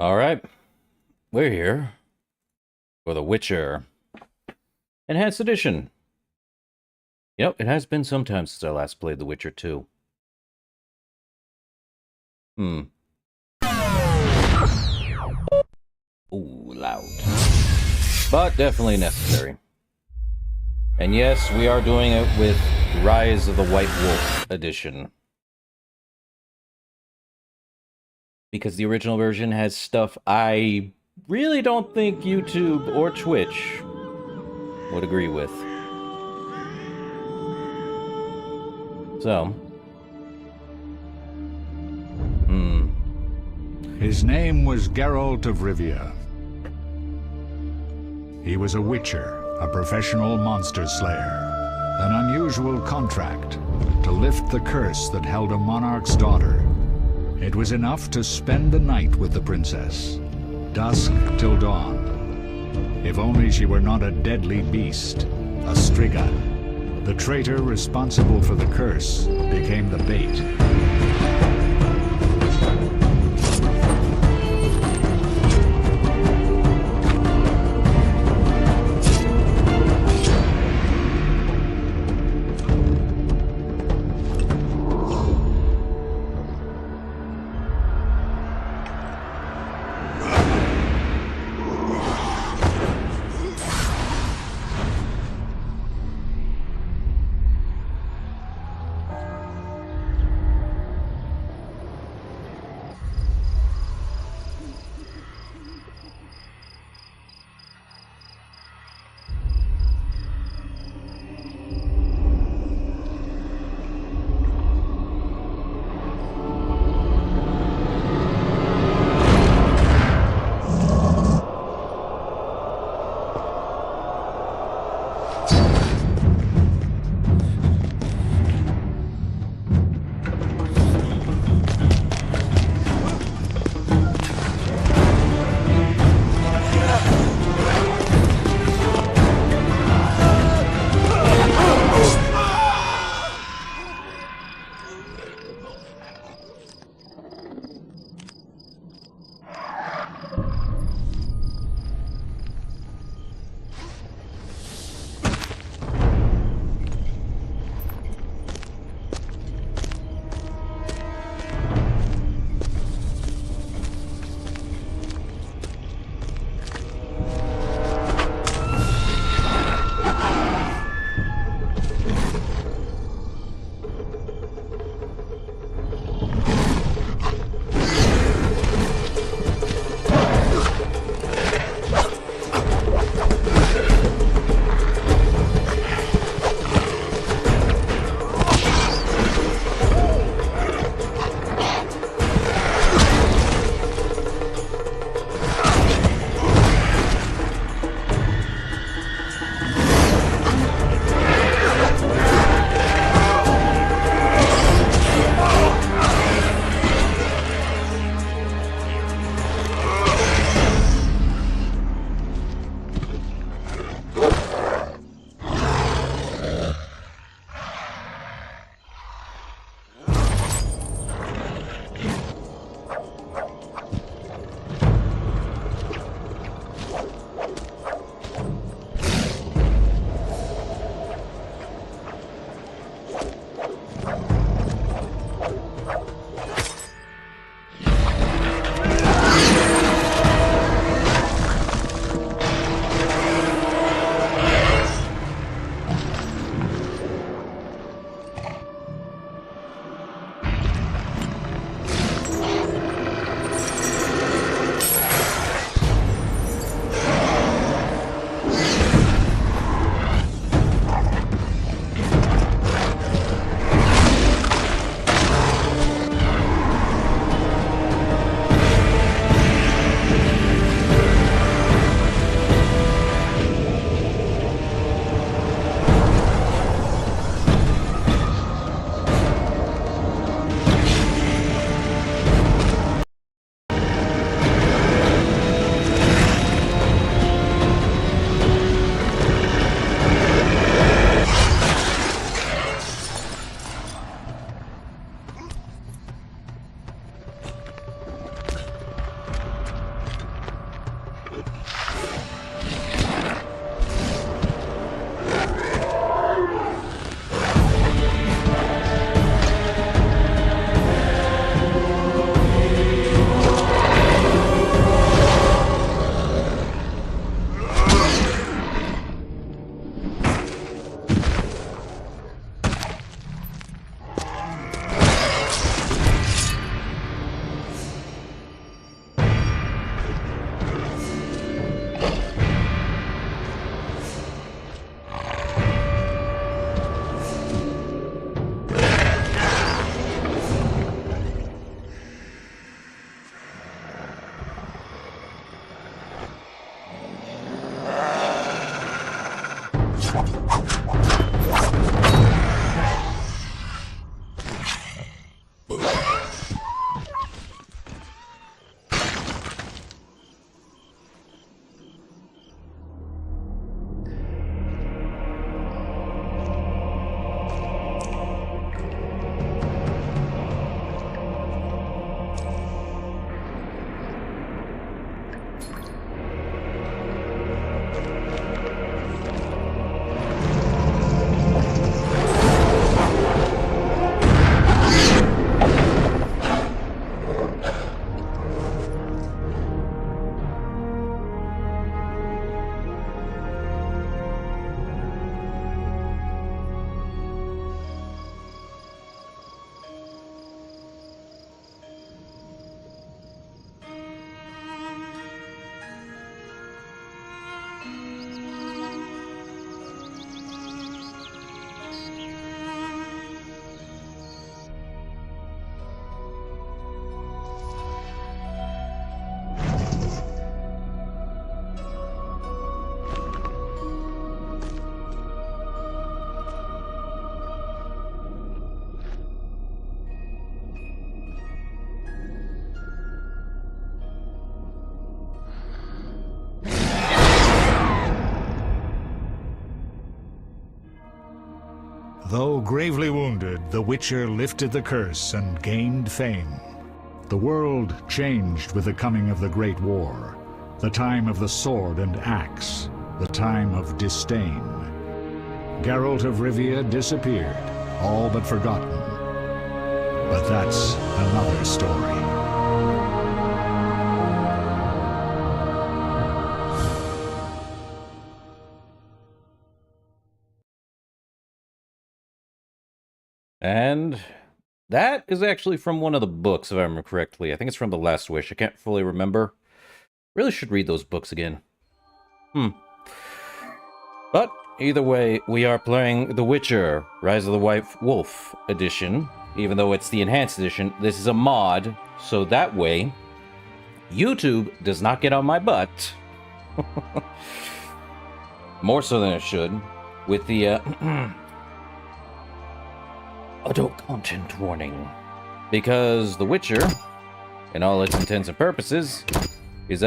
All right, we're here for The Witcher Enhanced Edition. Yep, it has been some time since I last played The Witcher 2. Ooh, loud. But definitely necessary. And yes, we are doing it with Rise of the White Wolf Edition. because the original version has stuff I really don't think YouTube or Twitch would agree with. So, His name was GERALT of RIVIA. He was a witcher, a professional monster slayer. An unusual contract to lift the curse that held a monarch's daughter. It was enough to spend the night with the princess, dusk till dawn. If only she were not a deadly beast, a striga. The traitor responsible for the curse became the bait. Though gravely wounded, the Witcher lifted the curse and gained fame. The world changed with the coming of the Great War, the time of the sword and axe, the time of disdain. Geralt of Rivia disappeared, all but forgotten. But that's another story. And that is actually from one of the books, if I remember correctly. I think it's from The Last Wish. I can't fully remember. Really should read those books again. But either way, we are playing The Witcher, Rise of the White Wolf edition. Even though it's the enhanced edition, this is a mod, so that way YouTube does not get on my butt. More so than it should, with the adult content warning. Because The Witcher, in all its intents and purposes, is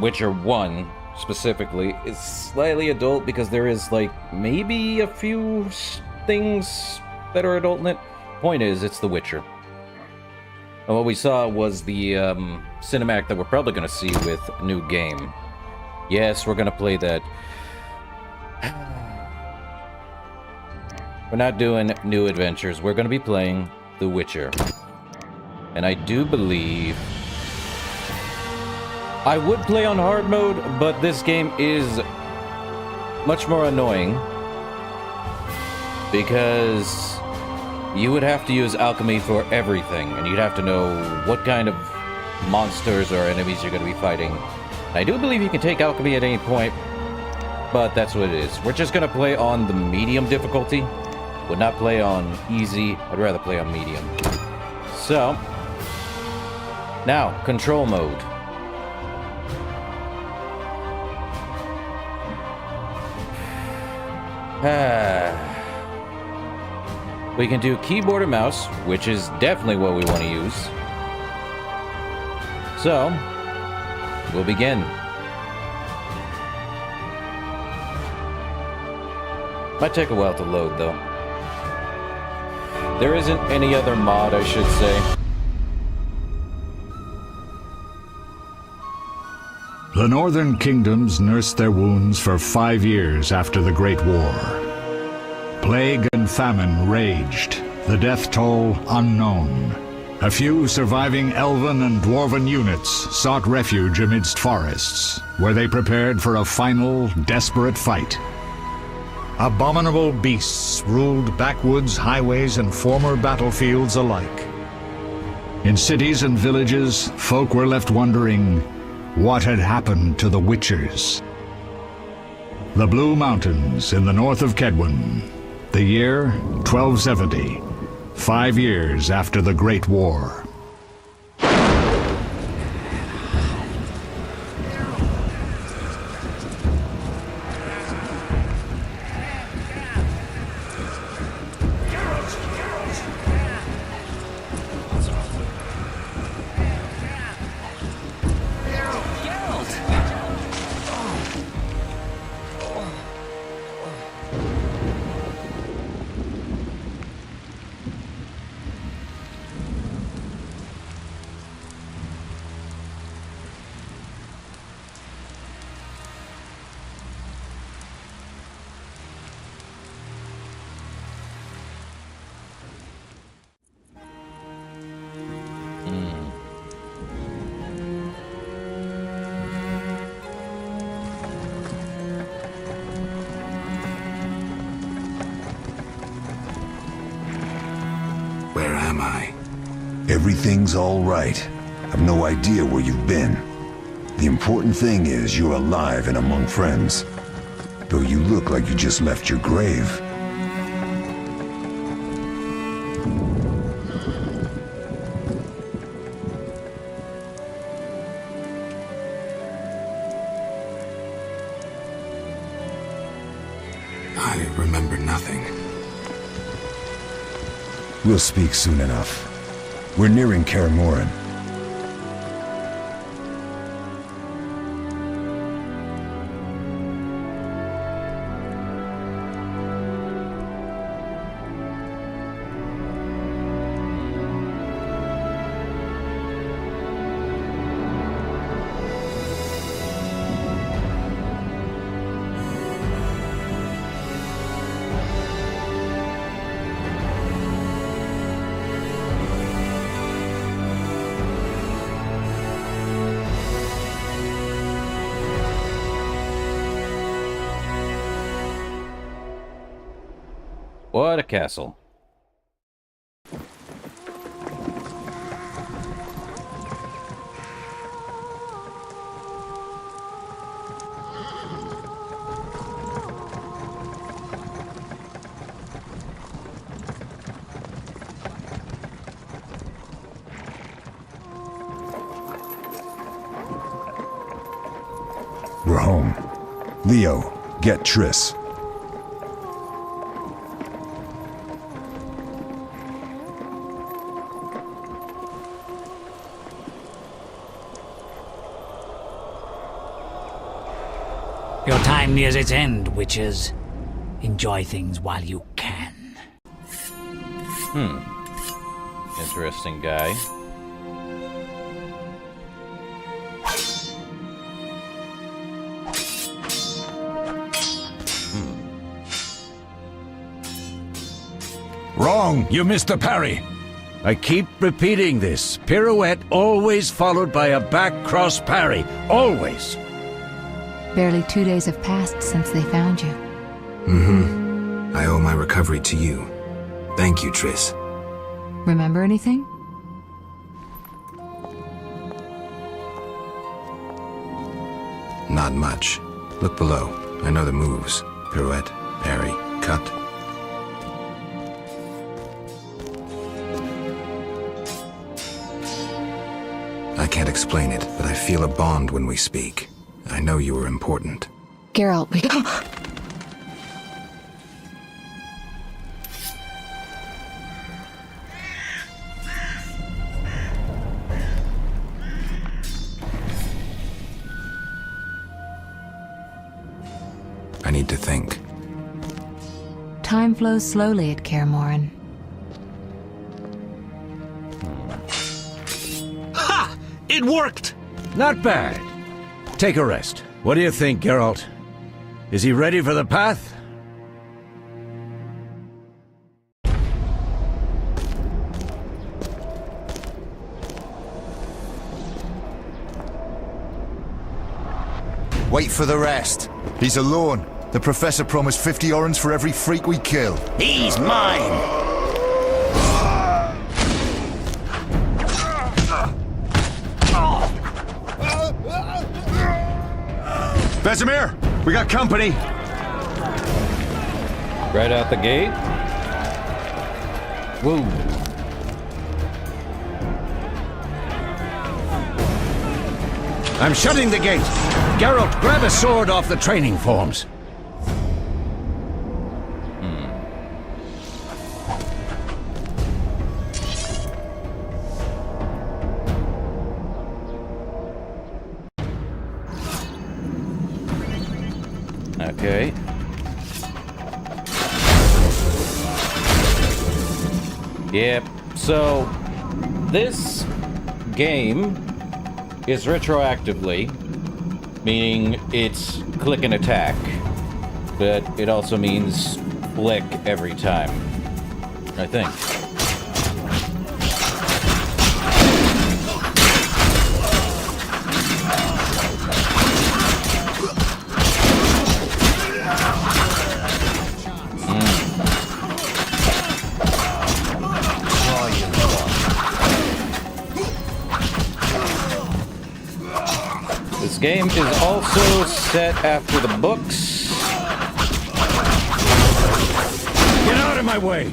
Witcher 1 specifically is slightly adult because there is like maybe a few things that are adult in it. Point is, it's The Witcher. And what we saw was the cinematic that we're probably going to see with new game. Yes, we're going to play that. We're not doing new adventures. We're going to be playing The Witcher. And I do believe I would play on hard mode, but this game is much more annoying because you would have to use alchemy for everything, and you'd have to know what kind of monsters or enemies you're going to be fighting. And I do believe you can take alchemy at any point, but that's what it is. We're just going to play on the medium difficulty. Would not play on easy. I'd rather play on medium. So, now, control mode. We can do keyboard and mouse, which is definitely what we want to use. So, we'll begin. Might take a while to load, though. There isn't any other mod, I should say. The northern kingdoms nursed their wounds for 5 years after the Great War. Plague and famine raged, the death toll unknown. A few surviving elven and dwarven units sought refuge amidst forests, where they prepared for a final, desperate fight. Abominable beasts ruled backwoods, highways, and former battlefields alike. In cities and villages, folk were left wondering what had happened to the Witchers. The Blue Mountains in the north of Kedwen. The year 1270, 5 years after the Great War. Where am I? Everything's all right. I've no idea where you've been. The important thing is you're alive and among friends. Though you look like you just left your grave. I remember nothing. We'll speak soon enough. We're nearing Kaer Morhen. What a castle. We're home. Leo, get Triss. Your time nears its end, witches. Enjoy things while you can. Interesting guy. Wrong! You missed the parry! I keep repeating this. Pirouette always followed by a back cross parry. Always! Barely 2 days have passed since they found you. I owe my recovery to you. Thank you, Triss. Remember anything? Not much. Look below. I know the moves. Pirouette, parry, cut. I can't explain it, but I feel a bond when we speak. I know you were important. Geralt, we... I need to think. Time flows slowly at Kaer Morhen. Ha! It worked! Not bad. Take a rest. What do you think, Geralt? Is he ready for the path? Wait for the rest. He's alone. The Professor promised 50 orens for every freak we kill. He's mine! Vesemir, we got company. Right out the gate. Woo. I'm shutting the gate. Geralt, grab a sword off the training forms. Okay. Yep. So, this game is retroactively, meaning it's click and attack, but it also means flick every time, I think. This game is also set after the books. Get out of my way!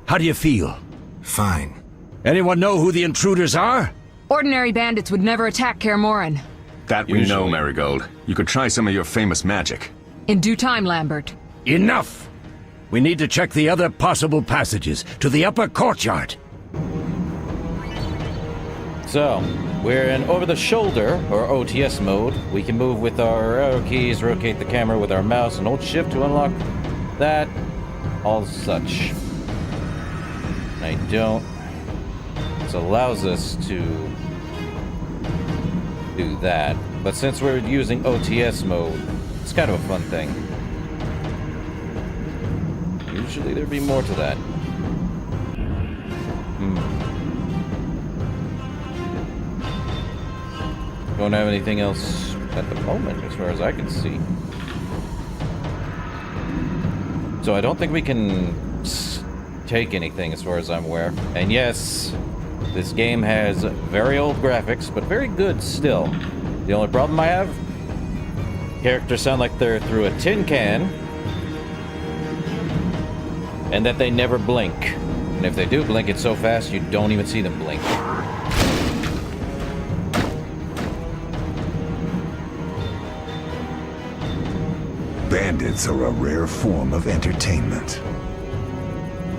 How do you feel? Fine. Anyone know who the intruders are? Ordinary bandits would never attack Kaer Morhen. That we know, Usually. Marigold. You could try some of your famous magic. In due time, Lambert. Enough! We need to check the other possible passages to the upper courtyard. So, we're in over-the-shoulder, or OTS mode. We can move with our arrow keys, rotate the camera with our mouse, and hold shift to unlock that, all such. I don't... This allows us to do that. But since we're using OTS mode, it's kind of a fun thing. Usually there'd be more to that. Don't have anything else at the moment, as far as I can see. So I don't think we can take anything as far as I'm aware. And yes, this game has very old graphics, but very good still. The only problem I have, characters sound like they're through a tin can, and that they never blink. And if they do blink, it's so fast you don't even see them blink. Bandits are a rare form of entertainment.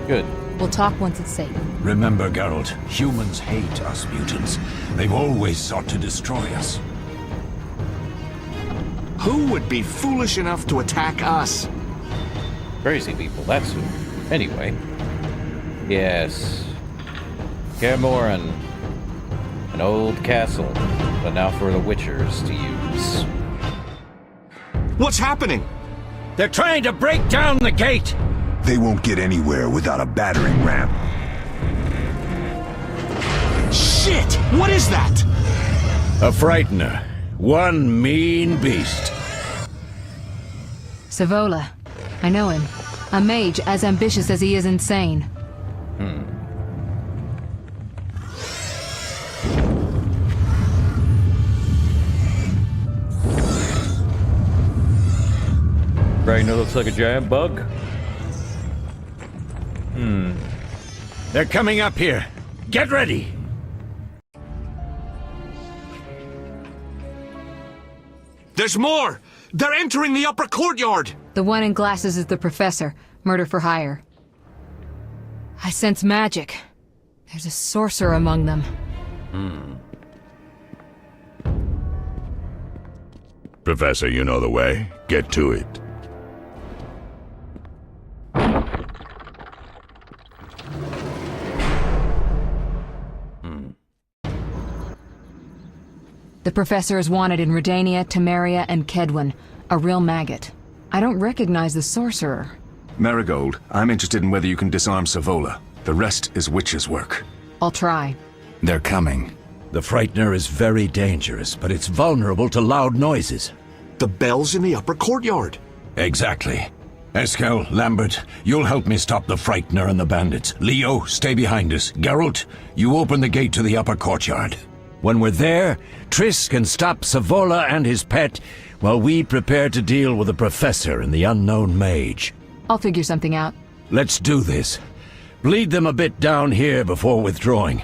Good. We'll talk once it's safe. Remember, Geralt, humans hate us mutants. They've always sought to destroy us. Who would be foolish enough to attack us? Crazy people, that's who. Anyway. Yes. Kaer Morhen. An old castle, but now for the Witchers to use. What's happening? They're trying to break down the gate! They won't get anywhere without a battering ram. Shit! What is that? A frightener. One mean beast. Savola. I know him. A mage as ambitious as he is insane. Ragnar looks like a giant bug. They're coming up here. Get ready! There's more! They're entering the upper courtyard! The one in glasses is the professor. Murder for hire. I sense magic. There's a sorcerer among them. Professor, you know the way. Get to it. The professor is wanted in Redania, Temeria, and Kedwen. A real maggot. I don't recognize the sorcerer. Marigold, I'm interested in whether you can disarm Savola. The rest is witch's work. I'll try. They're coming. The frightener is very dangerous, but it's vulnerable to loud noises. The bell's in the upper courtyard. Exactly. Eskel, Lambert, you'll help me stop the frightener and the bandits. Leo, stay behind us. Geralt, you open the gate to the upper courtyard. When we're there, Triss can stop Savola and his pet while we prepare to deal with the professor and the unknown mage. I'll figure something out. Let's do this. Bleed them a bit down here before withdrawing.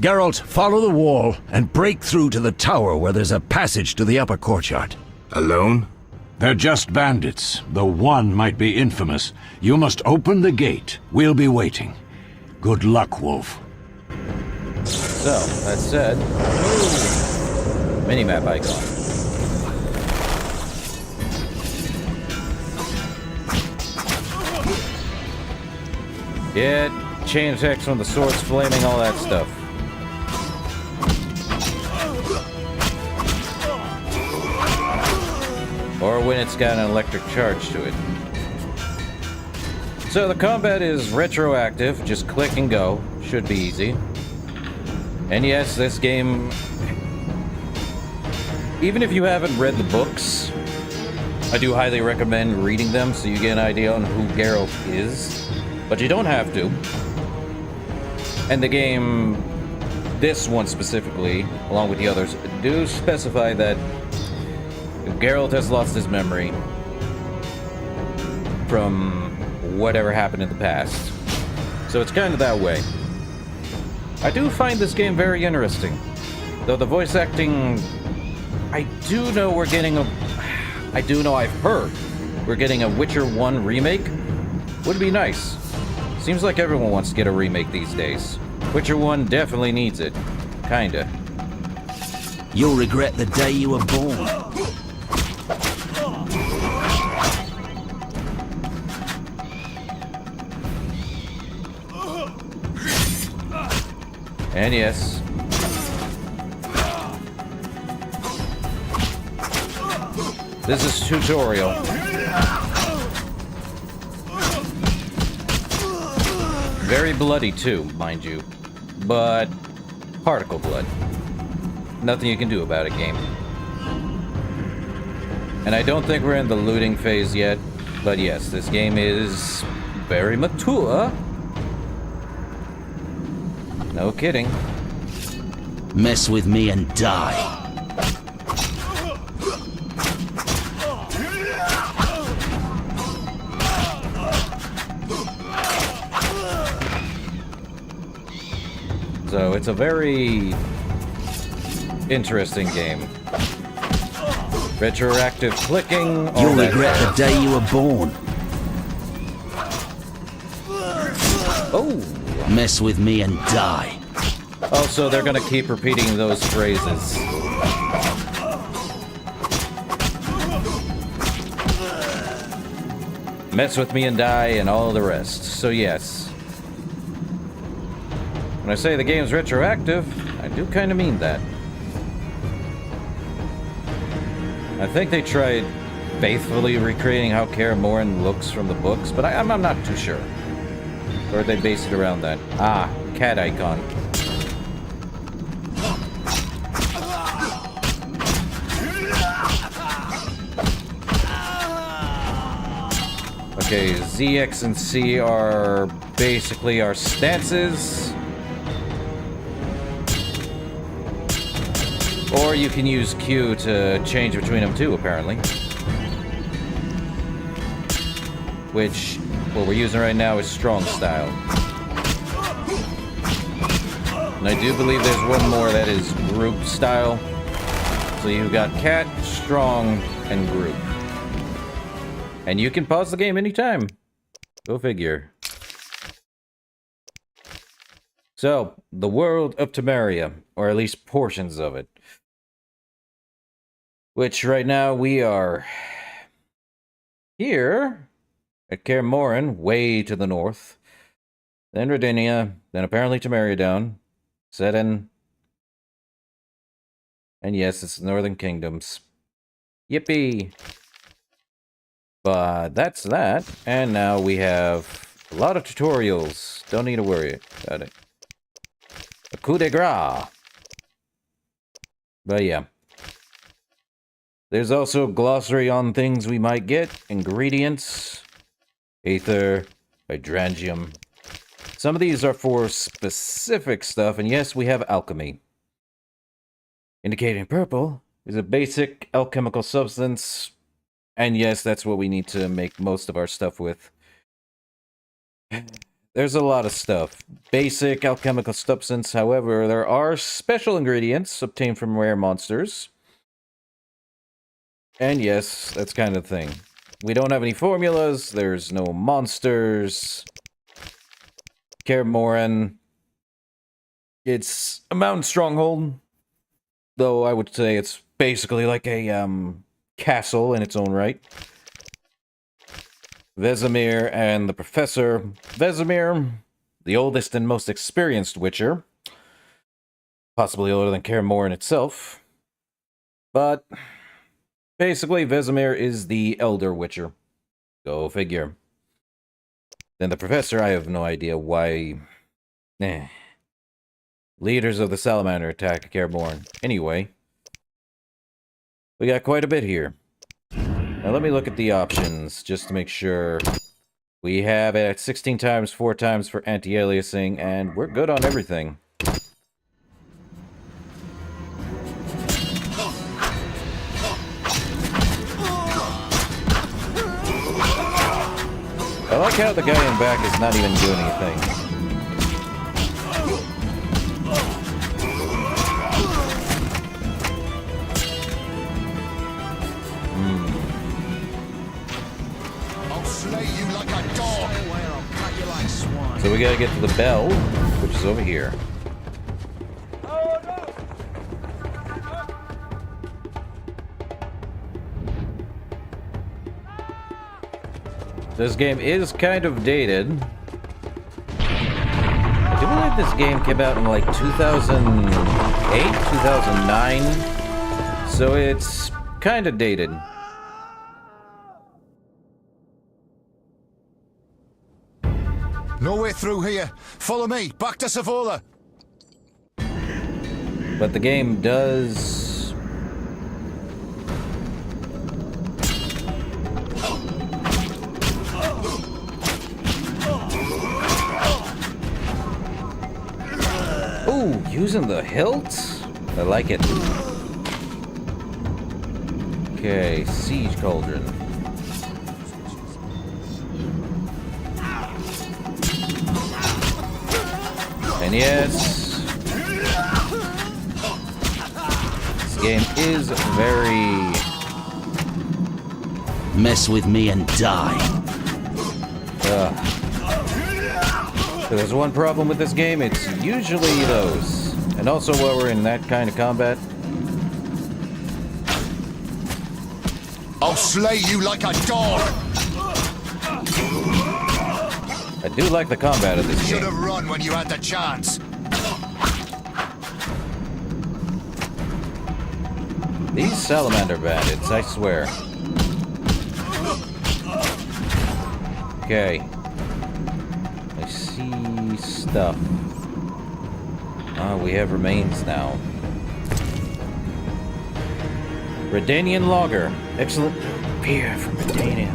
Geralt, follow the wall and break through to the tower where there's a passage to the upper courtyard. Alone? They're just bandits, though one might be infamous. You must open the gate. We'll be waiting. Good luck, Wolf. So, that said... Minimap icon. Yeah, chain attacks from the swords, flaming, all that stuff. Or when it's got an electric charge to it. So the combat is retroactive, just click and go. Should be easy. And yes, this game... Even if you haven't read the books, I do highly recommend reading them so you get an idea on who Geralt is. But you don't have to. And the game, this one specifically, along with the others, do specify that Geralt has lost his memory from whatever happened in the past. So it's kind of that way. I do find this game very interesting. Though the voice acting... I do know we're getting a... I do know I've heard we're getting a Witcher 1 remake. Would be nice. Seems like everyone wants to get a remake these days. Witcher 1 definitely needs it. Kinda. You'll regret the day you were born. And yes. This is tutorial. Very bloody too, mind you. But particle blood. Nothing you can do about it, game. And I don't think we're in the looting phase yet. But yes, this game is very mature. No kidding. Mess with me and die. So it's a very interesting game. Retroactive clicking. You'll regret the day you were born. Oh! Mess with me and die. Also, they're gonna keep repeating those phrases. Mess with me and die and all the rest. So yes. When I say the game's retroactive, I do kind of mean that. I think they tried faithfully recreating how Kaer Morhen looks from the books, but I'm not too sure. Or they based it around that. Ah, cat icon. Okay, Z, X, and C are basically our stances. Or you can use Q to change between them too, apparently. Which, what we're using right now is strong style. And I do believe there's one more that is group style. So you've got cat, strong, and group. And you can pause the game anytime. Go figure. So, the world of Temeria, or at least portions of it. Which right now we are here at Kaer Morhen, way to the north. Then Rodinia, then apparently Temeria down. Seddon. And yes, it's the Northern Kingdoms. Yippee! But that's that. And now we have a lot of tutorials. Don't need to worry about it. A coup de grace. But yeah. There's also a glossary on things we might get. Ingredients. Aether. Hydrangeum. Some of these are for specific stuff. And yes, we have alchemy. Indicating purple is a basic alchemical substance. And yes, that's what we need to make most of our stuff with. There's a lot of stuff. Basic alchemical substance, however, there are special ingredients obtained from rare monsters. And yes, that's kind of the thing. We don't have any formulas, there's no monsters. Kaer Morhen. It's a mountain stronghold. Though I would say it's basically like a, castle in its own right. Vesemir and the Professor. Vesemir, the oldest and most experienced Witcher. Possibly older than Kaer Morhen itself. But basically, Vesemir is the elder Witcher. Go figure. Then the Professor, I have no idea why... Leaders of the Salamander attack Kaer Morhen. Anyway. We got quite a bit here. Now let me look at the options, just to make sure. We have it at 16 times, 4 times for anti-aliasing, and we're good on everything. I like how the guy in back is not even doing anything. So we gotta get to the bell, which is over here. This game is kind of dated. I do believe this game came out in like 2008, 2009. So it's kind of dated. No way through here. Follow me. Back to Savola. But the game does... Using the hilt? I like it. Okay, Siege Cauldron. And yes, this game is very... Mess with me and die. So there's one problem with this game, it's usually those. And also while we're in that kind of combat. I'll slay you like a dog! I do like the combat of this Should game. have run when you had the chance. These salamander bandits, I swear. Okay. I see stuff. Ah, we have remains now. Redanian logger. Excellent beer from Redania.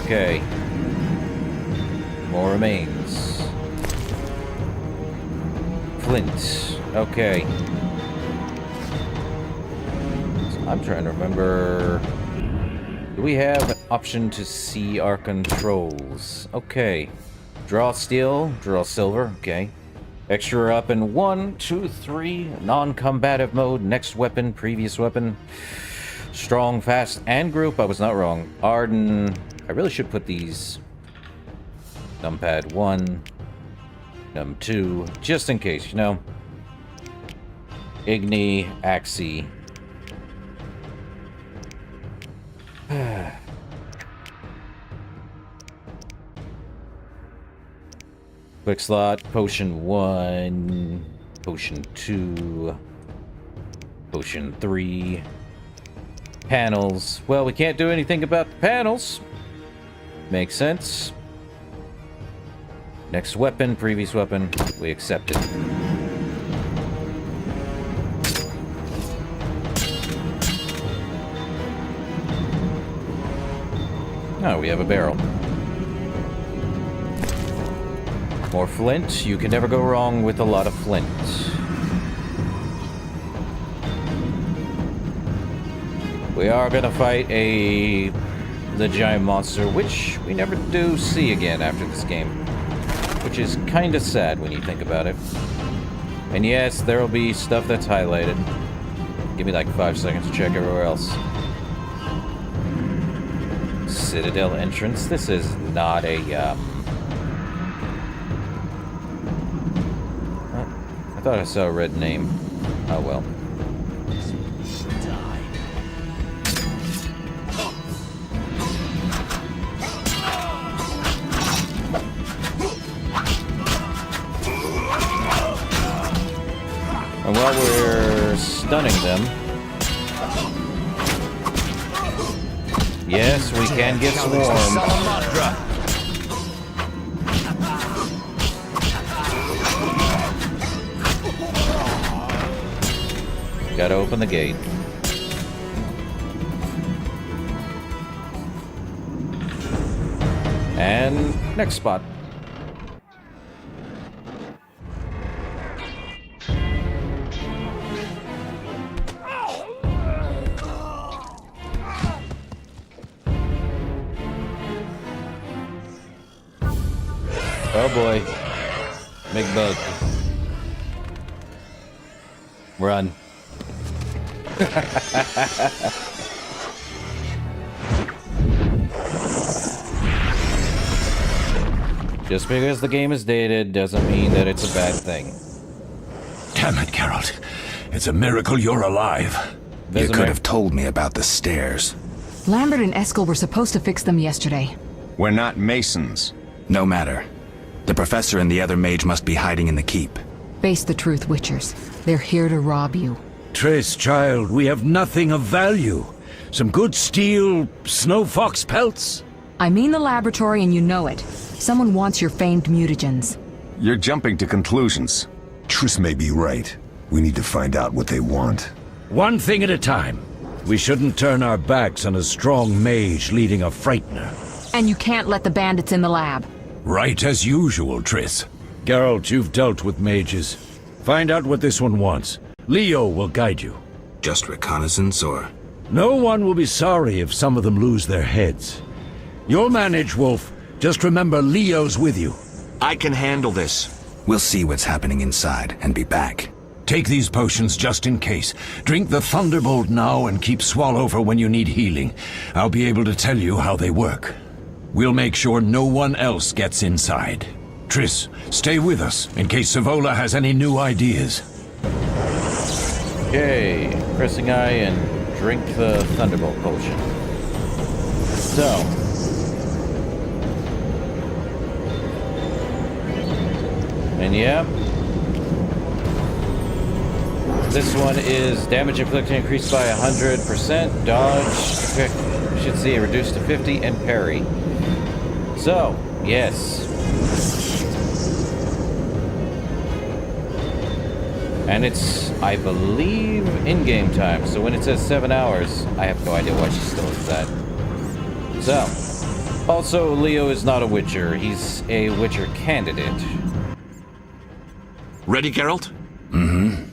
Okay. More remains. Flint. Okay. So I'm trying to remember... Do we have an option to see our controls? Okay. Draw steel, draw silver, okay. Extra up in 1, 2, 3. Non-combative mode, next weapon, previous weapon. Strong, fast, and group. I was not wrong. Arden. I really should put these... Numpad 1. Num 2. Just in case, you know. Igni, Axie. Quick slot, potion 1, potion 2, potion 3, panels. Well, we can't do anything about the panels. Makes sense. Next weapon, previous weapon, we accept it. Oh, we have a barrel. More flint. You can never go wrong with a lot of flint. We are gonna fight the giant monster, which we never do see again after this game. Which is kinda sad when you think about it. And yes, there will be stuff that's highlighted. Give me like 5 seconds to check everywhere else. Citadel entrance. This is not a, I thought I saw a red name. Oh well. And while we're stunning them... Yes, we can get swarmed. Gotta open the gate. And next spot. Oh boy. Big bug. Run. Just because the game is dated doesn't mean that it's a bad thing. Damn it, Geralt. It's a miracle you're alive. You could have told me about the stairs. Lambert and Eskel were supposed to fix them yesterday. We're not masons. No matter. The professor and the other mage must be hiding in the keep. Face the truth, Witchers. They're here to rob you. Triss, child, we have nothing of value. Some good steel snow fox pelts? I mean the laboratory and you know it. Someone wants your famed mutagens. You're jumping to conclusions. Triss may be right. We need to find out what they want. One thing at a time. We shouldn't turn our backs on a strong mage leading a frightener. And you can't let the bandits in the lab. Right as usual, Triss. Geralt, you've dealt with mages. Find out what this one wants. Leo will guide you. Just reconnaissance, or...? No one will be sorry if some of them lose their heads. You'll manage, Wolf. Just remember Leo's with you. I can handle this. We'll see what's happening inside and be back. Take these potions just in case. Drink the Thunderbolt now and keep Swallow for when you need healing. I'll be able to tell you how they work. We'll make sure no one else gets inside. Triss, stay with us in case Savola has any new ideas. Okay, pressing I and drink the Thunderbolt potion. So. And yeah. This one is damage inflicted increased by 100%, dodge effect, should see, reduced to 50, and parry. So, yes. And it's, I believe, in-game time, so when it says 7 hours, I have no idea why she still is that. So, also, Leo is not a Witcher, he's a Witcher candidate. Ready, Geralt? Mm-hmm.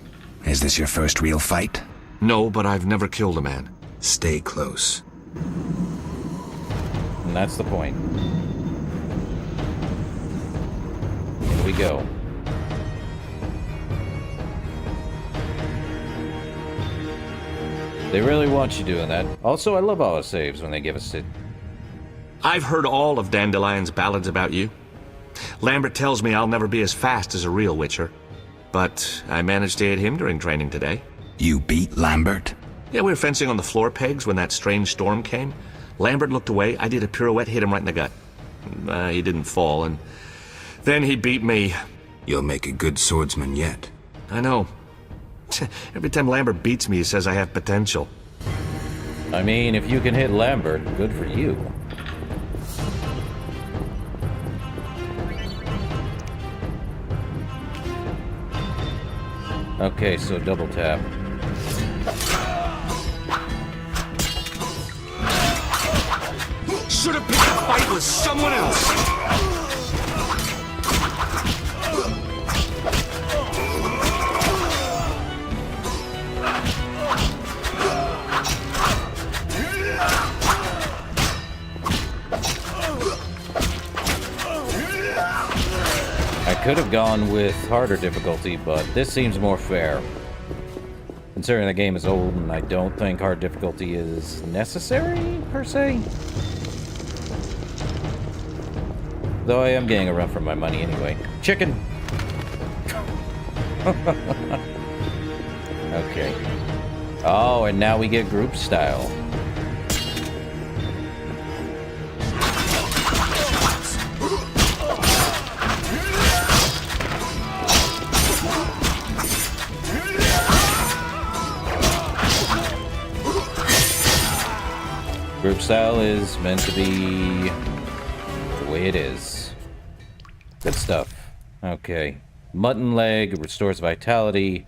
Is this your first real fight? No, but I've never killed a man. Stay close. And that's the point. Here we go. They really want you doing that. Also, I love auto saves when they give us it. I've heard all of Dandelion's ballads about you. Lambert tells me I'll never be as fast as a real Witcher. But I managed to hit him during training today. You beat Lambert? Yeah, we were fencing on the floor pegs when that strange storm came. Lambert looked away, I did a pirouette, hit him right in the gut. He didn't fall, and then he beat me. You'll make a good swordsman yet. I know. Every time Lambert beats me, he says I have potential. I mean, if you can hit Lambert, good for you. Okay, so double tap. Should have picked a fight with someone else. I could have gone with harder difficulty, but this seems more fair. Considering the game is old, and I don't think hard difficulty is necessary, per se. Though I am getting a run for my money anyway. Chicken! Okay. Oh, and now we get group style. Group style is meant to be the way it is. Good stuff. Okay. Mutton leg restores vitality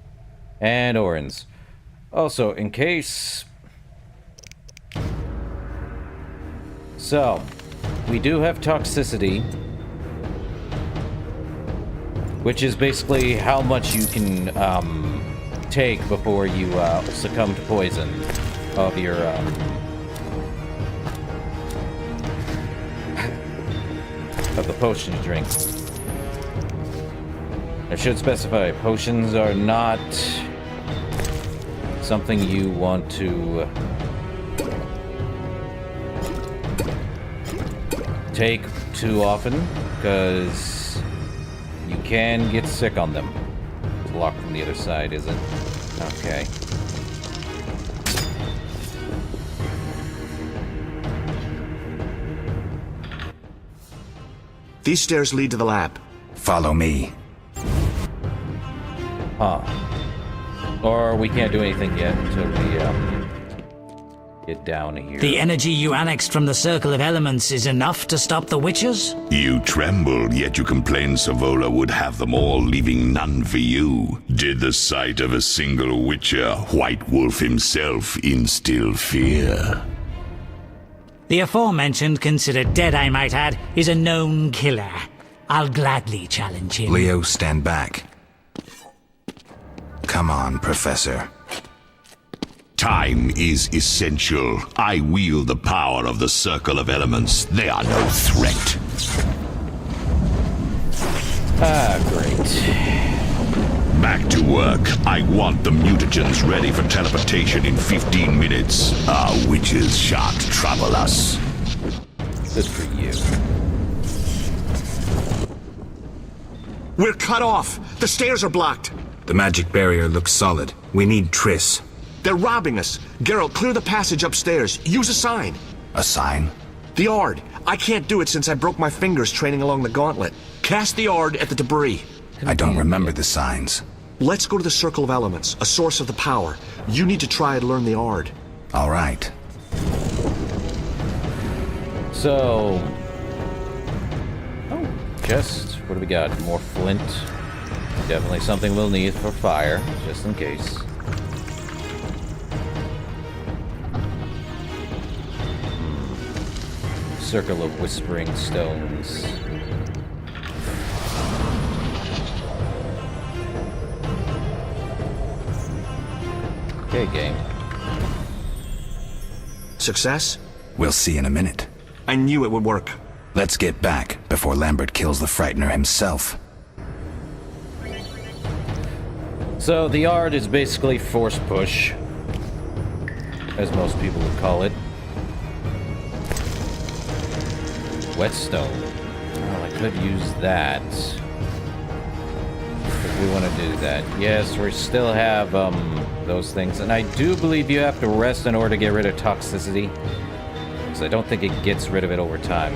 and Orans. Also, in case... So, we do have toxicity, which is basically how much you can take before you succumb to poison of your of the potion you drink. I should specify, potions are not something you want to take too often, because you can get sick on them. It's locked from the other side, is it? Okay. These stairs lead to the lab. Follow me. Huh. Or we can't do anything yet until we get down here. The energy you annexed from the Circle of Elements is enough to stop the Witchers? You trembled, yet you complained Savola would have them all, leaving none for you. Did the sight of a single Witcher, White Wolf himself, instill fear? The aforementioned, considered dead I might add, is a known killer. I'll gladly challenge him. Leo, stand back. Come on, Professor. Time is essential. I wield the power of the Circle of Elements. They are no threat. Ah, great. Back to work. I want the mutagens ready for teleportation in 15 minutes. Our witches shan't trouble us. Good for you. We're cut off. The stairs are blocked. The magic barrier looks solid. We need Triss. They're robbing us. Geralt, clear the passage upstairs. Use a sign. A sign? The Ard. I can't do it since I broke my fingers training along the gauntlet. Cast the Ard at the debris. I don't remember the signs. Let's go to the Circle of Elements, a source of the power. You need to try and learn the Ard. All right. So... Oh, chest. What do we got? More flint. Definitely something we'll need for fire, just in case. Circle of Whispering Stones. Okay, game. Success? We'll see in a minute. I knew it would work. Let's get back before Lambert kills the Frightener himself. So the Ard is basically force push, as most people would call it. Whetstone. Well, I could use that. If we want to do that. Yes, we still have those things. And I do believe you have to rest in order to get rid of toxicity. Because I don't think it gets rid of it over time.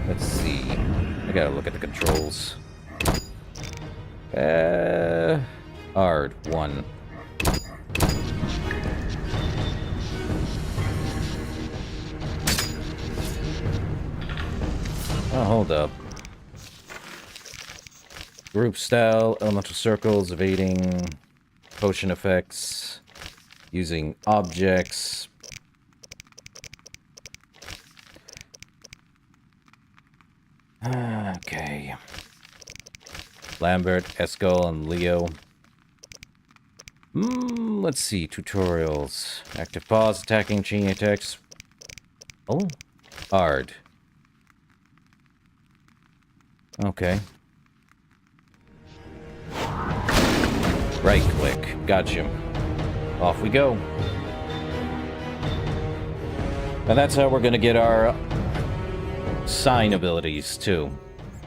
Let's see. I gotta look at the controls. Ard 1. Oh, hold up. Group style, elemental circles, evading, potion effects, using objects. Okay. Lambert, Eskel, and Leo. Let's see. Tutorials. Active pause, attacking, chain attacks. Oh. Ard. Okay. Right click. Gotcha. Off we go. And that's how we're gonna get our sign abilities, too.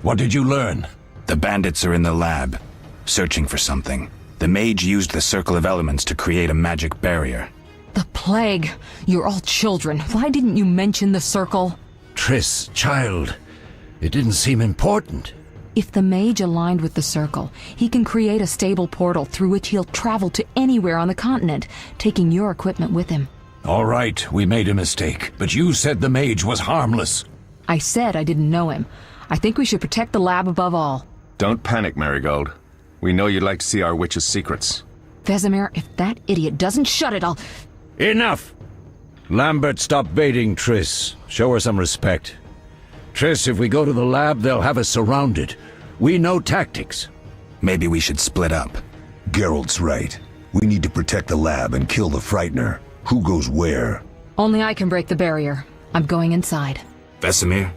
What did you learn? The bandits are in the lab, searching for something. The mage used the Circle of Elements to create a magic barrier. The plague. You're all children. Why didn't you mention the circle? Triss, child. It didn't seem important. If the mage aligned with the circle, he can create a stable portal through which he'll travel to anywhere on the continent, taking your equipment with him. All right, we made a mistake, but you said the mage was harmless. I said I didn't know him. I think we should protect the lab above all. Don't panic, Marigold. We know you'd like to see our witch's secrets. Vesemir, if that idiot doesn't shut it, I'll... Enough! Lambert, stop baiting Triss. Show her some respect. Triss, if we go to the lab, they'll have us surrounded. We know tactics. Maybe we should split up. Geralt's right. We need to protect the lab and kill the Frightener. Who goes where? Only I can break the barrier. I'm going inside. Vesemir?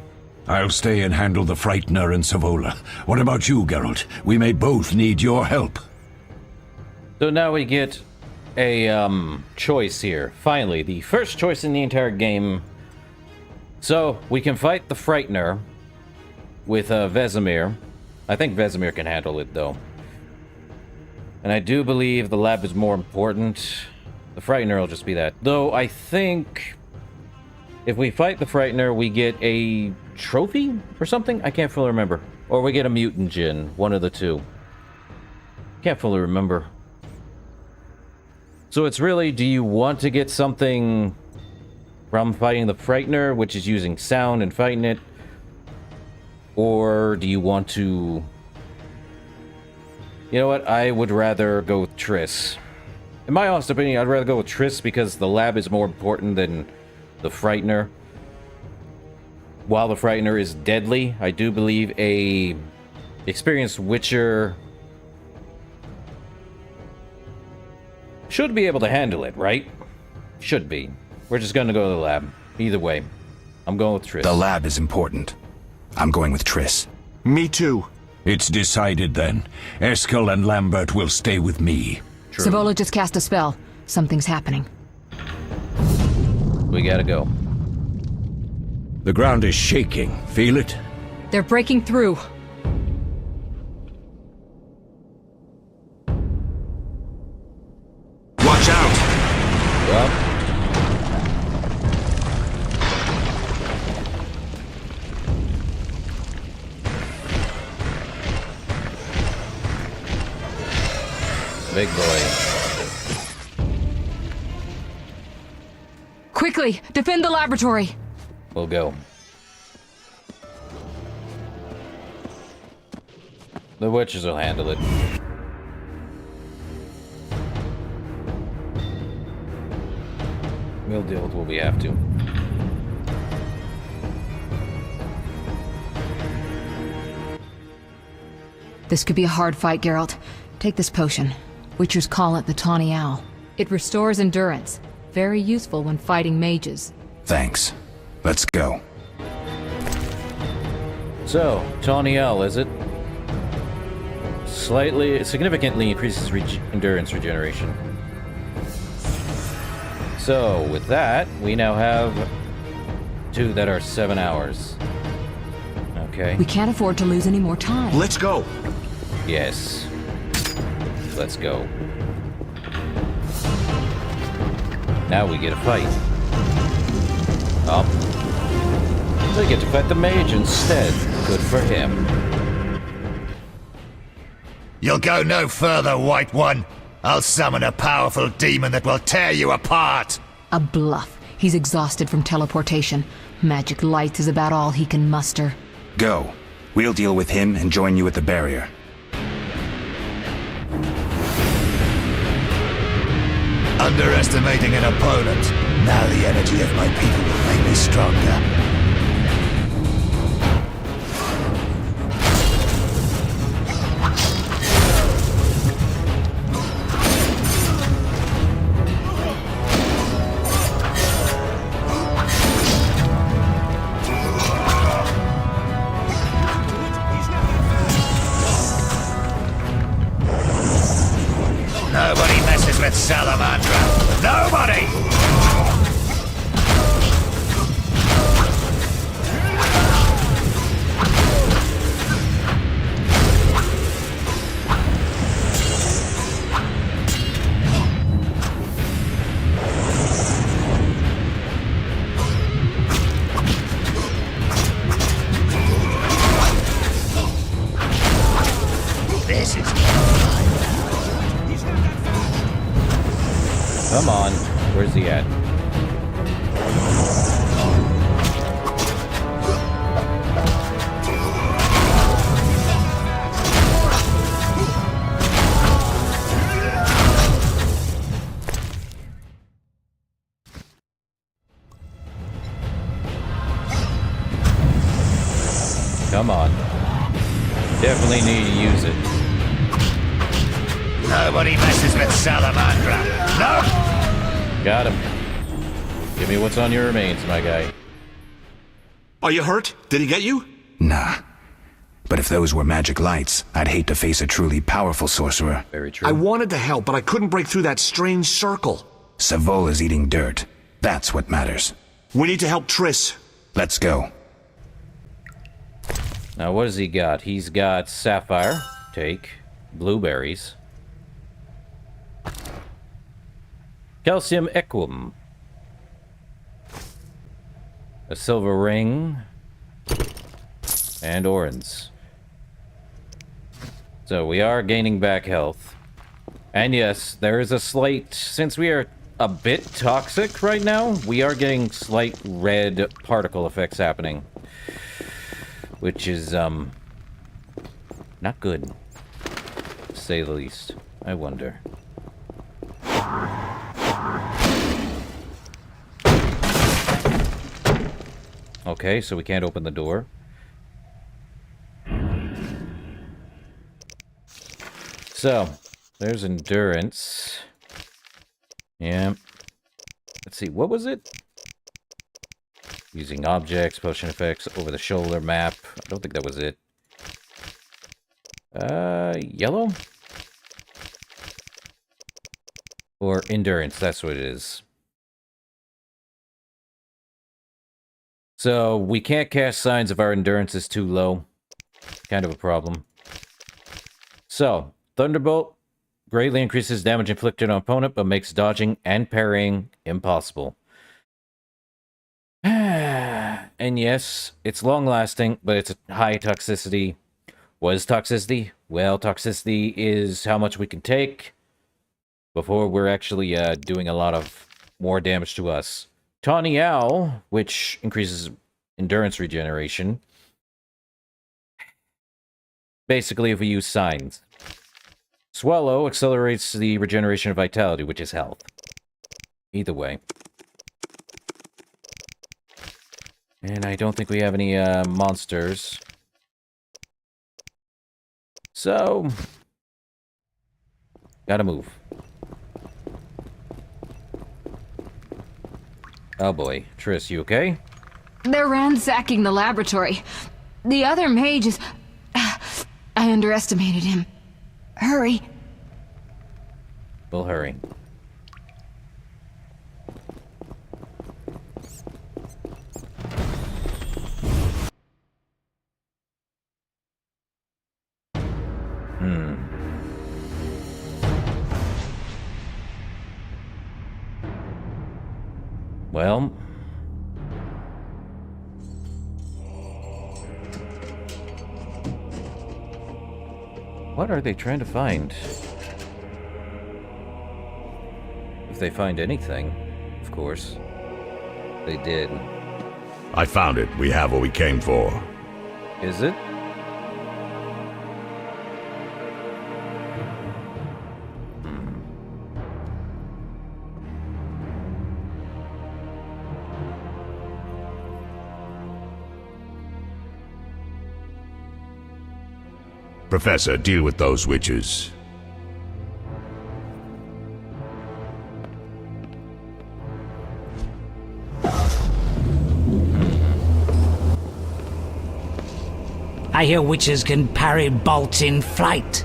I'll stay and handle the Frightener and Savola. What about you, Geralt? We may both need your help. So now we get a choice here. Finally, the first choice in the entire game. So we can fight the Frightener with Vesemir. I think Vesemir can handle it, though. And I do believe the lab is more important. The Frightener will just be that. Though I think if we fight the Frightener, we get a trophy or something? I can't fully remember. Or we get a mutant gin. One of the two. Can't fully remember. So it's really, do you want to get something from fighting the Frightener, which is using sound and fighting it? Or do you want to... You know what? I would rather go with Triss. In my honest opinion, I'd rather go with Triss because the lab is more important than the Frightener. while the Frightener is deadly, I do believe a experienced Witcher should be able to handle it, right? Should be. We're just gonna go to the lab. Either way, I'm going with Triss. The lab is important. I'm going with Triss. Me too. It's decided then. Eskel and Lambert will stay with me. True. Savola just cast a spell. Something's happening. We gotta go. The ground is shaking. Feel it? They're breaking through. Watch out! Well, big boy. Quickly, defend the laboratory. We'll go. The Witches will handle it. We'll deal with what we have to. This could be a hard fight, Geralt. Take this potion. Witchers call it the Tawny Owl. It restores endurance. Very useful when fighting mages. Thanks. Let's go. So, Tawny Owl, is it? Significantly increases endurance regeneration. So, with that, we now have 2 that are 7 hours. Okay. We can't afford to lose any more time. Let's go. Yes. Let's go. Now we get a fight. Oh. They get to fight the mage instead. Good for him. You'll go no further, White One. I'll summon a powerful demon that will tear you apart. A bluff. He's exhausted from teleportation. Magic light is about all he can muster. Go. We'll deal with him and join you at the barrier. Underestimating an opponent. Now the energy of my people will make me stronger. Nobody messes with Salamandra. Nobody! This is Come on. Where's he at? Come on. Definitely need to use it. Nobody messes with Salamandra. No! Got him. Give me what's on your remains, my guy. Are you hurt? Did he get you? Nah. But if those were magic lights, I'd hate to face a truly powerful sorcerer. Very true. I wanted to help, but I couldn't break through that strange circle. Savola's eating dirt. That's what matters. We need to help Triss. Let's go. Now, what has he got? He's got sapphire. Take. Blueberries. Calcium equum. A silver ring. And orange. So we are gaining back health. And yes, there is a slight... Since we are a bit toxic right now, we are getting slight red particle effects happening. Which is, not good. To say the least. I wonder. Okay, so we can't open the door. So, there's endurance. Yeah. Let's see, what was it? Using objects, potion effects, over-the-shoulder map. I don't think that was it. Yellow? Or endurance, that's what it is. So, we can't cast signs if our endurance is too low. Kind of a problem. So, Thunderbolt greatly increases damage inflicted on opponent, but makes dodging and parrying impossible. And yes, it's long-lasting, but it's a high toxicity. What is toxicity? Well, toxicity is how much we can take before we're actually doing a lot of more damage to us. Tawny Owl, which increases endurance regeneration. Basically, if we use signs. Swallow accelerates the regeneration of vitality, which is health. Either way. And I don't think we have any monsters. So, gotta move. Oh boy. Triss, you okay? They're ransacking the laboratory. The other mage is... I underestimated him. Hurry. We'll hurry. Well... what are they trying to find? If they find anything, of course. They did. I found it. We have what we came for. Is it? Professor, deal with those witches. I hear witches can parry bolts in flight.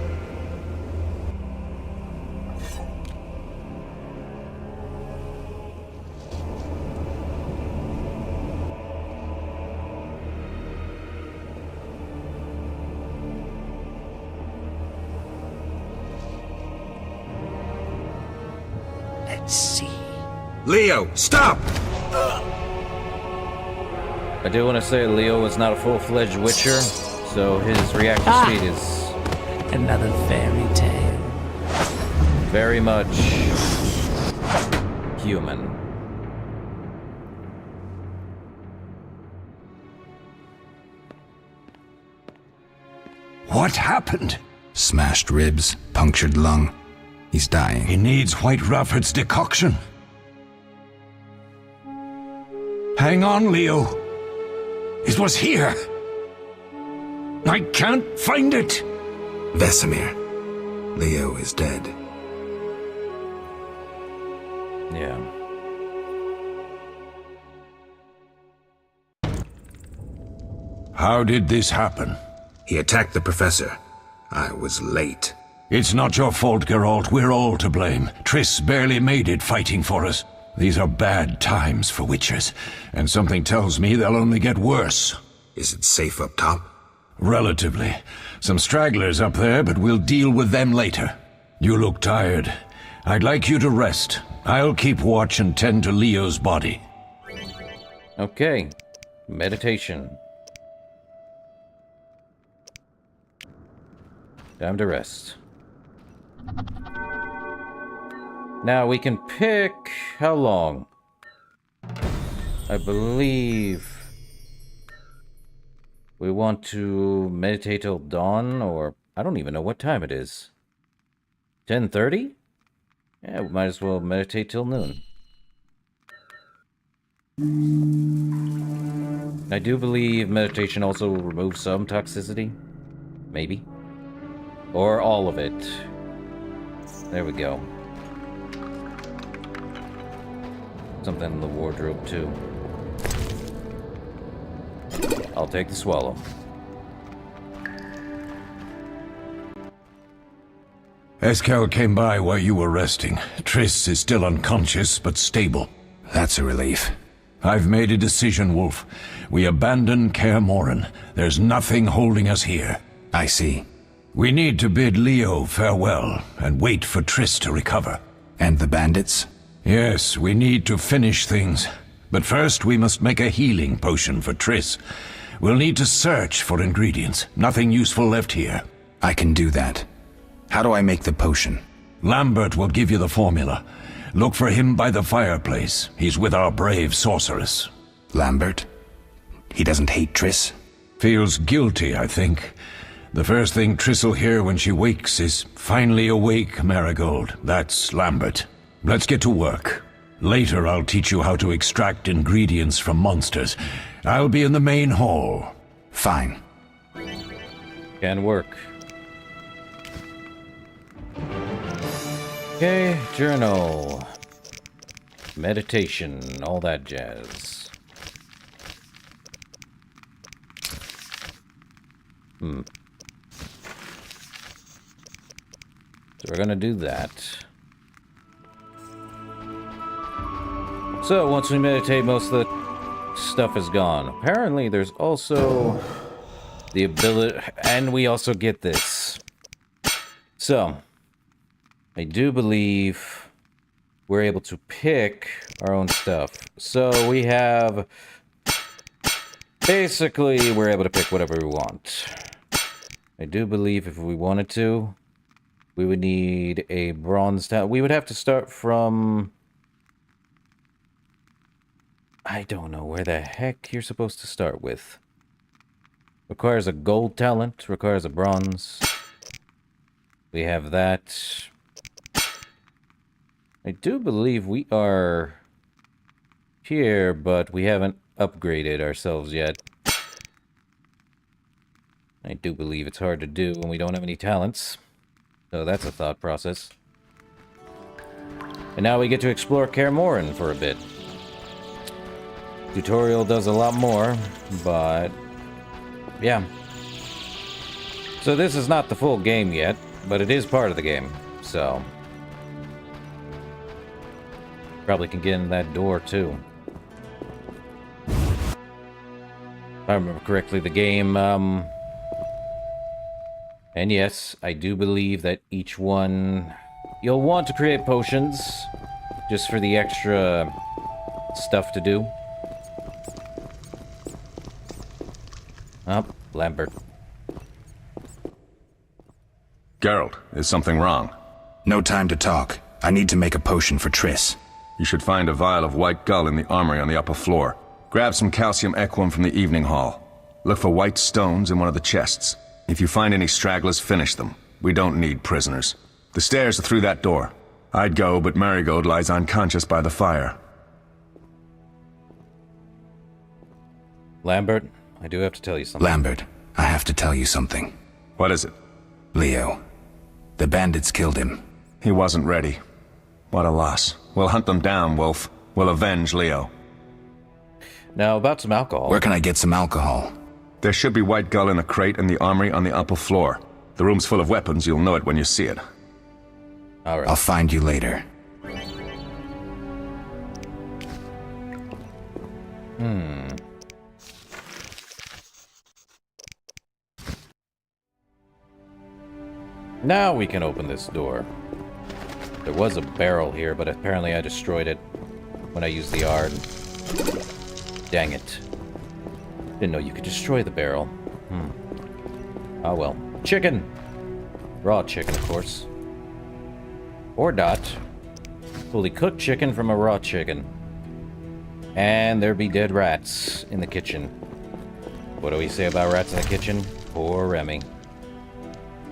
Let's see. Leo, stop! I do want to say Leo is not a full-fledged witcher, so his reaction speed is... another fairy tale. Very much... human. What happened? Smashed ribs, punctured lung. He's dying. He needs White Rafford's decoction. Hang on, Leo. It was here. I can't find it. Vesemir. Leo is dead. Yeah. How did this happen? He attacked the professor. I was late. It's not your fault, Geralt. We're all to blame. Triss barely made it fighting for us. These are bad times for witchers, and something tells me they'll only get worse. Is it safe up top? Relatively. Some stragglers up there, but we'll deal with them later. You look tired. I'd like you to rest. I'll keep watch and tend to Leo's body. Okay. Meditation. Time to rest. Now we can pick... how long? I believe... we want to meditate till dawn, or... I don't even know what time it is. 10:30? Yeah, we might as well meditate till noon. I do believe meditation also removes some toxicity. Maybe. Or all of it. There we go. Something in the wardrobe, too. I'll take the swallow. Eskel came by while you were resting. Triss is still unconscious, but stable. That's a relief. I've made a decision, Wolf. We abandon Kaer Morhen. There's nothing holding us here. I see. We need to bid Leo farewell and wait for Triss to recover. And the bandits? Yes, we need to finish things. But first we must make a healing potion for Triss. We'll need to search for ingredients. Nothing useful left here. I can do that. How do I make the potion? Lambert will give you the formula. Look for him by the fireplace. He's with our brave sorceress. Lambert? He doesn't hate Triss? Feels guilty, I think. The first thing Triss will hear when she wakes is, "Finally awake, Marigold." That's Lambert. Let's get to work. Later I'll teach you how to extract ingredients from monsters. I'll be in the main hall. Fine. Can work. Okay, journal. Meditation, all that jazz. So we're gonna do that. So once we meditate, most of the stuff is gone. Apparently there's also the ability, and we also get this. So I do believe we're able to pick our own stuff. So we have, basically, we're able to pick whatever we want. I do believe if we wanted to, we would need a bronze talent. We would have to start from, I don't know where the heck you're supposed to start with. Requires a gold talent, requires a bronze. We have that. I do believe we are here, but we haven't upgraded ourselves yet. I do believe it's hard to do when we don't have any talents. So that's a thought process. And now we get to explore Kaer Morhen for a bit. Tutorial does a lot more, but yeah. So this is not the full game yet, but it is part of the game, so probably can get in that door too. If I remember correctly, the game, and yes, I do believe that each one, you'll want to create potions just for the extra stuff to do. Oh, Lambert. Geralt, is something wrong? No time to talk. I need to make a potion for Triss. You should find a vial of white gull in the armory on the upper floor. Grab some calcium equum from the evening hall. Look for white stones in one of the chests. If you find any stragglers, finish them. We don't need prisoners. The stairs are through that door. I'd go, but Marigold lies unconscious by the fire. Lambert, I do have to tell you something. Lambert, I have to tell you something. What is it? Leo. The bandits killed him. He wasn't ready. What a loss. We'll hunt them down, Wolf. We'll avenge Leo. Now, about some alcohol. Where can I get some alcohol? There should be white gull in a crate in the armory on the upper floor. The room's full of weapons. You'll know it when you see it. All right. I'll find you later. Now we can open this door. There was a barrel here, but apparently I destroyed it when I used the R. Dang it. Didn't know you could destroy the barrel. Oh well. Chicken! Raw chicken, of course. Or not. Fully cooked chicken from a raw chicken. And there be dead rats in the kitchen. What do we say about rats in the kitchen? Poor Remy.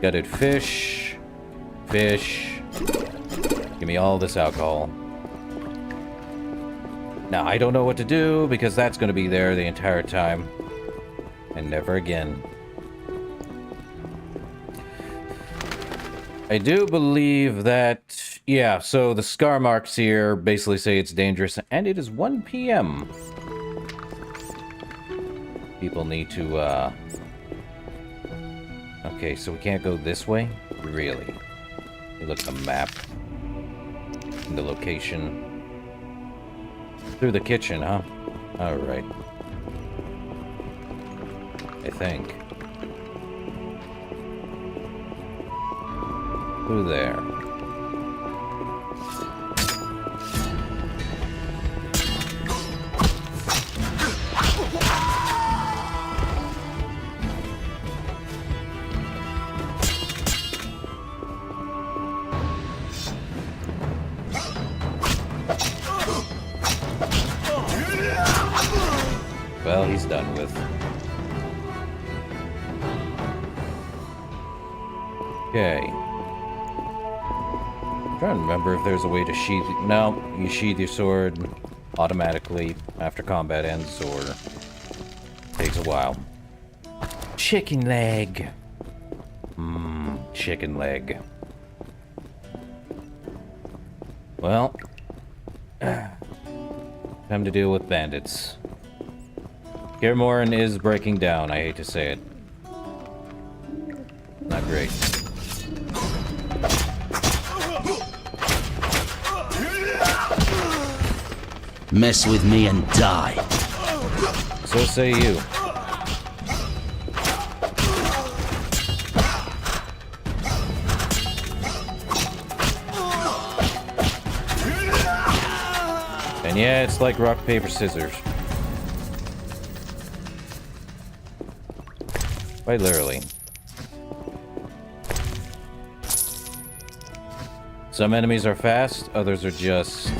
Gutted fish. Fish. Give me all this alcohol. Now, I don't know what to do, because that's going to be there the entire time. And never again. I do believe that... Yeah, so the scar marks here basically say it's dangerous, and it is 1 p.m. People need to, Okay, so we can't go this way? Really? You look at the map. And the location. Through the kitchen, huh? Alright. I think. Through there. Well, he's done with. Okay. I'm trying to remember if there's a way to sheath... No, you sheath your sword automatically after combat ends, or takes a while. Chicken leg. Chicken leg. Well, time to deal with bandits. Kaer Morhen is breaking down, I hate to say it. Not great. Mess with me and die. So say you. And yeah, it's like rock, paper, scissors. Quite literally. Some enemies are fast, others are just...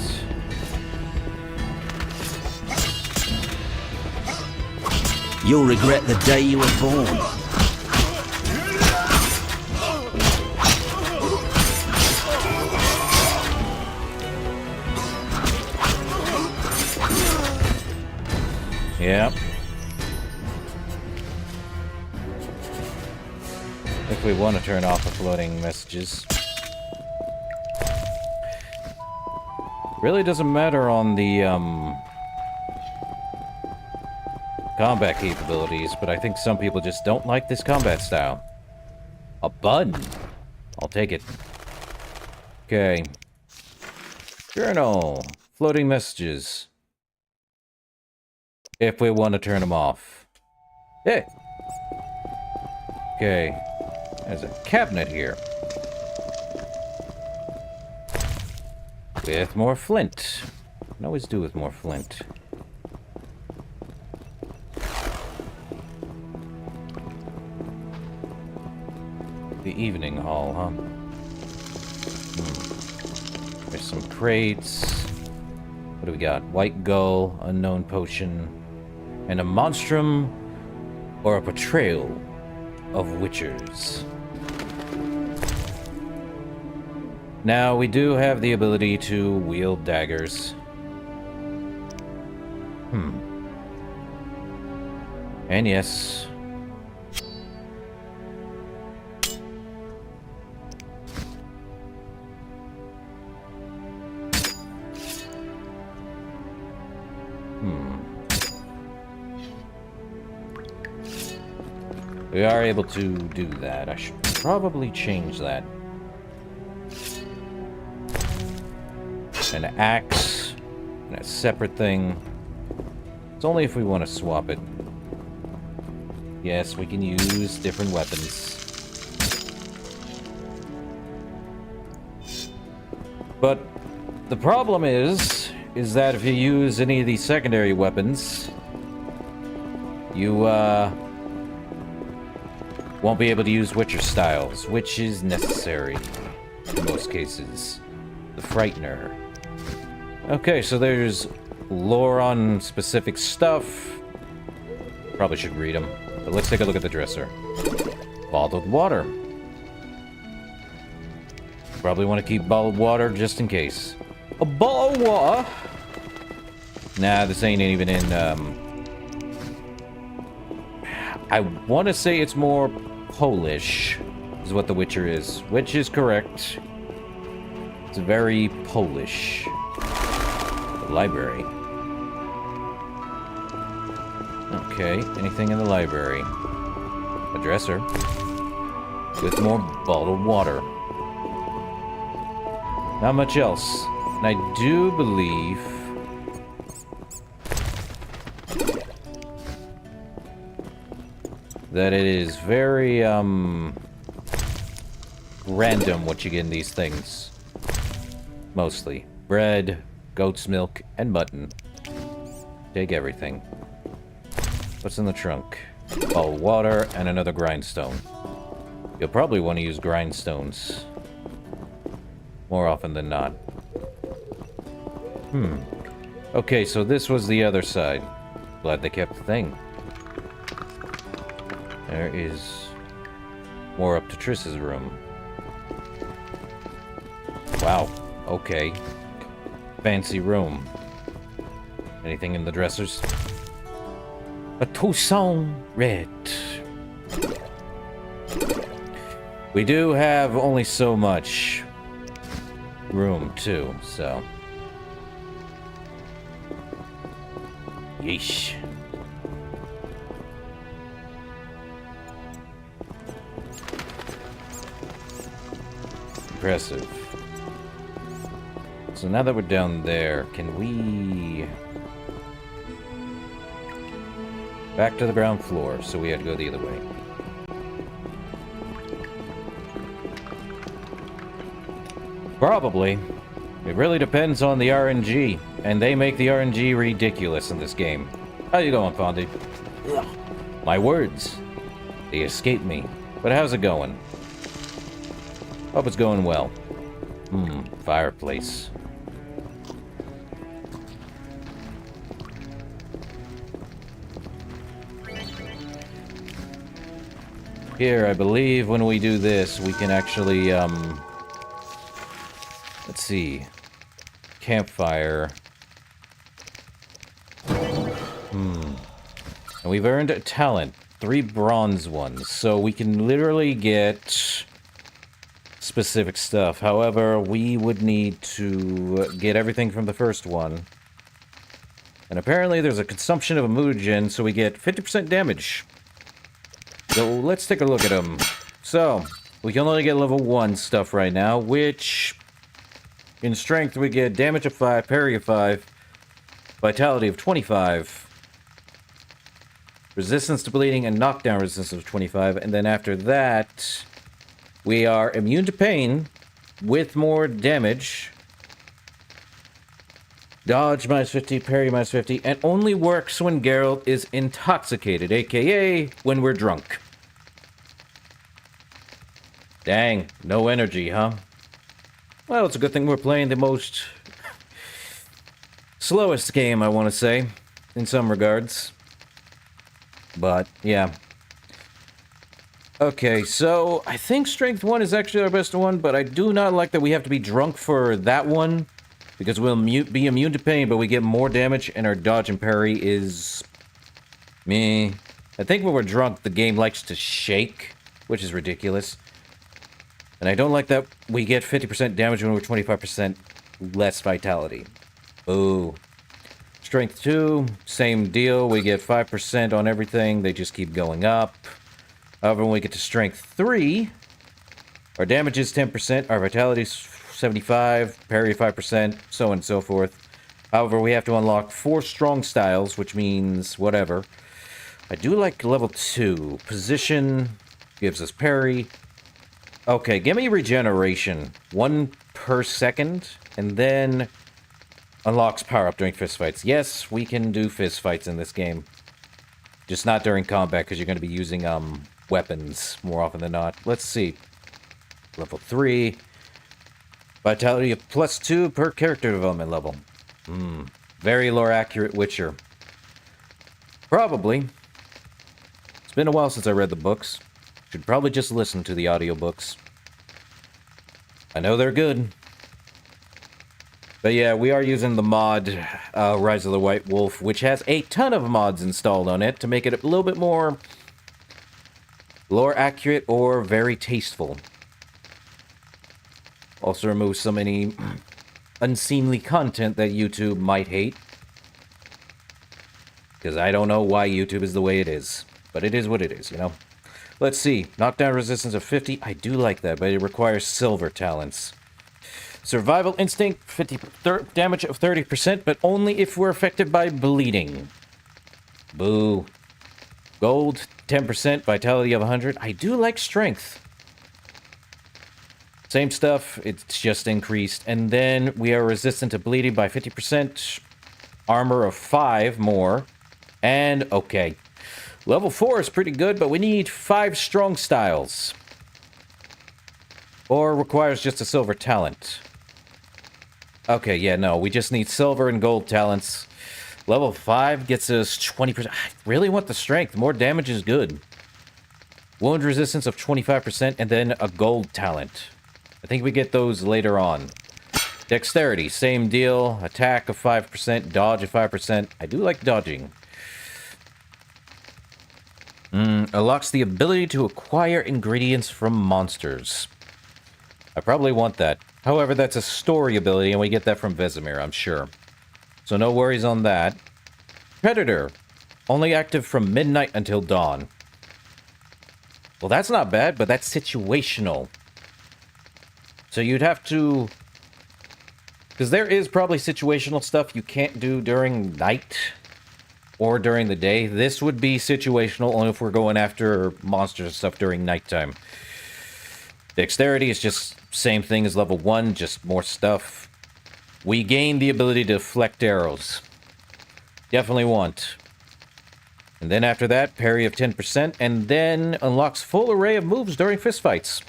You'll regret the day you were born. Yep. If we want to turn off the floating messages. Really doesn't matter on the, combat capabilities, but I think some people just don't like this combat style. A button? I'll take it. Okay. Journal. Floating messages. If we want to turn them off. Hey! Okay. There's a cabinet here. With more flint. Can always do with more flint. The evening hall, huh? There's some crates. What do we got? White gull, unknown potion, and a monstrum or a portrayal of witchers. Now, we do have the ability to wield daggers. And yes. We are able to do that. I should probably change that. An axe, and a separate thing. It's only if we want to swap it. Yes, we can use different weapons. But the problem is that if you use any of these secondary weapons, you, won't be able to use Witcher styles, which is necessary in most cases. The Frightener. Okay, so there's lore on specific stuff. Probably should read them. But let's take a look at the dresser. Bottled water. Probably want to keep bottled water just in case. A bottle of water? Nah, this ain't even in, I want to say it's more Polish, is what The Witcher is. Which is correct. It's very Polish. The library. Okay, anything in the library? A dresser. With more bottled water. Not much else. And I do believe... that it is very, random what you get in these things. Mostly. Bread, goat's milk, and mutton. Take everything. What's in the trunk? Bottled water and another grindstone. You'll probably want to use grindstones. More often than not. Okay, so this was the other side. Glad they kept the thing. There is more up to Triss's room. Wow, okay. Fancy room. Anything in the dressers? A Toussaint red. We do have only so much room, too, so... Yeesh. Impressive. So now that we're down there, can we... Back to the ground floor, so we had to go the other way. Probably. It really depends on the RNG, and they make the RNG ridiculous in this game. How you going, Fondy? My words. They escape me. But how's it going? Hope it's going well. Fireplace. Here, I believe when we do this, we can actually, let's see. Campfire. And we've earned a talent. 3 bronze ones. So we can literally get specific stuff. However, we would need to get everything from the first one. And apparently there's a consumption of a mutagen, so we get 50% damage. So let's take a look at them. So, we can only get level 1 stuff right now, which... in strength, we get damage of 5, parry of 5, vitality of 25, resistance to bleeding, and knockdown resistance of 25. And then after that, we are immune to pain with more damage. Dodge minus 50, parry minus 50, and only works when Geralt is intoxicated, aka when we're drunk. Dang, no energy, huh? Well, it's a good thing we're playing the most slowest game, I want to say, in some regards. But, yeah. Okay, so I think Strength 1 is actually our best one, but I do not like that we have to be drunk for that one, because we'll be immune to pain, but we get more damage, and our dodge and parry is... meh. I think when we're drunk, the game likes to shake, which is ridiculous. And I don't like that we get 50% damage when we're 25% less vitality. Ooh. Strength 2, same deal. We get 5% on everything. They just keep going up. However, when we get to Strength 3, our damage is 10%, our vitality is 75, parry 5%, so on and so forth. However, we have to unlock 4 strong styles, which means whatever. I do like level 2. Position gives us parry. Okay, give me regeneration. 1 per second, and then unlocks power up during fistfights. Yes, we can do fistfights in this game. Just not during combat, because you're going to be using weapons more often than not. Let's see. Level 3. Vitality of +2 per character development level. Very lore accurate Witcher. Probably. It's been a while since I read the books. Should probably just listen to the audiobooks. I know they're good. But yeah, we are using the mod Rise of the White Wolf, which has a ton of mods installed on it to make it a little bit more lore accurate or very tasteful. Also remove so many unseemly content that YouTube might hate. Because I don't know why YouTube is the way it is. But it is what it is, you know? Let's see. Knockdown resistance of 50. I do like that, but it requires silver talents. Survival instinct, damage of 30%, but only if we're affected by bleeding. Boo. Gold, 10%, vitality of 100. I do like strength. Same stuff, it's just increased. And then we are resistant to bleeding by 50%. Armor of 5 more. And, okay. Level 4 is pretty good, but we need 5 strong styles. Or requires just a silver talent. Okay, yeah, no, we just need silver and gold talents. Level 5 gets us 20%. I really want the strength. More damage is good. Wound resistance of 25%, and then a gold talent. I think we get those later on. Dexterity, same deal. Attack of 5%, dodge of 5%. I do like dodging. Unlocks the ability to acquire ingredients from monsters. I probably want that. However, that's a story ability, and we get that from Vesemir, I'm sure. So no worries on that. Predator. Only active from midnight until dawn. Well, that's not bad, but that's situational. So you'd have to... Because there is probably situational stuff you can't do during night or during the day. This would be situational only if we're going after monsters and stuff during nighttime. Dexterity is just same thing as level 1, just more stuff. We gain the ability to deflect arrows. Definitely want. And then after that, parry of 10%, and then unlocks full array of moves during fistfights.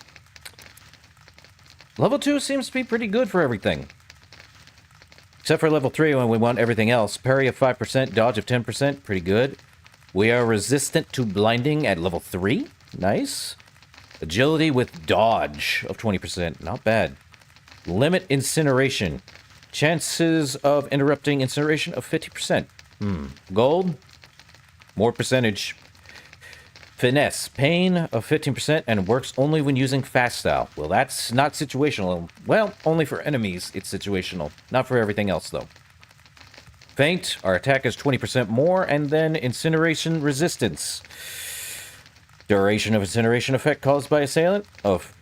Level 2 seems to be pretty good for everything. Except for level 3 when we want everything else. Parry of 5%, dodge of 10%, pretty good. We are resistant to blinding at level 3. Nice. Agility with dodge of 20%. Not bad. Limit incineration. Chances of interrupting incineration of 50%. Gold. More percentage. Finesse. Pain of 15% and works only when using fast style. Well, that's not situational. Well, only for enemies it's situational. Not for everything else, though. Feint. Our attack is 20% more. And then incineration resistance. Duration of incineration effect caused by assailant of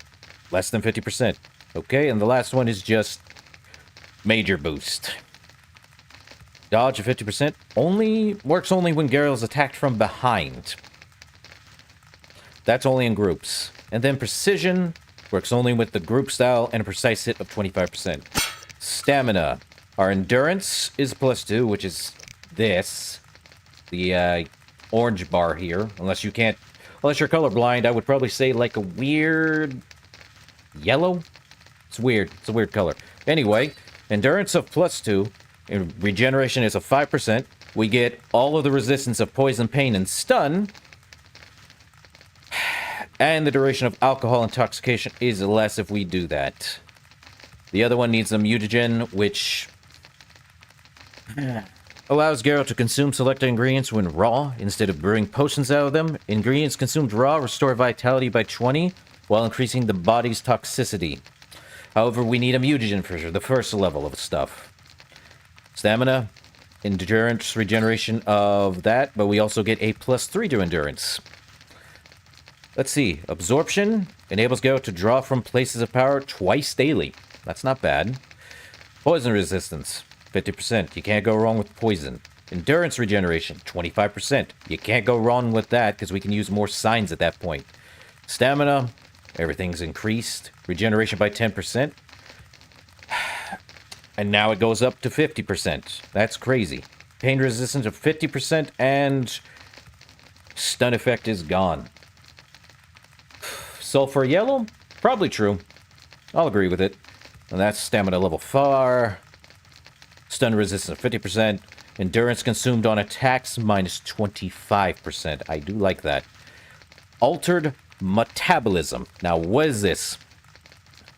less than 50%. Okay, and the last one is just major boost. Dodge of 50% works only when Geralt is attacked from behind. That's only in groups. And then precision works only with the group style and a precise hit of 25%. Stamina. Our endurance is +2, which is this. The orange bar here. Unless you're colorblind, I would probably say like a weird yellow. It's weird. It's a weird color. Anyway, endurance of +2. And regeneration is of 5%. We get all of the resistance of poison, pain, and stun. And the duration of alcohol intoxication is less if we do that. The other one needs a mutagen, which allows Geralt to consume selected ingredients when raw, instead of brewing potions out of them. Ingredients consumed raw restore vitality by 20, while increasing the body's toxicity. However, we need a mutagen for the first level of stuff. Stamina, endurance, regeneration of that, but we also get a +3 to endurance. Let's see. Absorption enables Geralt to draw from places of power twice daily. That's not bad. Poison resistance, 50%. You can't go wrong with poison. Endurance regeneration, 25%. You can't go wrong with that because we can use more signs at that point. Stamina, everything's increased. Regeneration by 10%. And now it goes up to 50%. That's crazy. Pain resistance of 50% and stun effect is gone. Sulfur yellow? Probably true. I'll agree with it. And that's stamina level 4. Stun resistance of 50%. Endurance consumed on attacks minus 25%. I do like that. Altered metabolism. Now, what is this?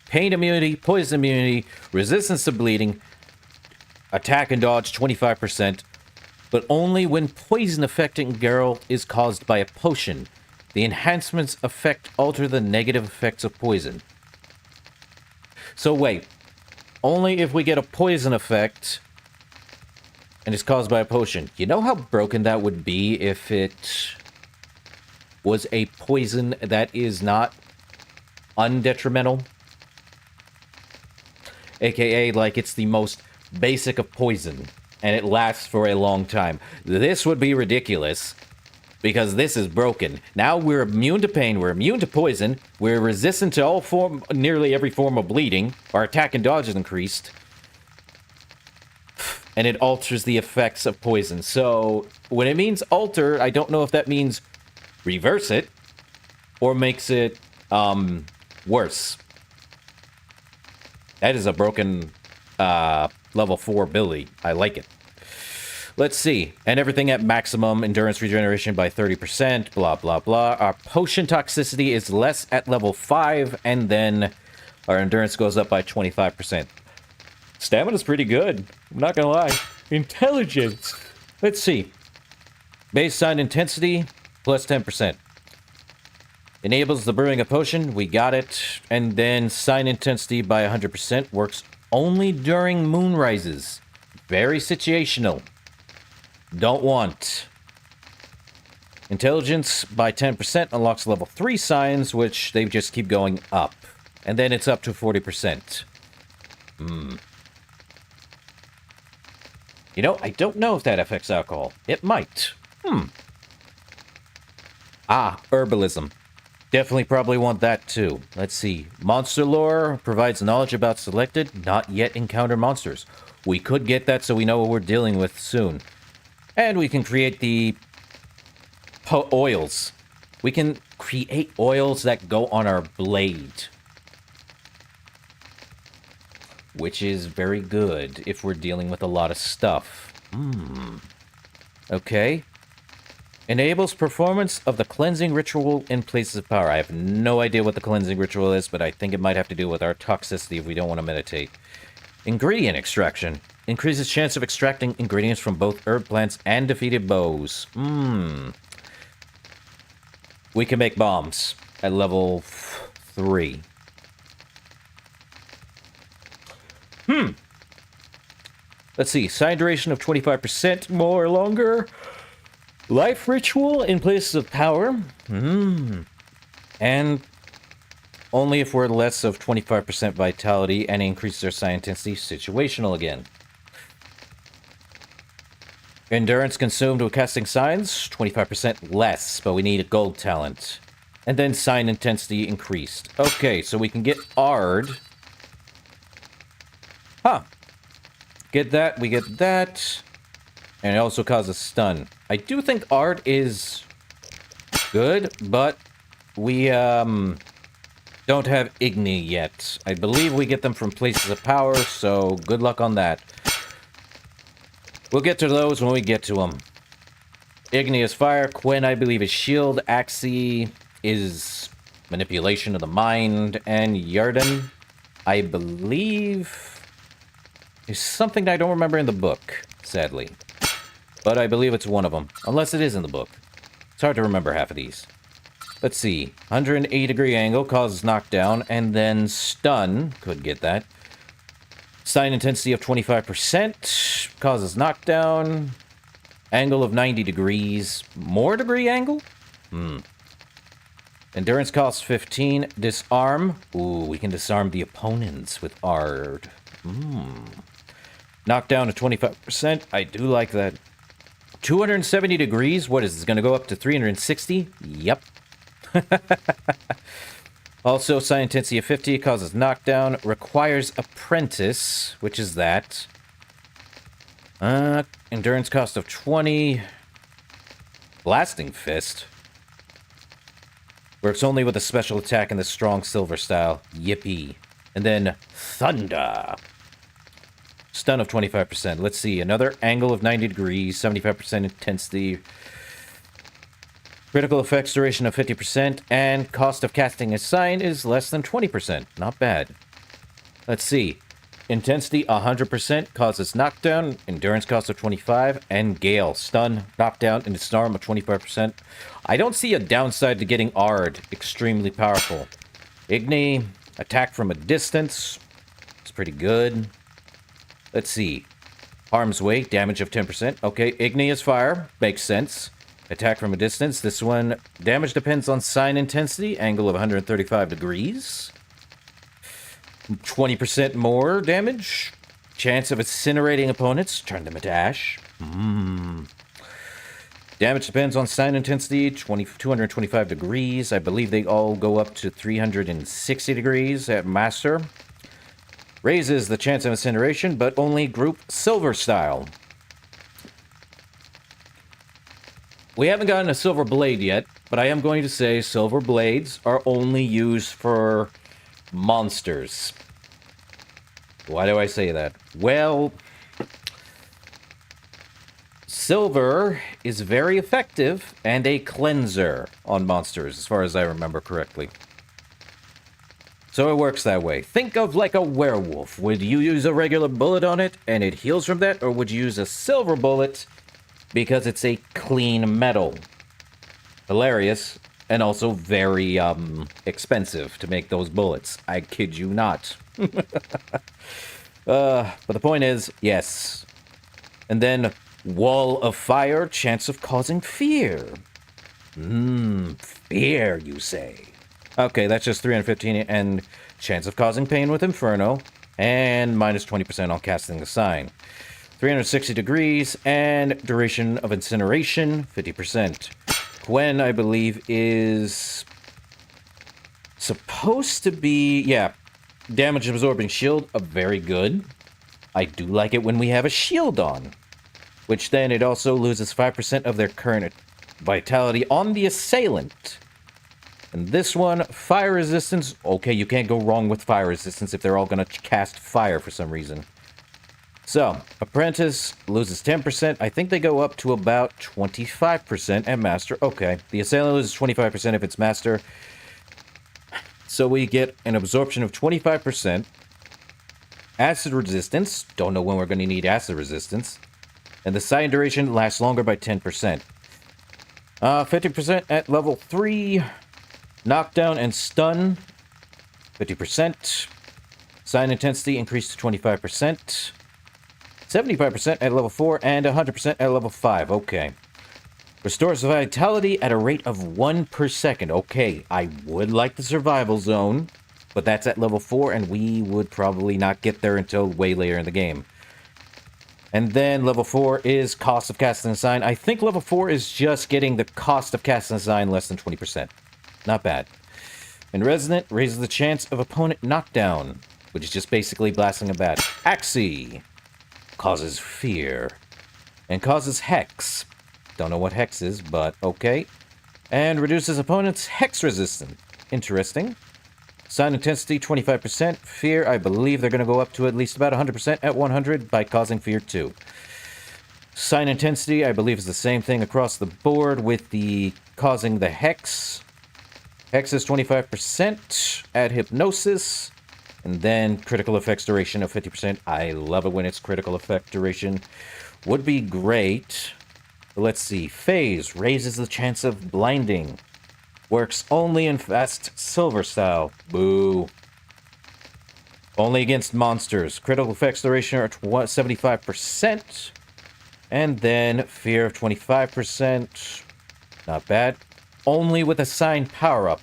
Pain immunity, poison immunity, resistance to bleeding, Attack and dodge 25%, but only when poison affecting Geralt is caused by a potion. The enhancements effect alter the negative effects of poison. So wait, only if we get a poison effect and it's caused by a potion. You know how broken that would be if it was a poison that is not undetrimental? AKA, like, it's the most basic of poison, and it lasts for a long time. This would be ridiculous, because this is broken. Now we're immune to pain, we're immune to poison, we're resistant to nearly every form of bleeding, our attack and dodge is increased, and it alters the effects of poison. So, when it means alter, I don't know if that means reverse it, or makes it, worse. That is a broken, level 4 ability. I like it. Let's see. And everything at maximum endurance regeneration by 30%, blah, blah, blah. Our potion toxicity is less at level 5, and then our endurance goes up by 25%. Stamina's pretty good. I'm not gonna lie. Intelligence. Let's see. Baseline intensity, plus 10%. Enables the brewing of potion, we got it. And then sign intensity by 100% works only during moon rises. Very situational. Don't want. Intelligence by 10% unlocks level 3 signs, which they just keep going up. And then it's up to 40%. You know, I don't know if that affects alcohol. It might. Herbalism. Definitely probably want that too. Let's see. Monster lore provides knowledge about selected, not yet encountered monsters. We could get that so we know what we're dealing with soon. And we can create the oils. We can create oils that go on our blade. Which is very good if we're dealing with a lot of stuff. Okay. Enables performance of the cleansing ritual in places of power. I have no idea what the cleansing ritual is, but I think it might have to do with our toxicity if we don't want to meditate. Ingredient extraction. Increases chance of extracting ingredients from both herb plants and defeated bows. We can make bombs at level 3. Let's see. Sign duration of 25% more or longer. Life ritual in places of power. And only if we're less of 25% vitality and increases our sign intensity. Situational again. Endurance consumed with casting signs. 25% less, but we need a gold talent. And then sign intensity increased. Okay, so we can get Ard. Get that, we get that. And it also causes stun. I do think Ard is good, but we don't have Igni yet. I believe we get them from places of power, so good luck on that. We'll get to those when we get to them. Igni is fire, Quen I believe is shield, Axii is manipulation of the mind, and Yarden, I believe, is something I don't remember in the book, sadly. But I believe it's one of them, unless it is in the book. It's hard to remember half of these. Let's see. 180-degree angle causes knockdown, and then stun, could get that. Sign intensity of 25% causes knockdown. Angle of 90 degrees. More degree angle? Endurance costs 15. Disarm. Ooh, we can disarm the opponents with Ard. Knockdown to 25%. I do like that. 270 degrees. What is this? Going to go up to 360? Yep. Also, sign intensity of 50 causes knockdown. Requires apprentice, which is that. Endurance cost of 20. Blasting fist. Works only with a special attack in the strong silver style. Yippee. And then thunder. Stun of 25%. Let's see. Another angle of 90 degrees. 75% intensity. Critical effects duration of 50%. And cost of casting a sign is less than 20%. Not bad. Let's see. intensity 100%, causes knockdown, endurance cost of 25, and gale, stun, knockdown, and disarm of 25%. I don't see a downside to getting Ard, extremely powerful. Igni, attack from a distance, it's pretty good. Let's see. Harm's way, damage of 10%. Okay, Igni is fire, makes sense. Attack from a distance, this one, damage depends on sign intensity, angle of 135 degrees. 20% more damage. Chance of incinerating opponents, turn them into ash. Damage depends on sign intensity, 225 degrees. I believe they all go up to 360 degrees at Master. Raises the chance of incineration, but only group silver style. We haven't gotten a silver blade yet, but I am going to say silver blades are only used for monsters. Why do I say that? Well, silver is very effective and a cleanser on monsters, as far as I remember correctly. So it works that way. Think of like a werewolf. Would you use a regular bullet on it and it heals from that, or would you use a silver bullet because it's a clean metal? Hilarious, and also very expensive to make those bullets. I kid you not. But the point is, yes. And then Wall of Fire, chance of causing fear. Fear, you say? Okay, that's just 315, and chance of causing pain with Inferno, and minus 20% on casting the sign. 360 degrees, and duration of incineration, 50%. Gwen, I believe, is supposed to be, yeah, damage absorbing shield, very good. I do like it when we have a shield on, which then it also loses 5% of their current vitality on the assailant. And this one, fire resistance. Okay, you can't go wrong with fire resistance if they're all going to cast fire for some reason. So, Apprentice loses 10%. I think they go up to about 25% at Master. Okay, the assailant loses 25% if it's Master. So we get an absorption of 25%. Acid resistance. Don't know when we're going to need acid resistance. And the sign duration lasts longer by 10%. 50% at level 3. Knockdown and stun, 50%. Sign intensity increased to 25%. 75% at level 4 and 100% at level 5. Okay. Restores vitality at a rate of 1 per second. Okay, I would like the survival zone, but that's at level 4, and we would probably not get there until way later in the game. And then level 4 is cost of casting a sign. I think level 4 is just getting the cost of casting a sign less than 20%. Not bad. And Resonant raises the chance of opponent knockdown, which is just basically blasting a bat. Axii causes fear. And causes Hex. Don't know what Hex is, but okay. And reduces opponent's Hex resistance. Interesting. Sign intensity 25%. Fear, I believe they're going to go up to at least about 100% at 100 by causing fear too. Sign intensity, I believe, is the same thing across the board with the causing the Hex. Hex is 25% at Hypnosis, and then critical effects duration of 50%. I love it when it's critical effect duration. Would be great. Let's see. Phase raises the chance of blinding. Works only in fast silver style. Boo. Only against monsters. Critical effects duration are 75%. And then fear of 25%. Not bad. Only with assigned power-up.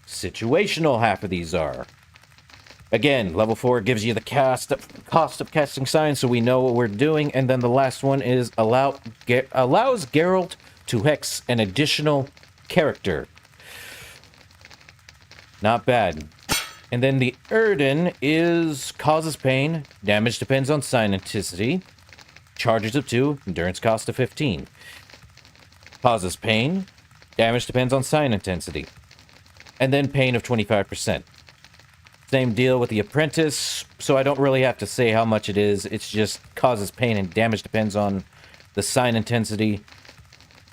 Situational half of these are. Again, level 4 gives you the cost of casting signs, so we know what we're doing. And then the last one is allows GERALT to hex an additional character. Not bad. And then the Erden is causes pain. Damage depends on sign intensity. Charges of 2. Endurance cost of 15. Causes pain. Damage depends on sign intensity. And then pain of 25%. Same deal with the Apprentice, so I don't really have to say how much it is. It's just causes pain and damage depends on the sign intensity.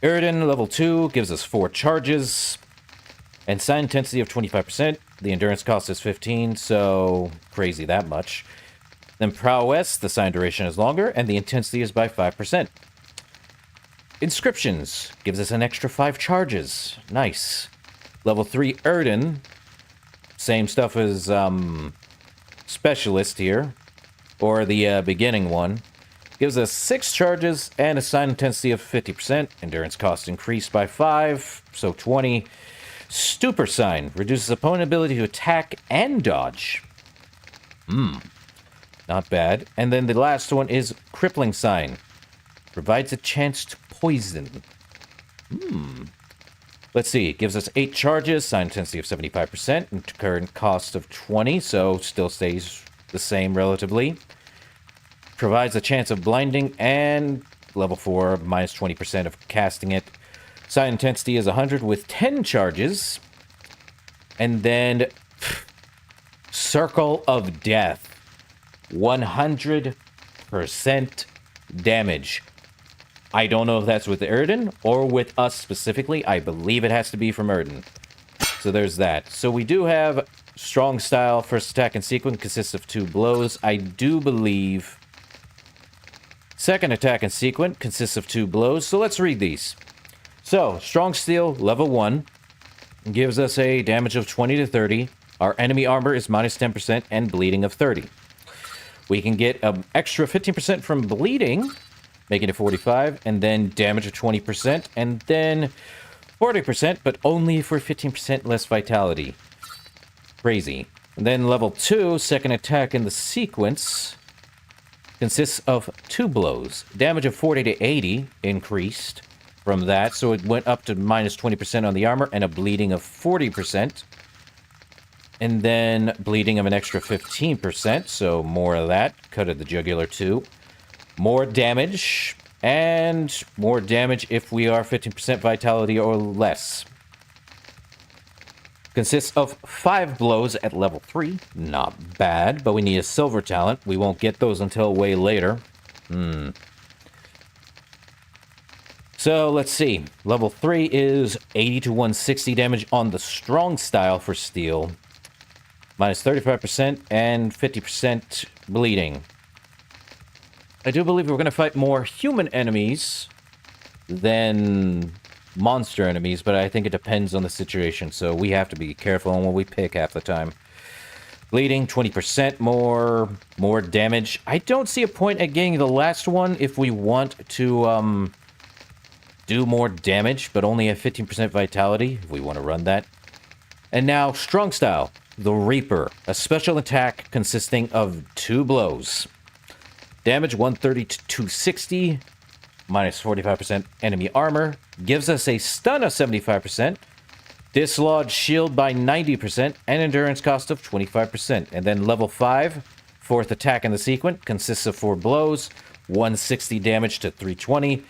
Erden, level 2, gives us 4 charges. And sign intensity of 25%. The endurance cost is 15, so crazy that much. Then prowess, the sign duration is longer, and the intensity is by 5%. Inscriptions gives us an extra 5 charges. Nice. Level 3 Erden, same stuff as Specialist here, or the beginning one. Gives us 6 charges and a sign intensity of 50%. Endurance cost increased by 5, so 20. Stupor sign reduces opponent ability to attack and dodge. Not bad. And then the last one is crippling sign. Provides a chance to poison. Let's see. It gives us 8 charges, sign intensity of 75%, and current cost of 20, so still stays the same relatively. Provides a chance of blinding, and level 4, minus 20% of casting it. Sign intensity is 100 with 10 charges. And then Circle of Death. 100% damage. I don't know if that's with Erden or with us specifically. I believe it has to be from Erden. So there's that. So we do have strong style. First attack in sequence consists of 2 blows. I do believe second attack in sequence consists of 2 blows. So let's read these. So strong steel level 1 gives us a damage of 20 to 30. Our enemy armor is minus 10% and bleeding of 30. We can get an extra 15% from bleeding, making it 45, and then damage of 20%, and then 40%, but only for 15% less vitality. Crazy. And then level 2, second attack in the sequence, consists of 2 blows. Damage of 40 to 80 increased from that, so it went up to minus 20% on the armor, and a bleeding of 40%. And then bleeding of an extra 15%, so more of that. Cut of the jugular too. More damage, and more damage if we are 15% vitality or less. Consists of 5 blows at level 3. Not bad, but we need a silver talent. We won't get those until way later. So let's see. Level 3 is 80 to 160 damage on the strong style for steel. Minus 35% and 50% bleeding. I do believe we're going to fight more human enemies than monster enemies, but I think it depends on the situation, so we have to be careful on what we pick half the time. Bleeding, 20% more damage. I don't see a point at getting the last one if we want to do more damage, but only at 15% vitality, if we want to run that. And now, strong style. The Reaper, a special attack consisting of 2 blows. Damage 130 to 260, minus 45% enemy armor. Gives us a stun of 75%, dislodge shield by 90%, and endurance cost of 25%. And then level 5, fourth attack in the sequence, consists of 4 blows, 160 damage to 320.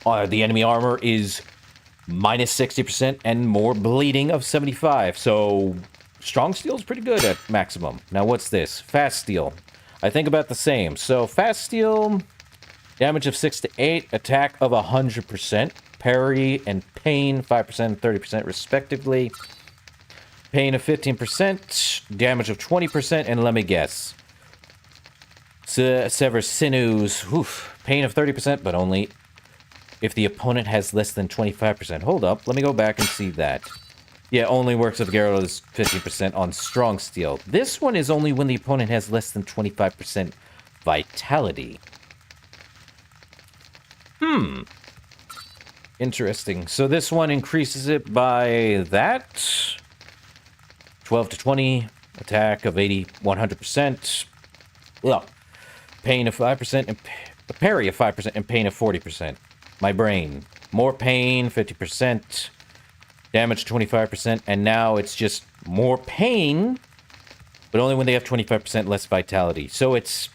The enemy armor is minus 60% and more bleeding of 75. So strong steel is pretty good at maximum. Now what's this? Fast steel. I think about the same. So fast steel, damage of 6 to 8, attack of 100%, parry and pain 5% and 30% respectively. Pain of 15%, damage of 20%, and let me guess. Sever sinews, pain of 30%, but only if the opponent has less than 25%. Hold up, let me go back and see that. Yeah, only works if GERALT is 50% on strong steel. This one is only when the opponent has less than 25% vitality. Interesting. So this one increases it by that. 12 to 20. Attack of 80, 100%. Well, pain of 5% and parry of 5% and pain of 40%. My brain. More pain, 50%. Damage 25%, and now it's just more pain, but only when they have 25% less vitality. So it's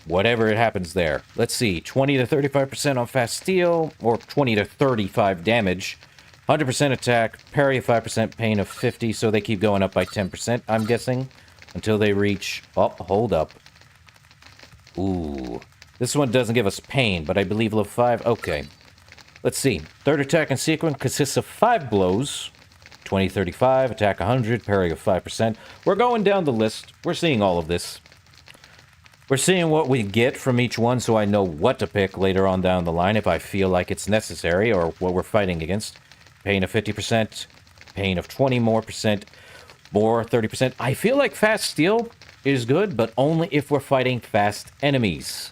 whatever it happens there. Let's see, 20 to 35% on fast steel, or 20 to 35 damage. 100% attack, parry of 5%, pain of 50, so they keep going up by 10%, I'm guessing, until they reach... Oh, hold up. Ooh. This one doesn't give us pain, but I believe level 5... Okay. Let's see. Third attack in sequence consists of 5 blows. 20, 35, attack 100, parry of 5%. We're going down the list. We're seeing all of this. We're seeing what we get from each one so I know what to pick later on down the line if I feel like it's necessary or what we're fighting against. Pain of 50%, pain of 20 more percent, more 30%. I feel like fast steel is good, but only if we're fighting fast enemies.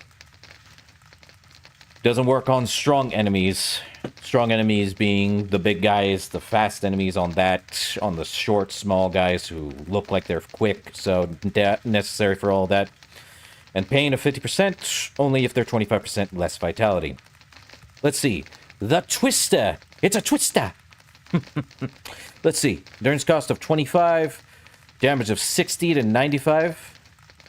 Doesn't work on strong enemies. Strong enemies being the big guys, the fast enemies on the short, small guys who look like they're quick, so necessary for all that. And pain of 50%, only if they're 25% less vitality. Let's see. The Twister. It's a Twister. Let's see. Endurance cost of 25. Damage of 60 to 95.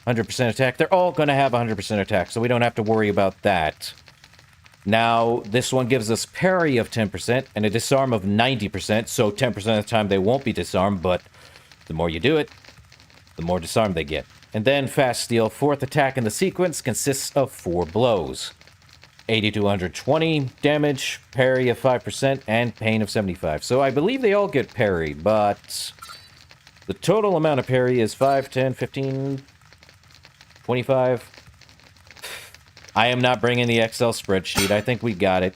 100% attack. They're all going to have 100% attack, so we don't have to worry about that. Now, this one gives us parry of 10% and a disarm of 90%, so 10% of the time they won't be disarmed, but the more you do it, the more disarmed they get. And then Fast Steel, fourth attack in the sequence, consists of 4 blows. 80 to 120 damage, parry of 5%, and pain of 75. So I believe they all get parry, but the total amount of parry is 5, 10, 15, 25. I am not bringing the Excel spreadsheet. I think we got it.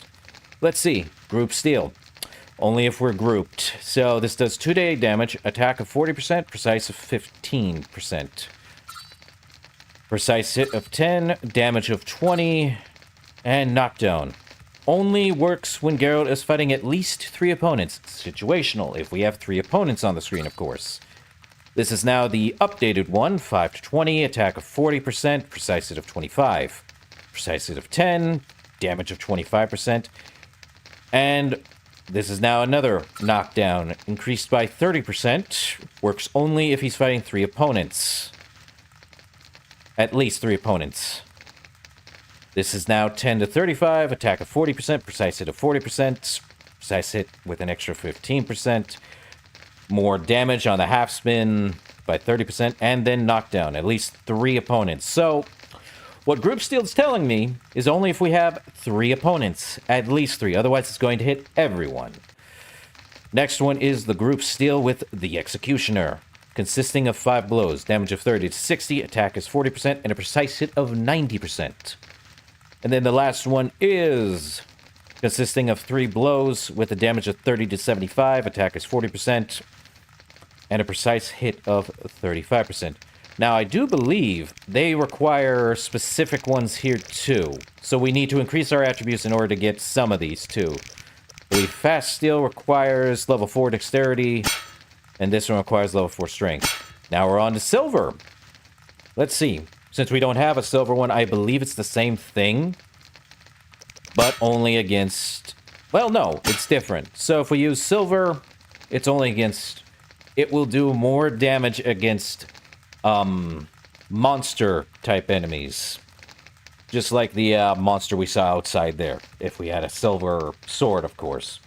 Let's see. Group Steel. Only if we're grouped. So this does 2-day damage, attack of 40%, precise of 15%. Precise hit of 10, damage of 20, and knockdown. Only works when Geralt is fighting at least 3 opponents. Situational, if we have 3 opponents on the screen, of course. This is now the updated one, 5 to 20, attack of 40%, precise hit of 25. Precise hit of 10, damage of 25%. And this is now another knockdown, increased by 30%, works only if he's fighting 3 opponents. At least 3 opponents. This is now 10 to 35, attack of 40%, precise hit of 40%, precise hit with an extra 15%, more damage on the half spin by 30%, and then knockdown, at least 3 opponents. So, what Group Steel's telling me is only if we have 3 opponents, at least 3, otherwise it's going to hit everyone. Next one is the Group Steel with the Executioner, consisting of 5 blows, damage of 30 to 60, attack is 40%, and a precise hit of 90%. And then the last one is consisting of 3 blows with a damage of 30 to 75, attack is 40%, and a precise hit of 35%. Now, I do believe they require specific ones here too, so we need to increase our attributes in order to get some of these too. I believe Fast Steel requires level 4 dexterity, and this one requires level 4 strength. Now we're on to silver. Let's see. Since we don't have a silver one, I believe it's the same thing, but only against... Well, no, it's different. So if we use silver, it's only against... It will do more damage against monster-type enemies. Just like the monster we saw outside there, if we had a silver sword, of course.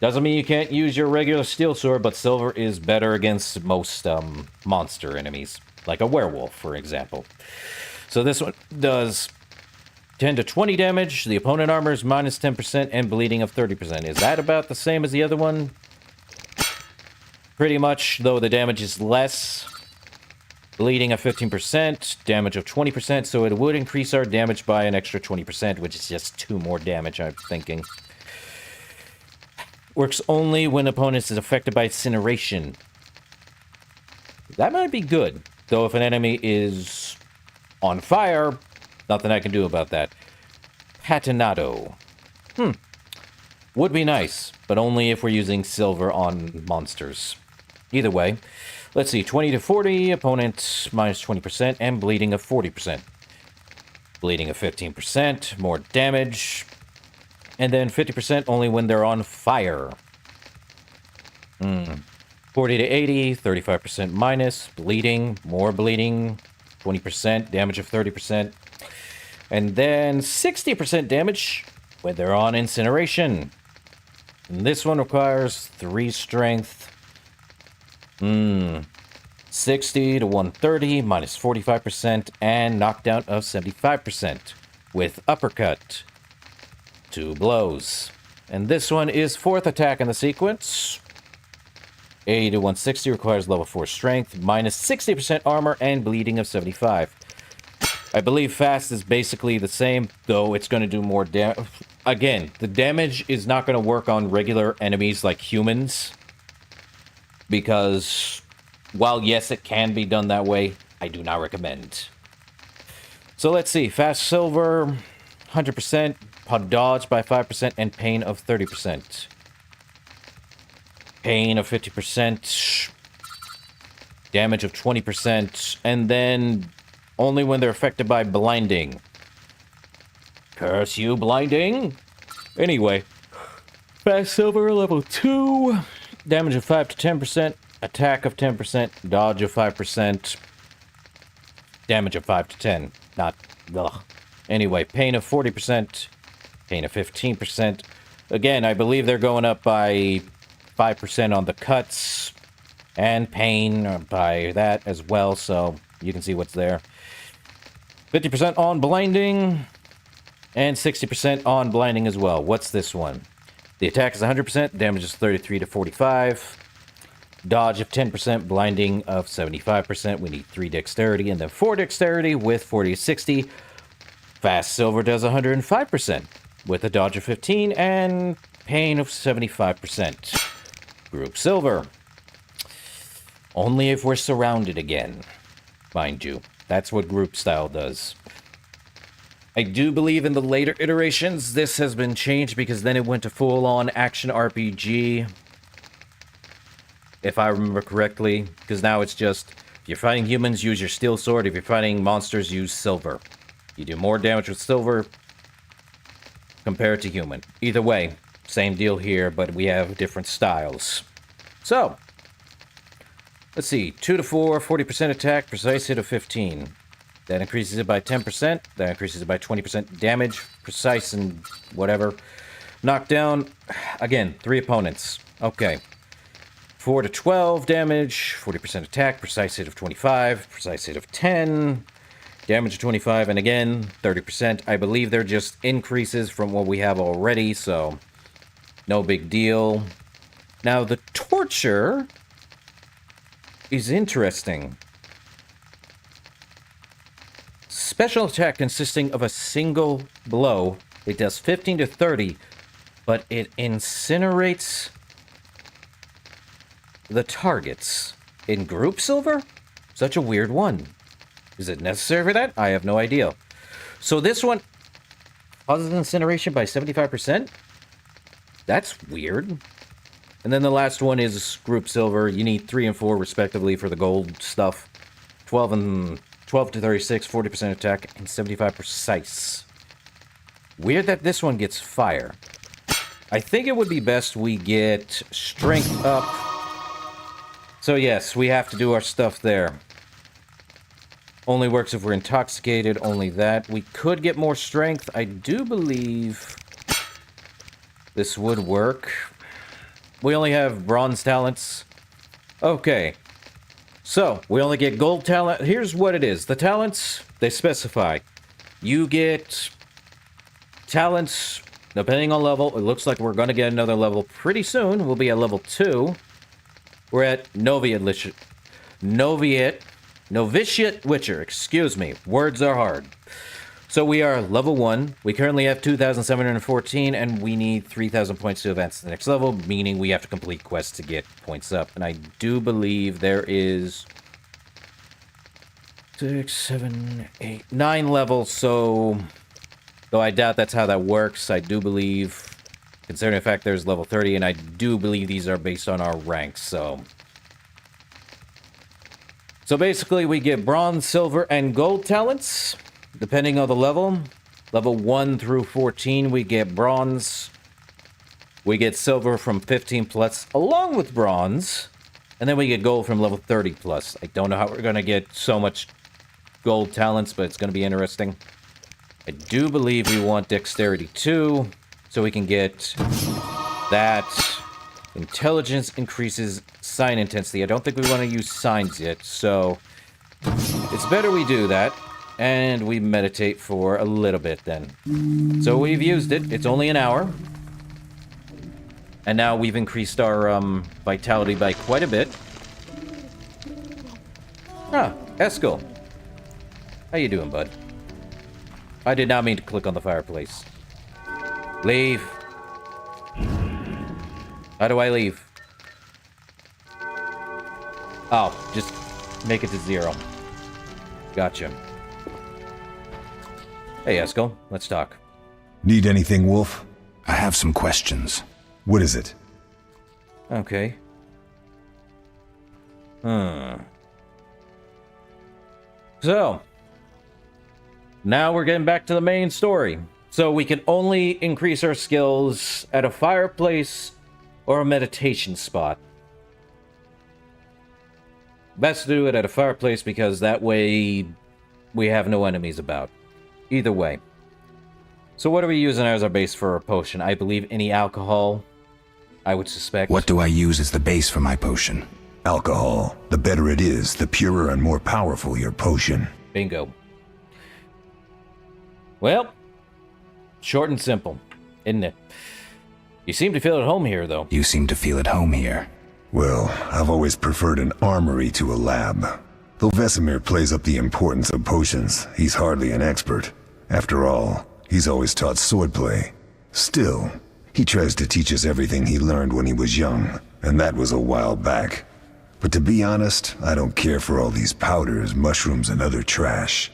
Doesn't mean you can't use your regular steel sword, but silver is better against most monster enemies. Like a werewolf, for example. So this one does 10 to 20 damage. The opponent armor is minus 10% and bleeding of 30%. Is that about the same as the other one? Pretty much, though the damage is less. Bleeding of 15%, damage of 20%, so it would increase our damage by an extra 20%, which is just 2 more damage, I'm thinking. Works only when opponents is affected by incineration. That might be good. Though if an enemy is on fire, nothing I can do about that. Patinado. Would be nice, but only if we're using silver on monsters. Either way, let's see. 20 to 40, opponent minus 20%, and bleeding of 40%. Bleeding of 15%, more damage. And then 50% only when they're on fire. 40 to 80, 35% minus, bleeding, more bleeding, 20%, damage of 30%. And then 60% damage when they're on incineration. And this one requires 3 strength. 60 to 130, minus 45%, and knockdown of 75%, with uppercut. 2 blows. And this one is 4th attack in the sequence. 80 to 160 requires level 4 strength, minus 60% armor, and bleeding of 75. I believe fast is basically the same, though it's going to do more damage. Again, the damage is not going to work on regular enemies like humans. Because, while yes, it can be done that way, I do not recommend. So let's see. Fast silver, 100%. Dodge by 5%, and pain of 30%. Pain of 50%. Damage of 20%. And then only when they're affected by blinding. Curse you, blinding! Anyway. Fast silver, level 2. Damage of 5 to 10%. Attack of 10%. Dodge of 5%. Damage of 5 to 10. Not... Ugh. Anyway, pain of 40%. Pain of 15%. Again, I believe they're going up by 5% on the cuts. And pain by that as well, so you can see what's there. 50% on blinding. And 60% on blinding as well. What's this one? The attack is 100%. Damage is 33 to 45. Dodge of 10%. Blinding of 75%. We need 3 dexterity and then 4 dexterity with 40 to 60. Fast silver does 105%. With a dodge of 15 and pain of 75%. Group silver. Only if we're surrounded again. Mind you. That's what group style does. I do believe in the later iterations this has been changed because then it went to full-on action RPG. If I remember correctly. Because now it's just, if you're fighting humans, use your steel sword. If you're fighting monsters, use silver. You do more damage with silver compared to human. Either way, same deal here, but we have different styles. So, let's see. 2 to 4, 40% attack, precise hit of 15. That increases it by 10%. That increases it by 20% damage, precise and whatever. Knockdown, again, 3 opponents. Okay. 4 to 12 damage, 40% attack, precise hit of 25, precise hit of 10. Damage of 25, and again, 30%. I believe they're just increases from what we have already, so no big deal. Now, the torture is interesting. Special attack consisting of a single blow. It does 15 to 30, but it incinerates the targets. In group silver? Such a weird one. Is it necessary for that? I have no idea. So this one causes incineration by 75%? That's weird. And then the last one is group silver. You need 3 and 4 respectively for the gold stuff. 12 to 36, 40% attack, and 75 precise. Weird that this one gets fire. I think it would be best we get strength up. So yes, we have to do our stuff there. Only works if we're intoxicated, only that. We could get more strength. I do believe this would work. We only have bronze talents. Okay. So, we only get gold talent. Here's what it is. The talents, they specify. You get talents, depending on level. It looks like we're going to get another level pretty soon. We'll be at level 2. We're at Novitiate Witcher, excuse me. Words are hard. So we are level 1. We currently have 2,714, and we need 3,000 points to advance to the next level, meaning we have to complete quests to get points up. And I do believe there is 6, 7, 8, 9 levels, so... Though I doubt that's how that works, I do believe... Considering the fact there's level 30, and I do believe these are based on our ranks, so... So basically, we get bronze, silver, and gold talents, depending on the level. Level 1 through 14, we get bronze. We get silver from 15 plus, along with bronze. And then we get gold from level 30 plus. I don't know how we're going to get so much gold talents, but it's going to be interesting. I do believe we want dexterity 2, so we can get that. Intelligence increases sign intensity. I don't think we want to use signs yet, so it's better we do that. And we meditate for a little bit then. So we've used it. It's only an hour. And now we've increased our vitality by quite a bit. Ah, Eskel. How you doing, bud? I did not mean to click on the fireplace. Leave. How do I leave? Oh, just make it to 0. Gotcha. Hey, Eskel, let's talk. Need anything, Wolf? I have some questions. What is it? Okay. So, now we're getting back to the main story. So we can only increase our skills at a fireplace or a meditation spot. Best to do it at a fireplace because that way we have no enemies about. Either way. So what are we using as our base for a potion? I believe any alcohol, I would suspect. What do I use as the base for my potion? Alcohol. The better it is, the purer and more powerful your potion. Bingo. Well, short and simple, isn't it? You seem to feel at home here, though. You seem to feel at home here. Well, I've always preferred an armory to a lab. Though Vesemir plays up the importance of potions, he's hardly an expert. After all, he's always taught swordplay. Still, he tries to teach us everything he learned when he was young, and that was a while back. But to be honest, I don't care for all these powders, mushrooms, and other trash.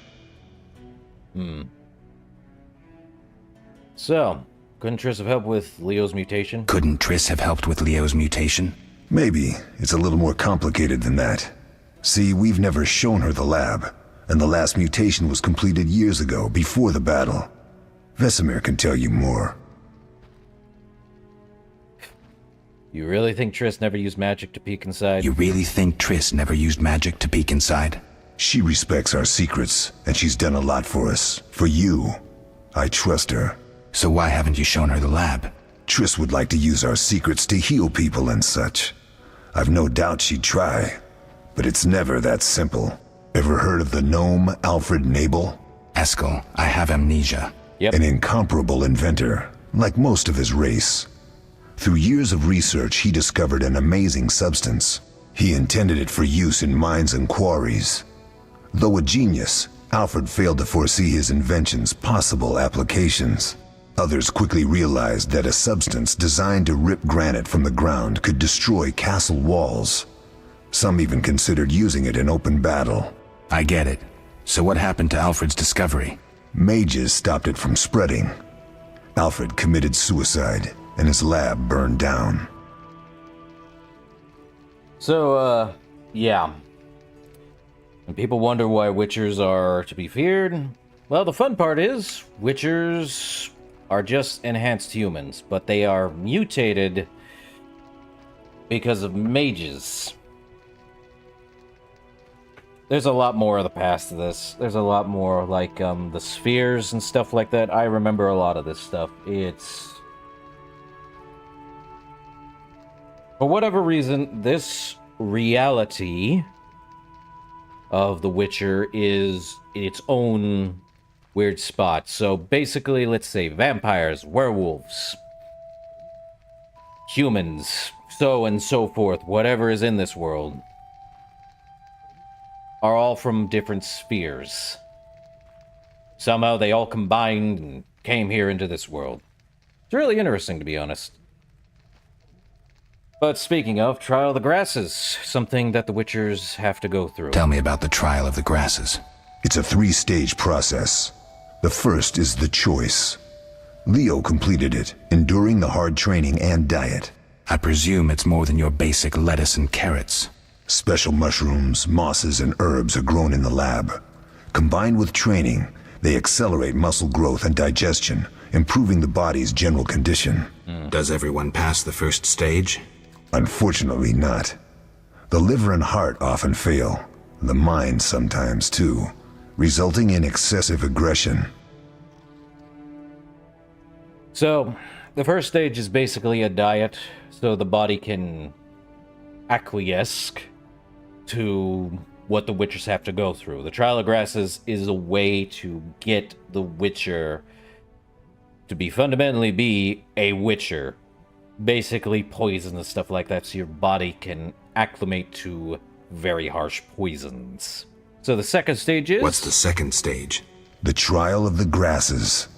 So, couldn't Triss have helped with Leo's mutation? Couldn't Triss have helped with Leo's mutation? Maybe. It's a little more complicated than that. See, we've never shown her the lab, and the last mutation was completed years ago, before the battle. Vesemir can tell you more. You really think Triss never used magic to peek inside? You really think Triss never used magic to peek inside? She respects our secrets, and she's done a lot for us. For you. I trust her. So why haven't you shown her the lab? Triss would like to use our secrets to heal people and such. I've no doubt she'd try, but it's never that simple. Ever heard of the gnome Alfred Nabel? Eskel, I have amnesia. Yep. An incomparable inventor, like most of his race. Through years of research, he discovered an amazing substance. He intended it for use in mines and quarries. Though a genius, Alfred failed to foresee his invention's possible applications. Others quickly realized that a substance designed to rip granite from the ground could destroy castle walls. Some even considered using it in open battle. I get it. So what happened to Alfred's discovery? Mages stopped it from spreading. Alfred committed suicide, and his lab burned down. So, yeah. And people wonder why Witchers are to be feared. Well, the fun part is, Witchers are just enhanced humans, but they are mutated because of mages. There's a lot more of the past to this. There's a lot more, like, the spheres and stuff like that. I remember a lot of this stuff. It's... For whatever reason, this reality of The Witcher is its own weird spot. So basically, let's say vampires, werewolves, humans, so and so forth, whatever is in this world, are all from different spheres. Somehow they all combined and came here into this world. It's really interesting, to be honest. But speaking of, Trial of the Grasses, something that the Witchers have to go through. Tell me about the Trial of the Grasses. It's a 3-stage process. The first is the choice. Leo completed it, enduring the hard training and diet. I presume it's more than your basic lettuce and carrots. Special mushrooms, mosses, and herbs are grown in the lab. Combined with training, they accelerate muscle growth and digestion, improving the body's general condition. Does everyone pass the first stage? Unfortunately not. The liver and heart often fail. The mind sometimes too, resulting in excessive aggression. So, the first stage is basically a diet, so the body can acquiesce to what the Witchers have to go through. The Trial of Grasses is a way to get the Witcher to fundamentally be a Witcher. Basically poison and stuff like that, so your body can acclimate to very harsh poisons. So the second stage is... What's the second stage? The trial of the grasses.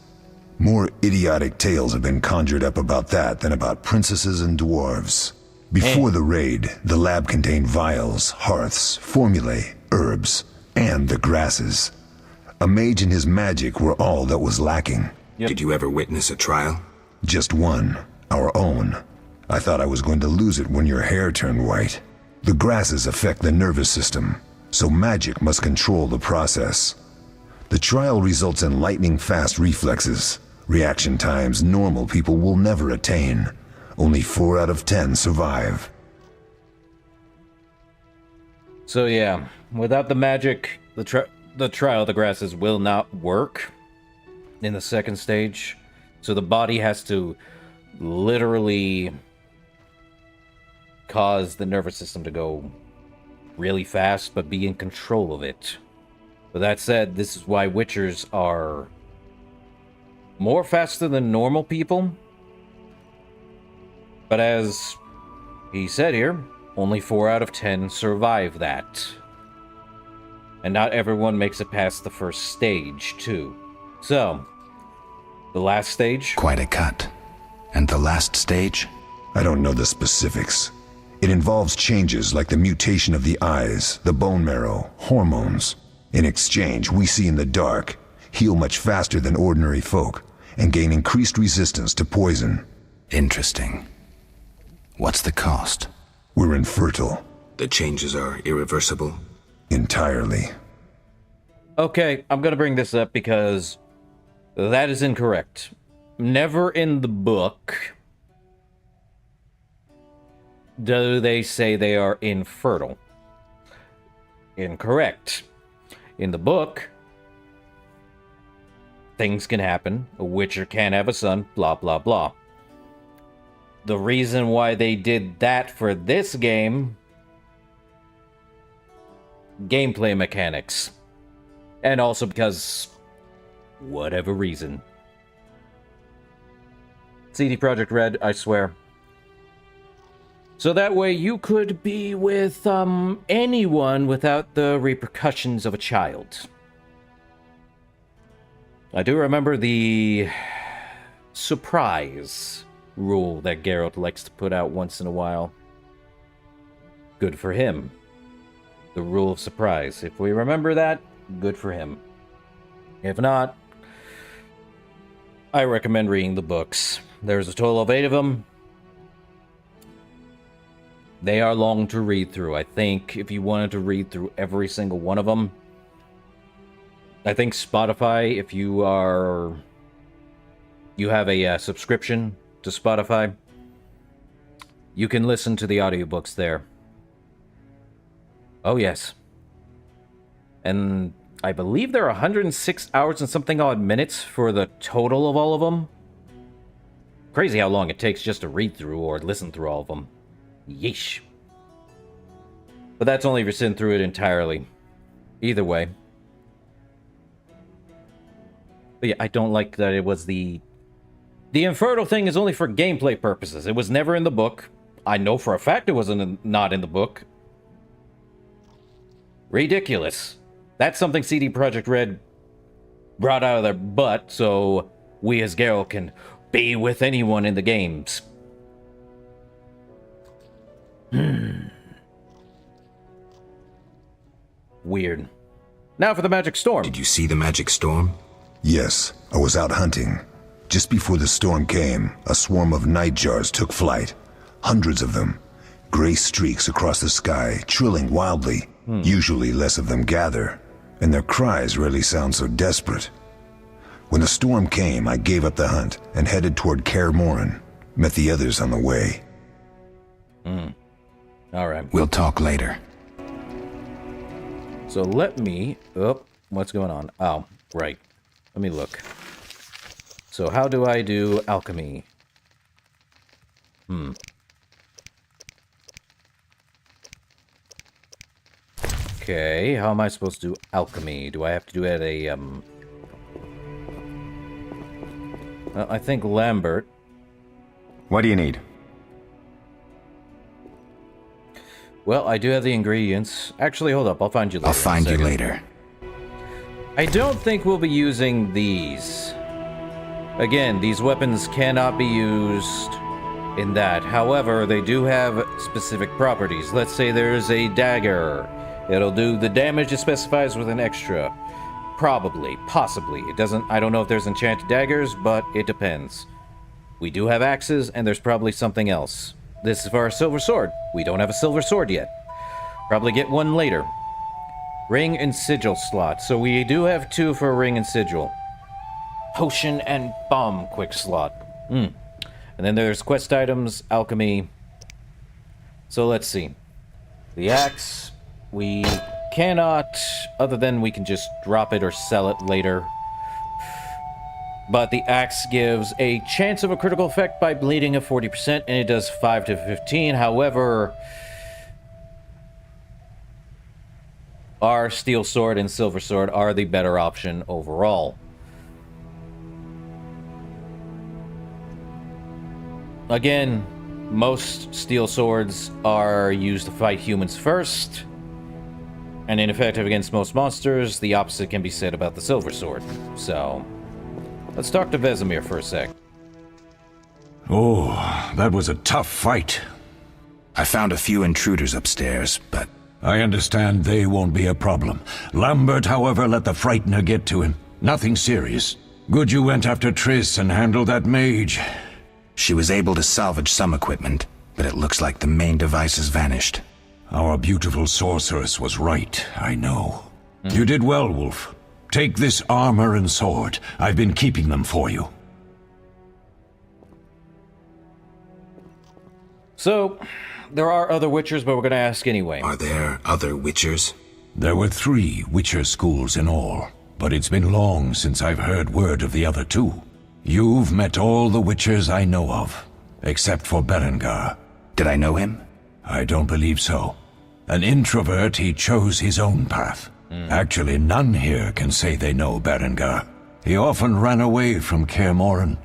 More idiotic tales have been conjured up about that than about princesses and dwarves. Before the raid, the lab contained vials, hearths, formulae, herbs, and the grasses. A mage and his magic were all that was lacking. Did you ever witness a trial? Just one, our own. I thought I was going to lose it when your hair turned white. The grasses affect the nervous system, so magic must control the process. The trial results in lightning-fast reflexes, reaction times normal people will never attain. Only 4 out of 10 survive. So yeah, without the magic, the trial of the grasses will not work in the second stage. So the body has to literally cause the nervous system to go really fast, but be in control of it. But that said, this is why Witchers are more faster than normal people. But as he said here, only 4 out of 10 survive that. And not everyone makes it past the first stage, too. So, the last stage? Quite a cut. And the last stage? I don't know the specifics. It involves changes like the mutation of the eyes, the bone marrow, hormones. In exchange, we see in the dark, heal much faster than ordinary folk, and gain increased resistance to poison. Interesting. What's the cost? We're infertile. The changes are irreversible? Entirely. Okay, I'm gonna bring this up because that is incorrect. Never in the book do they say they are infertile. Incorrect. In the book, things can happen. A Witcher can't have a son, blah, blah, blah. The reason why they did that for this game, gameplay mechanics. And also because, whatever reason. CD Projekt Red, I swear. So that way you could be with anyone without the repercussions of a child. I do remember the surprise rule that Geralt likes to put out once in a while. Good for him. The rule of surprise. If we remember that, good for him. If not, I recommend reading the books. There's a total of 8 of them. They are long to read through. I think if you wanted to read through every single one of them, I think Spotify, if you have a subscription to Spotify, you can listen to the audiobooks there. Oh yes. And I believe there are 106 hours and something odd minutes for the total of all of them. Crazy how long it takes just to read through or listen through all of them. Yeesh. But that's only if you're sitting through it entirely. Either way. But yeah, I don't like that it was the infertile thing is only for gameplay purposes. It was never in the book. I know for a fact it wasn't not in the book. Ridiculous. That's something CD Projekt Red brought out of their butt, so we as Geralt can be with anyone in the games. Weird. Now for the magic storm. Did you see the magic storm? Yes, I was out hunting. Just before the storm came, a swarm of nightjars took flight. Hundreds of them. Gray streaks across the sky, trilling wildly. Usually less of them gather, and their cries rarely sound so desperate. When the storm came, I gave up the hunt and headed toward Kaer Morhen. Met the others on the way. Alright. We'll talk later. So let me... Oh, what's going on? Oh, right. Let me look. So how do I do alchemy? Okay, how am I supposed to do alchemy? Do I have to do it at a, Well, I think Lambert... What do you need? Well, I do have the ingredients. Actually, hold up. I'll find you later. I'll find you later. I don't think we'll be using these. Again, these weapons cannot be used in that. However, they do have specific properties. Let's say there's a dagger. It'll do the damage it specifies with an extra. Probably, possibly. It doesn't, I don't know if there's enchanted daggers, but it depends. We do have axes, and there's probably something else. This is for our silver sword. We don't have a silver sword yet. Probably get one later. Ring and sigil slot. So we do have 2 for ring and sigil. Potion and bomb quick slot. And then there's quest items, alchemy. So let's see. The axe, we cannot, other than we can just drop it or sell it later. But the axe gives a chance of a critical effect by bleeding of 40%, and it does 5 to 15. However, our steel sword and silver sword are the better option overall. Again, most steel swords are used to fight humans first, and ineffective against most monsters. The opposite can be said about the silver sword. So, let's talk to Vesemir for a sec. Oh, that was a tough fight. I found a few intruders upstairs, but... I understand they won't be a problem. Lambert, however, let the Frightener get to him. Nothing serious. Good you went after Triss and handled that mage. She was able to salvage some equipment, but it looks like the main device has vanished. Our beautiful sorceress was right, I know. You did well, Wolf. Take this armor and sword. I've been keeping them for you. So, there are other Witchers, but we're gonna ask anyway. Are there other Witchers? There were 3 Witcher schools in all, but it's been long since I've heard word of the other 2. You've met all the Witchers I know of, except for Berengar. Did I know him? I don't believe so. An introvert, he chose his own path. Actually, none here can say they know Berengar. He often ran away from Kaer Morhen,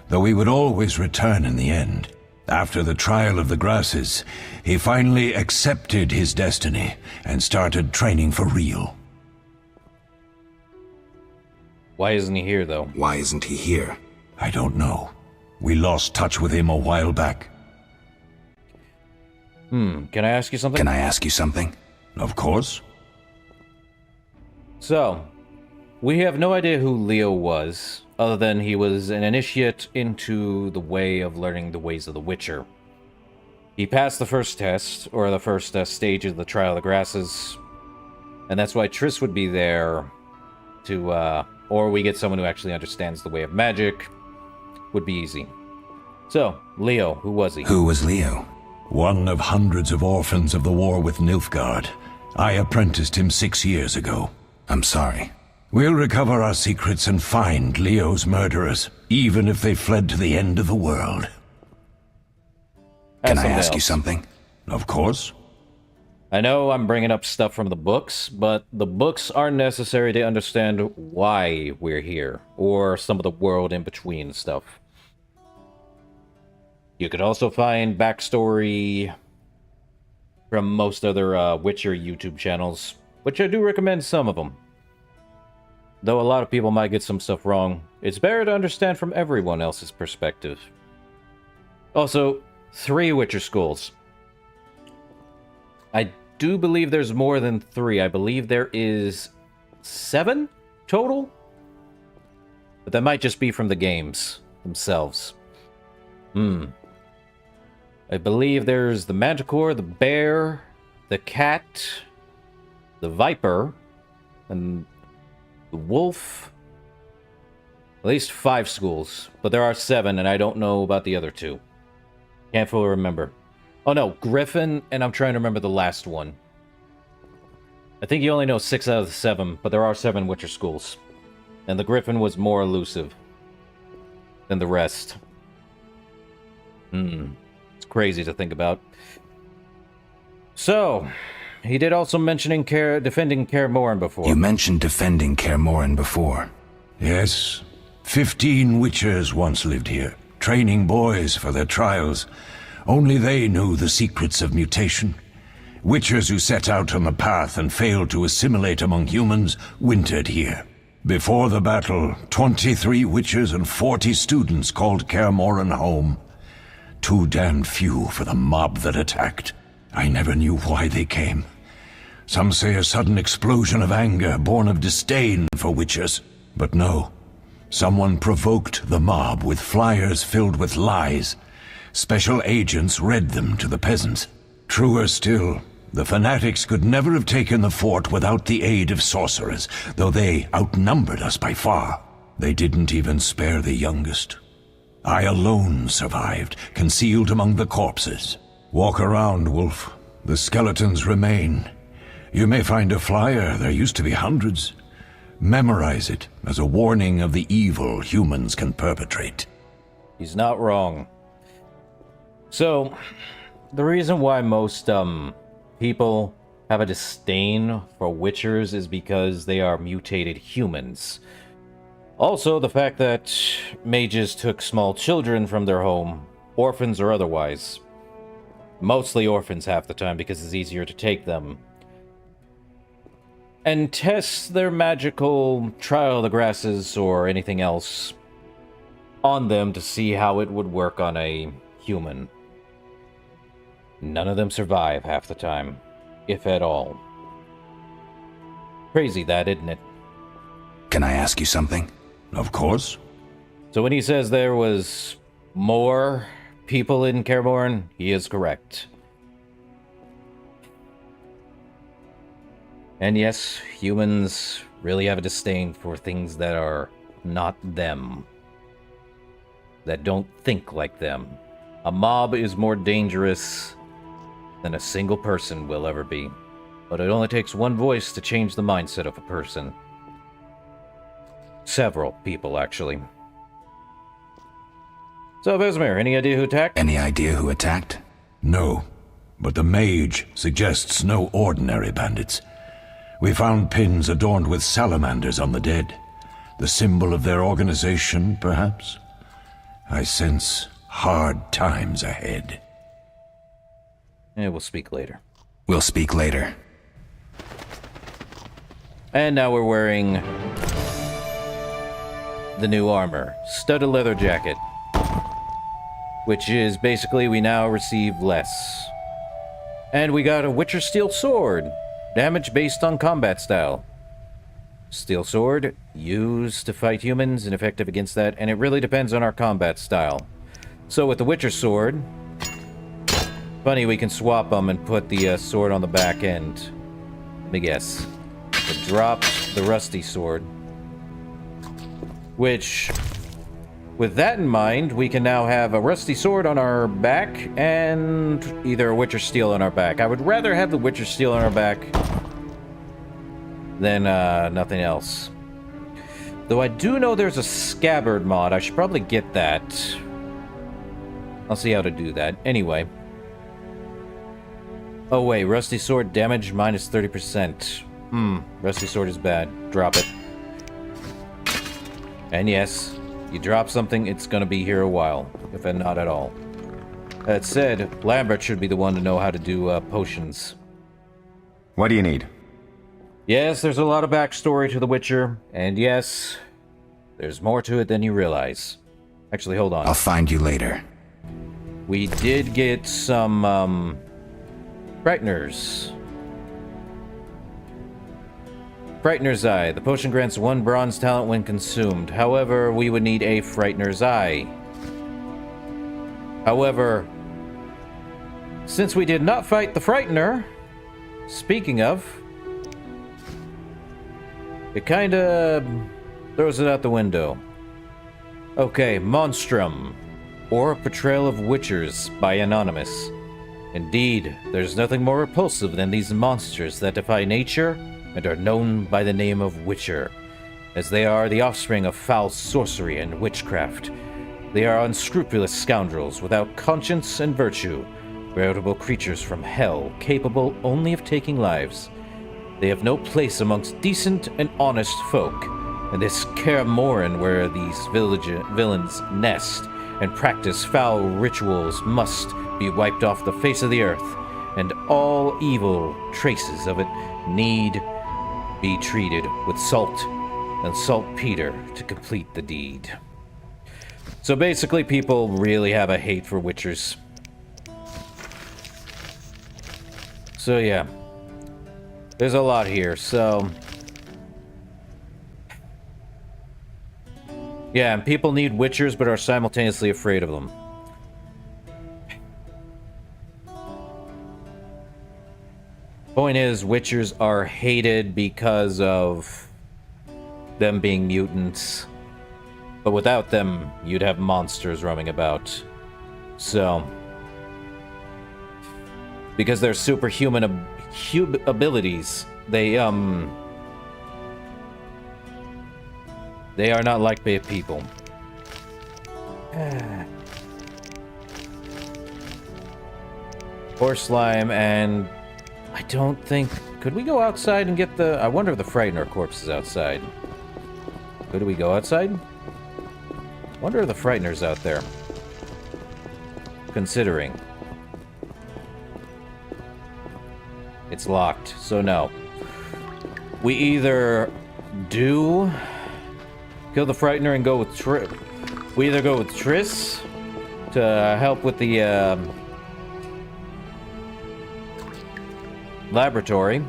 though he would always return in the end. After the trial of the grasses, he finally accepted his destiny and started training for real. Why isn't he here, though? Why isn't he here? I don't know. We lost touch with him a while back. Can I ask you something? Can I ask you something? Of course. So, we have no idea who Leo was, other than he was an initiate into the way of learning the ways of the Witcher. He passed the first test, or the first stage of the Trial of the Grasses, and that's why Triss would be there to, or we get someone who actually understands the way of magic. Would be easy. So, Leo, who was he? Who was Leo? One of hundreds of orphans of the war with Nilfgaard. I apprenticed him 6 years ago. I'm sorry. We'll recover our secrets and find Leo's murderers, even if they fled to the end of the world. Can I ask you something? Of course. I know I'm bringing up stuff from the books, but the books are necessary to understand why we're here, or some of the world in between stuff. You could also find backstory from most other Witcher YouTube channels, which I do recommend some of them. Though a lot of people might get some stuff wrong, it's better to understand from everyone else's perspective. Also, 3 Witcher schools. I do believe there's more than 3. I believe there is 7 total? But that might just be from the games themselves. I believe there's the Manticore, the Bear, the Cat, the Viper, and the Wolf. At least 5 schools, but there are 7, and I don't know about the other 2. Can't fully remember. Oh no, Griffin, and I'm trying to remember the last one. I think you only know 6 out of the 7, but there are 7 Witcher schools. And the Griffin was more elusive than the rest. It's crazy to think about. So, he did also mention defending Kaer Morhen before. You mentioned defending Kaer Morhen before. Yes. 15 Witchers once lived here, training boys for their trials. Only they knew the secrets of mutation. Witchers who set out on the path and failed to assimilate among humans wintered here. Before the battle, 23 witches and 40 students called Kaer Morhen home. Too damn few for the mob that attacked. I never knew why they came. Some say a sudden explosion of anger born of disdain for witches. But no. Someone provoked the mob with flyers filled with lies. Special agents read them to the peasants. Truer still, the fanatics could never have taken the fort without the aid of sorcerers, though they outnumbered us by far. They didn't even spare the youngest. I alone survived, concealed among the corpses. Walk around, Wolf. The skeletons remain. You may find a flyer, there used to be hundreds. Memorize it as a warning of the evil humans can perpetrate. He's not wrong. So, the reason why most, people have a disdain for witchers is because they are mutated humans. Also, the fact that mages took small children from their home, orphans or otherwise. Mostly orphans half the time because it's easier to take them. And test their magical trial of the grasses or anything else on them to see how it would work on a human. None of them survive half the time, if at all. Crazy that, isn't it? Can I ask you something? Of course. So when he says there was more people in Kaer Morhen, he is correct. And yes, humans really have a disdain for things that are not them. That don't think like them. A mob is more dangerous than a single person will ever be. But it only takes one voice to change the mindset of a person. Several people, actually. So, Vesemir, any idea who attacked? Any idea who attacked? No, but the mage suggests no ordinary bandits. We found pins adorned with salamanders on the dead. The symbol of their organization, perhaps? I sense hard times ahead. We'll speak later. We'll speak later. And now we're wearing the new armor. Studded leather jacket. Which is basically we now receive less. And we got a Witcher Steel Sword. Damage based on combat style. Steel Sword, used to fight humans and effective against that, and it really depends on our combat style. So with the Witcher Sword, funny we can swap them and put the sword on the back end. Let me guess. It dropped the Rusty Sword. Which, with that in mind, we can now have a Rusty Sword on our back and either a Witcher Steel on our back. I would rather have the Witcher Steel on our back than nothing else. Though I do know there's a scabbard mod. I should probably get that. I'll see how to do that. Anyway. Oh wait, Rusty Sword damage minus 30%. Rusty Sword is bad. Drop it. And yes, you drop something, it's gonna be here a while, if not at all. That said, Lambert should be the one to know how to do potions. What do you need? Yes, there's a lot of backstory to The Witcher, and yes, there's more to it than you realize. Actually, hold on. I'll find you later. We did get some, Frighteners. Frightener's Eye. The potion grants 1 bronze talent when consumed. However, we would need a Frightener's Eye. However, since we did not fight the Frightener, speaking of, it kinda throws it out the window. Okay, Monstrum, or Portrayal of Witchers by Anonymous. Indeed, there's nothing more repulsive than these monsters that defy nature and are known by the name of Witcher, as they are the offspring of foul sorcery and witchcraft. They are unscrupulous scoundrels without conscience and virtue, veritable creatures from hell, capable only of taking lives. They have no place amongst decent and honest folk, and this Kaer Morhen where these villains nest and practice foul rituals must be wiped off the face of the earth, and all evil traces of it need be treated with salt and saltpeter to complete the deed. So basically, people really have a hate for witchers. So yeah, there's a lot here, so... Yeah, and people need witchers but are simultaneously afraid of them. Point is, witchers are hated because of them being mutants. But without them, you'd have monsters roaming about. So... because they're superhuman abilities, they are not like people. Horse slime, and I don't think... Could we go outside and get the... I wonder if the Frightener corpse is outside. Could we go outside? Wonder if the Frightener's out there. Considering. It's locked, so no. We either do kill the Frightener and go with we either go with Triss to help with the laboratory,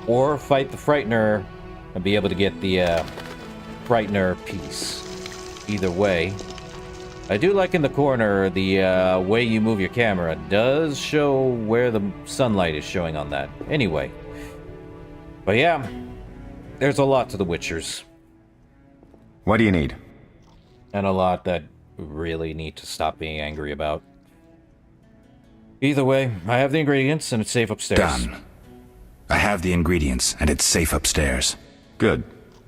or fight the Frightener and be able to get the Frightener piece. Either way. I do like in the corner, the way you move your camera does show where the sunlight is showing on that. Anyway. But yeah, there's a lot to the Witchers. What do you need? And a lot that really need to stop being angry about. Either way, I have the ingredients and it's safe upstairs. Done. I have the ingredients and it's safe upstairs. Good.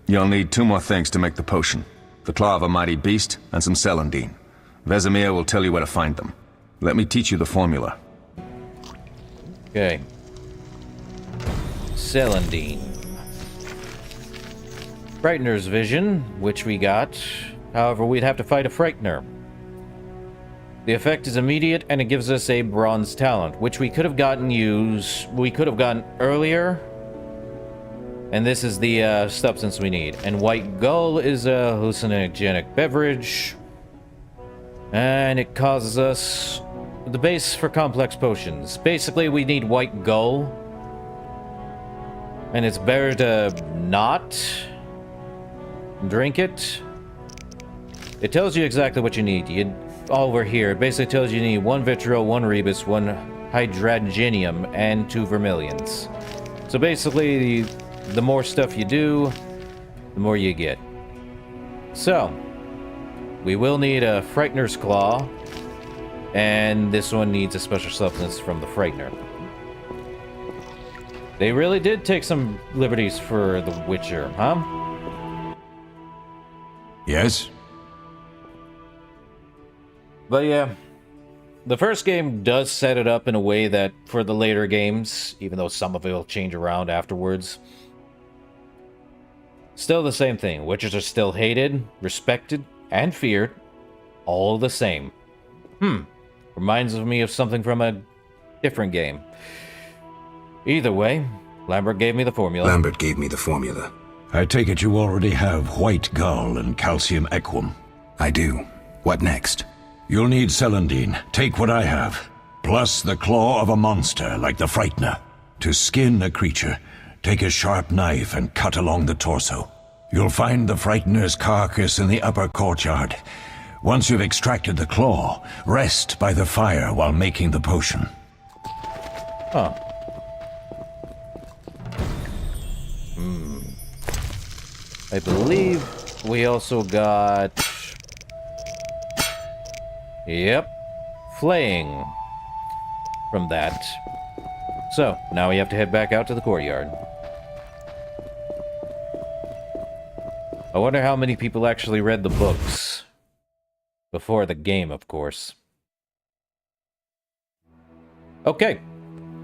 You'll need 2 more things to make the potion. The claw of a mighty beast and some celandine. Vesemir will tell you where to find them. Let me teach you the formula. Okay. Celandine. Frightener's vision, which we got. However, we'd have to fight a Frightener. The effect is immediate, and it gives us a bronze talent, which we could have gotten earlier. And this is the substance we need. And White Gull is a hallucinogenic beverage. And it causes us the base for complex potions. Basically, we need White Gull. And it's better to not drink it. It tells you exactly what you need. Over here, it basically tells you need 1 vitriol, 1 rebus, 1 hydrangenium, and 2 vermilions. So basically, the more stuff you do, the more you get. So, we will need a Frightener's Claw, and this one needs a special substance from the Frightener. They really did take some liberties for the Witcher, huh? Yes? But yeah, the first game does set it up in a way that for the later games, even though some of it will change around afterwards, still the same thing. Witchers are still hated, respected, and feared, all the same. Reminds me of something from a different game. Either way, Lambert gave me the formula. I take it you already have White Gull and Calcium Equum. I do. What next? You'll need celandine. Take what I have. Plus the claw of a monster like the Frightener. To skin a creature, take a sharp knife and cut along the torso. You'll find the Frightener's carcass in the upper courtyard. Once you've extracted the claw, rest by the fire while making the potion. Huh. I believe we also got... Yep. Flaying. From that. So, now we have to head back out to the courtyard. I wonder how many people actually read the books. Before the game, of course. Okay.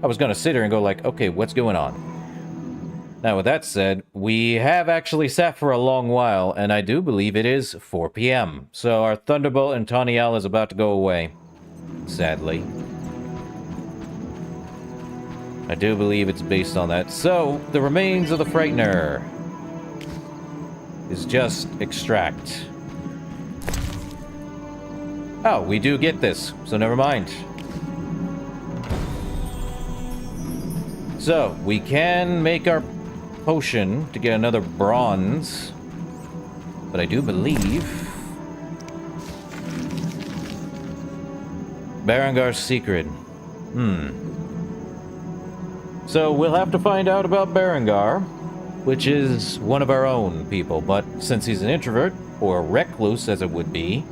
I was gonna sit here and go like, okay, what's going on? Now, with that said, we have actually sat for a long while, and I do believe it is 4 p.m. So our Thunderbolt and Tawniel is about to go away. Sadly. I do believe it's based on that. So, the remains of the Frightener. is just extract. Oh, we do get this, so never mind. So, we can make our potion to get another bronze. But I do believe... Berengar's secret. So, we'll have to find out about Berengar, which is one of our own people. But since he's an introvert, or recluse as it would be,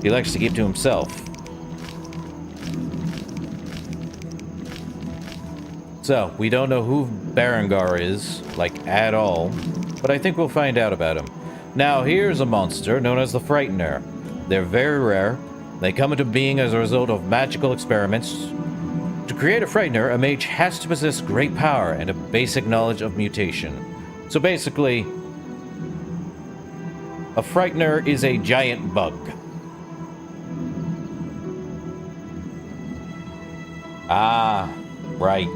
he likes to keep to himself. So, we don't know who Berengar is, like, at all, but I think we'll find out about him. Now, here's a monster known as the Frightener. They're very rare. They come into being as a result of magical experiments. To create a Frightener, a mage has to possess great power and a basic knowledge of mutation. So basically, a Frightener is a giant bug. Ah, right.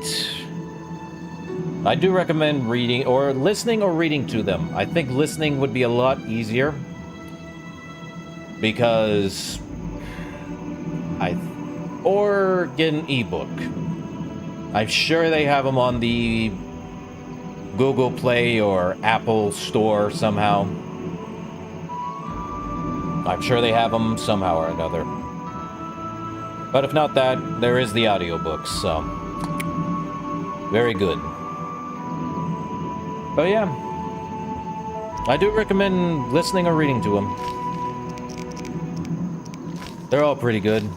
I do recommend reading, or listening or reading to them. I think listening would be a lot easier. Because... or get an ebook. I'm sure they have them on the Google Play or Apple Store somehow. I'm sure they have them somehow or another. But if not that, there is the audiobooks, so... very good. But yeah, I do recommend listening or reading to them. They're all pretty good.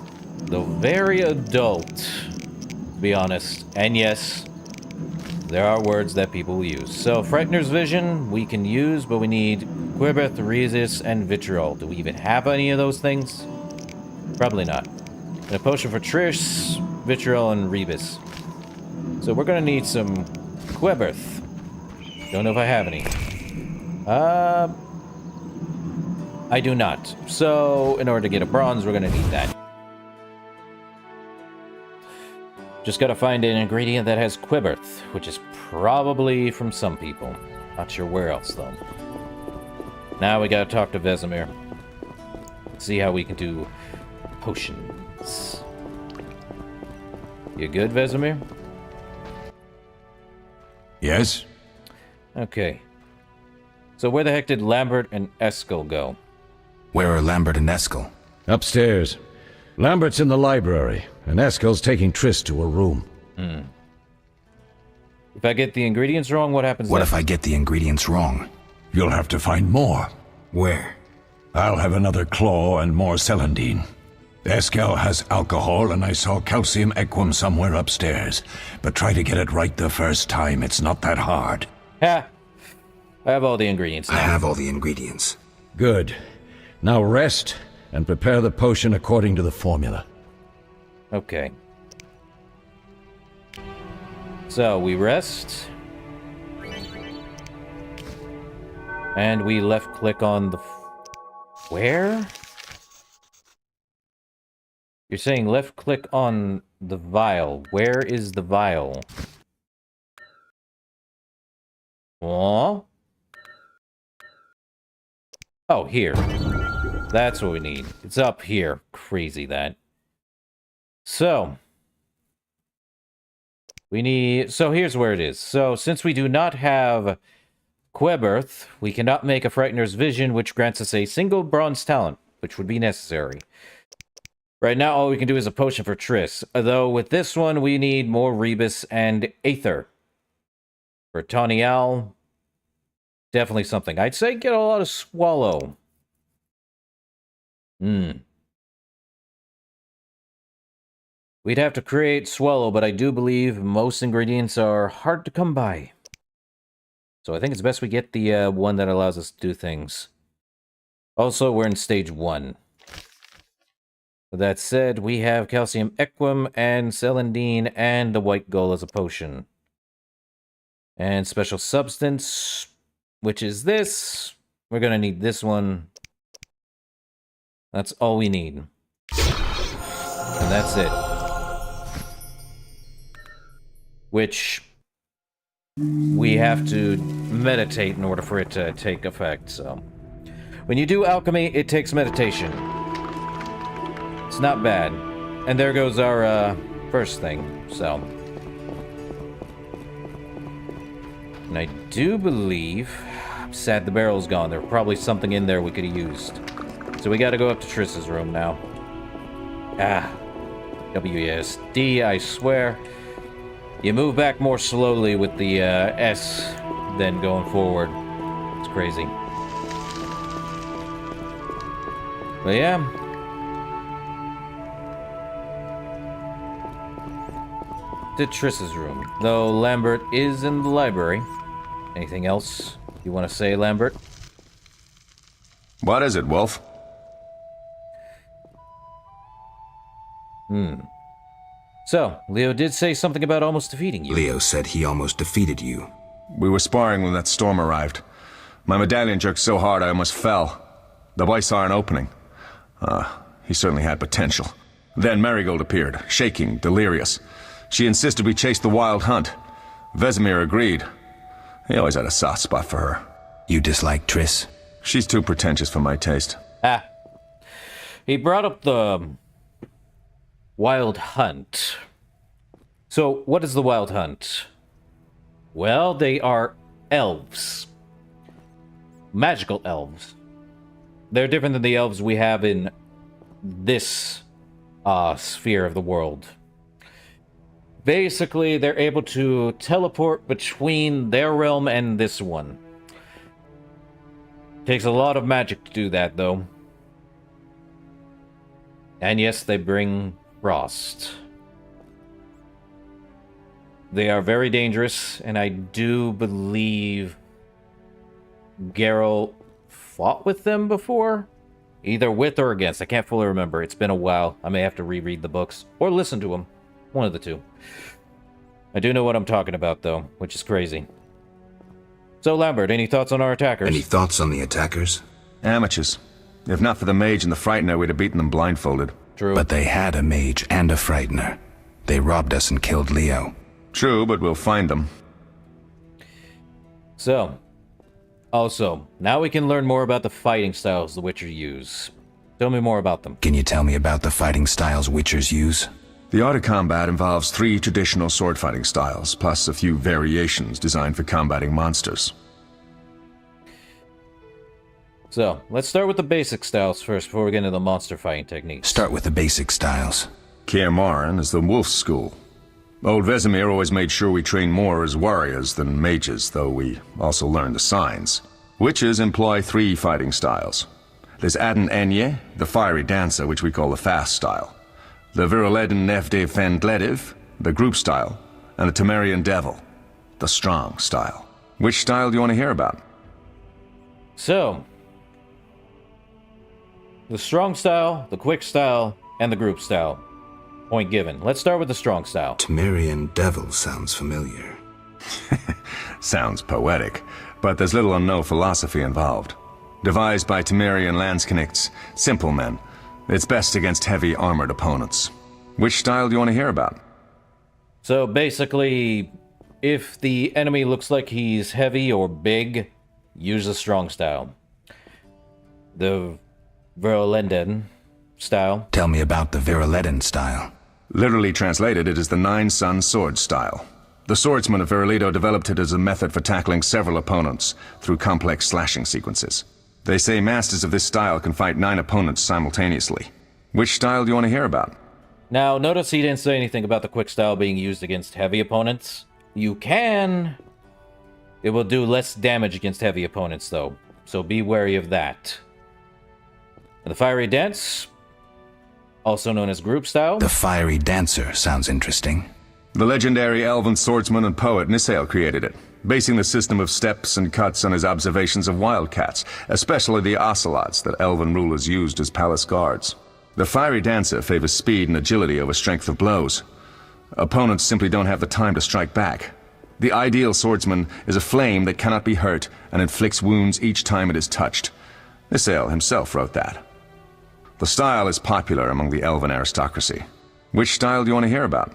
Though very adult, to be honest. And yes, there are words that people will use. So, Frightener's Vision, we can use, but we need Quirbeth, Rhesus, and Vitriol. Do we even have any of those things? Probably not. And a potion for Trish, Vitriol, and Rebus. So we're gonna need some Quirbeth. Don't know if I have any. I do not. So, in order to get a bronze, we're gonna need that. Just gotta find an ingredient that has Quirbeth, which is probably from some people. Not sure where else, though. Now we gotta talk to Vesemir. See how we can do potions. You good, Vesemir? Yes? Okay. So where the heck did Lambert and Eskel go? Where are Lambert and Eskel? Upstairs. Lambert's in the library, and Eskel's taking Triss to a room. If I get the ingredients wrong, what happens What then? if I get the ingredients wrong? You'll have to find more. Where? I'll have another claw and more celandine. Eskel has alcohol, and I saw calcium equum somewhere upstairs. But try to get it right the first time. It's not that hard. Ha! I have all the ingredients now. I have all the ingredients. Good. Now rest and prepare the potion according to the formula. Okay. So, we rest. And we left-click on the... Where? You're saying left-click on the vial. Where is the vial? Aww. Oh, here. That's what we need. It's up here. Crazy, that. So. We need... So, here's where it is. So, since we do not have Quirbeth, we cannot make a Frightener's Vision, which grants us a single bronze talent, which would be necessary. Right now, all we can do is a potion for Triss. Though, with this one, we need more Rebus and Aether. For Tawnial, definitely something. I'd say get a lot of Swallow. We'd have to create Swallow, but I do believe most ingredients are hard to come by. So I think it's best we get the one that allows us to do things. Also, we're in stage 1. With that said, we have calcium equum and celandine and the white gold as a potion. And special substance, which is this. We're gonna need this one. That's all we need. And that's it. Which we have to meditate in order for it to take effect, so... When you do alchemy, it takes meditation. It's not bad. And there goes our, first thing, so... And I do believe... I'm sad the barrel's gone. There's probably something in there we could have used. So we gotta go up to Triss's room now. WASD, I swear. You move back more slowly with the, S than going forward. It's crazy. But yeah. To Triss's room. Though Lambert is in the library. Anything else you want to say, Lambert? What is it, Wolf? So, Leo did say something about almost defeating you. Leo said he almost defeated you. We were sparring when that storm arrived. My medallion jerked so hard I almost fell. The boy saw an opening. He certainly had potential. Then Marigold appeared, shaking, delirious. She insisted we chase the wild hunt. Vesemir agreed. He always had a soft spot for her. You dislike Triss? She's too pretentious for my taste. He brought up the... Wild Hunt. So, what is the Wild Hunt? Well, they are elves. Magical elves. They're different than the elves we have in this sphere of the world. Basically, they're able to teleport between their realm and this one. Takes a lot of magic to do that, though. And yes, they bring frost. They are very dangerous, and I do believe Geralt fought with them before? Either with or against. I can't fully remember. It's been a while. I may have to reread the books or listen to them. One of the two. I do know what I'm talking about, though, which is crazy. So, Lambert, any thoughts on our attackers? Any thoughts on the attackers? Amateurs. If not for the mage and the frightener, we'd have beaten them blindfolded. True. But they had a mage and a frightener. They robbed us and killed Leo. True, but we'll find them. So, also, now we can learn more about the fighting styles the Witcher use. Tell me more about them. Can you tell me about the fighting styles Witchers use? The art of combat involves 3 traditional sword fighting styles, plus a few variations designed for combating monsters. So, let's start with the basic styles first before we get into the monster fighting techniques. Start with the basic styles. Kaer Morhen is the wolf school. Old Vesemir always made sure we train more as warriors than mages, though we also learn the signs. Witches employ 3 fighting styles. There's Aden Enye, the fiery dancer, which we call the fast style. The Viruleden Nefde Fendlediv, the group style. And the Temerian Devil, the strong style. Which style do you want to hear about? So, the strong style, the quick style, and the group style. Point given. Let's start with the strong style. Temerian Devil sounds familiar. Sounds poetic, but there's little or no philosophy involved. Devised by Temerian Landsknechts, simple men. It's best against heavy armored opponents. Which style do you want to hear about? So basically, if the enemy looks like he's heavy or big, use the strong style. The Viruleden style. Tell me about the Viruleden style. Literally translated, it is the 9-sun sword style. The swordsmen of Viruledo developed it as a method for tackling several opponents through complex slashing sequences. They say masters of this style can fight 9 opponents simultaneously. Which style do you want to hear about? Now, notice he didn't say anything about the quick style being used against heavy opponents. You can. It will do less damage against heavy opponents, though, so be wary of that. The fiery dance, also known as group style. The fiery dancer sounds interesting. The legendary elven swordsman and poet Nisael created it, basing the system of steps and cuts on his observations of wildcats, especially the ocelots that elven rulers used as palace guards. The fiery dancer favors speed and agility over strength of blows. Opponents simply don't have the time to strike back. The ideal swordsman is a flame that cannot be hurt and inflicts wounds each time it is touched. Nisael himself wrote that. The style is popular among the elven aristocracy. Which style do you want to hear about?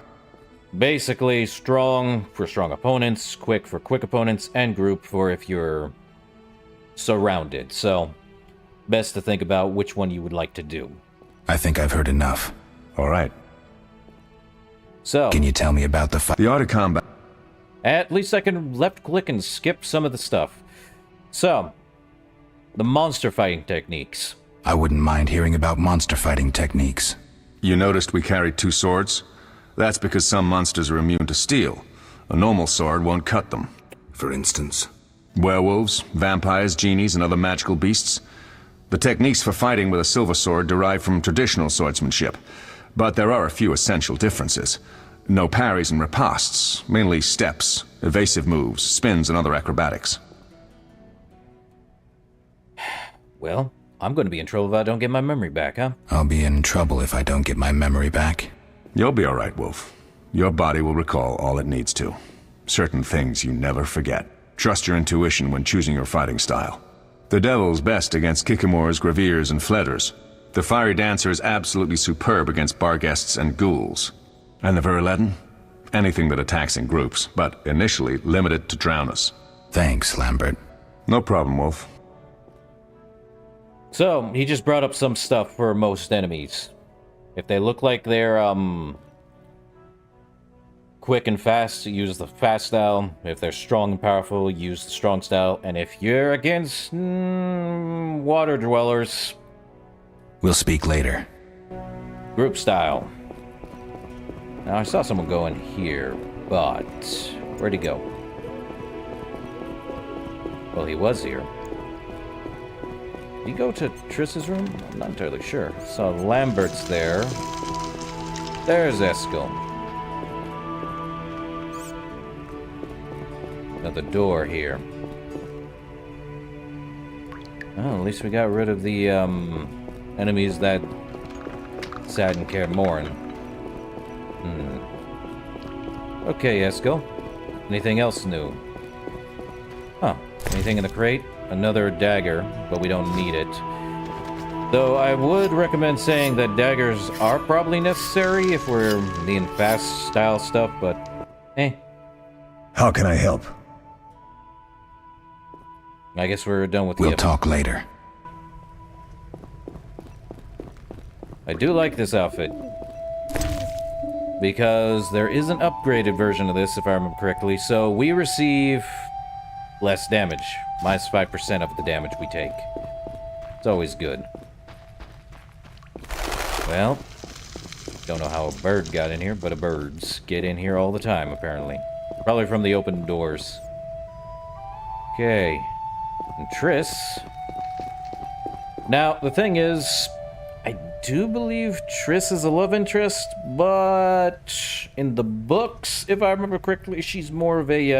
Basically, strong for strong opponents, quick for quick opponents, and group for if you're surrounded. So, best to think about which one you would like to do. I think I've heard enough. All right. So, Can you tell me about the fight? The art of combat. at least I can left-click and skip some of the stuff. So, the monster fighting techniques. I wouldn't mind hearing about monster fighting techniques. You noticed we carried 2 swords? That's because some monsters are immune to steel. A normal sword won't cut them. For instance? Werewolves, vampires, genies, and other magical beasts. The techniques for fighting with a silver sword derive from traditional swordsmanship, but there are a few essential differences. No parries and ripostes, mainly steps, evasive moves, spins, and other acrobatics. Well, I'm going to be in trouble if I don't get my memory back, huh? I'll be in trouble if I don't get my memory back. You'll be all right, Wolf. Your body will recall all it needs to. Certain things you never forget. Trust your intuition when choosing your fighting style. The Devil's best against Kikimors, Graviers, and Fledders. The Fiery Dancer is absolutely superb against Barghests and Ghouls. And the Viruleddin? Anything that attacks in groups, but initially limited to drowners. Thanks, Lambert. No problem, Wolf. So, he just brought up some stuff for most enemies. If they look like they're, quick and fast, use the fast style. If they're strong and powerful, use the strong style. And if you're against water dwellers, We'll speak later. group style. Now, I saw someone go in here, but where'd he go? Well, he was here. Did he go to Triss's room? I'm not entirely sure. Saw Lambert's there. There's Eskel. Another door here. Oh, at least we got rid of the enemies that saddened Kaer Morhen. Okay, Eskel. Anything else new? Huh. Anything in the crate? Another dagger, but we don't need it. Though I would recommend saying that daggers are probably necessary if we're needing fast style stuff, but How can I help? I guess we're done with the... We'll talk later. I do like this outfit. Because there is an upgraded version of this, if I remember correctly, so we receive less damage. Minus 5% of the damage we take. It's always good. Well, don't know how a bird got in here, but birds get in here all the time, apparently. Probably from the open doors. Okay. And Triss. Now, the thing is, I do believe Triss is a love interest, but in the books, if I remember correctly, she's more of a,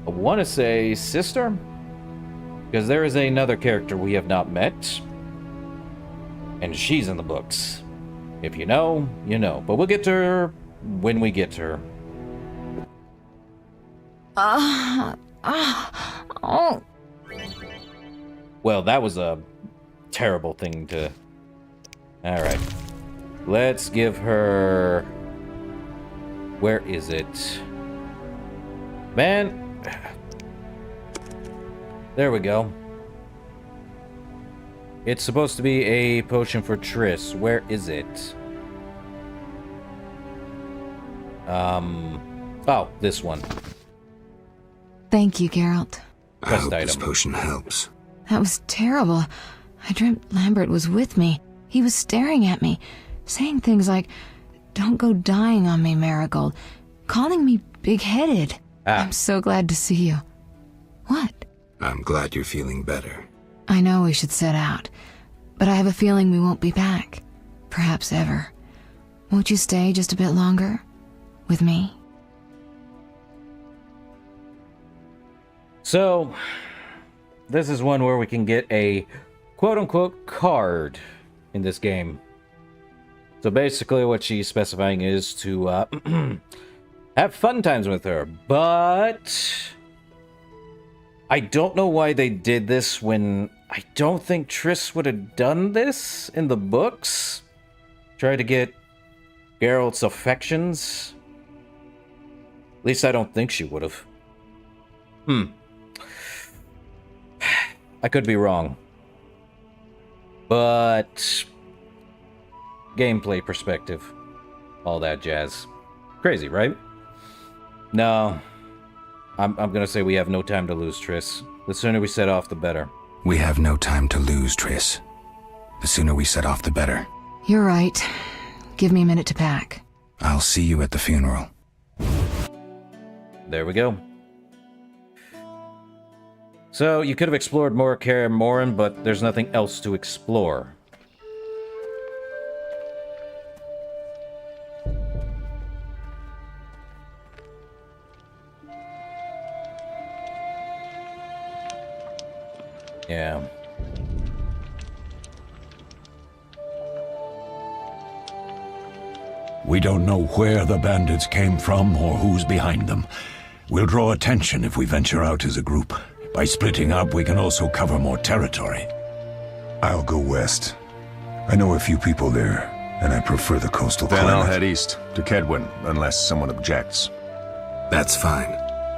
I want to say sister? Because there is another character we have not met, and she's in the books. If you know, you know. But we'll get to her when we get to her. Well, that was a terrible thing to... Alright. Let's give her... Where is it? Man... There we go. It's supposed to be a potion for Triss. Where is it? Oh, this one. Thank you, Geralt. I hope this potion helps. That was terrible. I dreamt Lambert was with me. He was staring at me, saying things like, "Don't go dying on me, Marigold," calling me big-headed. I'm so glad to see you. What? I'm glad you're feeling better. I know we should set out, but I have a feeling we won't be back. Perhaps ever. Won't you stay just a bit longer? With me? So, this is one where we can get a quote-unquote card in this game. So basically what she's specifying is to have fun times with her, but I don't know why they did this when I don't think Triss would have done this in the books. try to get Geralt's affections? At least I don't think she would have. I could be wrong. But gameplay perspective, all that jazz. Crazy, right? No. I'm gonna say we have no time to lose, Triss. The sooner we set off, the better. We have no time to lose, Triss. The sooner we set off, the better. You're right. Give me a minute to pack. I'll see you at the funeral. There we go. So, you could have explored more Kaer Morhen, but there's nothing else to explore. Yeah. We don't know where the bandits came from or who's behind them. We'll draw attention if we venture out as a group. By splitting up, we can also cover more territory. I'll go west. I know a few people there, and I prefer the coastal Then climate. I'll head east, to Kedwin, unless someone objects. That's fine.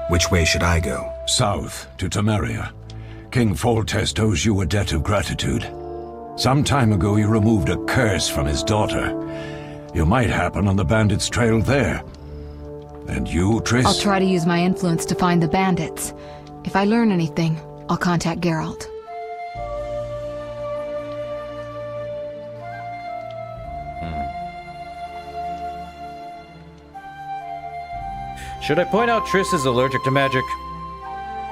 Which way should I go? South, to Temeria. King Foltest owes you a debt of gratitude. Some time ago you removed a curse from his daughter. You might happen on the bandits' trail there. And you, Triss? I'll try to use my influence to find the bandits. If I learn anything, I'll contact Geralt. Should I point out Triss is allergic to magic?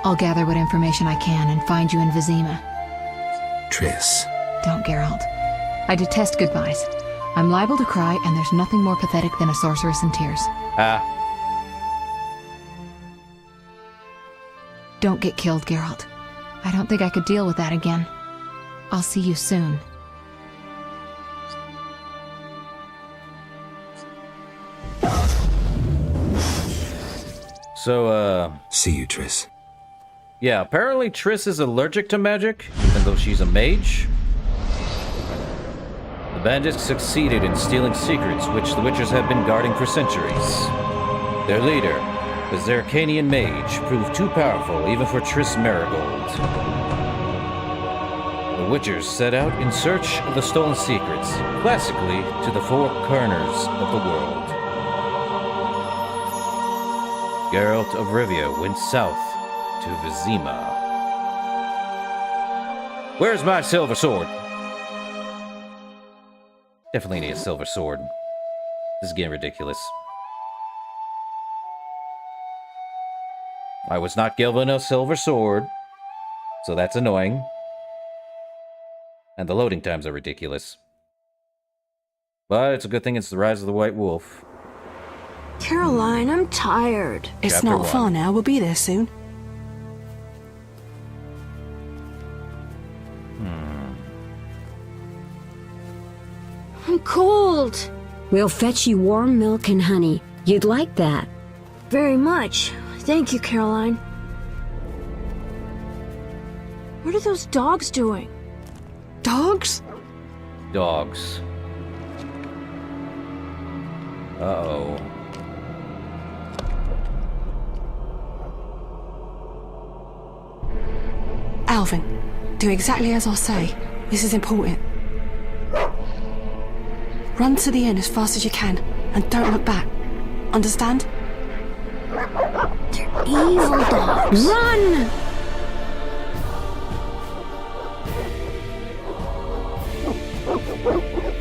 I'll gather what information I can and find you in Vizima. Triss. Don't, Geralt. I detest goodbyes. I'm liable to cry, and there's nothing more pathetic than a sorceress in tears. Don't get killed, Geralt. I don't think I could deal with that again. I'll see you soon. So, See you, Triss. yeah, apparently Triss is allergic to magic, even though she's a mage. The bandits succeeded in stealing secrets which the Witchers have been guarding for centuries. Their leader, the Zerkanian mage, proved too powerful even for Triss Marigold. The Witchers set out in search of the stolen secrets, classically to the four corners of the world. Geralt of Rivia went south to Vizima. Where's my silver sword? Definitely need a silver sword. This is getting ridiculous. I was not given a silver sword, so that's annoying. And the loading times are ridiculous. But it's a good thing it's the Rise of the White Wolf. Caroline, I'm tired. It's Chapter not 1. far now. We'll be there soon. I'm cold. We'll fetch you warm milk and honey. You'd like that. Very much. Thank you, Caroline. What are those dogs doing? Dogs? Dogs. Uh-oh. Alvin, do exactly as I say. This is important. Run to the inn as fast as you can, and don't look back. Understand? They're evil dogs. Run!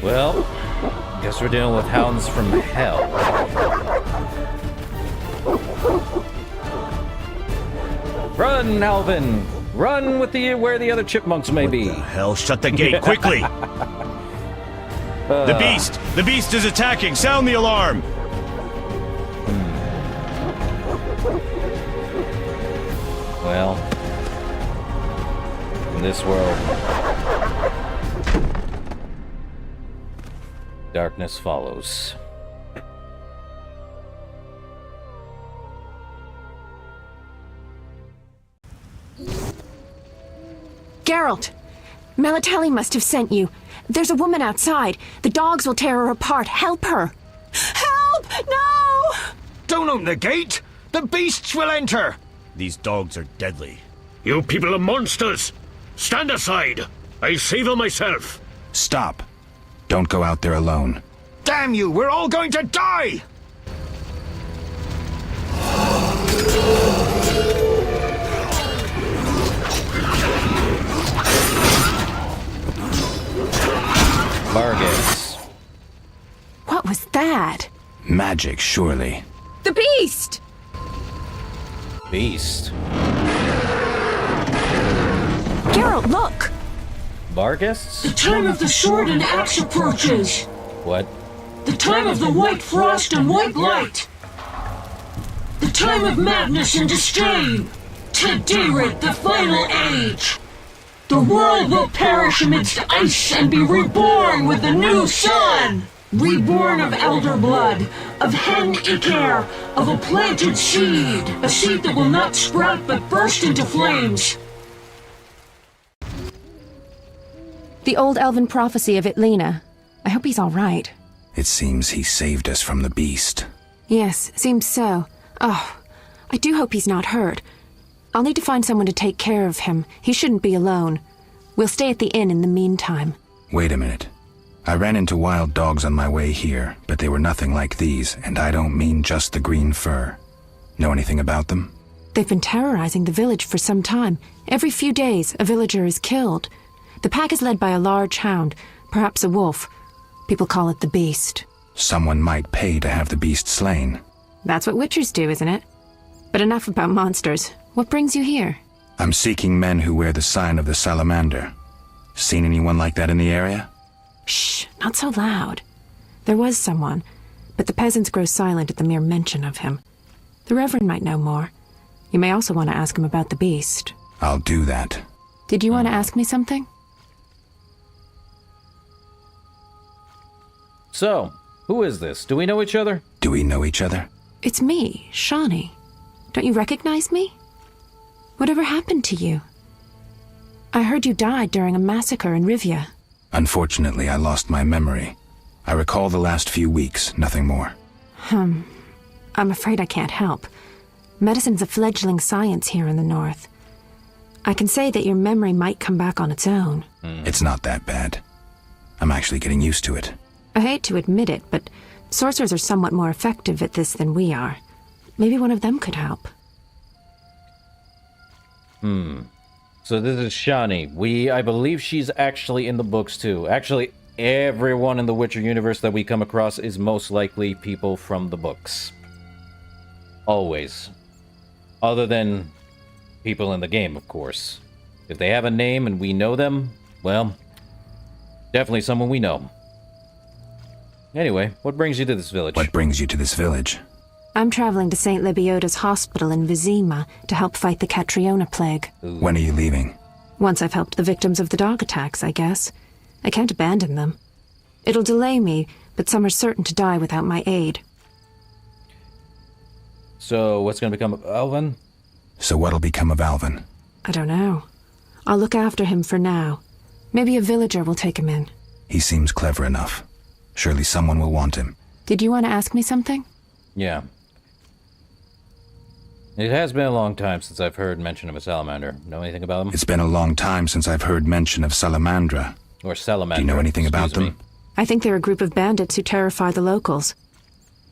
Well, guess we're dealing with hounds from hell. Run, Alvin! Run with where the other chipmunks may be. Hell, shut the gate quickly! The beast! The beast is attacking! Sound the alarm! Well, in this world, darkness follows. Geralt! Melitele must have sent you. There's a woman outside. The dogs will tear her apart. Help her! Help! No! Don't open the gate! The beasts will enter! These dogs are deadly. You people are monsters! Stand aside! I'll save her myself! Stop. Don't go out there alone. Damn you! We're all going to die! Vargas. What was that? Magic, surely. The beast! Beast. Geralt, look! Vargas? The time of the sword and axe approaches. What? The time of the white frost and white light. The time of madness and disdain. Tedirat, the final age. The world will perish amidst ice and be reborn with the new sun. Reborn of elder blood, of hen Iker, of a planted seed. A seed that will not sprout but burst into flames. The old elven prophecy of Itlena. I hope he's all right. It seems he saved us from the beast. Yes, seems so. Oh, I do hope he's not hurt. I'll need to find someone to take care of him. He shouldn't be alone. We'll stay at the inn in the meantime. Wait a minute. I ran into wild dogs on my way here, but they were nothing like these, and I don't mean just the green fur. Know anything about them? They've been terrorizing the village for some time. Every few days, a villager is killed. The pack is led by a large hound, perhaps a wolf. People call it the beast. Someone might pay to have the beast slain. That's what witchers do, isn't it? But enough about monsters. What brings you here? I'm seeking men who wear the sign of the salamander. Seen anyone like that in the area? Shh, not so loud. There was someone, but the peasants grow silent at the mere mention of him. The Reverend might know more. You may also want to ask him about the beast. I'll do that. Did you want to ask me something? So, who is this? Do we know each other? Do we know each other? It's me, Shawnee. Don't you recognize me? Whatever happened to you? I heard you died during a massacre in Rivia. Unfortunately, I lost my memory. I recall the last few weeks, nothing more. I'm afraid I can't help. Medicine's a fledgling science here in the north. I can say that your memory might come back on its own. It's not that bad. I'm actually getting used to it. I hate to admit it, but sorcerers are somewhat more effective at this than we are. Maybe one of them could help. So this is Shani. I believe she's actually in the books too. Actually, everyone in the Witcher universe that we come across is most likely people from the books. Always. Other than people in the game, of course. If they have a name and we know them, well, definitely someone we know. Anyway, what brings you to this village? What brings you to this village? I'm traveling to St. Lebioda's hospital in Vizima to help fight the Catriona plague. Ooh. When are you leaving? Once I've helped the victims of the dog attacks, I guess. I can't abandon them. It'll delay me, but some are certain to die without my aid. So, what's going to become of Alvin? So what'll become of Alvin? I don't know. I'll look after him for now. Maybe a villager will take him in. He seems clever enough. Surely someone will want him. Did you want to ask me something? Yeah. It has been a long time since I've heard mention of a salamander. Know anything about them? It's been a long time since I've heard mention of salamandra. Or salamander. Do you know anything about them? I think they're a group of bandits who terrify the locals.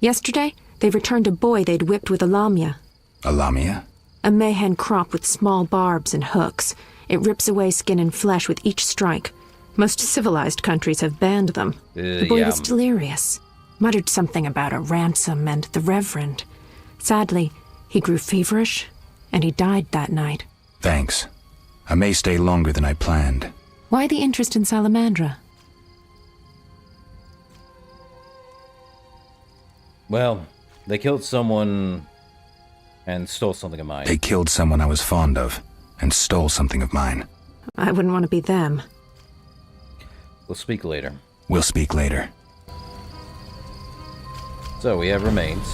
Yesterday, they returned a boy they'd whipped with a lamia. A lamia? A mayhen crop with small barbs and hooks. It rips away skin and flesh with each strike. Most civilized countries have banned them. The boy was delirious. Muttered something about a ransom and the Reverend. Sadly, he grew feverish, and he died that night. Thanks. I may stay longer than I planned. Why the interest in Salamandra? Well, they killed someone and stole something of mine. They killed someone I was fond of and stole something of mine. I wouldn't want to be them. We'll speak later. We'll speak later. So we have remains,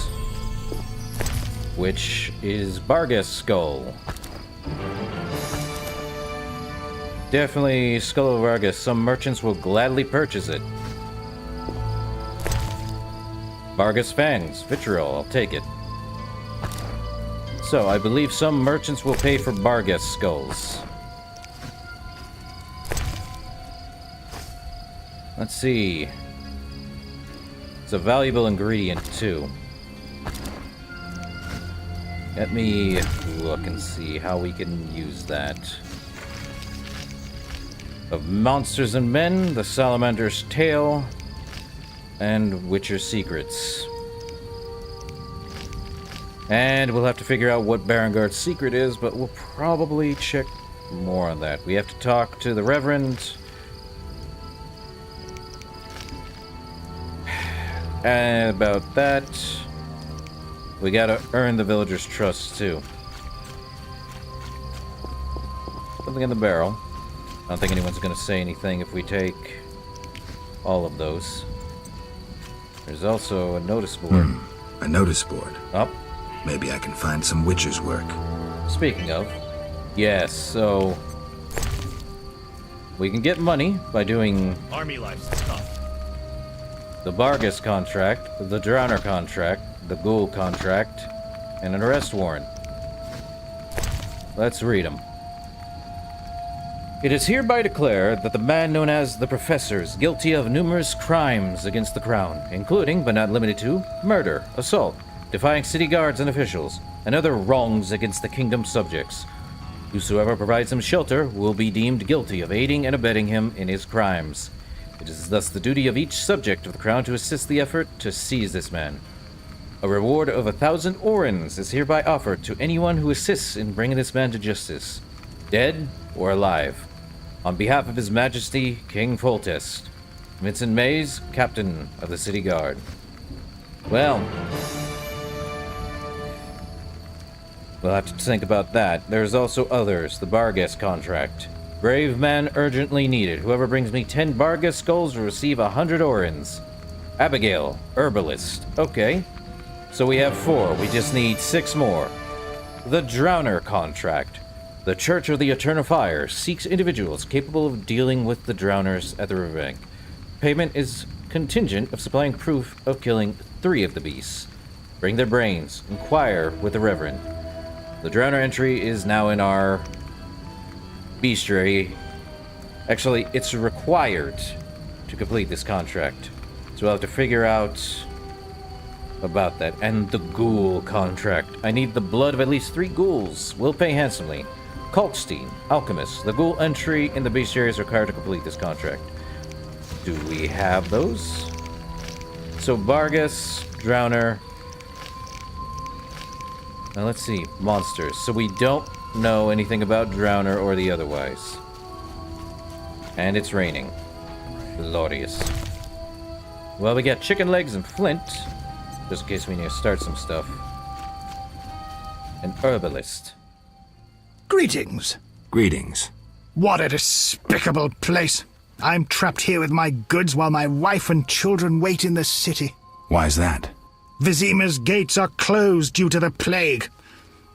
which is Bargus' skull. Definitely Skull of Vargas. Some merchants will gladly purchase it. Vargas Fangs. Vitriol. I'll take it. So, I believe some merchants will pay for Vargas skulls. Let's see. It's a valuable ingredient, too. Let me look and see how we can use that. Of Monsters and Men, the Salamander's Tail, and Witcher's Secrets. And we'll have to figure out what Barangard's secret is, but we'll probably check more on that. We have to talk to the Reverend. And about that, we gotta earn the villagers' trust, too. Something in the barrel. I don't think anyone's gonna say anything if we take all of those. There's also a notice board. A notice board? Oh. Maybe I can find some witcher's work. Speaking of, yes, so we can get money by doing Army life's tough. the Vargas contract, the Drowner contract, the Ghoul contract, and an arrest warrant. Let's read them. It is hereby declared that the man known as the Professor is guilty of numerous crimes against the Crown, including, but not limited to, murder, assault, defying city guards and officials, and other wrongs against the kingdom's subjects. Whosoever provides him shelter will be deemed guilty of aiding and abetting him in his crimes. It is thus the duty of each subject of the Crown to assist the effort to seize this man. A reward of 1,000 orens is hereby offered to anyone who assists in bringing this man to justice, dead or alive. On behalf of His Majesty, King Foltest, Vincent Mays, Captain of the City Guard. Well, we'll have to think about that. There's also others. The Vargas contract. Brave man urgently needed. Whoever brings me 10 Vargas skulls will receive 100 orens. Abigail, herbalist. Okay. So we have 4. We just need 6 more. The Drowner contract. The Church of the Eternal Fire seeks individuals capable of dealing with the drowners at the riverbank. Payment is contingent of supplying proof of killing 3 of the beasts. Bring their brains. Inquire with the Reverend. The Drowner entry is now in our bestiary. Actually, it's required to complete this contract. So we'll have to figure out about that. And the Ghoul contract. I need the blood of at least 3 ghouls. We'll pay handsomely. Kalkstein, Alchemist. The Ghoul entry in the bestiary is required to complete this contract. Do we have those? So Vargas, Drowner. Now let's see. Monsters. So we don't know anything about Drowner or the otherwise. And it's raining. Glorious. Well, we got chicken legs and flint. Just in case we need to start some stuff. An herbalist. Greetings. Greetings. What a despicable place. I'm trapped here with my goods while my wife and children wait in the city. Why's that? Vizima's gates are closed due to the plague.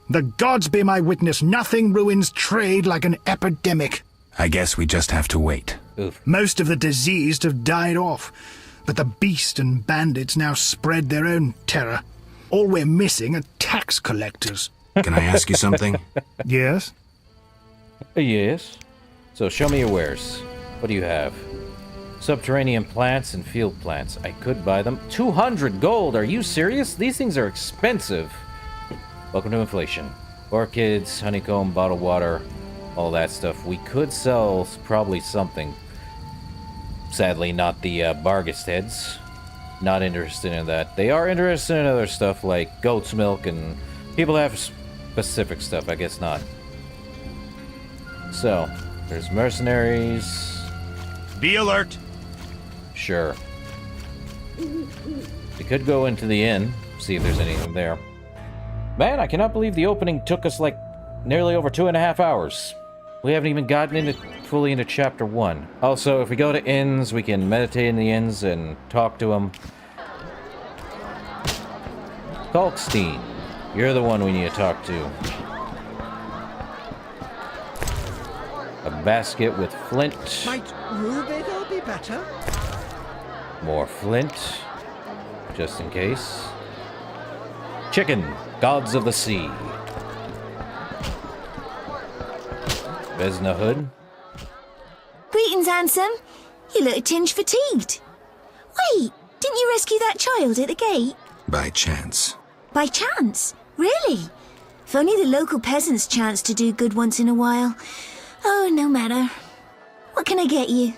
The gods be my witness, nothing ruins trade like an epidemic. I guess we just have to wait. Oof. Most of the diseased have died off, but the beast and bandits now spread their own terror. All we're missing are tax collectors. Can I ask you something? Yes? Yes. So show me your wares. What do you have? Subterranean plants and field plants. I could buy them. 200 gold! Are you serious? These things are expensive. Welcome to inflation. Orchids, honeycomb, bottled water, all that stuff. We could sell probably something. Sadly, not the Vargas heads. Not interested in that. They are interested in other stuff like goat's milk and people have specific stuff. I guess not. So, there's mercenaries. Be alert. Sure. We could go into the inn, see if there's anything there. Man, I cannot believe the opening took us like nearly over 2.5 hours. We haven't even gotten fully into chapter 1. Also, if we go to inns, we can meditate in the inns and talk to them. Kalkstein, you're the one we need to talk to. A basket with flint. Might Rubigo be better? More flint, just in case. Chicken, gods of the sea. Vesna hood. Greetings, handsome. You look a tinge fatigued. Wait, didn't you rescue that child at the gate? By chance. By chance? Really? If only the local peasants chanced to do good once in a while. Oh, no matter. What can I get you?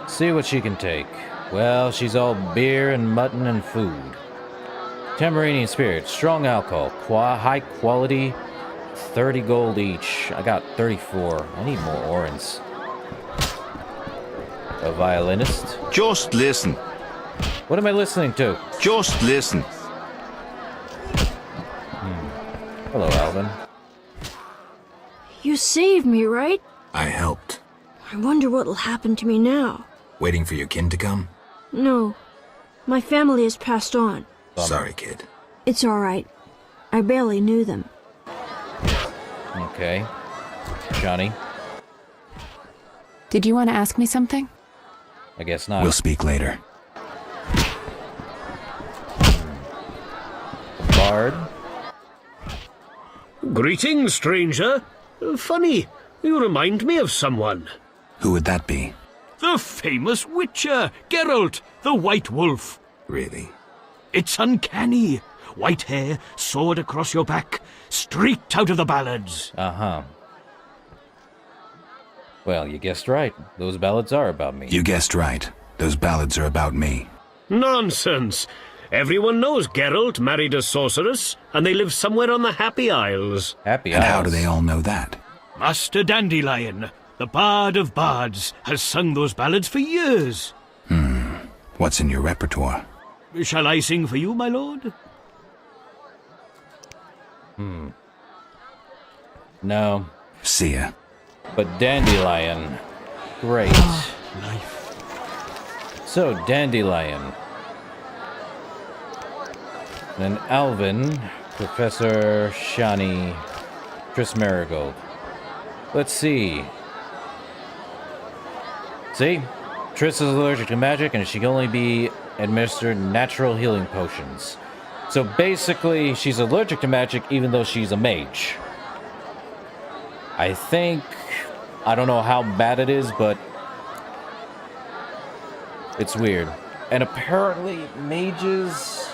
See what she can take. Well, she's all beer and mutton and food. Tamarinian spirits, strong alcohol, high quality, 30 gold each. I got 34. I need more orens. A violinist. Just listen. What am I listening to? Just listen. Hello, Alvin. You saved me, right? I helped. I wonder what'll happen to me now. Waiting for your kin to come? No. My family has passed on. Sorry, kid. It's all right. I barely knew them. Okay. Johnny? Did you want to ask me something? I guess not. We'll speak later. Bard? Greetings, stranger. Funny, you remind me of someone. Who would that be? The famous Witcher, GERALT, the White Wolf. Really? It's uncanny. White hair, sword across your back, straight out of the ballads. Uh-huh. Well, you guessed right. Those ballads are about me. You guessed right. Those ballads are about me. Nonsense. Everyone knows GERALT married a sorceress, and they live somewhere on the Happy Isles. Happy And Isles? how do they all know that? Master Dandelion, the bard of bards, has sung those ballads for years. What's in your repertoire? Shall I sing for you, my lord? No. See ya. But Dandelion. Great. Life. So, Dandelion. Then Alvin, Professor Shani, Tris Marigold. Let's see. See? Tris is allergic to magic and she can only be administered natural healing potions. So basically, she's allergic to magic even though she's a mage. I think... I don't know how bad it is, but... it's weird. And apparently, mages...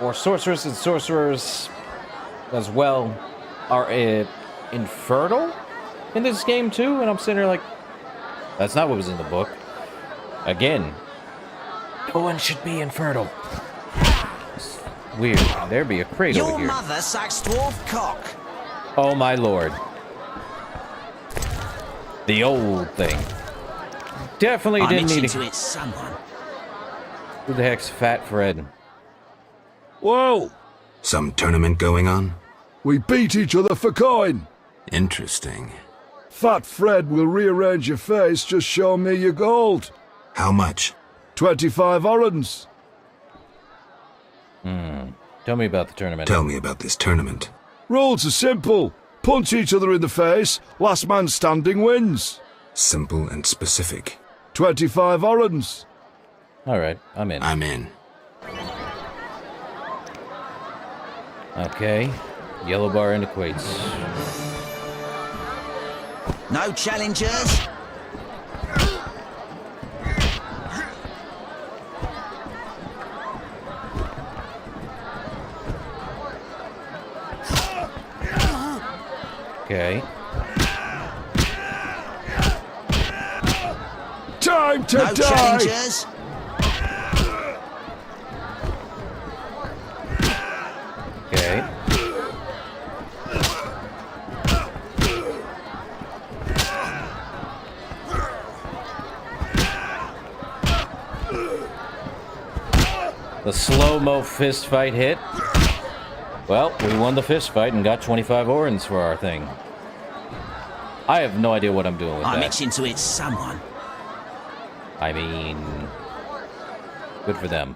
or sorcerers and sorcerers as well are infertile in this game too, and I'm sitting here like, that's not what was in the book. Again, no one should be infertile. It's weird. There be a crate over Your here. mother sucks dwarf cock. Oh my lord. The old thing. Definitely I'm didn't itching need to hit someone. Who the heck's Fat Fred? Whoa! Some tournament going on? We beat each other for coin. Interesting. Fat Fred will rearrange your face, just show me your gold. How much? 25 orens. Tell me about the tournament. Tell me about this tournament. Rules are simple. Punch each other in the face, last man standing wins. Simple and specific. 25 orens. Alright, I'm in. I'm in. Okay. Yellow bar indicates. No challengers? Okay. Time to No die! challengers? Okay. The slow-mo fist fight hit. Well, we won the fist fight and got 25 orens for our thing. I have no idea what I'm doing with I'm that. itching to hit someone. I mean... good for them.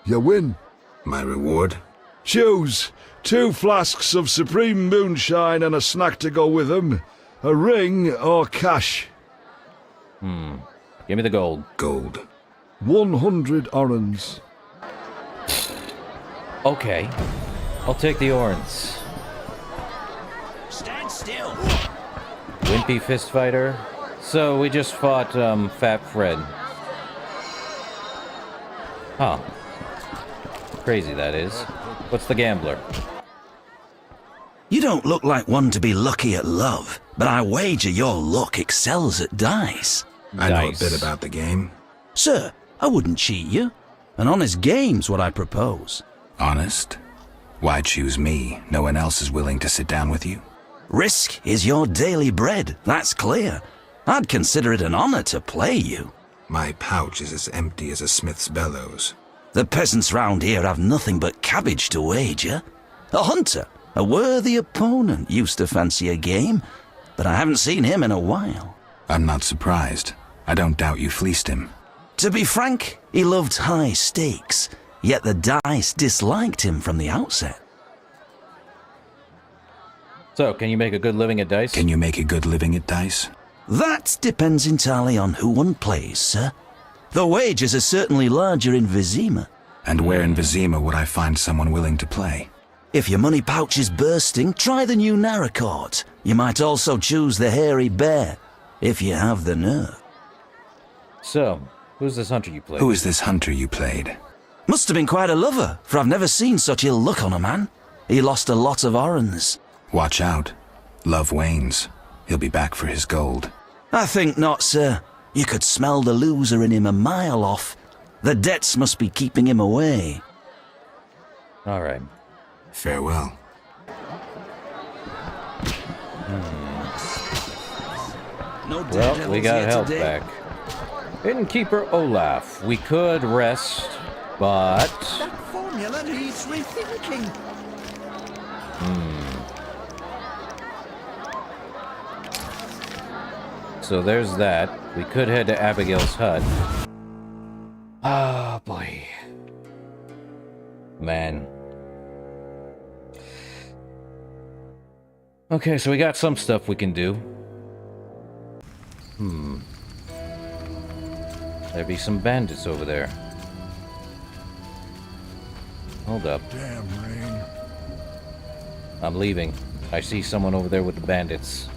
You win. My reward? Choose 2 flasks of supreme moonshine and a snack to go with them. A ring or cash. Give me the gold. Gold. 100 orange. Okay. I'll take the orange. Stand still. Wimpy fist fighter. So we just fought Fat Fred. Huh. Crazy that is. What's the gambler? You don't look like one to be lucky at love, but I wager your luck excels at dice. I know a bit about the game. Sir, I wouldn't cheat you. An honest game's what I propose. Honest? Why choose me? No one else is willing to sit down with you? Risk is your daily bread, that's clear. I'd consider it an honor to play you. My pouch is as empty as a smith's bellows. The peasants round here have nothing but cabbage to wager. A hunter, a worthy opponent, used to fancy a game, but I haven't seen him in a while. I'm not surprised. I don't doubt you fleeced him. To be frank, he loved high stakes, yet the dice disliked him from the outset. So, can you make a good living at dice? Can you make a good living at dice? That depends entirely on who one plays, sir. The wagers are certainly larger in Vizima. And where in Vizima would I find someone willing to play? If your money pouch is bursting, try the new Narracourt. You might also choose the Hairy Bear, if you have the nerve. So, who's this hunter you played? Who is this hunter you played? Must have been quite a lover, for I've never seen such ill luck on a man. He lost a lot of orans. Watch out. Love wanes. He'll be back for his gold. I think not, sir. You could smell the loser in him a mile off. The debts must be keeping him away. All right. Farewell. Well, we got help back. Innkeeper Olaf. We could rest, but... That formula needs rethinking. So there's that. We could head to Abigail's hut. Oh, boy. Man. Okay, so we got some stuff we can do. There be some bandits over there. Hold up. Damn rain. I'm leaving. I see someone over there with the bandits.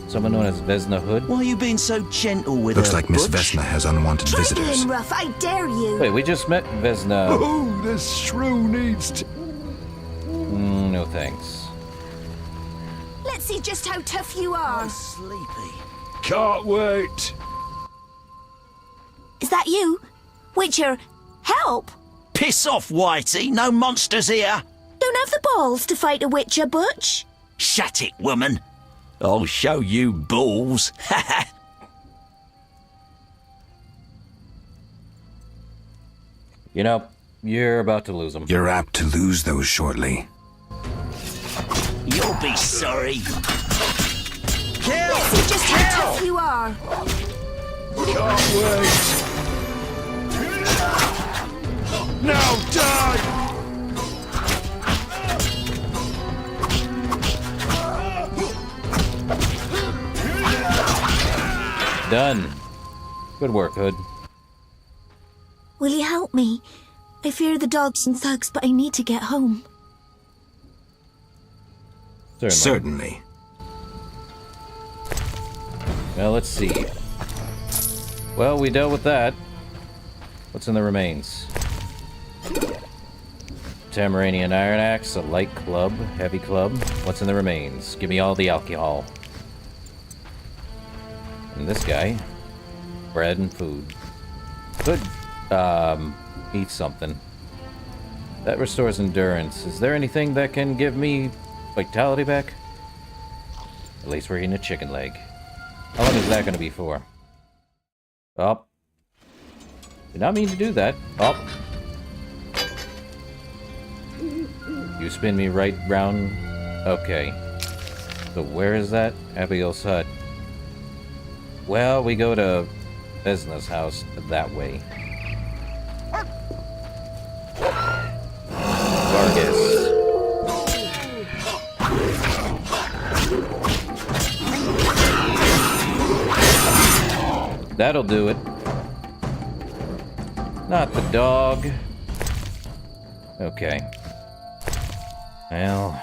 Someone known as Vesna Hood? Why are you being so gentle with Looks her, like Miss Butch? Vesna has unwanted Try visitors. being rough, I dare you. Wait, we just met Vesna. Oh, this shrew needs to... No thanks. Let's see just how tough you are. Sleepy. Can't wait. Is that you? Witcher, help! Piss off, Whitey. No monsters here. Don't have the balls to fight a Witcher, Butch. Shut it, woman. I'll show you balls. You know, you're about to lose them. You're apt to lose those shortly. You'll be sorry. Kill! Let's see just how tough you are. Can't wait. Now die! Done. Good work, Hood. Will you help me? I fear the dogs and thugs, but I need to get home. Certainly. Well, let's see. Well, we dealt with that. What's in the remains? Tamaranian Iron Axe, a light club, heavy club. What's in the remains? Give me all the alcohol. And this guy, bread and food. Could, eat something. That restores endurance. Is there anything that can give me vitality back? At least we're eating a chicken leg. How long is that going to be for? Oh. Did not mean to do that. Oh. You spin me right round. Okay. So where is that? Abigail's hut. Well, we go to Vesna's house that way. That'll do it. Not the dog. Okay. Well,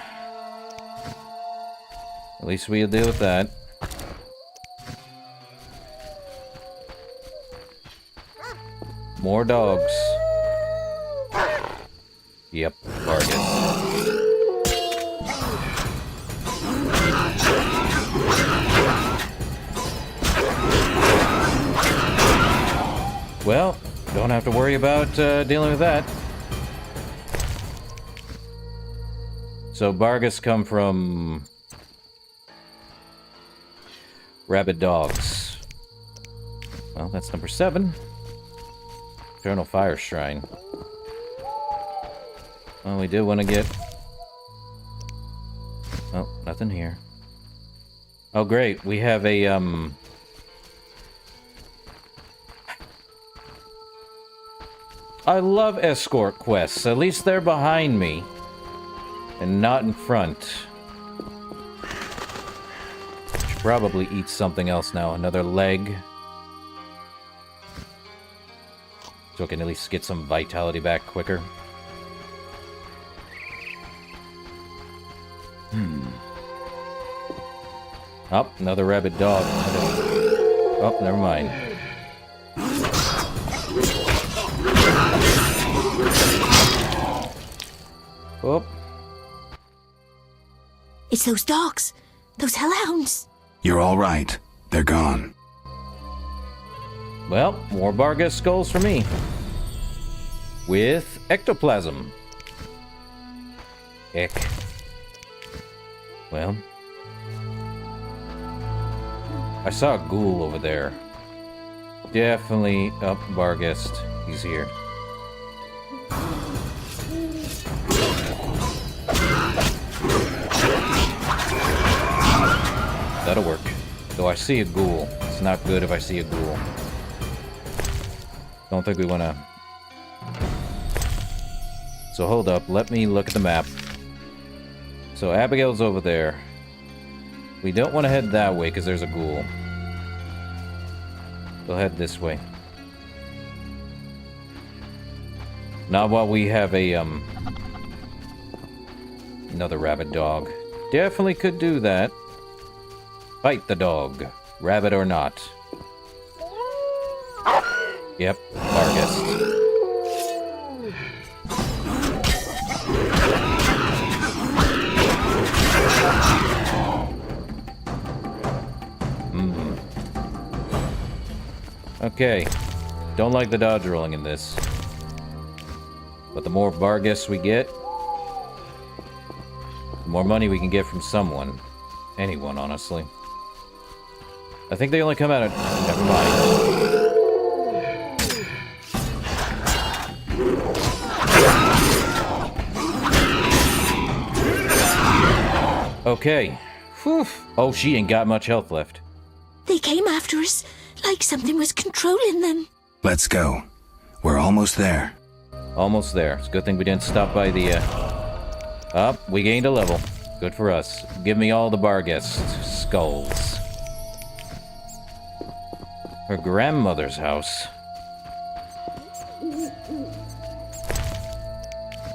at least we'll deal with that. More dogs. Yep, Vargas. Well, don't have to worry about dealing with that. So Vargas come from rabid dogs. Well, that's number 7. Eternal Fire Shrine. Well, we did want to get... Oh, nothing here. Oh, great. We have a, I love escort quests. At least they're behind me. And not in front. Should probably eat something else now. Another leg. So I can at least get some vitality back quicker. Oh, another rabid dog. Oh, never mind. Oh. It's those dogs. Those hellhounds. You're all right. They're gone. Well, more Vargas skulls for me. With ectoplasm. Eck. Well. I saw a ghoul over there. Definitely up Vargas. He's here. That'll work. Though I see a ghoul. It's not good if I see a ghoul. Don't think we want to... So hold up. Let me look at the map. So Abigail's over there. We don't want to head that way because there's a ghoul. We'll head this way. Not while we have a, another rabid dog. Definitely could do that. Fight the dog. Rabbit or not. Yep, Vargas. Okay. Don't like the dodge rolling in this. But the more Vargas we get, the more money we can get from someone. Anyone, honestly. I think they only come out at... Never mind. Okay. Whew. Oh, she ain't got much health left. They came after us, like something was controlling them. Let's go. We're almost there. Almost there. It's a good thing we didn't stop by the, Oh, we gained a level. Good for us. Give me all the Vargas skulls. Her grandmother's house.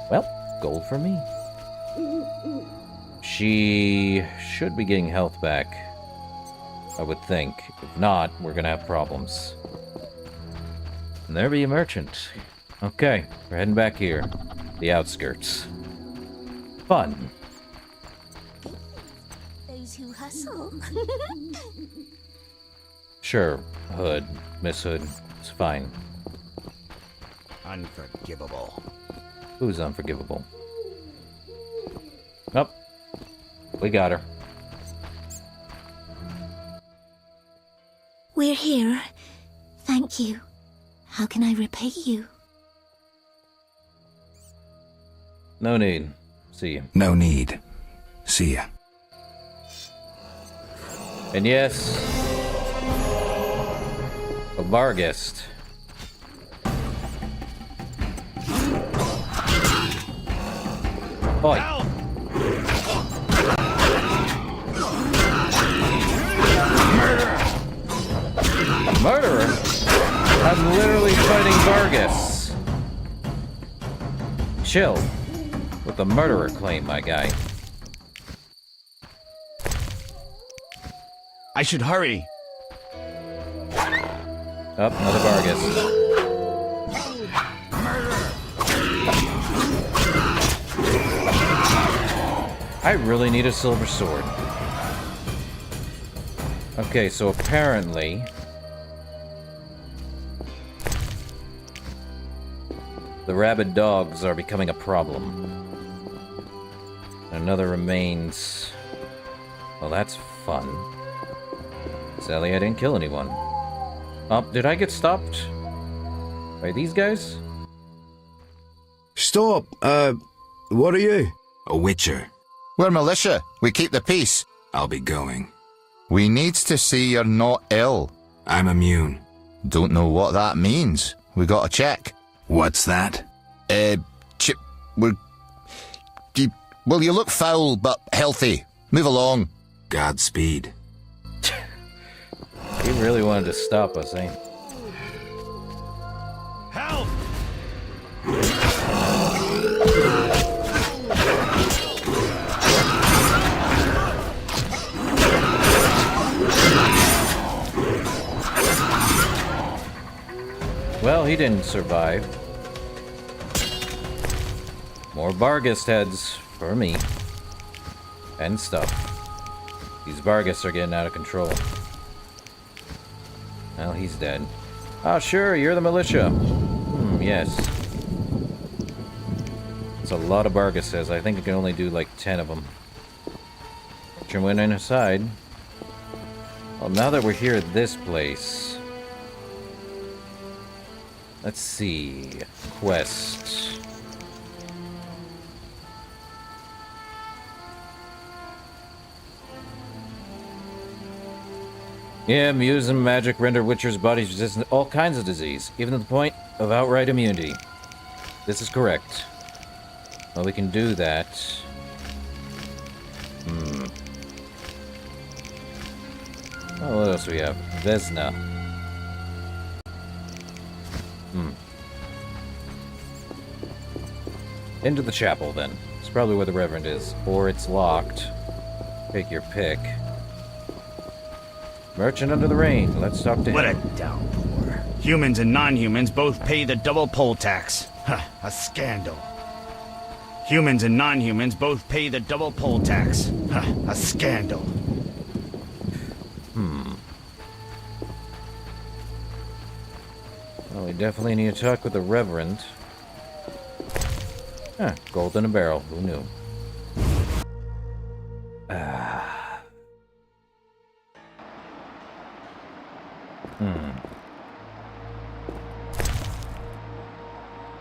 Well, gold for me. She should be getting health back, I would think. If not, we're gonna have problems. And there be a merchant. Okay, we're heading back here. The outskirts. Fun. Those who hustle. Sure, Hood. Miss Hood. It's fine. Unforgivable. Who's unforgivable? Oh. We got her. We're here. Thank you. How can I repay you? No need. See you. No need. See ya. And yes, a Vargas. Oi. Murderer? I'm literally fighting Vargas. Chill with the murderer claim, my guy. I should hurry. Oh, another Vargas. I really need a silver sword. Okay, so apparently the rabid dogs are becoming a problem. Another remains. Well, that's fun. Sadly, I didn't kill anyone. Oh, did I get stopped by these guys? Stop! What are you? A witcher. We're militia. We keep the peace. I'll be going. We needs to see you're not ill. I'm immune. Don't know what that means. We gotta check. What's that? Well, you look foul, but healthy. Move along. Godspeed. He really wanted to stop us, eh? Help! Well, he didn't survive. More Vargas heads for me. And stuff. These Vargas are getting out of control. Well, he's dead. Oh, sure, you're the militia. Yes. It's a lot of Vargas heads. I think I can only do like 10 of them. Which went in aside. Well, now that we're here at this place... Let's see. Quest. Yeah, muse and magic render Witcher's bodies resistant to all kinds of disease, even to the point of outright immunity. This is correct. Well, we can do that. Oh, what else do we have? Vesna. Into the chapel, then. It's probably where the Reverend is. Or it's locked. Take your pick. Merchant under the rain. Let's talk to him. What a downpour. Humans and non-humans both pay the double poll tax. Huh, a scandal. Humans and non-humans both pay the double poll tax. Huh, a scandal. Well, we definitely need to talk with the Reverend. Huh, gold in a barrel. Who knew?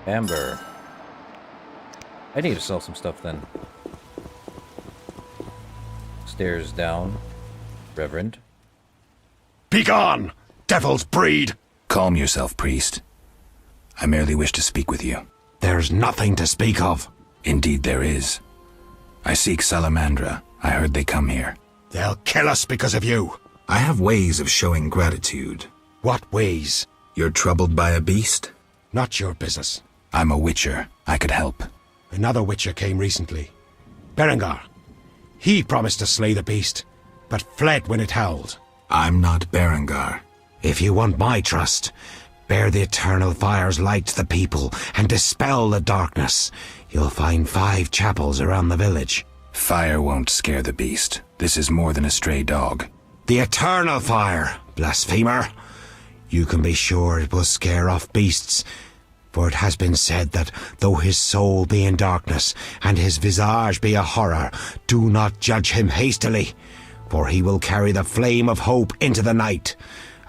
Amber. I need to sell some stuff then. Stairs down. Reverend. Begone, devil's breed! Calm yourself, priest. I merely wish to speak with you. There's nothing to speak of. Indeed there is. I seek Salamandra. I heard they come here. They'll kill us because of you. I have ways of showing gratitude. What ways? You're troubled by a beast? Not your business. I'm a witcher. I could help. Another witcher came recently. Berengar. He promised to slay the beast, but fled when it howled. I'm not Berengar. If you want my trust, bear the eternal fire's light to the people and dispel the darkness. You'll find 5 chapels around the village. Fire won't scare the beast. This is more than a stray dog. The eternal fire, blasphemer. You can be sure it will scare off beasts, for it has been said that though his soul be in darkness and his visage be a horror, do not judge him hastily, for he will carry the flame of hope into the night.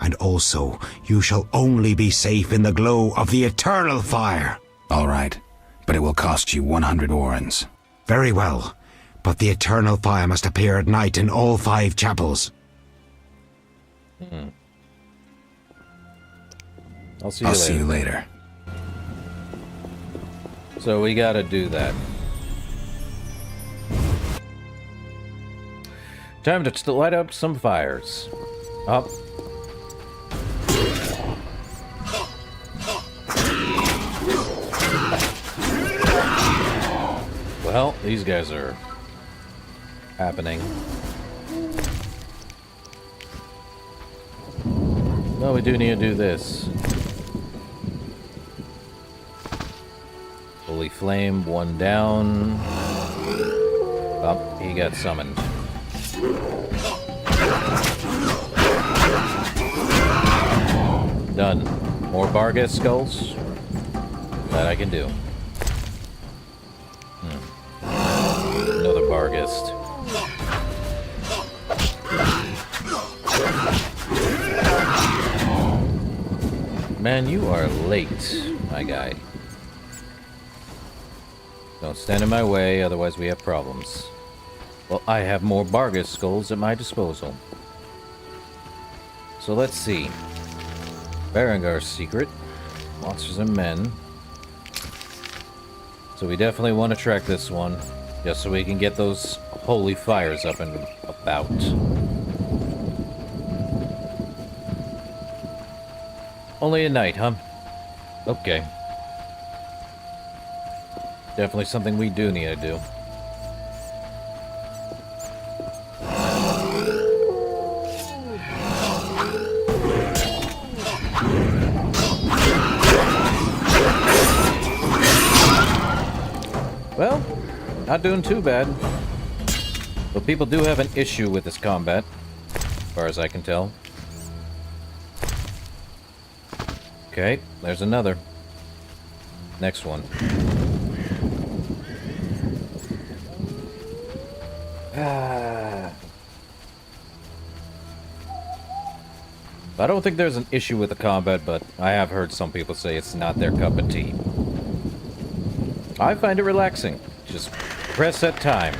And also, you shall only be safe in the glow of the eternal fire. All right, but it will cost you 100 orens. Very well, but the eternal fire must appear at night in all 5 chapels. I'll see you later. So we gotta do that. Time to light up some fires. Up. Well, these guys are happening. No, we do need to do this. Holy Flame, one down. Oh, he got summoned. Done. More Barghest skulls? That I can do. Another Barghest. Man, you are late, my guy. Don't stand in my way, otherwise we have problems. Well, I have more Barghest skulls at my disposal. So let's see. Berengar's secret. Monsters and men. So we definitely want to track this one. Just so we can get those holy fires up and about. Only at night, huh? Okay. Definitely something we do need to do. Well, not doing too bad. But people do have an issue with this combat, as far as I can tell. Okay, there's another. Next one. I don't think there's an issue with the combat, but I have heard some people say it's not their cup of tea. I find it relaxing. Just press at time.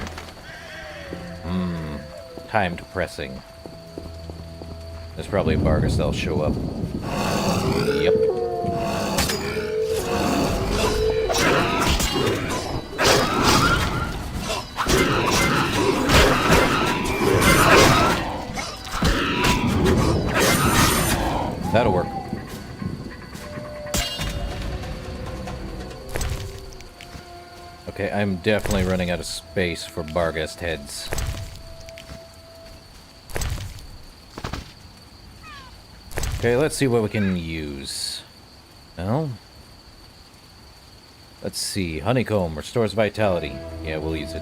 Timed pressing. There's probably a Barghest that'll show up. Yep. That'll work. Okay, I'm definitely running out of space for Barghest heads. Okay, let's see what we can use. Well, let's see. Honeycomb restores vitality. Yeah, we'll use it.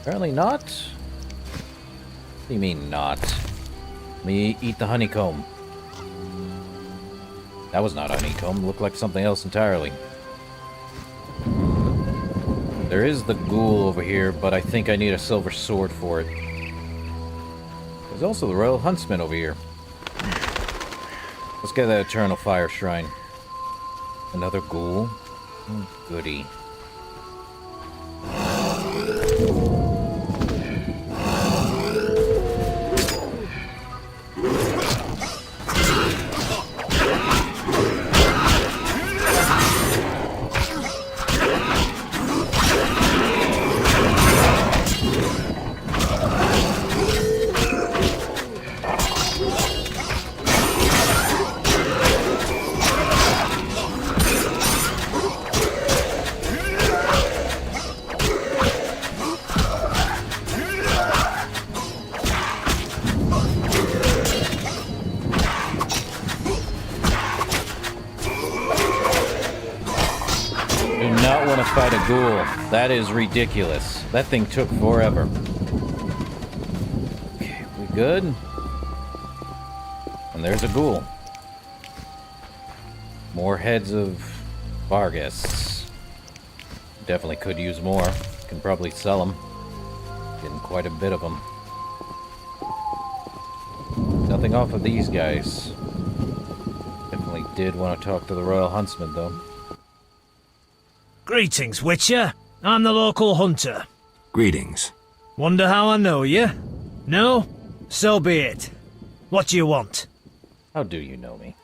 Apparently not. What do you mean not? Let me eat the honeycomb. That was not honeycomb. Looked like something else entirely. There is the ghoul over here, but I think I need a silver sword for it. There's also the Royal Huntsman over here. Let's get that Eternal Fire Shrine. Another ghoul? Oh, goody. Fight a ghoul. That is ridiculous. That thing took forever. Okay, we good? And there's a ghoul. More heads of Barghests. Definitely could use more. Can probably sell them. Getting quite a bit of them. Nothing off of these guys. Definitely did want to talk to the Royal Huntsman, though. Greetings, Witcher. I'm the local hunter. Greetings. Wonder how I know you? No? So be it. What do you want? How do you know me?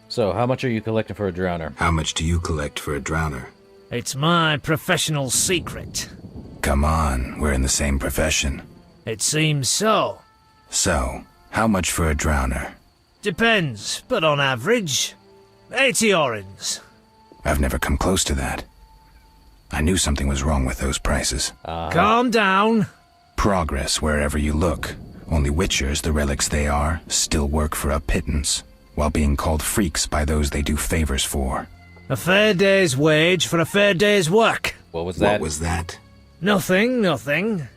So, how much are you collecting for a drowner? How much do you collect for a drowner? It's my professional secret. Come on, we're in the same profession. It seems so. So, how much for a drowner? Depends, but on average, 80 orens. I've never come close to that. I knew something was wrong with those prices. Calm down. Progress wherever you look. Only witchers, the relics they are, still work for a pittance, while being called freaks by those they do favors for. A fair day's wage for a fair day's work. What was that? What was that? Nothing, nothing.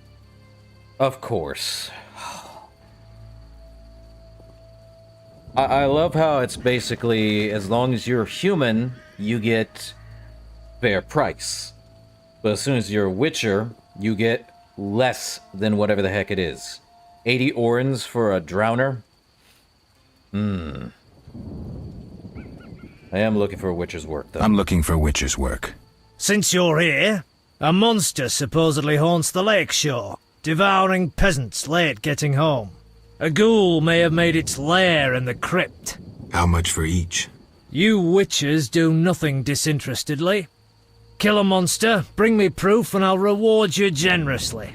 Of course. I love how it's basically, as long as you're human, you get fair price. But as soon as you're a witcher, you get less than whatever the heck it is. 80 orens for a drowner? I am looking for a witcher's work, though. I'm looking for witcher's work. Since you're here, a monster supposedly haunts the lakeshore, devouring peasants late getting home. A ghoul may have made its lair in the crypt. How much for each? You witchers do nothing disinterestedly. Kill a monster, bring me proof, and I'll reward you generously.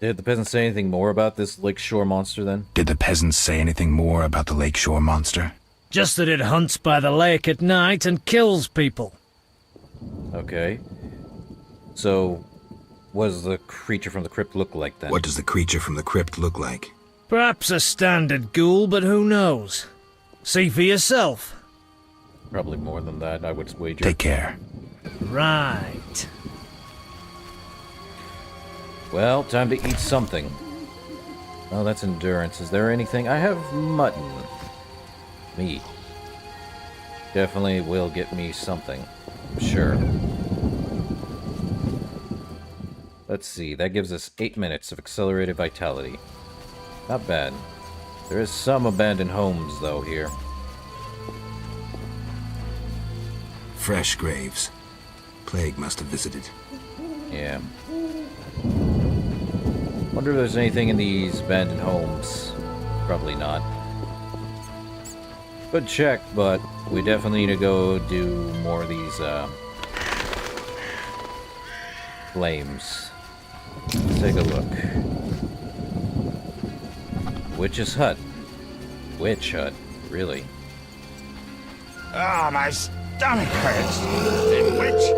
Did the peasants say anything more about this lakeshore monster, then? Did the peasants say anything more about the lakeshore monster? Just that it hunts by the lake at night and kills people. Okay. So, what does the creature from the crypt look like, then? What does the creature from the crypt look like? Perhaps a standard ghoul, but who knows? See for yourself. Probably more than that, I would wager. Take care. Right. Well, time to eat something. Oh, that's endurance. Is there anything? I have mutton. Meat. Definitely will get me something. I'm sure. Let's see. That gives us 8 minutes of accelerated vitality. Not bad. There is some abandoned homes, though, here. Fresh graves. Plague must have visited. Yeah. Wonder if there's anything in these abandoned homes. Probably not. Good check, but we definitely need to go do more of these, flames. Let's take a look. Witch's hut. Witch hut, really? Ah, my stomach hurts. The witch.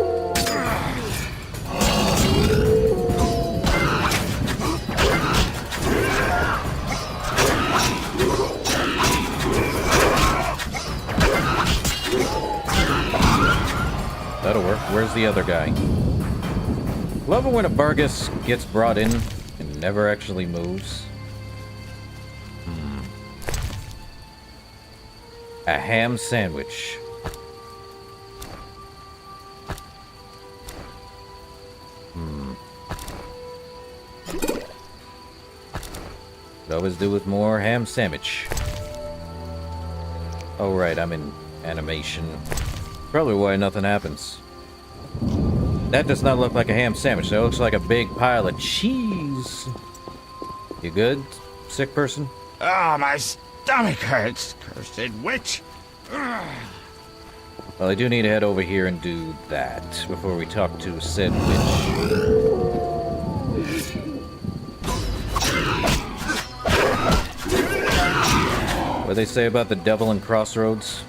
That'll work. Where's the other guy? Love it when a Bargus gets brought in and never actually moves. A ham sandwich. Could always do with more ham sandwich. Oh right, I'm in animation. Probably why nothing happens. That does not look like a ham sandwich. That looks like a big pile of cheese. You good, sick person? Ah, my stomach hurts. Cursed witch. Well, I do need to head over here and do that before we talk to said witch. What they say about the devil in Crossroads?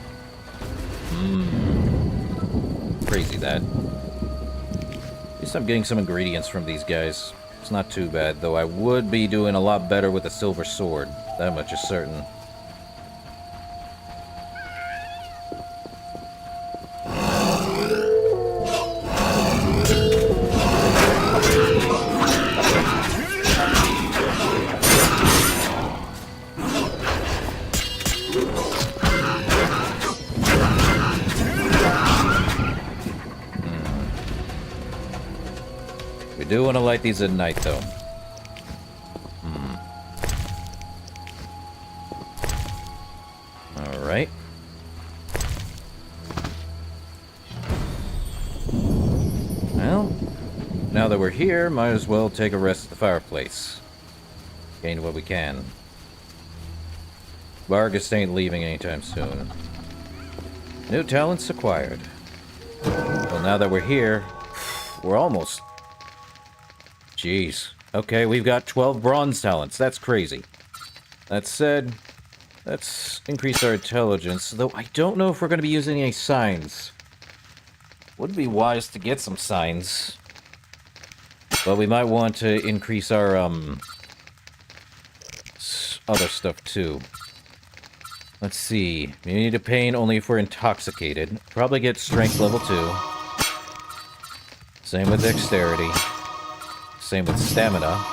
Crazy that. At least I'm getting some ingredients from these guys. It's not too bad, though I would be doing a lot better with a silver sword. That much is certain. We do want to light these at night, though. Alright. Well, now that we're here, might as well take a rest at the fireplace. Gain what we can. Vargas ain't leaving anytime soon. New talents acquired. Well, now that we're here, we're almost... Jeez. Okay, we've got 12 bronze talents. That's crazy. That said, let's increase our intelligence, though I don't know if we're going to be using any signs. Would be wise to get some signs. But we might want to increase our, other stuff, too. Let's see. Immunity to pain only if we're intoxicated. Probably get strength level 2. Same with dexterity. Same with stamina.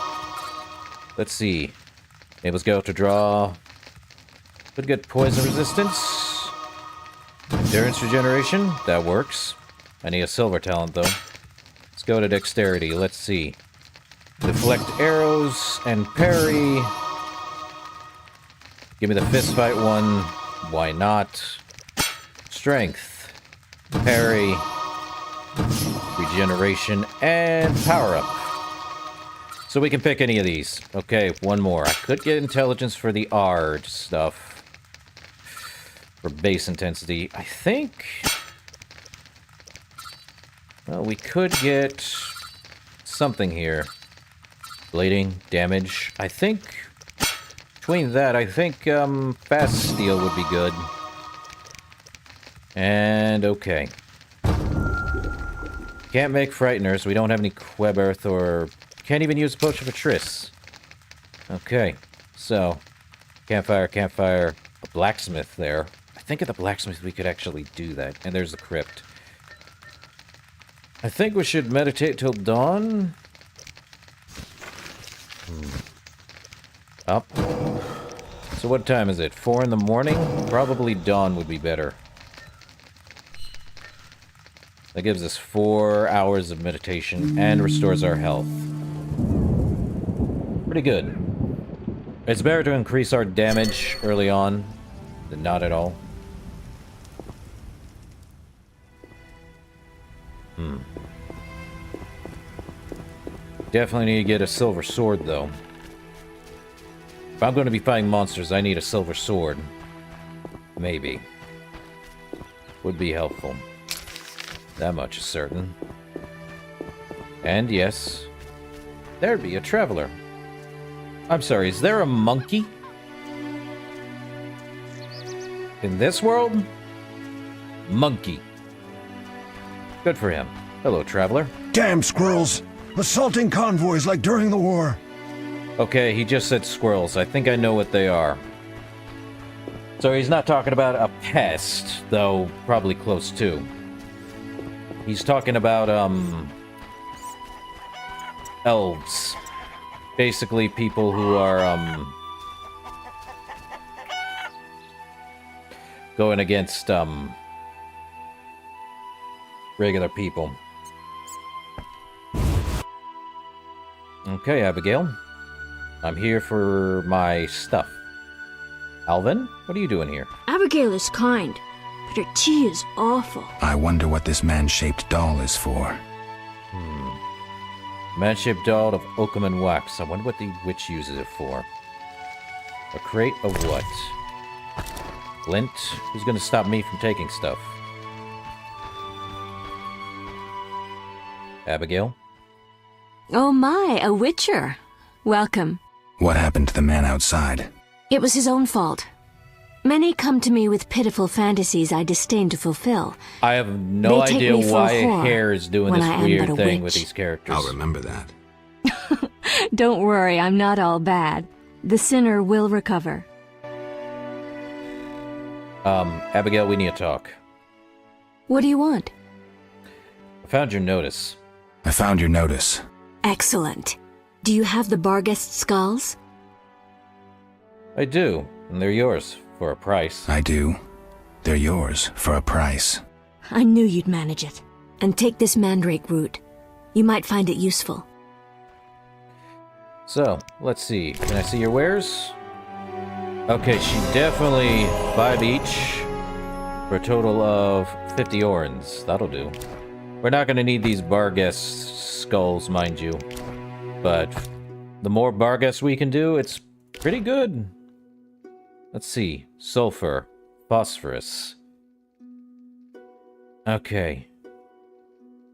Let's see. Enables go to draw. Could get poison resistance. Endurance regeneration. That works. I need a silver talent, though. Let's go to dexterity. Let's see. Deflect arrows and parry. Give me the fist fight one. Why not? Strength. Parry. Regeneration. And power up. So we can pick any of these. Okay, one more. I could get intelligence for the Ard stuff. For base intensity. I think... well, we could get something here. Bleeding, damage. I think... between that, I think fast steel would be good. And okay. Can't make frighteners. We don't have any Queberth or... can't even use Potion for Triss. Okay. So, campfire, campfire. A blacksmith there. I think at the blacksmith we could actually do that. And there's the crypt. I think we should meditate till dawn. Up. So what time is it? 4 in the morning? Probably dawn would be better. That gives us 4 hours of meditation and restores our health. Pretty good. It's better to increase our damage early on than not at all. Definitely need to get a silver sword, though. If I'm going to be fighting monsters, I need a silver sword. Maybe. Would be helpful. That much is certain. And yes, there'd be a traveler. I'm sorry, is there a monkey? In this world? Monkey. Good for him. Hello, traveler. Damn squirrels! Assaulting convoys like during the war. Okay, he just said squirrels. I think I know what they are. So he's not talking about a pest, though probably close to. He's talking about, elves. Basically people who are, going against, regular people. Okay, Abigail. I'm here for my stuff. Alvin, what are you doing here? Abigail is kind, but her tea is awful. I wonder what this man-shaped doll is for. Man-shaped doll of oakum and wax. I wonder what the witch uses it for. A crate of what? Flint? Who's gonna stop me from taking stuff? Abigail? Oh my, a witcher. Welcome. What happened to the man outside? It was his own fault. Many come to me with pitiful fantasies I disdain to fulfill. I have no idea why Hare is doing this weird thing with these characters. I'll remember that. Don't worry, I'm not all bad. The sinner will recover. Abigail, we need to talk. What do you want? I found your notice. I found your notice. Excellent. Do you have the Barghest skulls? I do, and they're yours for a price. I do. They're yours for a price. I knew you'd manage it. And take this mandrake root. You might find it useful. So, let's see. Can I see your wares? Okay, she definitely 5 each for a total of 50 orens. That'll do. We're not going to need these Barghest skulls, mind you. But the more Barghest we can do, it's pretty good. Let's see. Sulfur. Phosphorus. Okay.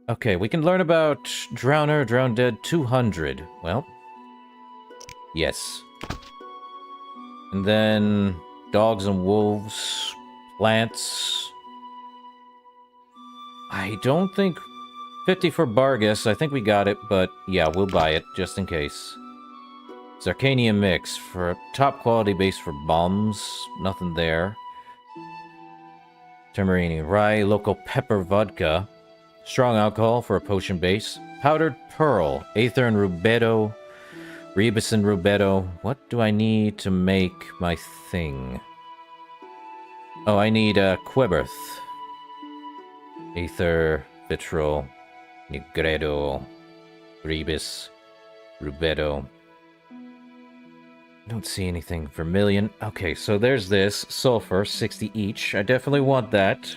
Okay, we can learn about Drowner, Drown Dead 200. Well. Yes. And then dogs and wolves, plants. I don't think 50 for Bargus. I think we got it, but yeah, we'll buy it just in case. Zarkanium mix for a top quality base for bombs. Nothing there. Turmerini rye, local pepper vodka. Strong alcohol for a potion base. Powdered pearl, aether and rubedo. Rebus and rubedo. What do I need to make my thing? Oh, I need Quiberth. Aether, vitriol, nigredo, rebus, rubedo. Don't see anything vermilion. Okay, so there's this. Sulfur, 60 each. I definitely want that.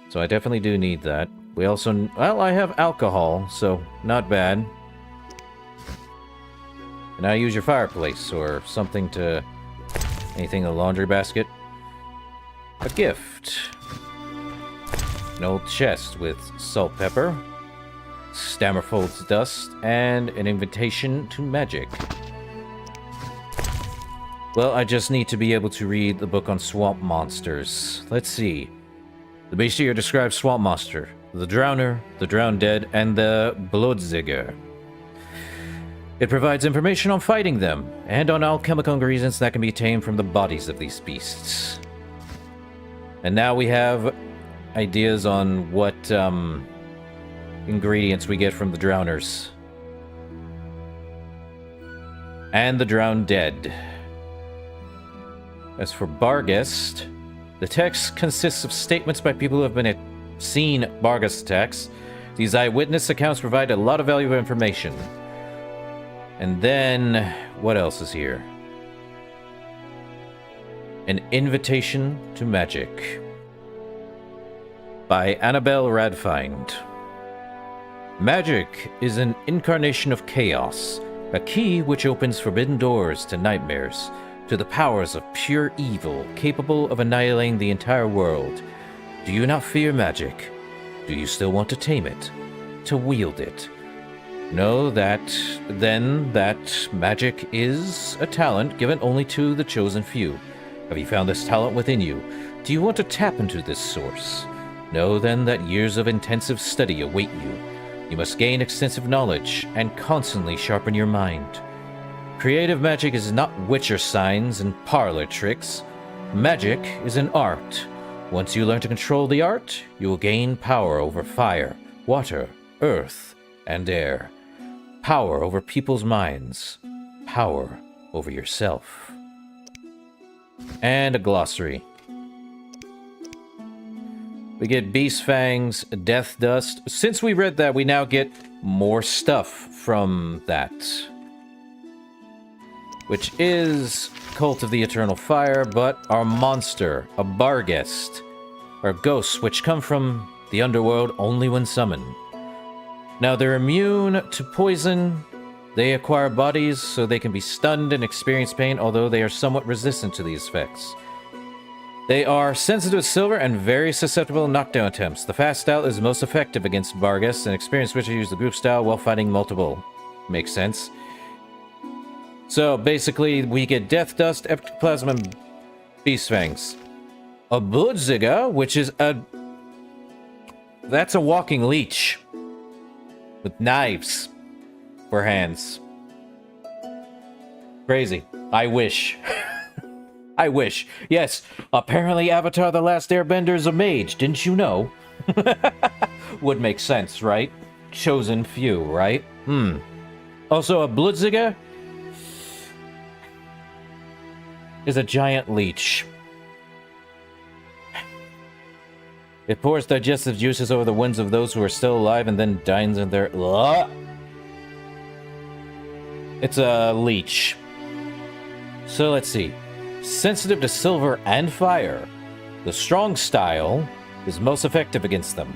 So I definitely do need that. We also... Well, I have alcohol, so not bad. And I use your fireplace or something to... Anything in the laundry basket. A gift. An old chest with salt pepper. Stammerfold's dust, and an invitation to magic. Well, I just need to be able to read the book on swamp monsters. Let's see. The bestiary describes swamp monster, the drowner, the drowned dead, and the bloodsigger. It provides information on fighting them, and on alchemical ingredients that can be obtained from the bodies of these beasts. And now we have ideas on what, ingredients we get from the drowners. And the drowned dead. As for Barghest, the text consists of statements by people who have seen Barghest attacks. These eyewitness accounts provide a lot of valuable information. And then, what else is here? An Invitation to Magic by Annabelle Radfind. Magic is an incarnation of chaos, a key which opens forbidden doors to nightmares, to the powers of pure evil capable of annihilating the entire world. Do you not fear magic? Do you still want to tame it? To wield it? Know that, then, that magic is a talent given only to the chosen few. Have you found this talent within you? Do you want to tap into this source? Know then that years of intensive study await you. You must gain extensive knowledge and constantly sharpen your mind. Creative magic is not witcher signs and parlor tricks. Magic is an art. Once you learn to control the art, you will gain power over fire, water, earth, and air. Power over people's minds. Power over yourself. And a glossary. We get Beast Fangs, Death Dust. Since we read that, we now get more stuff from that. Which is Cult of the Eternal Fire, but our monster, a Barghest, are ghosts which come from the underworld only when summoned. Now they're immune to poison. They acquire bodies so they can be stunned and experience pain, although they are somewhat resistant to these effects. They are sensitive to silver and very susceptible to knockdown attempts. The fast style is most effective against Barghest, and experienced witches use the group style while fighting multiple. Makes sense. So basically, we get Death Dust, Ectoplasm, and Beast Fangs. A Bloodsigger, which is a... That's a walking leech. With knives for hands. Crazy. I wish. I wish. Yes, apparently Avatar The Last Airbender is a mage, didn't you know? Would make sense, right? Chosen few, right? Also, a Bloodsigger is a giant leech. It pours digestive juices over the wounds of those who are still alive and then dines in their... It's a leech. So let's see. Sensitive to silver and fire. The strong style is most effective against them.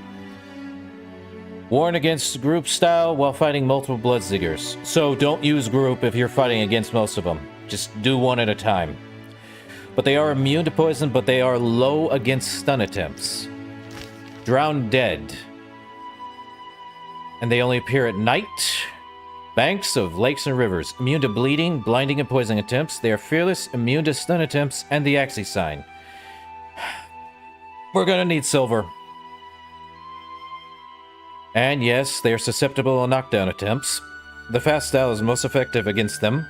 Warn against group style while fighting multiple Bloodsiggers. So don't use group if you're fighting against most of them. Just do one at a time. But they are immune to poison, but they are low against stun attempts. Drowned Dead. And they only appear at night. Banks of lakes and rivers. Immune to bleeding, blinding, and poisoning attempts. They are fearless, immune to stun attempts, and the Axis sign. We're gonna need silver. And yes, they are susceptible to knockdown attempts. The fast style is most effective against them.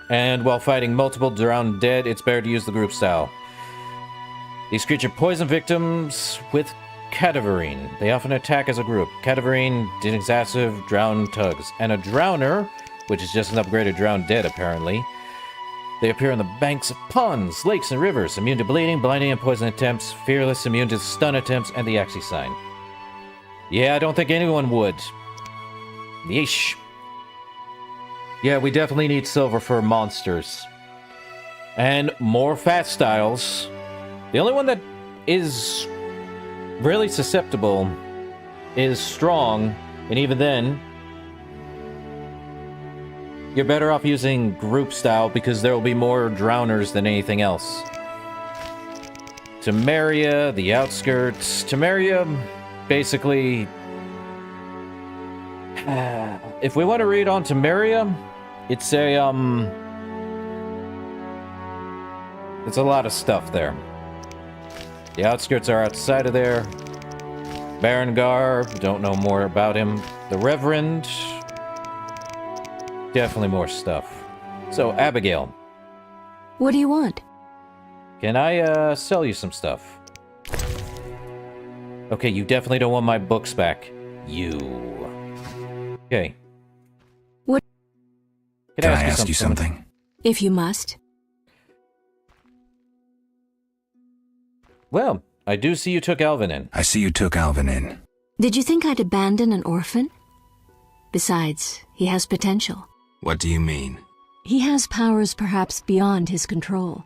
And while fighting multiple drowned dead, it's better to use the group style. These creatures poison victims with cadaverine. They often attack as a group. Cadaverine, Disassive, Drown Tugs. And a Drowner, which is just an upgraded Drowned Dead apparently. They appear in the banks of ponds, lakes, and rivers. Immune to bleeding, blinding, and poison attempts. Fearless, immune to stun attempts, and the Axis sign. Yeah, I don't think anyone would. Yeesh. Yeah, we definitely need silver for monsters. And more fast styles. The only one that is really susceptible is strong, and even then, you're better off using group style because there will be more drowners than anything else. Temeria, the outskirts. Temeria, basically, if we want to read on Temeria, it's a it's a lot of stuff there. The outskirts are outside of there. Berengar, don't know more about him. The Reverend, definitely more stuff. So, Abigail. What do you want? Can I, sell you some stuff? Okay, you definitely don't want my books back. You. Okay. What? Can I ask you something? If you must. Well, I do see you took Alvin in. I see you took Alvin in. Did you think I'd abandon an orphan? Besides, he has potential. What do you mean? He has powers perhaps beyond his control.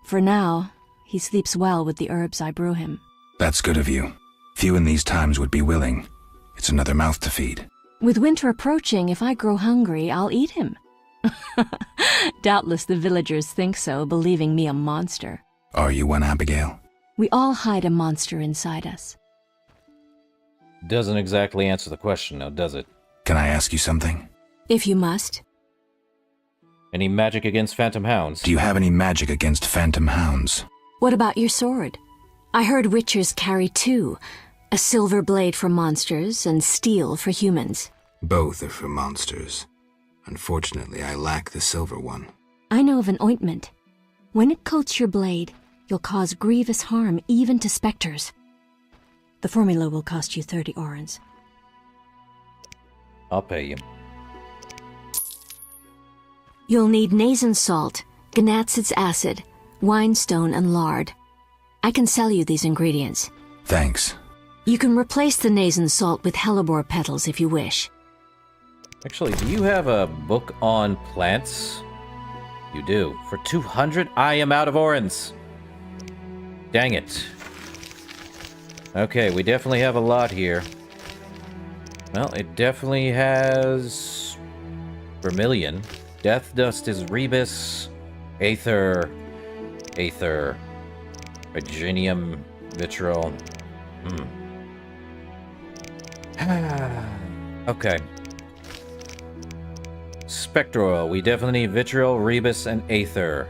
For now, he sleeps well with the herbs I brew him. That's good of you. Few in these times would be willing. It's another mouth to feed. With winter approaching, if I grow hungry, I'll eat him. Doubtless the villagers think so, believing me a monster. Are you one, Abigail? We all hide a monster inside us. Doesn't exactly answer the question, now, does it? Can I ask you something? If you must. Any magic against phantom hounds? Do you have any magic against phantom hounds? What about your sword? I heard witchers carry two. A silver blade for monsters and steel for humans. Both are for monsters. Unfortunately, I lack the silver one. I know of an ointment. When it coats your blade, you'll cause grievous harm even to specters. The formula will cost you 30 orens. I'll pay you. You'll need Nazen salt, Gnatzid's acid, winestone, and lard. I can sell you these ingredients. Thanks. You can replace the Nazen salt with hellebore petals if you wish. Actually, do you have a book on plants? You do. For 200, I am out of orens. Dang it. Okay, we definitely have a lot here. Well, it definitely has vermilion. Death dust is rebus, aether, virginium, vitriol. Okay. Spectral oil. We definitely need vitriol, rebus, and aether.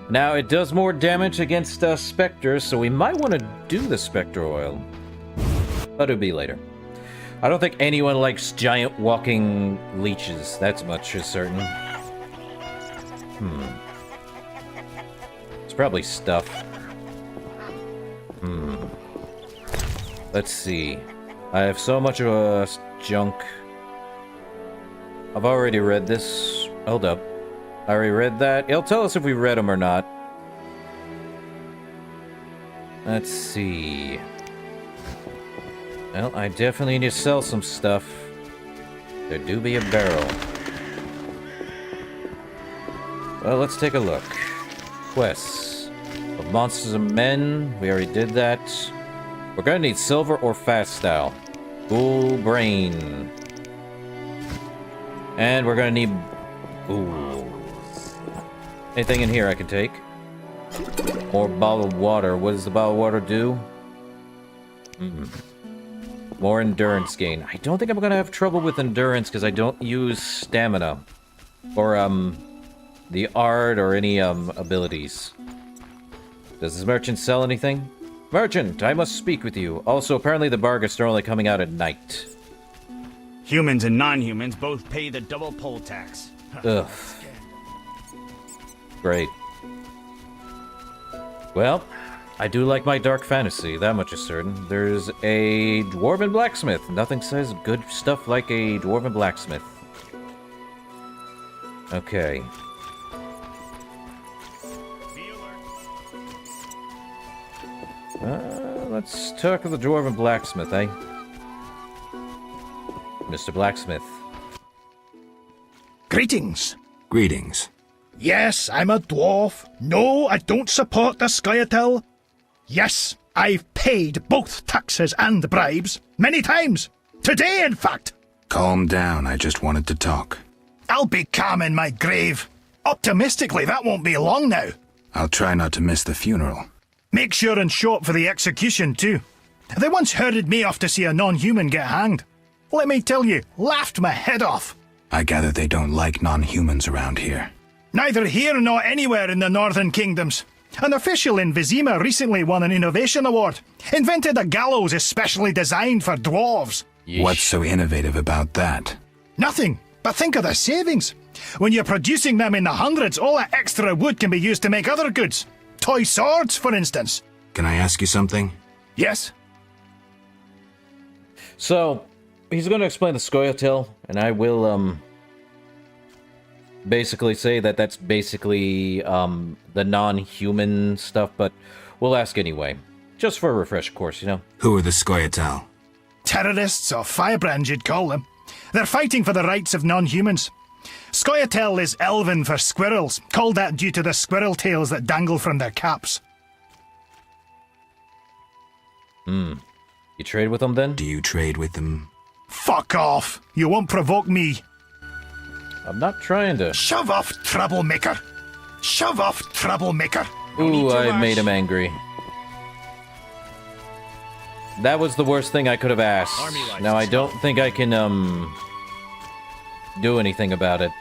Now, it does more damage against specters, so we might want to do the spectral oil. But it'll be later. I don't think anyone likes giant walking leeches. That's much is certain. It's probably stuff. Let's see. I have so much of junk. I've already read this. Hold up. I already read that. It'll tell us if we read them or not. Let's see. Well, I definitely need to sell some stuff. There do be a barrel. Well, let's take a look. Quests. Of monsters and men. We already did that. We're gonna need silver or fast style. Ghoul brain. And we're gonna need... Ooh. Anything in here I can take? More bottled water. What does the bottled water do? More endurance gain. I don't think I'm gonna have trouble with endurance because I don't use stamina. Or, the art or any, abilities. Does this merchant sell anything? Merchant, I must speak with you. Also, apparently the bargains are only coming out at night. Humans and non-humans both pay the double poll tax. Ugh. Great. Well, I do like my dark fantasy, that much is certain. There's a dwarven blacksmith. Nothing says good stuff like a dwarven blacksmith. Okay. Let's talk to the dwarven blacksmith, eh? Mr. Blacksmith. Greetings. Greetings. Yes, I'm a dwarf. No, I don't support the Scoia'tael. Yes, I've paid both taxes and bribes. Many times. Today, in fact. Calm down, I just wanted to talk. I'll be calm in my grave. Optimistically, that won't be long now. I'll try not to miss the funeral. Make sure and show up for the execution, too. They once herded me off to see a non-human get hanged. Let me tell you, laughed my head off. I gather they don't like non-humans around here. Neither here nor anywhere in the Northern Kingdoms. An official in Vizima recently won an innovation award. Invented a gallows especially designed for dwarves. Yeesh. What's so innovative about that? Nothing, but think of the savings. When you're producing them in the hundreds, all that extra wood can be used to make other goods. Toy swords, for instance. Can I ask you something? Yes. So, he's going to explain the Scoia'tael, and I will, basically say that that's basically, the non-human stuff, but we'll ask anyway. Just for a refresh course, you know? Who are the Scoia'tael? Terrorists, or firebrands you'd call them. They're fighting for the rights of non-humans. Scoia'tael is elven for squirrels, called that due to the squirrel tails that dangle from their caps. You trade with them then? Do you trade with them? Fuck off! You won't provoke me! I'm not trying to. Shove off, troublemaker! Shove off, troublemaker! Ooh, I made him angry. That was the worst thing I could have asked. Now, I don't think I can, do anything about it.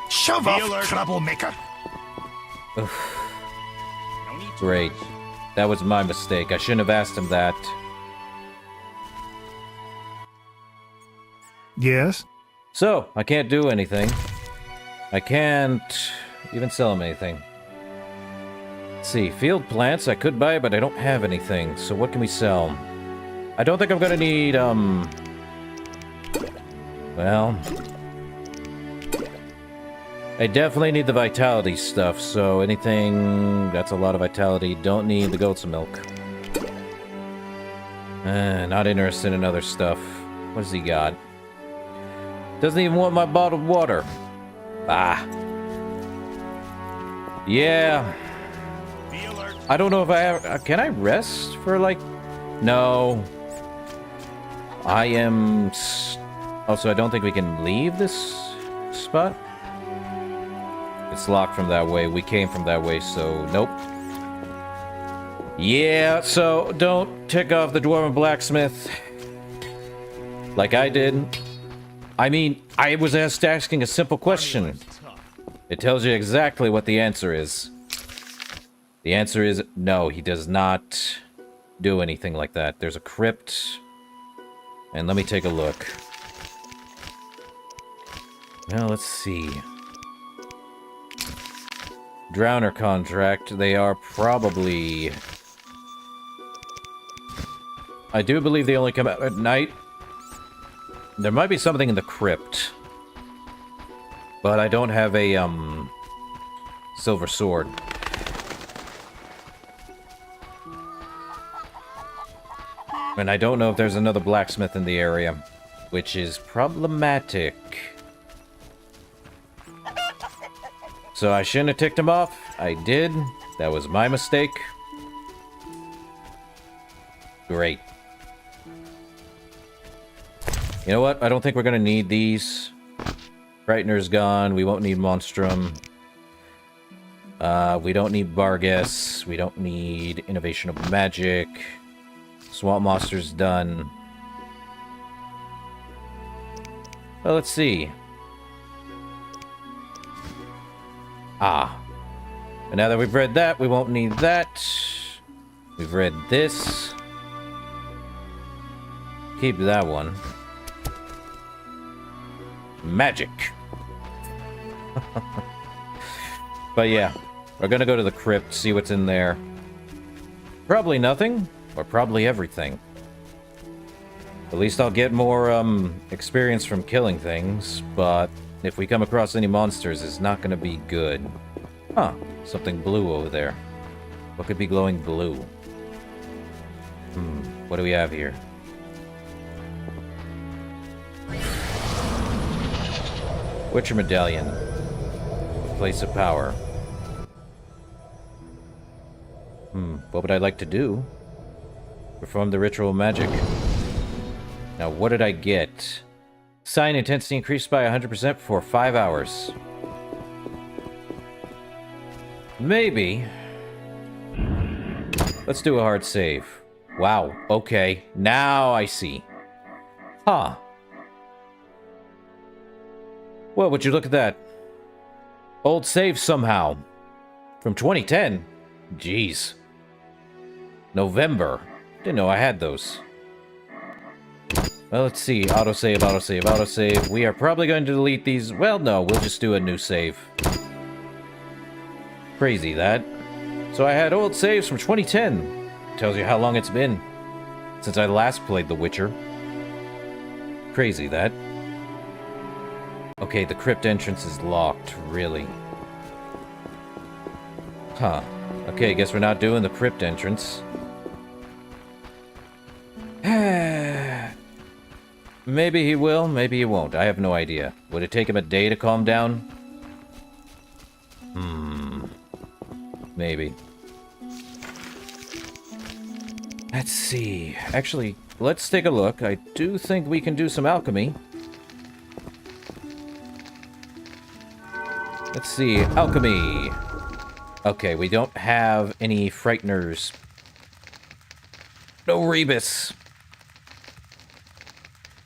Shove off, troublemaker! Great. That was my mistake. I shouldn't have asked him that. Yes? So, I can't do anything. I can't even sell him anything. Let's see, field plants I could buy, but I don't have anything. So what can we sell? I don't think I'm gonna need, well, I definitely need the vitality stuff, so anything that's a lot of vitality, don't need the goat's milk. Not interested in other stuff. What does he got? Doesn't even want my bottled water. Ah. Yeah. I don't know if I have... can I rest for, like... No. I am... Also, I don't think we can leave this spot. It's locked from that way. We came from that way, so nope. Yeah, so don't tick off the Dwarven Blacksmith. Like I did. I mean, I was asking a simple question. It tells you exactly what the answer is. The answer is no, he does not do anything like that. There's a crypt. And let me take a look. Now, let's see. Drowner contract. They are probably... I do believe they only come out at night. There might be something in the crypt. But I don't have a, silver sword. And I don't know if there's another blacksmith in the area, which is problematic. So I shouldn't have ticked him off. I did. That was my mistake. Great. You know what? I don't think we're gonna need these. Brightener's gone. We won't need Monstrum. We don't need Bargus. We don't need Innovation of Magic. Swamp monster's done. Well, let's see. Ah. And now that we've read that, we won't need that. We've read this. Keep that one. Magic. But yeah, we're gonna go to the crypt, see what's in there. Probably nothing, or probably everything. At least I'll get more, experience from killing things, but if we come across any monsters, it's not gonna be good. Huh, something blue over there. What could be glowing blue? What do we have here? Witcher Medallion. Place of power. What would I like to do? Perform the ritual magic. Now, what did I get? Sign intensity increased by 100% for 5 hours. Maybe. Let's do a hard save. Wow, okay. Now I see. Huh. Well, would you look at that? Old save somehow. From 2010? Jeez. November. Didn't know I had those. Well, let's see. Autosave, autosave, autosave. We are probably going to delete these. Well, no, we'll just do a new save. Crazy, that. So I had old saves from 2010. Tells you how long it's been since I last played The Witcher. Crazy, that. Okay, the crypt entrance is locked, really. Huh. Okay, guess we're not doing the crypt entrance. Maybe he will, maybe he won't. I have no idea. Would it take him a day to calm down? Maybe. Let's see. Actually, let's take a look. I do think we can do some alchemy. Let's see. Alchemy. Okay, we don't have any frighteners. No rebus.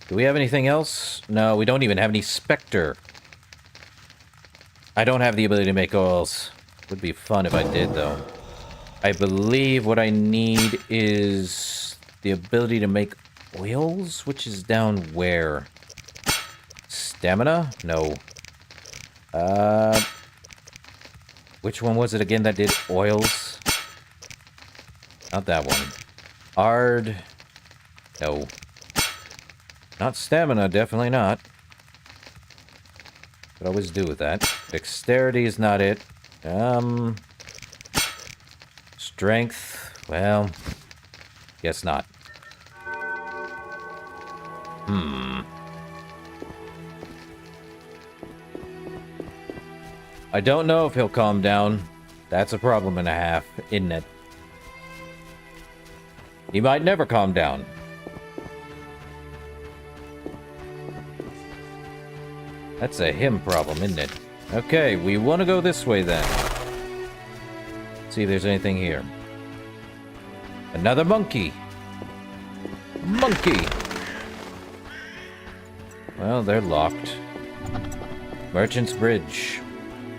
Do we have anything else? No, we don't even have any specter. I don't have the ability to make oils. Would be fun if I did, though. I believe what I need is the ability to make oils, which is down where? Stamina? No. Which one was it again that did oils? Not that one. Ard. No. Not stamina, definitely not. Could always do with that. Dexterity is not it. Strength. Well, guess not. I don't know if he'll calm down. That's a problem and a half, isn't it? He might never calm down. That's a him problem, isn't it? Okay, we want to go this way then. See if there's anything here. Another monkey. Monkey. Well, they're locked. Merchant's Bridge.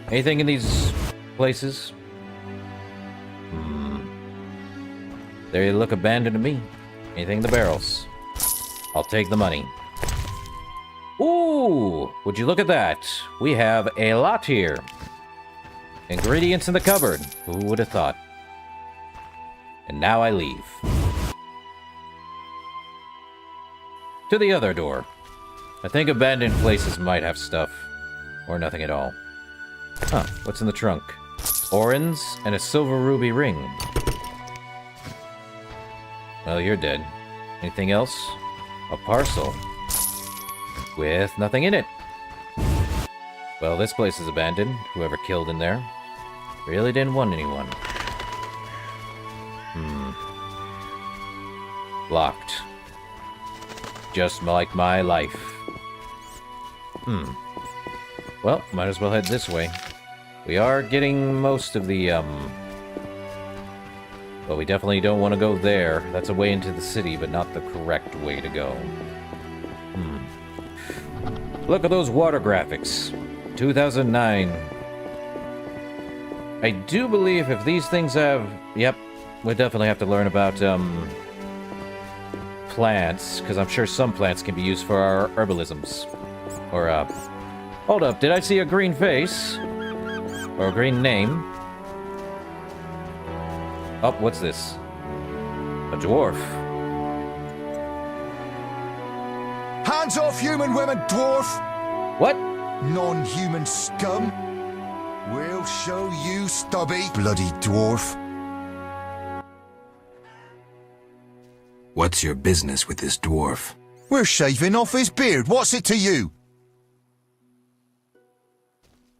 Anything in these places? They look abandoned to me. Anything in the barrels? I'll take the money. Ooh! Would you look at that? We have a lot here. Ingredients in the cupboard. Who would have thought? And now I leave. To the other door. I think abandoned places might have stuff. Or nothing at all. Huh, what's in the trunk? Orens and a silver ruby ring. Well, you're dead. Anything else? A parcel. With nothing in it. Well, this place is abandoned. Whoever killed in there really didn't want anyone. Locked. Just like my life. Well, might as well head this way. We are getting most of the, But we definitely don't want to go there. That's a way into the city, but not the correct way to go. Look at those water graphics. 2009. I do believe if these things have... Yep, we definitely have to learn about, plants, because I'm sure some plants can be used for our herbalisms. Or, hold up, did I see a green face? Or a green name? Oh, what's this? A dwarf. Hands off human women, dwarf! What? Non-human scum. We'll show you, stubby. Bloody dwarf. What's your business with this dwarf? We're shaving off his beard. What's it to you?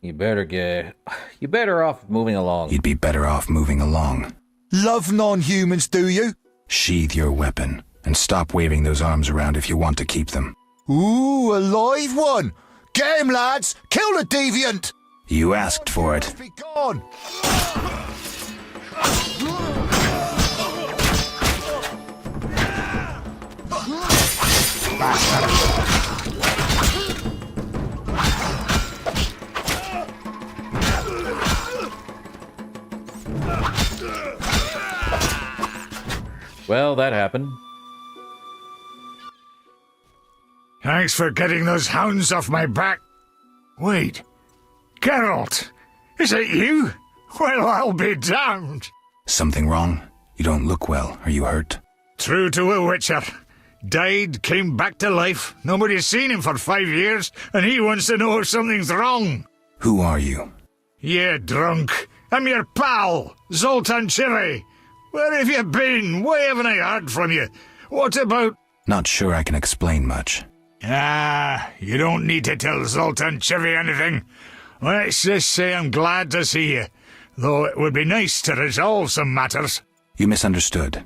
You better off moving along. You'd be better off moving along. Love non-humans, do you? Sheathe your weapon, and stop waving those arms around if you want to keep them. Ooh, a live one! Get him, lads! Kill the deviant! You asked for it. Be gone! Well, that happened. Thanks for getting those hounds off my back. Wait, Geralt, is it you? Well, I'll be damned. Something wrong? You don't look well. Are you hurt? True to a witcher. Died, came back to life. Nobody's seen him for 5 years, and he wants to know if something's wrong. Who are you? Yeah, drunk. I'm your pal, Zoltan Chiri. Where have you been? Why haven't I heard from you? What about... Not sure I can explain much. Ah, you don't need to tell Zoltan Chiri anything. Let's just say I'm glad to see you, though it would be nice to resolve some matters. You misunderstood.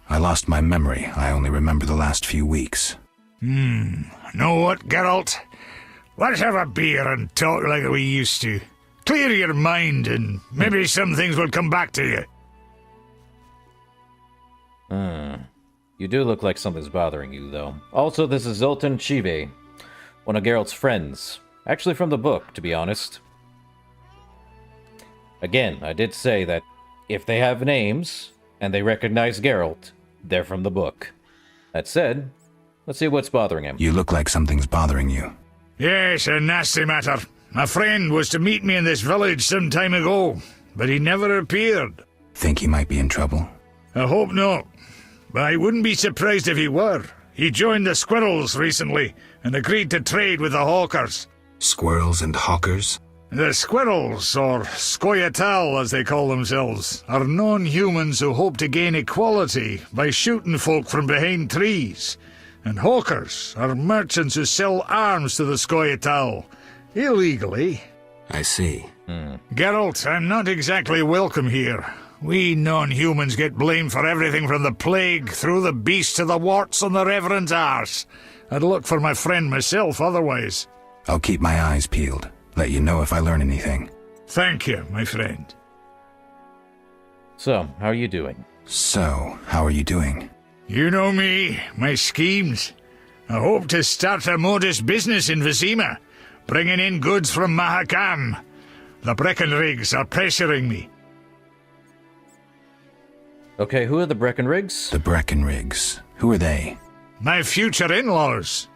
I lost my memory. I only remember the last few weeks. Know what, Geralt? Let's have a beer and talk like we used to. Clear your mind, and maybe some things will come back to you. You do look like something's bothering you, though. Also, this is Zoltan Chive, one of Geralt's friends. Actually from the book, to be honest. Again, I did say that if they have names, and they recognize Geralt, they're from the book. That said, let's see what's bothering him. You look like something's bothering you. Yes, a nasty matter. My friend was to meet me in this village some time ago, but he never appeared. Think he might be in trouble? I hope not. But I wouldn't be surprised if he were. He joined the Squirrels recently and agreed to trade with the Hawkers. Squirrels and hawkers? The Squirrels, or Scoia'tael as they call themselves, are non-humans who hope to gain equality by shooting folk from behind trees. And Hawkers are merchants who sell arms to the Scoia'tael, illegally. I see. Geralt, I'm not exactly welcome here. We non-humans get blamed for everything from the plague through the beast to the warts on the Reverend's arse. I'd look for my friend myself otherwise. I'll keep my eyes peeled. Let you know if I learn anything. Thank you, my friend. So, how are you doing? You know me, my schemes. I hope to start a modest business in Vizima, bringing in goods from Mahakam. The Breckenrigs are pressuring me. Okay, who are the Breckenrigs? The Breckenrigs. Who are they? My future in-laws.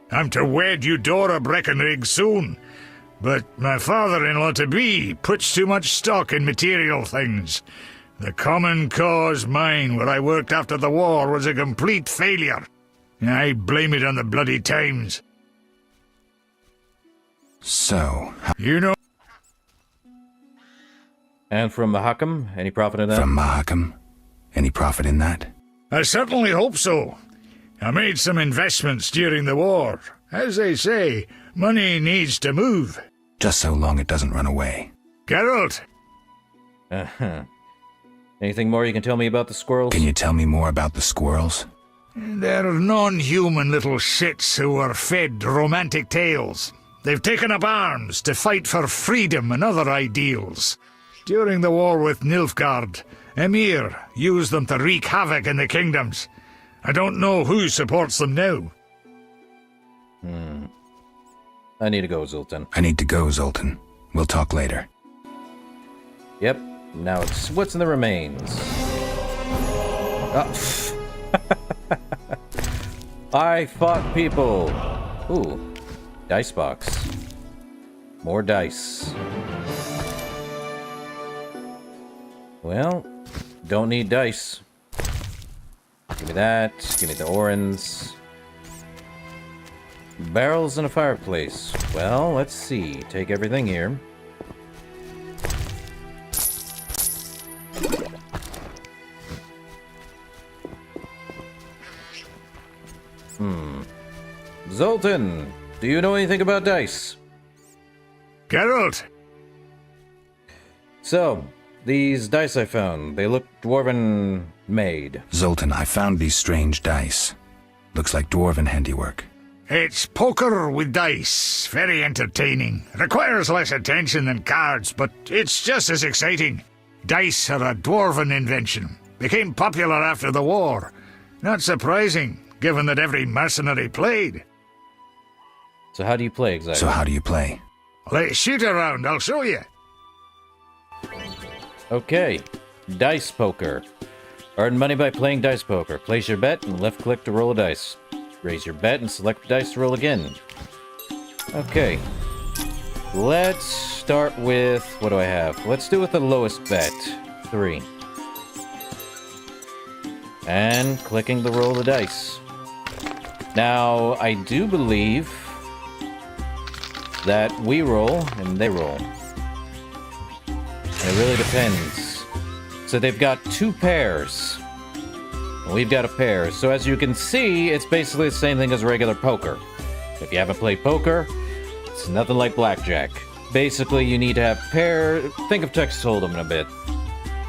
I'm to wed Eudora Breckenrig soon, but my father-in-law-to-be puts too much stock in material things. The Common Cause mine, where I worked after the war, was a complete failure. I blame it on the bloody times. So... You know... And from Mahakam? Any profit in that? From Mahakam? Any profit in that? I certainly hope so. I made some investments during the war. As they say, money needs to move. Just so long it doesn't run away. Geralt! Anything more you can tell me about the squirrels? Can you tell me more about the squirrels? They're non-human little shits who are fed romantic tales. They've taken up arms to fight for freedom and other ideals. During the war with Nilfgaard, Emir used them to wreak havoc in the kingdoms. I don't know who supports them now. I need to go, Zoltan. I need to go, Zoltan. We'll talk later. Yep. Now it's what's in the remains. I fought people. Ooh. Dice box. More dice. Well, don't need dice. Give me that. Give me the orens. Barrels in a fireplace. Well, let's see. Take everything here. Zoltan, do you know anything about dice? Geralt! So, these dice I found, they look dwarven made. Zoltan, I found these strange dice. Looks like dwarven handiwork. It's poker with dice. Very entertaining. Requires less attention than cards, but it's just as exciting. Dice are a dwarven invention. Became popular after the war. Not surprising, given that every mercenary played. So how do you play exactly? Let's shoot around, I'll show you. Okay. Dice poker. Earn money by playing dice poker. Place your bet and left click to roll a dice. Raise your bet and select dice to roll again. Okay. Let's start with... what do I have? Let's do with the lowest bet. 3. And clicking to roll the dice. Now, I do believe that we roll and they roll. It really depends. So they've got 2 pairs. We've got a pair. So as you can see, it's basically the same thing as regular poker. If you haven't played poker, it's nothing like blackjack. Basically, you need to have pair... think of Texas Hold'em in a bit.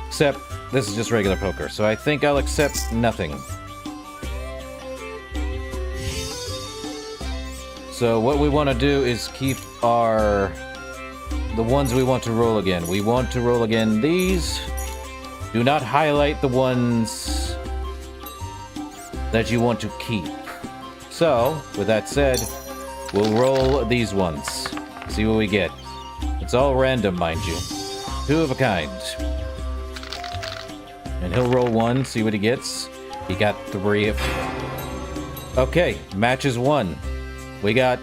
Except, this is just regular poker. So I think I'll accept nothing. So what we want to do is keep the ones we want to roll again. We want to roll again these. Do not highlight the ones that you want to keep. So, with that said, we'll roll these ones. See what we get. It's all random, mind you. 2 of a kind. And he'll roll 1, see what he gets. He got 3 of... Okay, matches 1. He got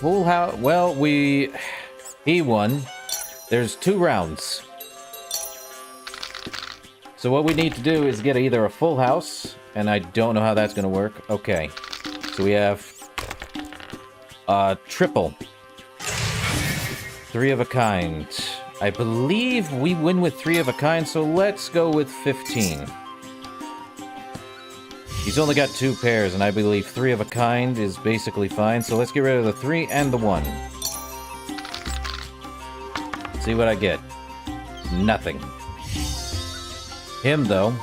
full house. Well, he won. There's 2 rounds. So what we need to do is get either a full house, and I don't know how that's going to work. Okay. So we have triple. 3 of a kind. I believe we win with 3 of a kind, so let's go with 15. He's only got 2 pairs, and I believe 3 of a kind is basically fine. So let's get rid of the 3 and the 1. See what I get. Nothing. Him, though.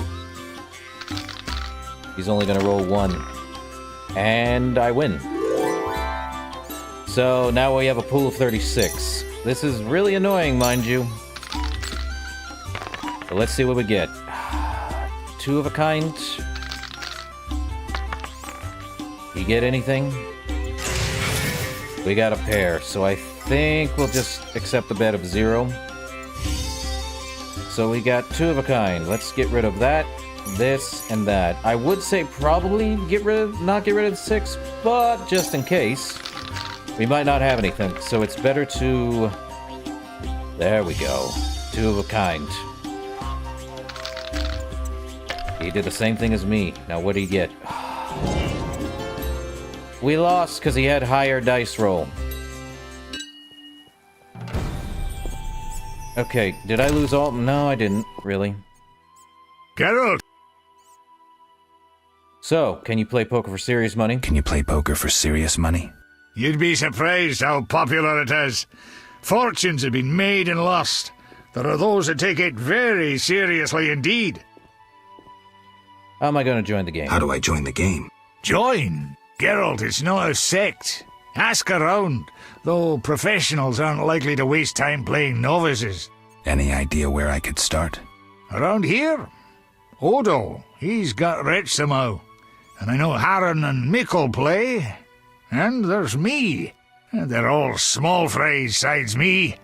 He's only going to roll 1. And I win. So now we have a pool of 36. This is really annoying, mind you. But let's see what we get. 2 of a kind. You get anything? We got a pair, so I think we'll just accept the bet of 0. So we got 2 of a kind. Let's get rid of that, this, and that. I would say probably not get rid of 6, but just in case, we might not have anything. So it's better to... There we go. 2 of a kind. He did the same thing as me. Now what did he get? We lost because he had higher dice roll. Okay, did I lose all? No, I didn't, really. Geralt! So, can you play poker for serious money? Can you play poker for serious money? You'd be surprised how popular it is. Fortunes have been made and lost. There are those that take it very seriously indeed. How am I going to join the game? How do I join the game? Join? Geralt, it's not a sect. Ask around, though professionals aren't likely to waste time playing novices. Any idea where I could start? Around here? Odo, he's got rich somehow. And I know Harren and Mikkel play. And there's me. And they're all small fries sides me.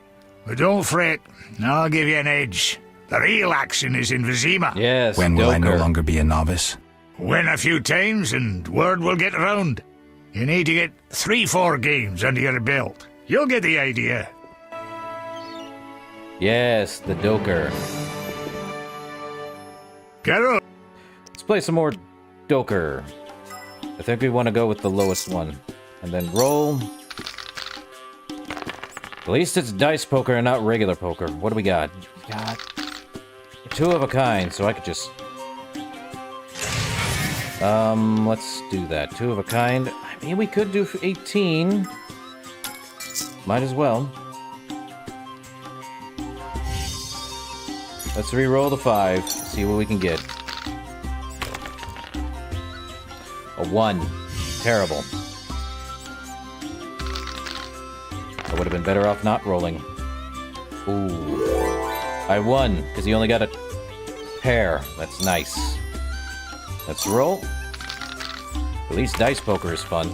But don't fret, I'll give you an edge. The real action is in Vizima. Yes, When will I no longer be a novice? Win a few times and word will get around. You need to get 3-4 games under your belt. You'll get the idea. Yes, the Doker. Geralt. Let's play some more Doker. I think we want to go with the lowest one. And then roll. At least it's dice poker and not regular poker. What do we got? We got 2 of a kind, so I could just... let's do that. 2 of a kind. I mean, we could do 18. Might as well. Let's re-roll the 5. See what we can get. A 1. Terrible. I would have been better off not rolling. Ooh. I won, because he only got a pair. That's nice. Let's roll. At least dice poker is fun.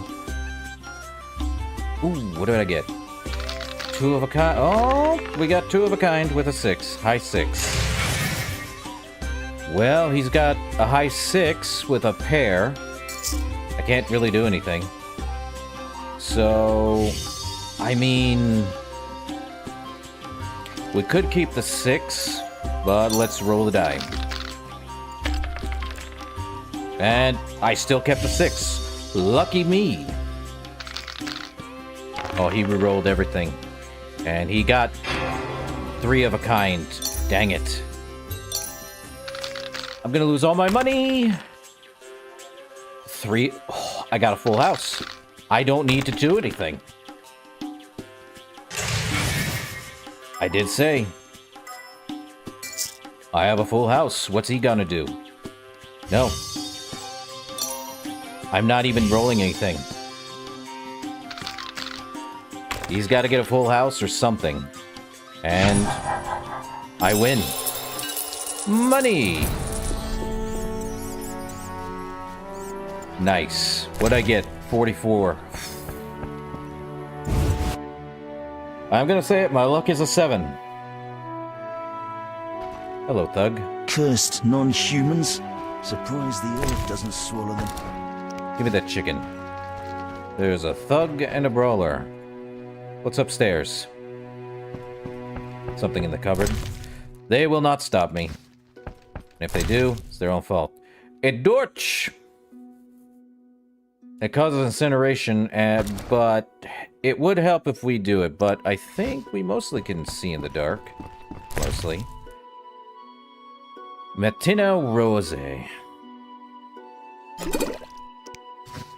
Ooh, what did I get? 2 of a kind. Oh, we got 2 of a kind with a 6. High 6. Well, he's got a high 6 with a pair. I can't really do anything. So, I mean, we could keep the 6, but let's roll the die. And I still kept the 6. Lucky me. Oh, he re-rolled everything. And he got 3 of a kind. Dang it. I'm gonna lose all my money. 3. Oh, I got a full house. I don't need to do anything. I did say. I have a full house. What's he gonna do? No. I'm not even rolling anything. He's got to get a full house or something. And I win. Money! Nice. What'd I get? 44. I'm gonna say it, my luck is a 7. Hello, Thug. Cursed non-humans. Surprised the earth doesn't swallow them. Give me that chicken. There's a Thug and a Brawler. What's upstairs? Something in the cupboard. They will not stop me. And if they do, it's their own fault. It Dorch! It causes incineration, but it would help if we do it, but I think we mostly can see in the dark. Mostly. Mattina Rose.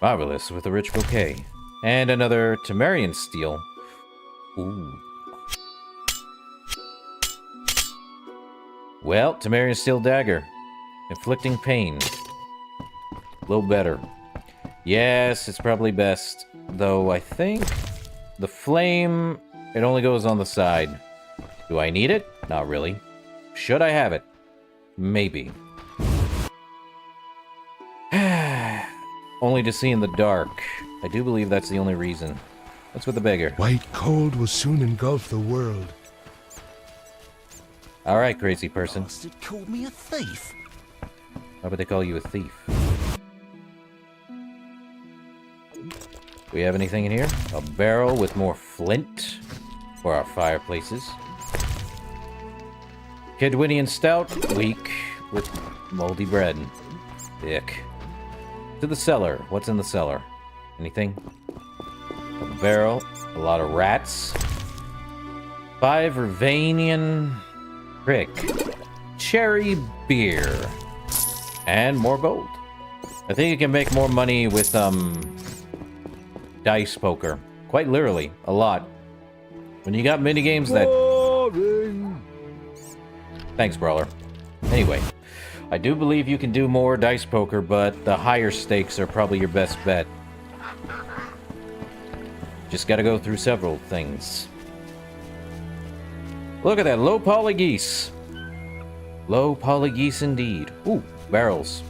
Marvelous, with a rich bouquet. And another Temerian steel. Ooh. Well, Temerian steel dagger. Inflicting pain. A little better. Yes, it's probably best. Though I think the flame, it only goes on the side. Do I need it? Not really. Should I have it? Maybe. Only to see in the dark. I do believe that's the only reason. What's with the beggar? White cold will soon engulf the world. Alright, crazy person. It called me a thief. Why would they call you a thief? We have anything in here? A barrel with more flint for our fireplaces. Kidwinian stout, weak, with moldy bread. Ick. To the cellar. What's in the cellar? Anything? A barrel. A lot of rats. 5 Ravanian prick. Cherry beer. And more gold. I think you can make more money with, dice poker. Quite literally. A lot. When you got minigames that... Thanks, Brawler. Anyway. I do believe you can do more dice poker, but the higher stakes are probably your best bet. Just gotta go through several things. Look at that low poly geese. Low poly geese indeed. Ooh, barrels.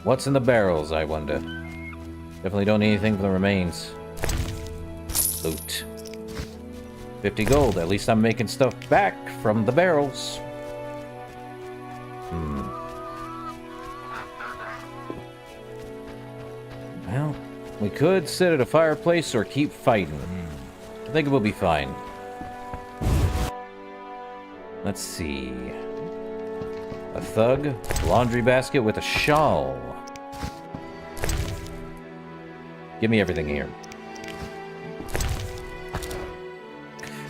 What's in the barrels, I wonder? Definitely don't need anything from the remains. Loot. 50 gold. At least I'm making stuff back from the barrels. Well, we could sit at a fireplace or keep fighting. I think it will be fine. Let's see. A thug, laundry basket with a shawl. Give me everything here.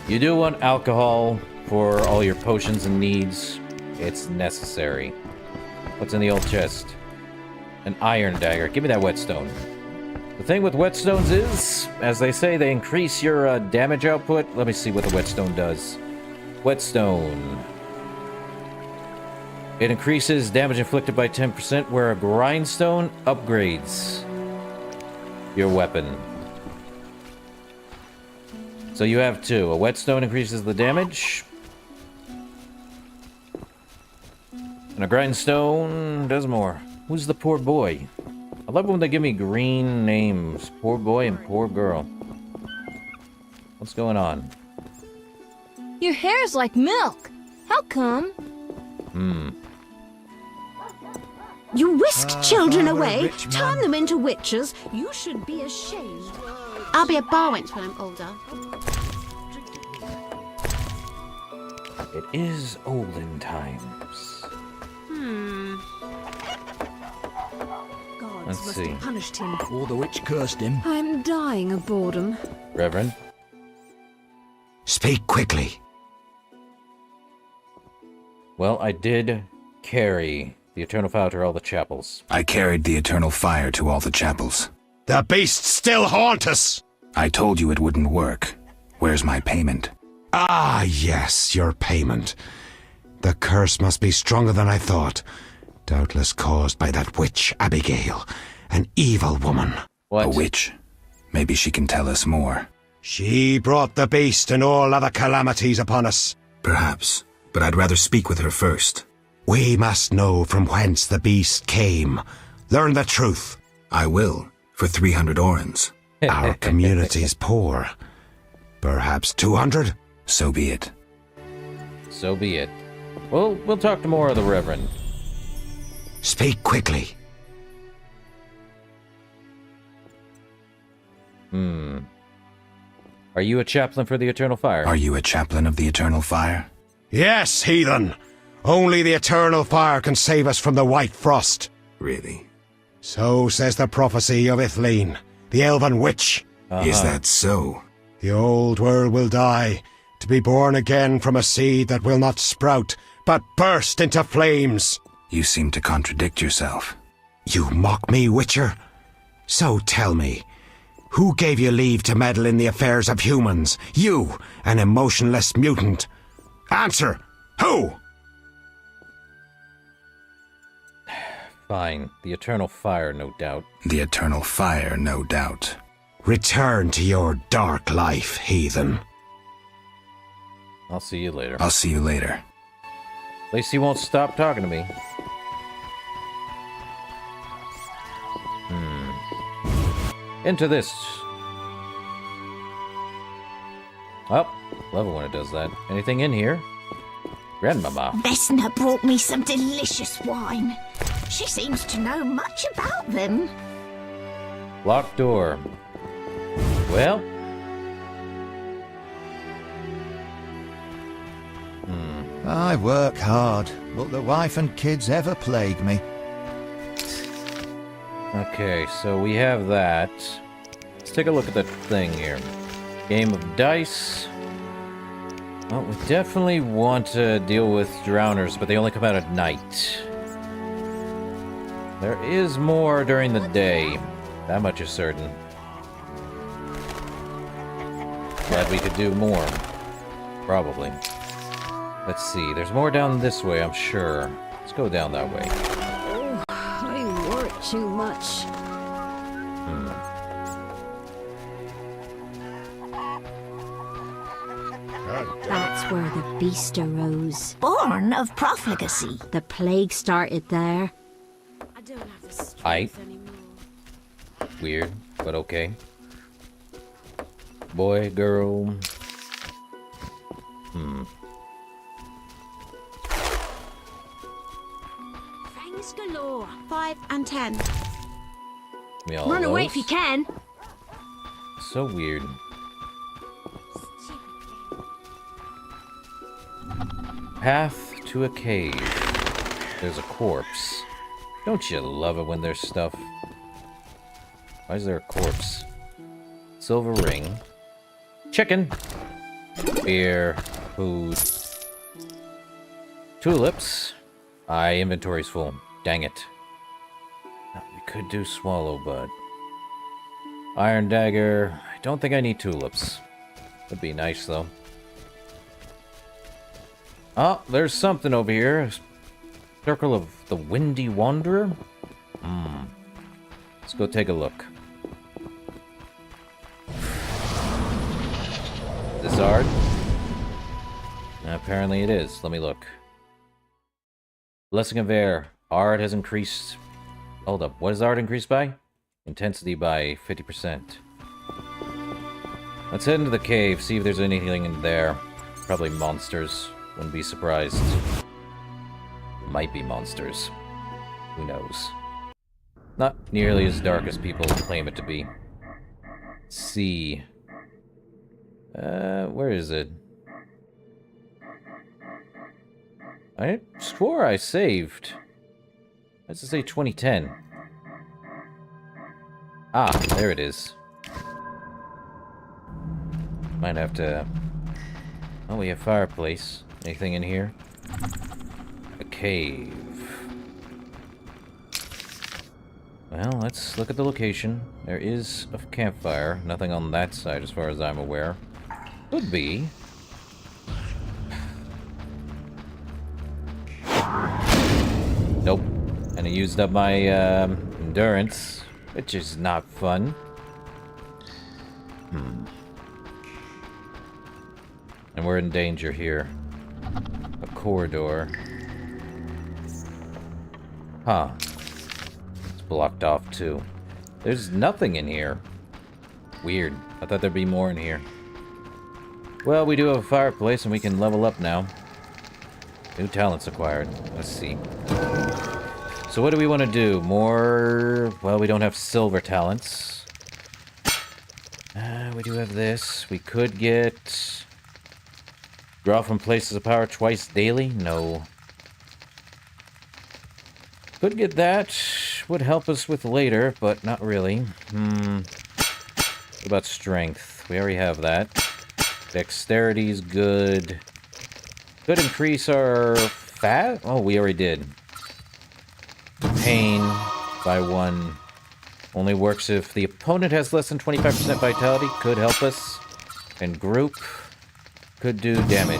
You do want alcohol for all your potions and needs. It's necessary. What's in the old chest? An iron dagger. Give me that whetstone. The thing with whetstones is, as they say, they increase your damage output. Let me see what the whetstone does. Whetstone. It increases damage inflicted by 10%, where a grindstone upgrades your weapon. So you have two. A whetstone increases the damage, and a grindstone does more. Who's the poor boy? I love when they give me green names. Poor boy and poor girl. What's going on? Your hair's like milk. How come? You whisk children away, turn them into witches. You should be ashamed. I'll be a bar wench when I'm older. It is olden times. Gods Let's must see. have punished him. Or the witch cursed him. I'm dying of boredom. Reverend? Speak quickly. Well, I did carry the Eternal Fire to all the chapels. I carried the eternal fire to all the chapels. The beasts still haunt us! I told you it wouldn't work. Where's my payment? Ah, yes, your payment. The curse must be stronger than I thought. Doubtless caused by that witch, Abigail. An evil woman. What? A witch? Maybe she can tell us more. She brought the beast and all other calamities upon us. Perhaps, but I'd rather speak with her first. We must know from whence the beast came. Learn the truth. I will, for 300 orens. Our community's poor. Perhaps 200? So be it. So be it. Well, we'll talk to more of the Reverend. Speak quickly. Are you a chaplain for the Eternal Fire? Are you a chaplain of the eternal fire? Yes, heathen. Only the eternal fire can save us from the white frost. Really? So says the prophecy of Ithleen, the elven witch. Is that so? The old world will die, to be born again from a seed that will not sprout, but burst into flames. You seem to contradict yourself. You mock me, Witcher? So tell me, who gave you leave to meddle in the affairs of humans? You, an emotionless mutant. Answer! Who? Fine. The Eternal Fire, no doubt. The eternal fire, no doubt. Return to your dark life, heathen. I'll see you later. I'll see you later. At least he won't stop talking to me. Into this. Oh, love it when it does that. Anything in here? Grandmama. Vesna brought me some delicious wine. She seems to know much about them. Locked door. Well. I work hard, but the wife and kids ever plague me. Okay, so we have that. Let's take a look at that thing here. Game of dice. Well, we definitely want to deal with drowners, but they only come out at night. There is more during the day. That much is certain. Glad we could do more. Probably. Let's see. There's more down this way, I'm sure. Let's go down that way. Oh, I work too much. That's where the beast arose. Born of profligacy. The plague started there. I don't have the strength Aight. anymore. Weird, but okay. Boy, girl. Fangs galore. 5 and 10. Give me all Run those. away if you can. So weird. Path to a cave. There's a corpse. Don't you love it when there's stuff? Why is there a corpse? Silver ring. Chicken. Beer. Food. Tulips. Inventory's full. Dang it. We could do swallow bud. Iron dagger. I don't think I need tulips. Would be nice though. Oh, there's something over here. Circle of the Windy Wanderer? Let's go take a look. This art? Apparently it is. Let me look. Blessing of Air. Art has increased... Hold up. What is art increased by? Intensity by 50%. Let's head into the cave, see if there's anything in there. Probably monsters. Wouldn't be surprised. Might be monsters. Who knows? Not nearly as dark as people claim it to be. Let's see. Where is it? I swore I saved. Let's just say 2010. Ah, there it is. Might have to... Oh, we have fireplace. Anything in here? A cave. Well, let's look at the location. There is a campfire. Nothing on that side as far as I'm aware. Could be. Nope. And I used up my endurance, which is not fun. And we're in danger here. A corridor. Huh. It's blocked off too. There's nothing in here. Weird. I thought there'd be more in here. Well, we do have a fireplace and we can level up now. New talents acquired. Let's see. So what do we want to do? More... Well, we don't have silver talents. We do have this. We could get... Draw from places of power twice daily? No. Could get that. Would help us with later, but not really. What about strength? We already have that. Dexterity's good. Could increase our fat? Oh, we already did. Pain by 1. Only works if the opponent has less than 25% vitality. Could help us. And group. Could do damage.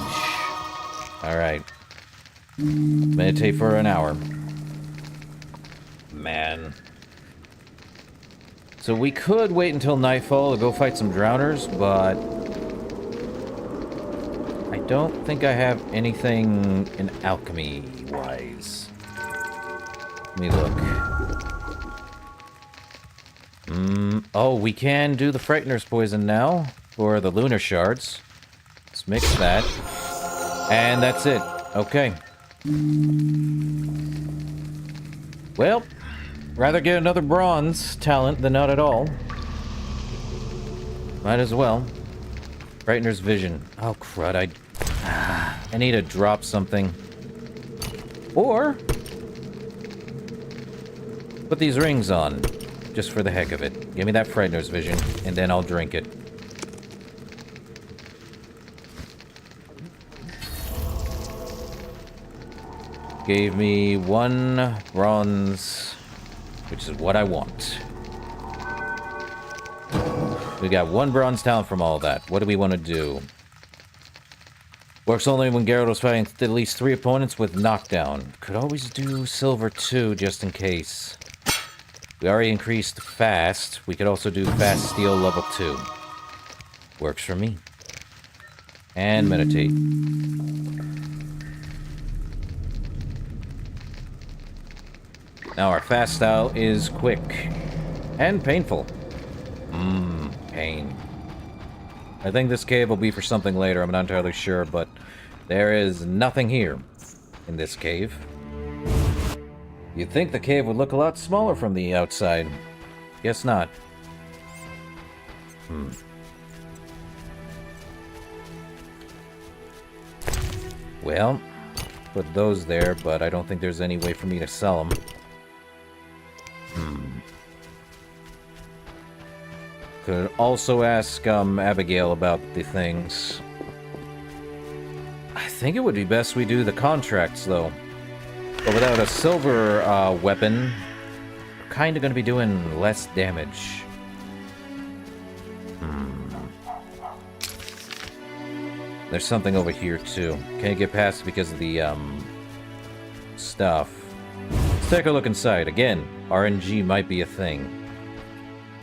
Alright. Meditate for an hour. Man. So we could wait until nightfall to go fight some drowners, but... I don't think I have anything in alchemy-wise. Let me look. Oh, we can do the Frightener's Poison now, for the Lunar Shards. Let's mix that. And that's it. Okay. Well, rather get another bronze talent than not at all. Might as well. Frightener's Vision. Oh, crud, I need to drop something. Or... put these rings on. Just for the heck of it. Give me that Frightener's Vision, and then I'll drink it. Gave me 1 bronze, which is what I want. We got 1 bronze talent from all that. What do we want to do? Works only when Geralt was fighting at least 3 opponents with knockdown. Could always do silver 2 just in case. We already increased fast. We could also do fast steel level 2. Works for me. And meditate. Now our fast style is quick. And painful. Pain. I think this cave will be for something later, I'm not entirely sure, but there is nothing here in this cave. You'd think the cave would look a lot smaller from the outside. Guess not. Well, put those there, but I don't think there's any way for me to sell them. Could also ask Abigail about the things. I think it would be best we do the contracts, though. But without a silver weapon, we're kind of going to be doing less damage. There's something over here, too. Can't get past it because of the stuff. Let's take a look inside. Again, RNG might be a thing.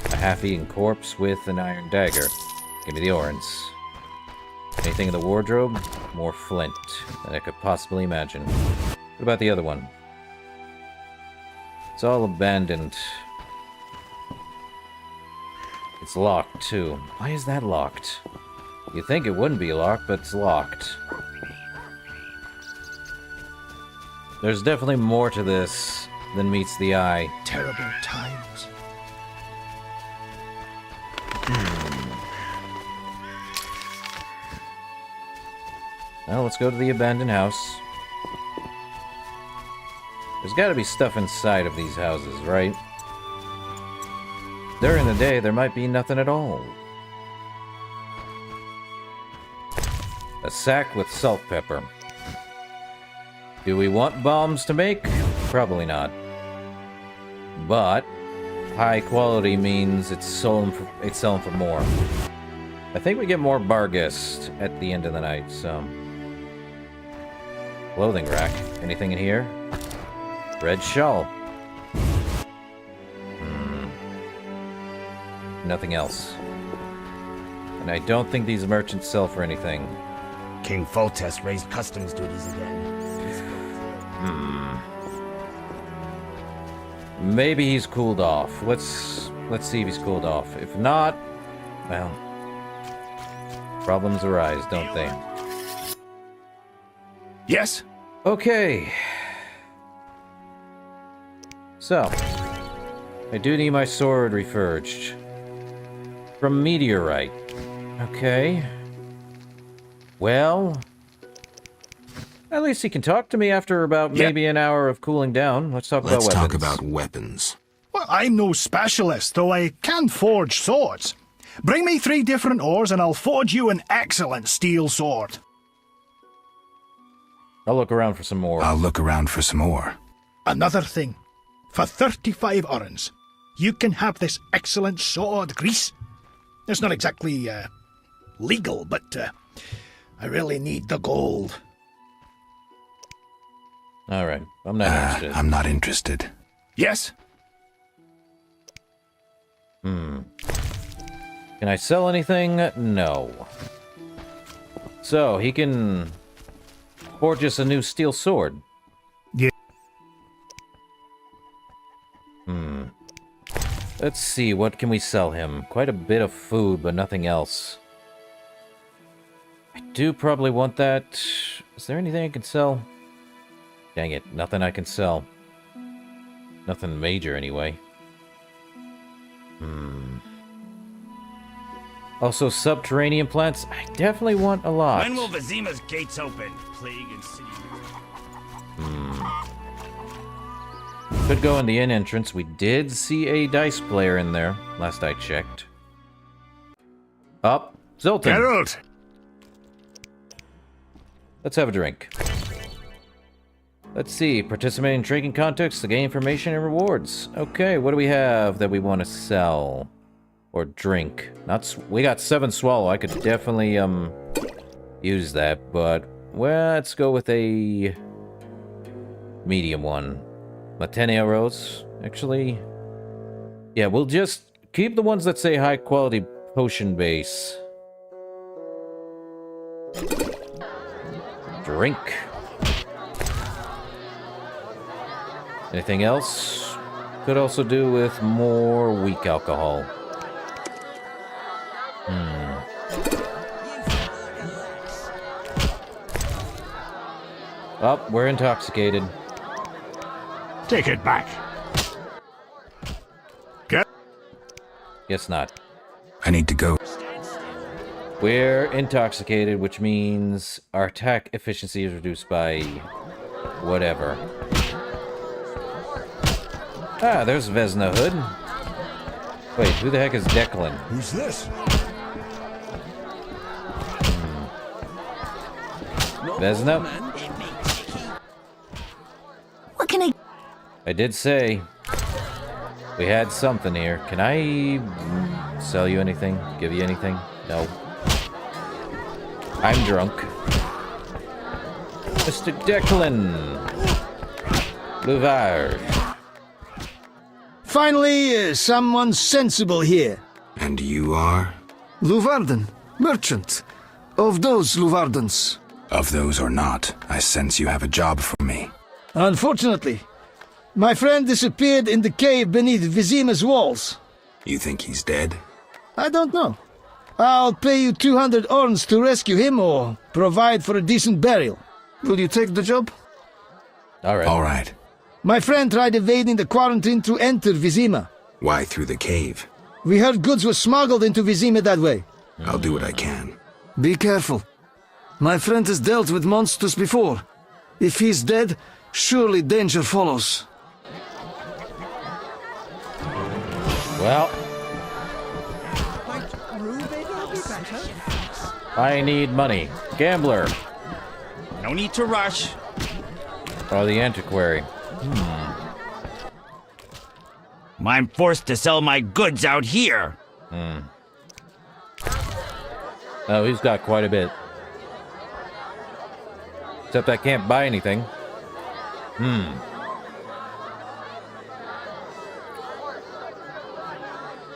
A half-eaten corpse with an iron dagger. Give me the orens. Anything in the wardrobe? More flint than I could possibly imagine. What about the other one? It's all abandoned. It's locked, too. Why is that locked? You'd think it wouldn't be locked, but it's locked. There's definitely more to this than meets the eye. Terrible times. Well, let's go to the abandoned house. There's gotta be stuff inside of these houses, right? During the day, there might be nothing at all. A sack with salt pepper. Do we want bombs to make? Probably not. But high quality means it's selling for more. I think we get more barghest at the end of the night, so... Clothing rack. Anything in here? Red shawl. Nothing else. And I don't think these merchants sell for anything. King Foltest raised customs duties again. Maybe he's cooled off. Let's see if he's cooled off. If not, well, problems arise, don't they? Yes? Okay. So, I do need my sword reforged. From meteorite. Okay. Well, at least he can talk to me after about maybe an hour of cooling down. Let's talk about weapons. Let's talk about weapons. Well, I'm no specialist, though I can forge swords. Bring me 3 different ores and I'll forge you an excellent steel sword. I'll look around for some more. I'll look around for some more. Another thing. For 35 orens, you can have this excellent sword, Grease. It's not exactly legal, but I really need the gold. All right, I'm not interested. I'm not interested. Yes? Can I sell anything? No. So, he can forge us a new steel sword. Yeah. Let's see, what can we sell him? Quite a bit of food, but nothing else. I do probably want that. Is there anything I can sell? Dang it, nothing I can sell. Nothing major, anyway. Also, subterranean plants. I definitely want a lot. When will Vizima's gates open? Plague and city. Could go in the inn entrance. We did see a dice player in there, last I checked. Up, Zoltan. Geralt! Let's have a drink. Let's see. Participate in drinking contests to gain information and rewards. Okay, what do we have that we want to sell? Or drink? We got 7 swallow. I could definitely, use that, but... Well, let's go with a... medium one. Latenia Rose, actually. Yeah, we'll just keep the ones that say high quality potion base. Drink. Anything else? Could also do with more weak alcohol. Oh, we're intoxicated. Take it back. Guess not. I need to go. We're intoxicated, which means our attack efficiency is reduced by whatever. Ah, there's Vesna Hood. Wait, who the heck is Declan? Who's this? Vesna? What can I did say we had something here. Can I sell you anything? Give you anything? No. I'm drunk. Mr. Declan! Louvard. Finally, someone sensible here. And you are? Louvarden, merchant. Of those Louvardens. Of those or not, I sense you have a job for me. Unfortunately, my friend disappeared in the cave beneath Vizima's walls. You think he's dead? I don't know. I'll pay you 200 orns to rescue him or provide for a decent burial. Will you take the job? Alright. Alright. My friend tried evading the quarantine to enter Vizima. Why through the cave? We heard goods were smuggled into Vizima that way. I'll do what I can. Be careful. My friend has dealt with monsters before. If he's dead, surely danger follows. Well, I need money. Gambler. No need to rush. Or the antiquary. I'm forced to sell my goods out here. Oh, he's got quite a bit. Except I can't buy anything.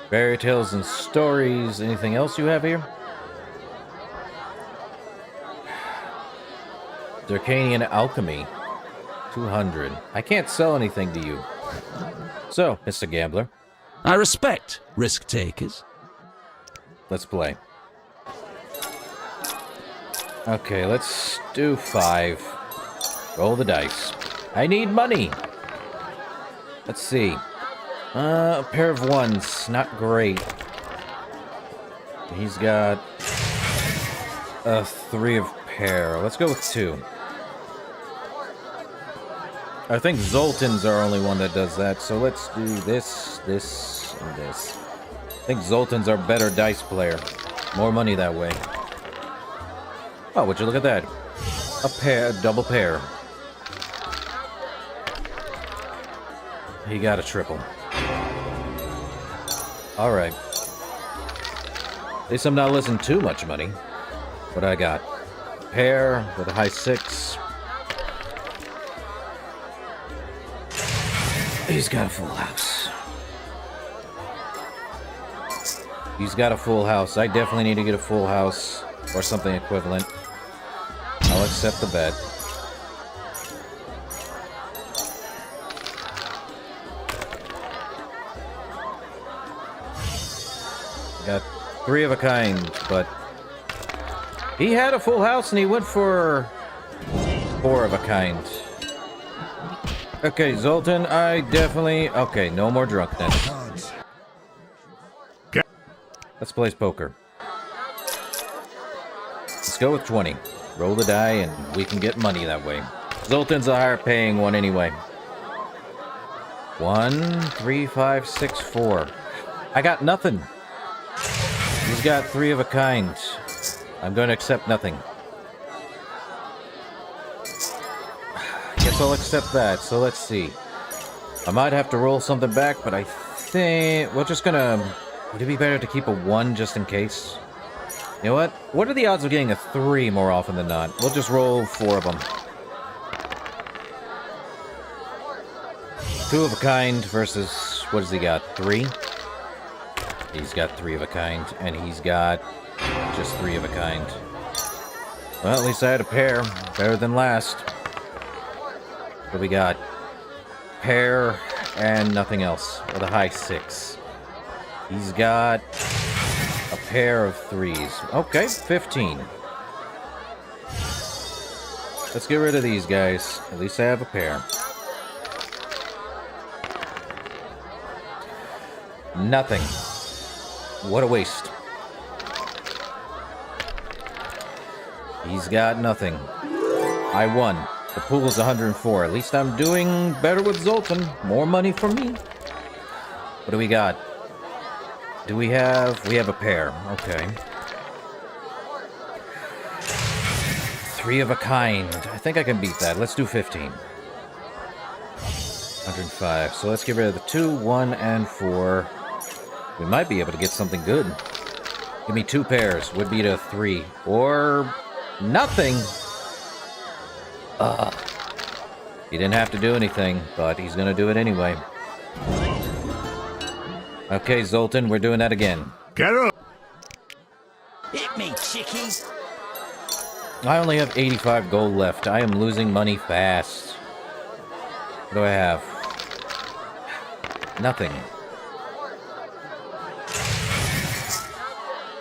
Fairy tales and stories. Anything else you have here? Dracanian alchemy. 200. I can't sell anything to you. So, Mr. Gambler. I respect risk takers. Let's play. Okay, let's do 5. Roll the dice. I need money. Let's see. A pair of 1s. Not great. He's got a 3 of pair. Let's go with 2. I think Zoltan's our only one that does that, so let's do this, this, and this. I think Zoltan's our better dice player. More money that way. Oh, would you look at that? A pair, a double pair. He got a triple. Alright. At least I'm not losing too much money. What I got? Pair with a high 6. He's got a full house. He's got a full house. I definitely need to get a full house or something equivalent. I'll accept the bet. Got 3 of a kind, but he had a full house and he went for 4 of a kind. Okay, Zoltan, I definitely... Okay, no more drunkenness. Let's play poker. Let's go with 20. Roll the die and we can get money that way. Zoltan's a higher paying one anyway. 1, 3, 5, 6, 4. I got nothing. He's got 3 of a kind. I'm going to accept nothing. Guess I'll accept that, so let's see. I might have to roll something back, but I think we're just gonna... Would it be better to keep a 1 just in case? You know what? What are the odds of getting a 3 more often than not? We'll just roll 4 of them. 2 of a kind versus... What has he got? 3? He's got 3 of a kind, and he's got just 3 of a kind. Well, at least I had a pair. Better than last. What do we got? Pair and nothing else with a high 6. He's got a pair of 3s. Okay, 15. Let's get rid of these guys. At least I have a pair. Nothing. What a waste. He's got nothing. I won. The pool is 104. At least I'm doing better with Zoltan. More money for me. What do we got? Do we have... We have a pair. Okay. 3 of a kind. I think I can beat that. Let's do 15. 105. So let's get rid of the 2, 1, and 4. We might be able to get something good. Give me 2 pairs. Would beat a 3. Or... nothing! He didn't have to do anything, but he's gonna do it anyway. Okay, Zoltan, we're doing that again. GERALT! Hit me, chickie! I only have 85 gold left. I am losing money fast. What do I have? Nothing.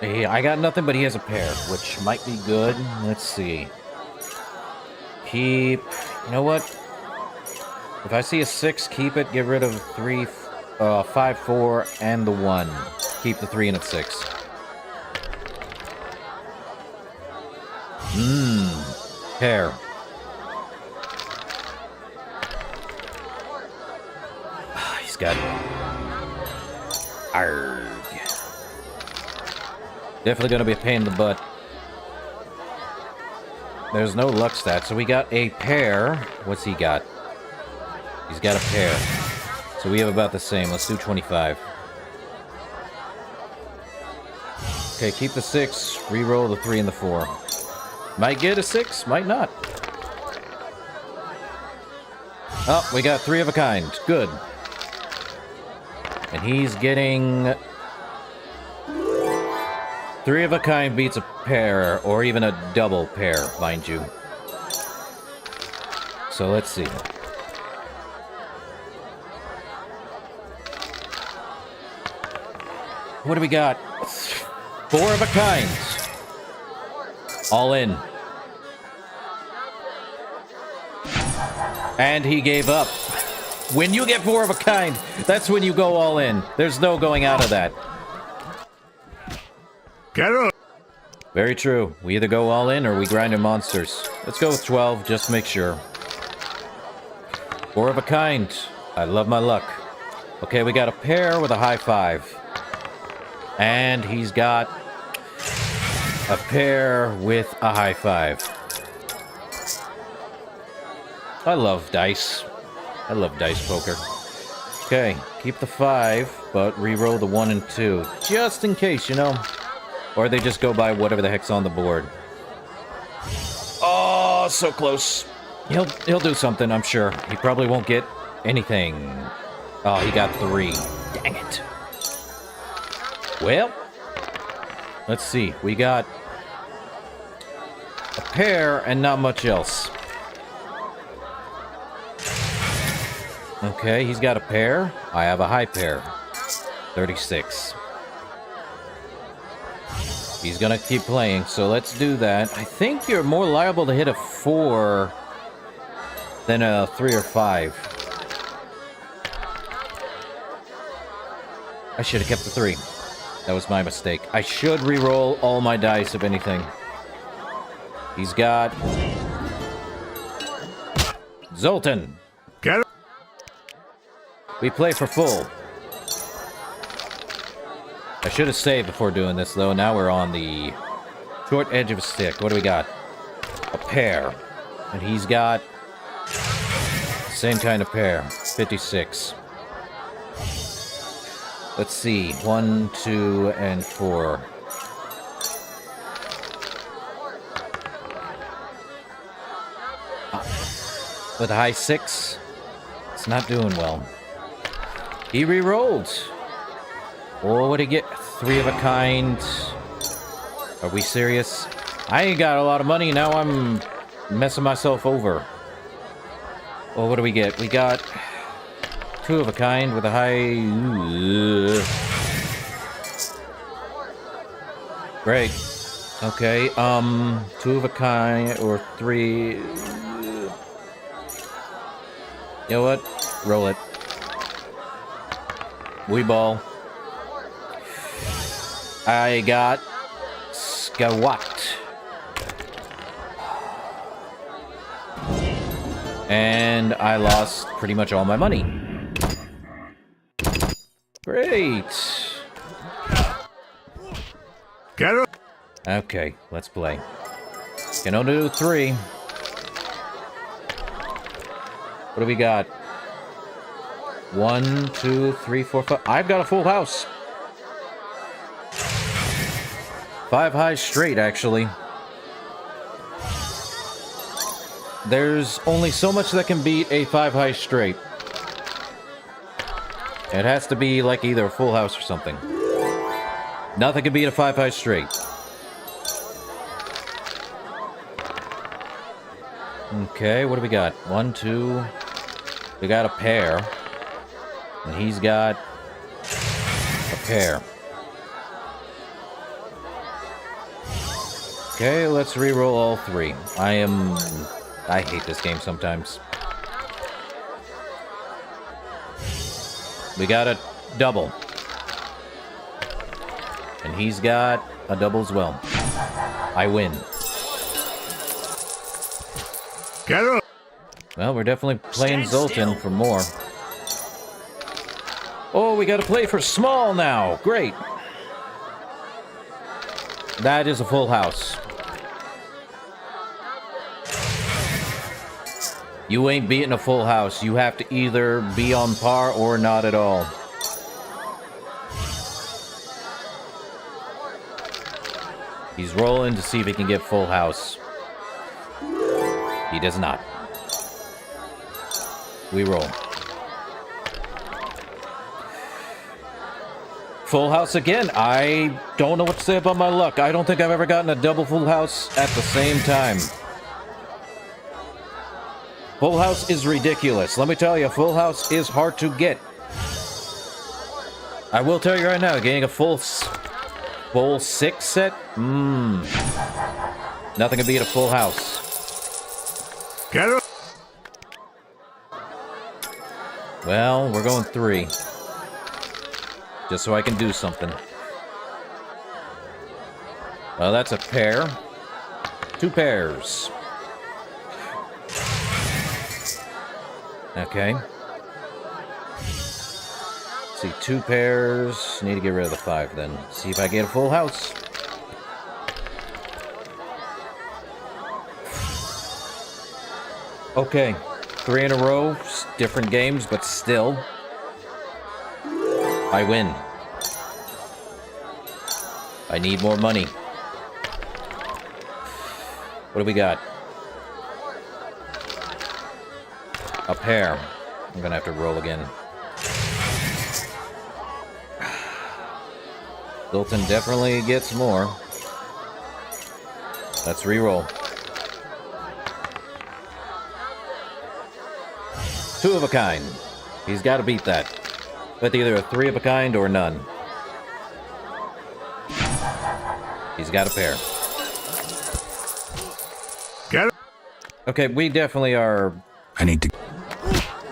Hey, I got nothing, but he has a pair, which might be good. Let's see. Keep... You know what? If I see a 6, keep it. Get rid of 3, 5, 4, and the 1. Keep the 3 and a 6. Pair. He's got... Arrgh. Definitely gonna be a pain in the butt. There's no luck stat, so we got a pair. What's he got? He's got a pair. So we have about the same. Let's do 25. Okay, keep the 6. Reroll the 3 and the 4. Might get a 6, might not. Oh, we got 3 of a kind. Good. And he's getting... 3 of a kind beats a pair, or even a double pair, mind you. So let's see. What do we got? 4 of a kind. All in. And he gave up. When you get 4 of a kind, that's when you go all in. There's no going out of that. GERALT! Very true. We either go all in or we grind in monsters. Let's go with 12, just to make sure. 4 of a kind. I love my luck. Okay, we got a pair with a high 5. And he's got a pair with a high 5. I love dice. I love dice poker. Okay, keep the 5, but re-roll the 1 and 2. Just in case, you know. Or they just go by whatever the heck's on the board. Oh, so close. He'll do something, I'm sure. He probably won't get anything. Oh, he got 3. Dang it. Well, let's see. We got a pair and not much else. Okay, he's got a pair. I have a high pair. 36. He's gonna keep playing, so let's do that. I think you're more liable to hit a 4 than a 3 or 5. I should have kept the 3. That was my mistake. I should re-roll all my dice, if anything. He's got... Zoltan! Get it! We play for full. I should have saved before doing this, though. Now we're on the short edge of a stick. What do we got? A pair. And he's got... same kind of pair. 56. Let's see. 1, 2, and 4. With a high 6, it's not doing well. He re-rolled. Oh, what'd he get? 3 of a kind. Are we serious? I ain't got a lot of money. Now I'm messing myself over. Oh, what do we get? We got Two of a kind with a high... Great. Okay, two of a kind, or three... You know what? Roll it. Wee ball. I got... Skawat. And I lost pretty much all my money. Great. Geralt. Okay, let's play. Can only do 3. What do we got? 1, 2, 3, 4, 5. I've got a full house. 5 high straight, actually. There's only so much that can beat a 5 high straight. It has to be like either a full house or something. Nothing can beat a 5 high straight. Okay, what do we got? 1, 2. We got a pair. And he's got a pair. Okay, let's re-roll all 3. I hate this game sometimes. We got a double. And he's got a double as well. I win. Geralt. Well, we're definitely playing Zoltan for more. Oh, we gotta play for small now. Great. That is a full house. You ain't beating a full house. You have to either be on par or not at all. He's rolling to see if he can get full house. He does not. We roll. Full house again. I don't know what to say about my luck. I don't think I've ever gotten a double full house at the same time. Full house is ridiculous. Let me tell you, full house is hard to get. I will tell you right now, getting a full 6 set? Nothing can beat a full house. Geralt. Well, we're going 3. Just so I can do something. Well, that's a pair. 2 pairs. Okay. Let's see, 2 pairs. Need to get rid of the 5 then. See if I get a full house. Okay. 3 in a row. Different games, but still. I win. I need more money. What do we got? A pair. I'm gonna have to roll again. Zoltan definitely gets more. Let's re-roll. 2 of a kind. He's got to beat that. With either a 3 of a kind or none. He's got a pair. Get it. Okay, we definitely are... I need to...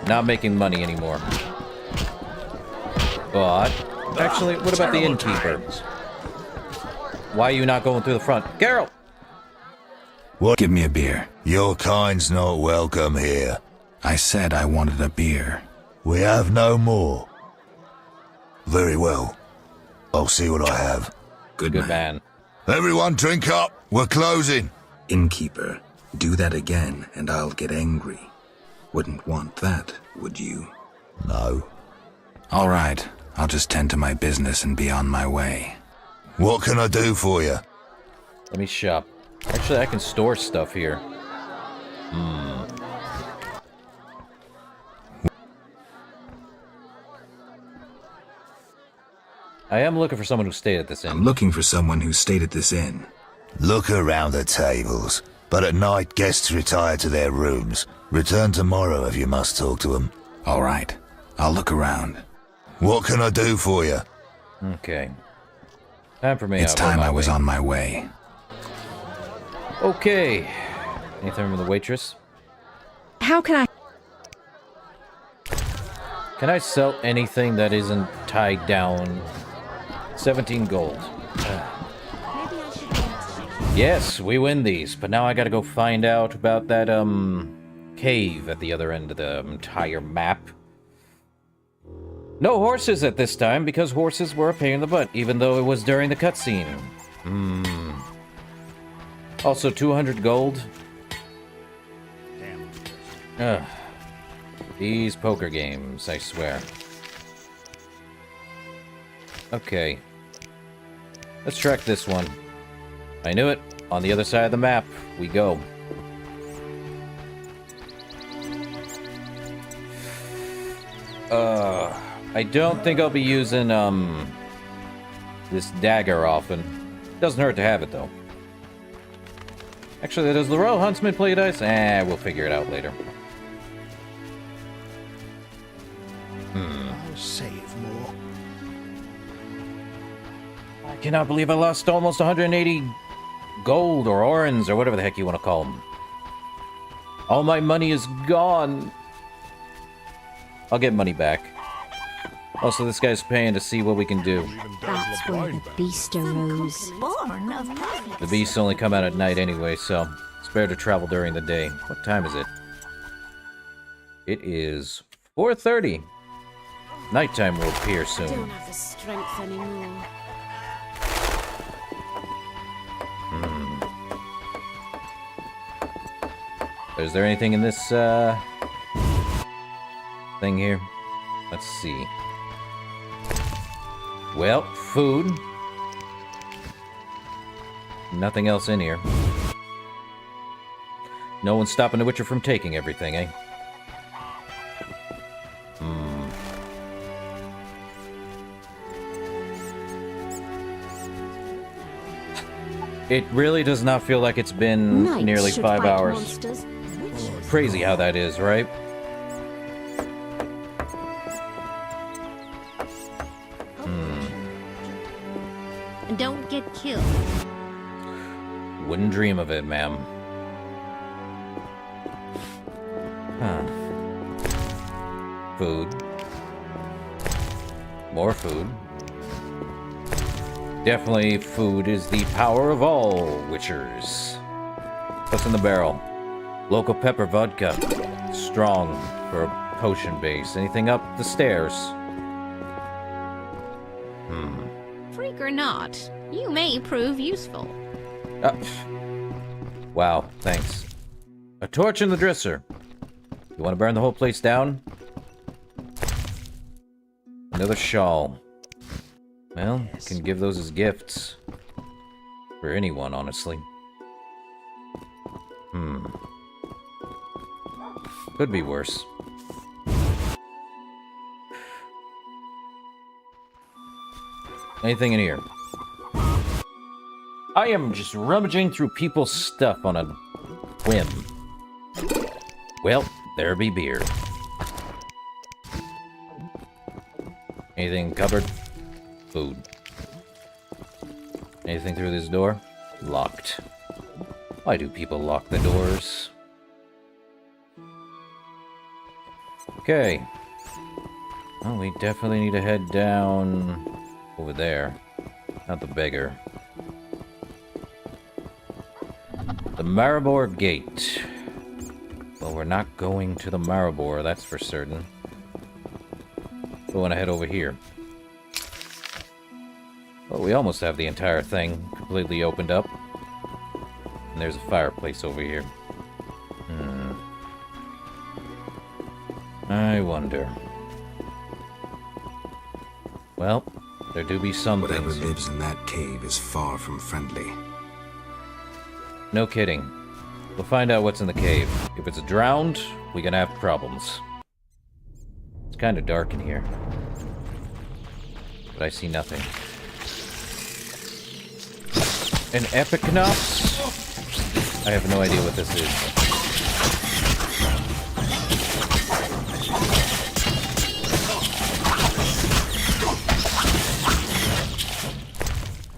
not making money anymore. But... actually, what about the innkeeper? Why are you not going through the front? Geralt! What? Give me a beer. Your kind's not welcome here. I said I wanted a beer. We have no more. Very well. I'll see what I have. Good man. Everyone drink up. We're closing. Innkeeper, do that again and I'll get angry. Wouldn't want that, would you? No. All right. I'll just tend to my business and be on my way. What can I do for you? Let me shop. Actually, I can store stuff here. I am looking for someone who stayed at this inn. I'm looking for someone who stayed at this inn. Look around the tables. But at night, guests retire to their rooms. Return tomorrow if you must talk to them. All right. I'll look around. What can I do for you? Okay. Time for me. It's time I was on my way. Okay. Anything from the waitress? How can I... Can I sell anything that isn't tied down? 17 gold. Yes, we win these, but now I gotta go find out about that, cave at the other end of the entire map. No horses at this time, because horses were a pain in the butt, even though it was during the cutscene. Also, 200 gold. Ugh. These poker games, I swear. Okay. Let's track this one. I knew it. On the other side of the map, we go. I don't think I'll be using, this dagger often. Doesn't hurt to have it, though. Actually, does the Royal Huntsman play dice? We'll figure it out later. I'll save more. I cannot believe I lost almost 180 gold or orens or whatever the heck you want to call them. All my money is gone. I'll get money back. Also, this guy's paying to see what we can do. That's where the beast arose. The beasts only come out at night anyway, so it's better to travel during the day. What time is it? It is 4:30. Nighttime will appear I soon. don't have the strength anymore. Is there anything in this, thing here? Let's see. Well, food. Nothing else in here. No one's stopping the Witcher from taking everything, eh? It really does not feel like it's been Knights nearly should 5 fight hours. monsters. Crazy how that is, right? And don't get killed. Wouldn't dream of it, ma'am. Huh. Food. More food. Definitely food is the power of all witchers. What's in the barrel? Local pepper vodka. Strong for a potion base. Anything up the stairs? Freak or not, you may prove useful. Wow, thanks. A torch in the dresser. You want to burn the whole place down? Another shawl. Well, can give those as gifts. For anyone, honestly. Could be worse. Anything in here? I am just rummaging through people's stuff on a whim. Well, there be beer. Anything cupboard? Food. Anything through this door? Locked. Why do people lock the doors? Okay. Well, we definitely need to head down over there. Not the beggar. The Maribor Gate. Well, we're not going to the Maribor, that's for certain. We want to head over here. Well, we almost have the entire thing completely opened up. And there's a fireplace over here. I wonder. Well, there do be some Whatever things. lives in that cave is far from friendly. No kidding. We'll find out what's in the cave. If it's drowned, we can have problems. It's kind of dark in here. But I see nothing. An Epicnops? I have no idea what this is.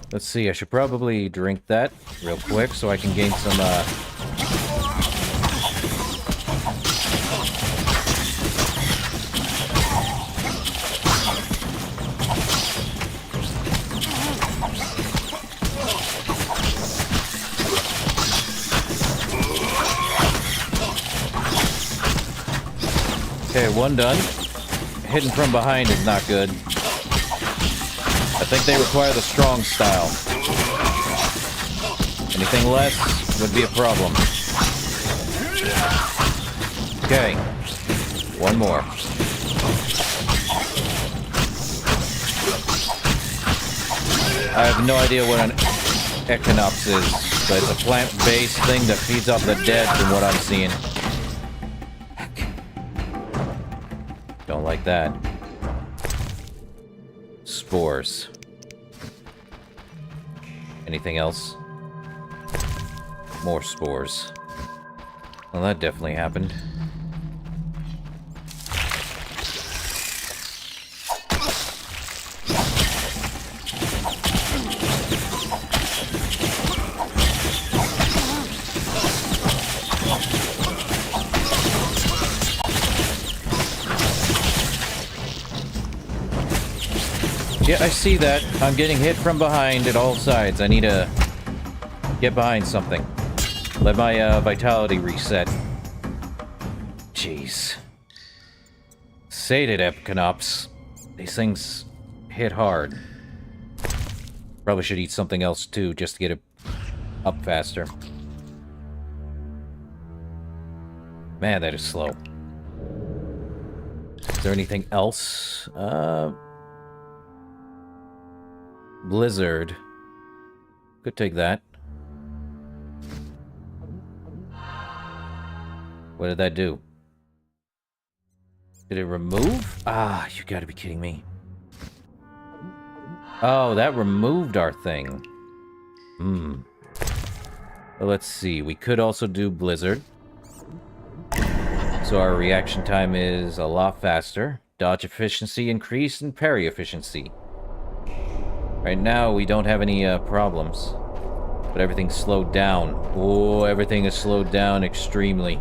Let's see, I should probably drink that real quick so I can gain some, Okay, one done. Hidden from behind is not good. I think they require the strong style. Anything less would be a problem. Okay. One more. I have no idea what an Echinops is, but it's a plant-based thing that feeds off the dead from what I'm seeing. Don't like that. Spores. Anything else? More spores. Well, that definitely happened. Yeah, I see that. I'm getting hit from behind at all sides. I need to get behind something. Let my vitality reset. Jeez. Sated Echinops. These things hit hard. Probably should eat something else too, just to get it up faster. Man, that is slow. Is there anything else? Blizzard. Could take that. What did that do? Did it remove? Ah, you gotta be kidding me. Oh, that removed our thing. Well, let's see. We could also do Blizzard. So our reaction time is a lot faster. Dodge efficiency increased and parry efficiency. Right now, we don't have any problems. But everything's slowed down. Oh, everything is slowed down extremely.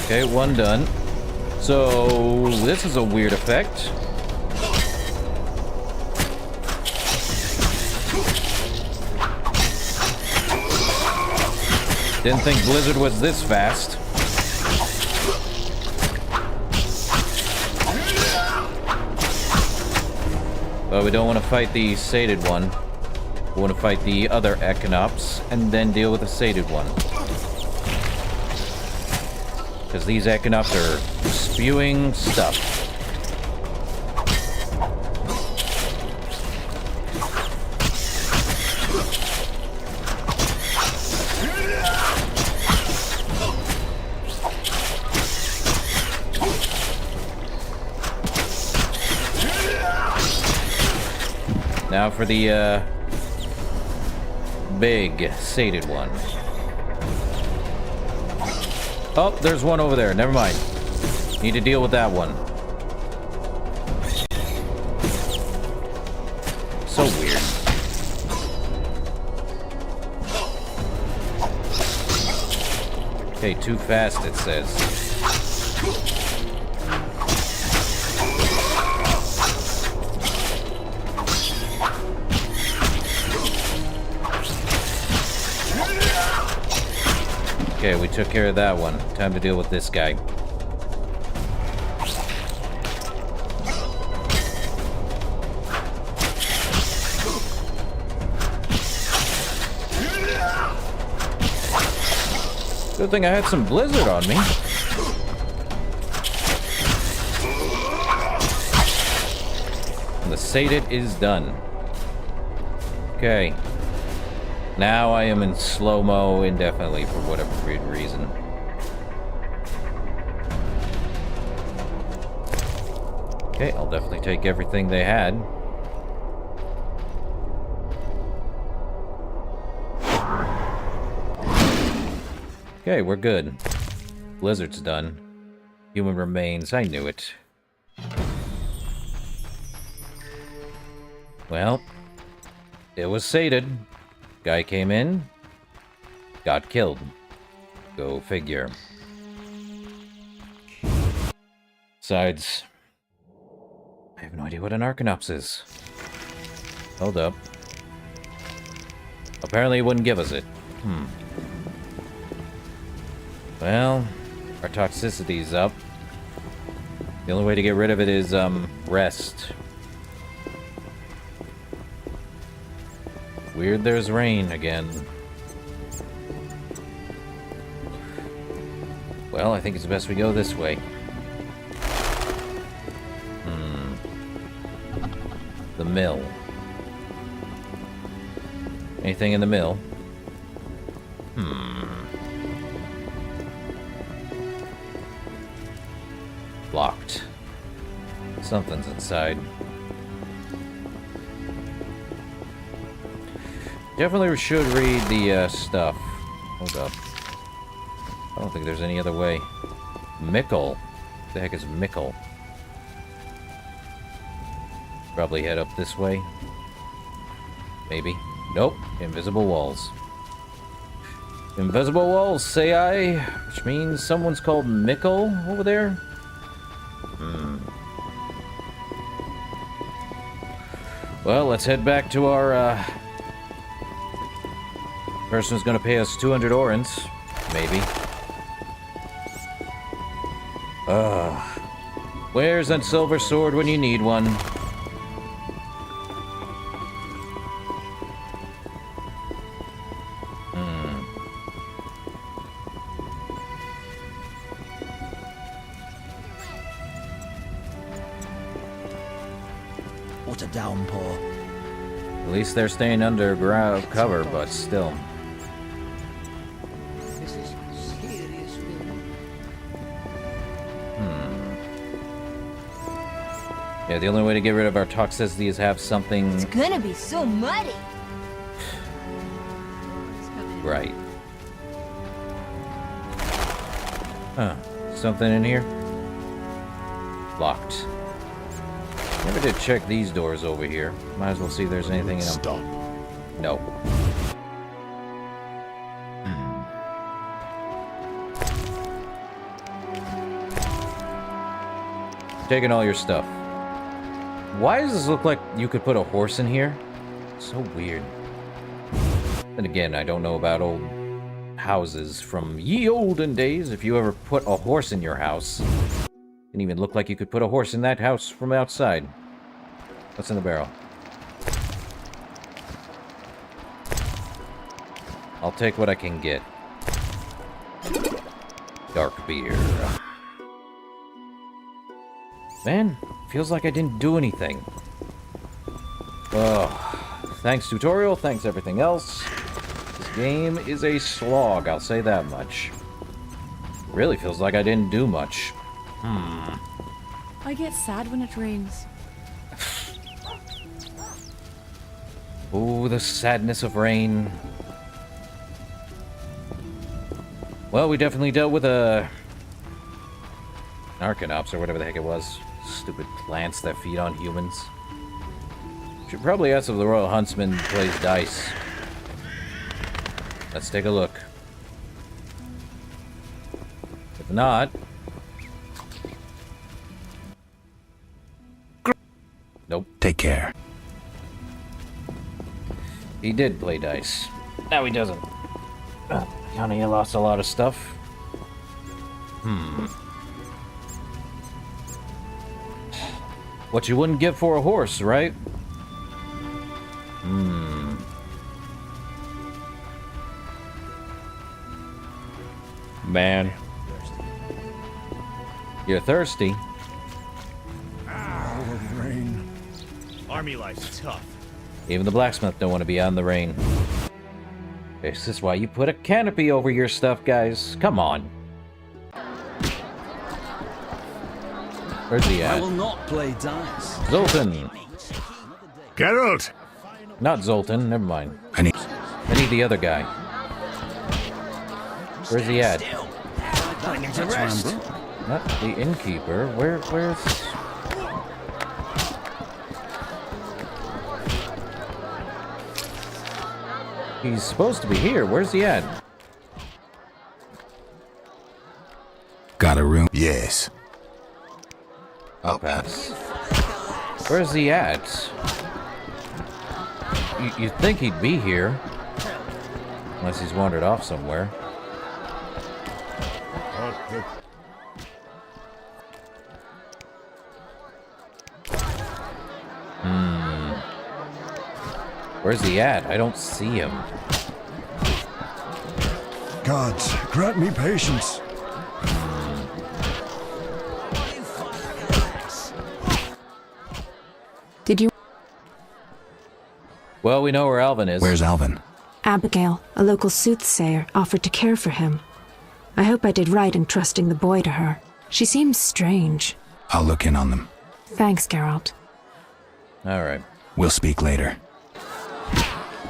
Okay, one done. So, this is a weird effect. Didn't think Blizzard was this fast. But we don't want to fight the sated one. We want to fight the other Echinops and then deal with the sated one. Because these Echinops are spewing stuff. Now for the big sated one. Oh, there's one over there. Never mind. Need to deal with that one. So weird. Okay, too fast, it says. Okay, we took care of that one. Time to deal with this guy. Good thing I had some Blizzard on me. And the sated is done. Okay. Now I am in slow-mo indefinitely for whatever reason. Okay, I'll definitely take everything they had. Okay, we're good. Blizzard's done. Human remains, I knew it. Well, it was sated. Guy came in, got killed. Go figure. Besides, I have no idea what an Arcanops is. Hold up. Apparently it wouldn't give us it. Well, our toxicity's up. The only way to get rid of it is, rest. Weird there's rain again. Well, I think it's best we go this way. The mill. Anything in the mill? Locked. Something's inside. Definitely should read the stuff. Hold up. I don't think there's any other way. Mickle. What the heck is Mickle? Probably head up this way. Maybe. Nope. Invisible walls. Invisible walls, say I. Which means someone's called Mickle over there? Well, let's head back to our, person who's gonna pay us 200 orens. Maybe. Where's that silver sword when you need one? What a downpour. At least they're staying underground cover, but still. This is serious. Yeah, the only way to get rid of our toxicity is have something... It's gonna be so muddy. Right. Huh. Something in here? Locked. Never did check these doors over here. Might as well see if there's anything in them. Stop. No. Taking all your stuff. Why does this look like you could put a horse in here? So weird. Then again, I don't know about old houses from ye olden days. If you ever put a horse in your house, it didn't even look like you could put a horse in that house from outside. What's in the barrel? I'll take what I can get. Dark beer. Man, feels like I didn't do anything. Oh, thanks tutorial, thanks everything else. This game is a slog, I'll say that much. Really feels like I didn't do much. I get sad when it rains. Ooh, the sadness of rain. Well, we definitely dealt with a... Arcanops, or whatever the heck it was. Stupid plants that feed on humans. Should probably ask if the Royal Huntsman plays dice. Let's take a look. If not... Nope. Take care. He did play dice. Now he doesn't. He lost a lot of stuff. What you wouldn't get for a horse, right? Man. You're thirsty. Rain. Army life's tough. Even the blacksmith don't want to be out in the rain. This is why you put a canopy over your stuff, guys. Come on. Where's he at? I will not play dice. Zoltan! Geralt! Not Zoltan, never mind. I need the other guy. Where's he at? Not the innkeeper. Where's... He's supposed to be here. Where's he at? Got a room? Yes. I'll pass. Where's he at? You'd think he'd be here. Unless he's wandered off somewhere. Where's he at? I don't see him. Gods, grant me patience. Did you? Well, we know where Alvin is. Where's Alvin? Abigail, a local soothsayer, offered to care for him. I hope I did right in trusting the boy to her. She seems strange. I'll look in on them. Thanks, Geralt. Alright. We'll speak later.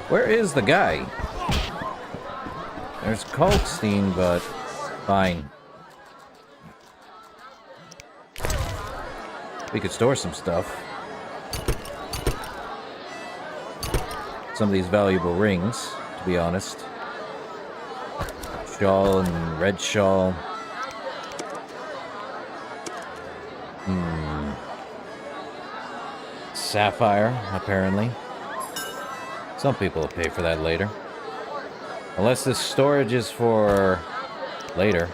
Where is the guy? There's Kalkstein, but fine. We could store some stuff. Some of these valuable rings, to be honest. Shawl and red shawl. Sapphire, apparently. Some people will pay for that later. Unless this storage is for later.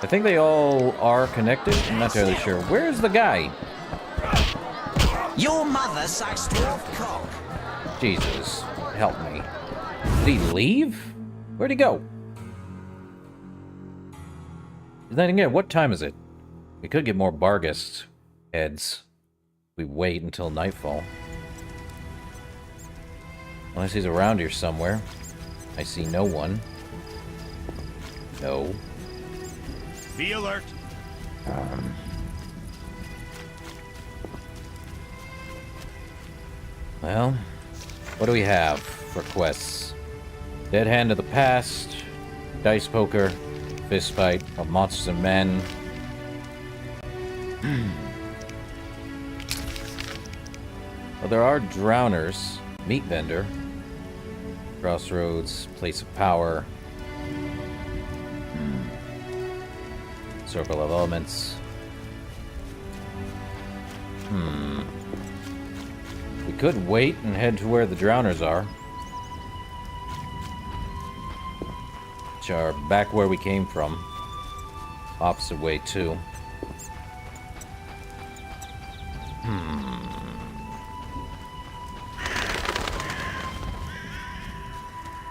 I think they all are connected. I'm not entirely sure. Where's the guy? Your mother sucks dwarf cock. Jesus, help me. Did he leave? Where'd he go? Then again, what time is it? We could get more Barghest heads. We wait until nightfall. Unless he's around here somewhere. I see no one. No. Be alert. Well, what do we have for quests? Dead Hand of the Past, Dice Poker, Fist Fight of Monsters and Men. Well, there are Drowners, Meat Vendor, Crossroads, Place of Power, Circle of Elements. We could wait and head to where the Drowners are. Which are back where we came from. Opposite way, too.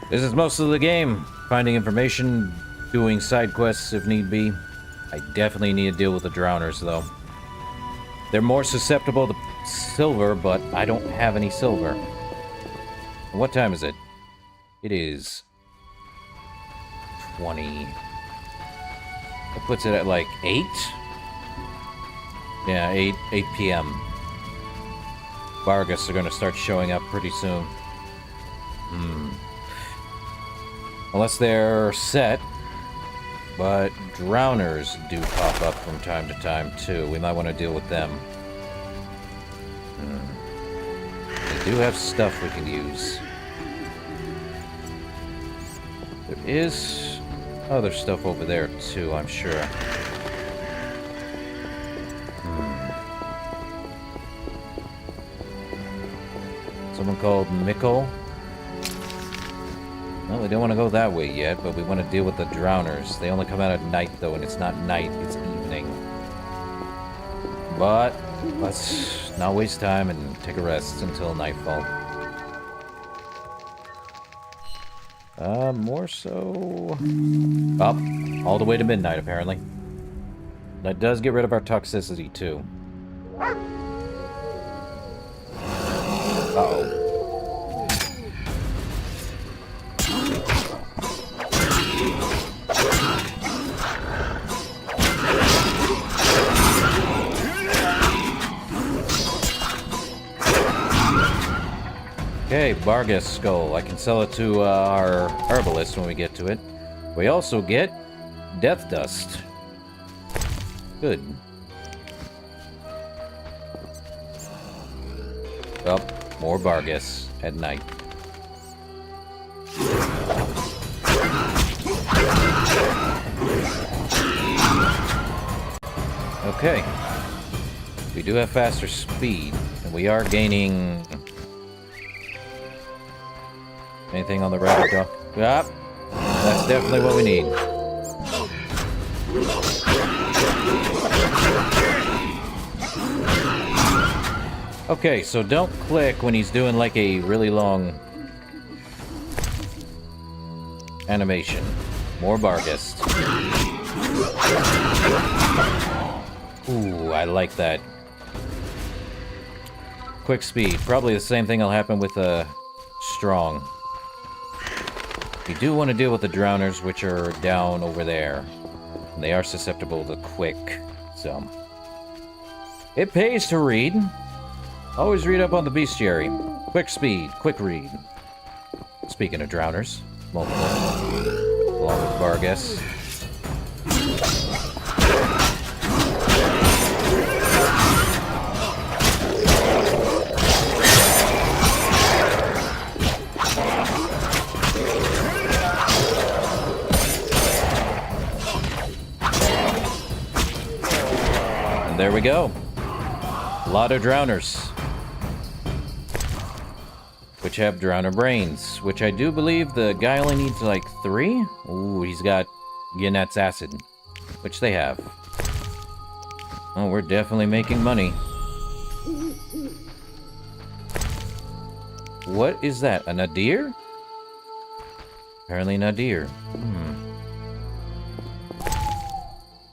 This is most of the game. Finding information, doing side quests if need be. I definitely need to deal with the Drowners, though. They're more susceptible to silver, but I don't have any silver. What time is it? It is 20. That puts it at like 8? Yeah, 8 p.m. Barghest are gonna start showing up pretty soon. Unless they're set. But Drowners do pop up from time to time, too. We might want to deal with them. They do have stuff we can use. There is other stuff over there, too, I'm sure. Someone called Mikkel. Well, we don't want to go that way yet, but we want to deal with the Drowners. They only come out at night, though, and it's not night, it's evening. But let's not waste time and take a rest until nightfall. More so... Up, all the way to midnight, apparently. That does get rid of our toxicity, too. Uh-oh. Okay, Bargus skull. I can sell it to our herbalist when we get to it. We also get death dust. Good. Oh, more Bargus at night. Okay. We do have faster speed, and we are gaining... Anything on the rabbit dog? Yep. That's definitely what we need. Okay, so don't click when he's doing like a really long animation. More Bargus. Ooh, I like that. Quick speed. Probably the same thing will happen with strong. You do want to deal with the drowners, which are down over there. And they are susceptible to quick, so... It pays to read. Always read up on the bestiary. Quick speed, quick read. Speaking of drowners, multiple. Along with Bargus. And there we go. A lot of drowners. Which have drowner brains, which I do believe the guy only needs like 3? Ooh, he's got Yannet's acid, which they have. Oh, we're definitely making money. What is that? A nadir? Apparently nadir.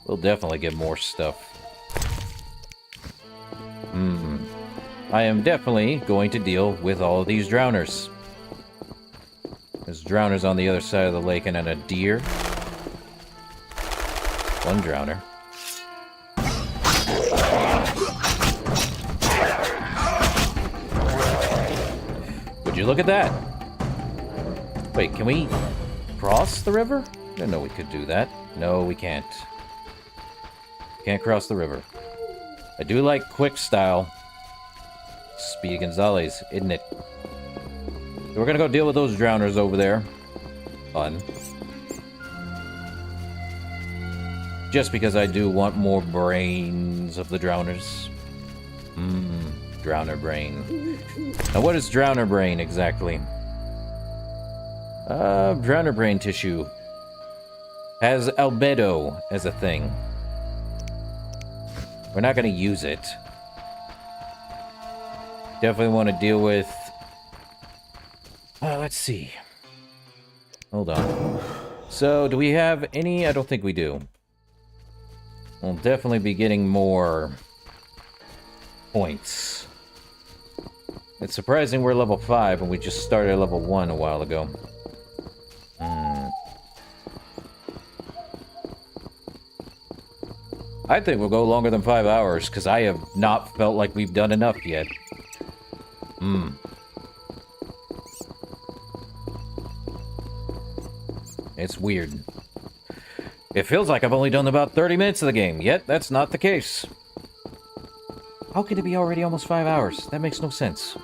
We'll definitely get more stuff. I am definitely going to deal with all of these drowners. There's drowners on the other side of the lake and a deer. One drowner. Would you look at that? Wait, can we cross the river? I didn't know we could do that. No, we can't. Can't cross the river. I do like quick style. Speedy Gonzalez, isn't it? So we're gonna go deal with those drowners over there. Fun. Just because I do want more brains of the drowners. Drowner brain. Now what is drowner brain exactly? Drowner brain tissue has albedo as a thing. We're not gonna use it. Definitely want to deal with... let's see. Hold on. So, do we have any? I don't think we do. We'll definitely be getting more points. It's surprising we're level 5 and we just started at level 1 a while ago. I think we'll go longer than 5 hours, because I have not felt like we've done enough yet. It's weird. It feels like I've only done about 30 minutes of the game, yet that's not the case. How could it be already almost 5 hours? That makes no sense.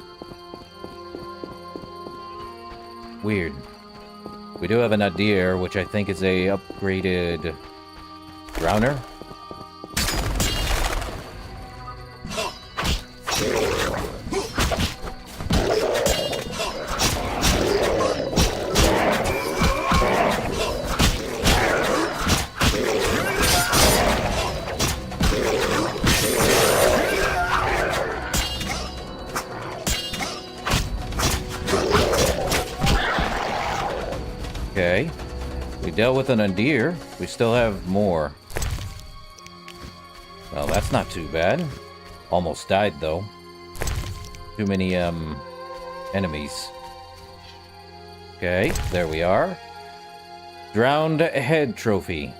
Weird. We do have a nadir, which I think is a upgraded drowner. Okay. We dealt with an nadir. We still have more. Well, that's not too bad. Almost died, though. Too many, enemies. Okay, there we are. Drowned head trophy.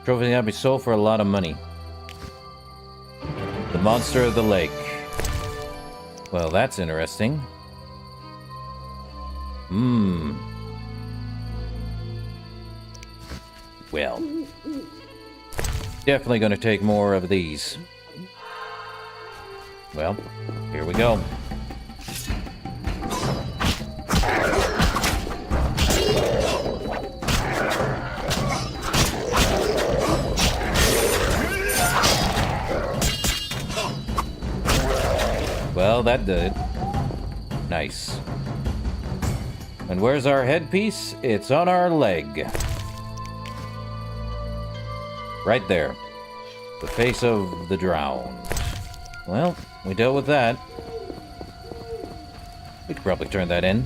Trophy gonna be sold for a lot of money. The monster of the lake. Well, that's interesting. Well, definitely gonna take more of these. Well, here we go. Well, that did. Nice. And where's our headpiece? It's on our leg. Right there. The face of the drowned. Well, we dealt with that. We could probably turn that in.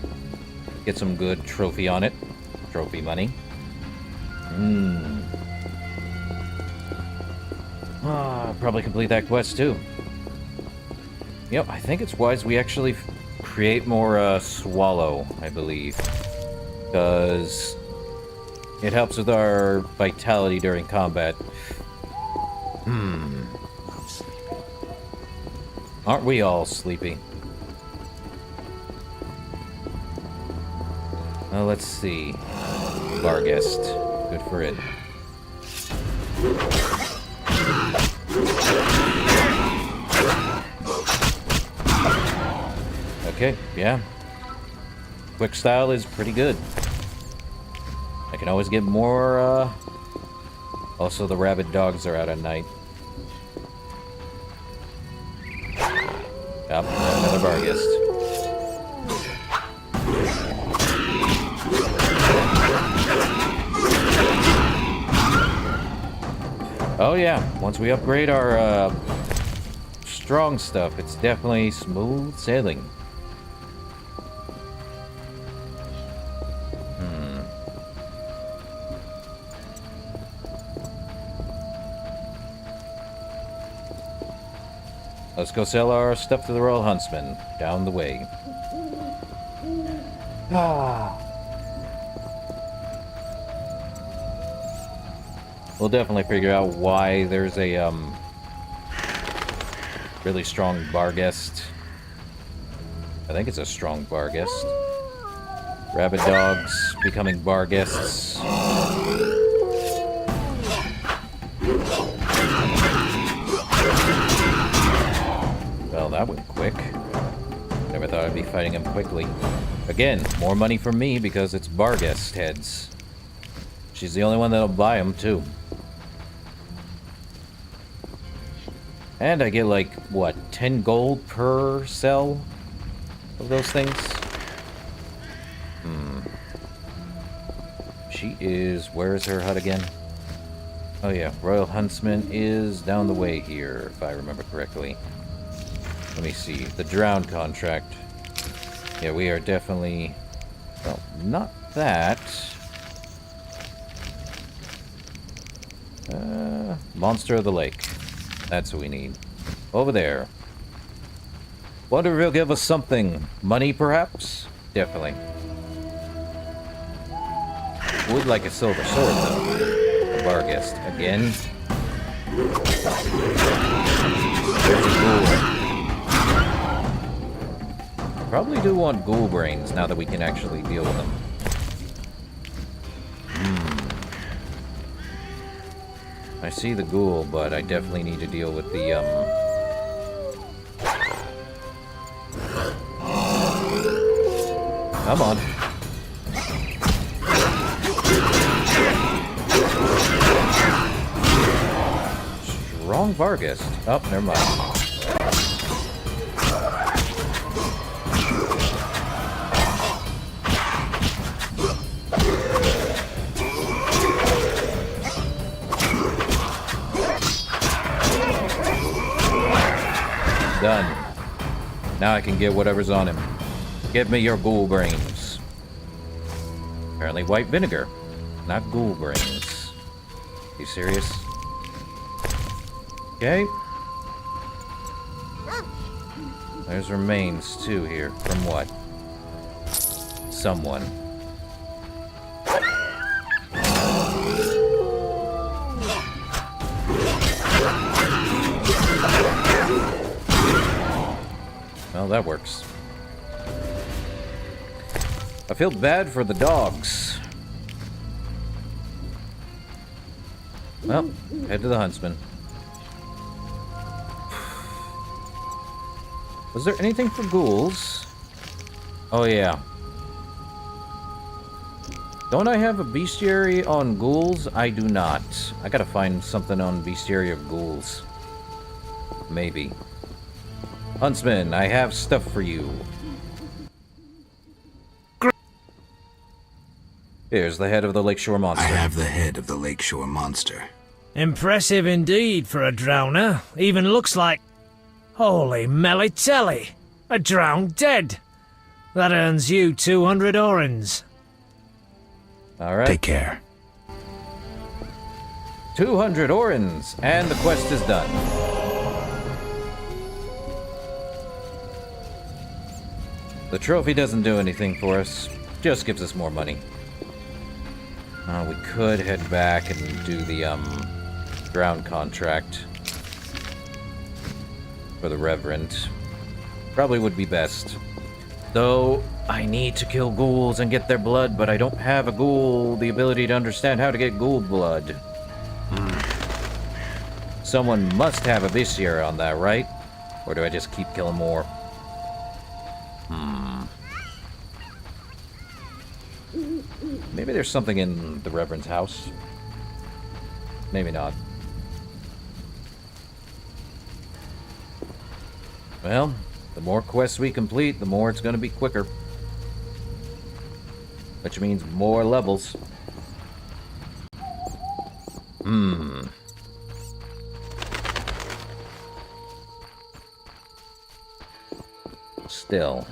Get some good trophy on it. Trophy money. Probably complete that quest too. Yep, I think it's wise we actually create more swallow, I believe. Because it helps with our vitality during combat. Aren't we all sleepy? Well, let's see. Barghest. Good for it. Okay, yeah. Quick style is pretty good. I can always get more, Also, the rabid dogs are out at night. Yep, another Barghest. Oh yeah, once we upgrade our, strong stuff, it's definitely smooth sailing. Let's go sell our stuff to the Royal Huntsman down the way. We'll definitely figure out why there's a really strong Barghest. I think it's a strong Barghest. Rabid dogs becoming Barghests. Well, that went quick. Never thought I'd be fighting him quickly. Again, more money for me because it's Barghest heads. She's the only one that'll buy them, too. And I get like, what, 10 gold per sell of those things? She is... Where is her hut again? Oh yeah, Royal Huntsman is down the way here, if I remember correctly. Let me see. The Drowned contract. Yeah, we are definitely... Well, not that. Monster of the Lake. That's what we need. Over there. Wonder if he'll give us something. Money, perhaps? Definitely. Would like a silver sword, though. A Barghest. Again. There's a ghoul. Probably do want ghoul brains now that we can actually deal with them. I see the ghoul, but I definitely need to deal with the, Come on. Strong Barghest. Oh, never mind. Done. Now I can get whatever's on him. Give me your ghoul brains. Apparently white vinegar, not ghoul brains. You serious? Okay. There's remains too here. From what? Someone. Well, that works. I feel bad for the dogs. Well, head to the huntsman. Was there anything for ghouls? Oh, yeah. Don't I have a bestiary on ghouls? I do not. I gotta find something on bestiary of ghouls. Maybe. Huntsman, I have stuff for you. Here's the head of the Lakeshore Monster. I have the head of the Lakeshore Monster. Impressive indeed for a drowner. Even looks like... Holy melly-telly! A drowned dead! That earns you 200 orens. Alright. Take care. 200 orens, and the quest is done. The trophy doesn't do anything for us, just gives us more money. We could head back and do the, drown contract. For the Reverend. Probably would be best. Though, I need to kill ghouls and get their blood, but I don't have a ghoul the ability to understand how to get ghoul blood. Someone must have a bestiary on that, right? Or do I just keep killing more? Maybe there's something in the Reverend's house. Maybe not. Well, the more quests we complete, the more it's going to be quicker. Which means more levels. Still.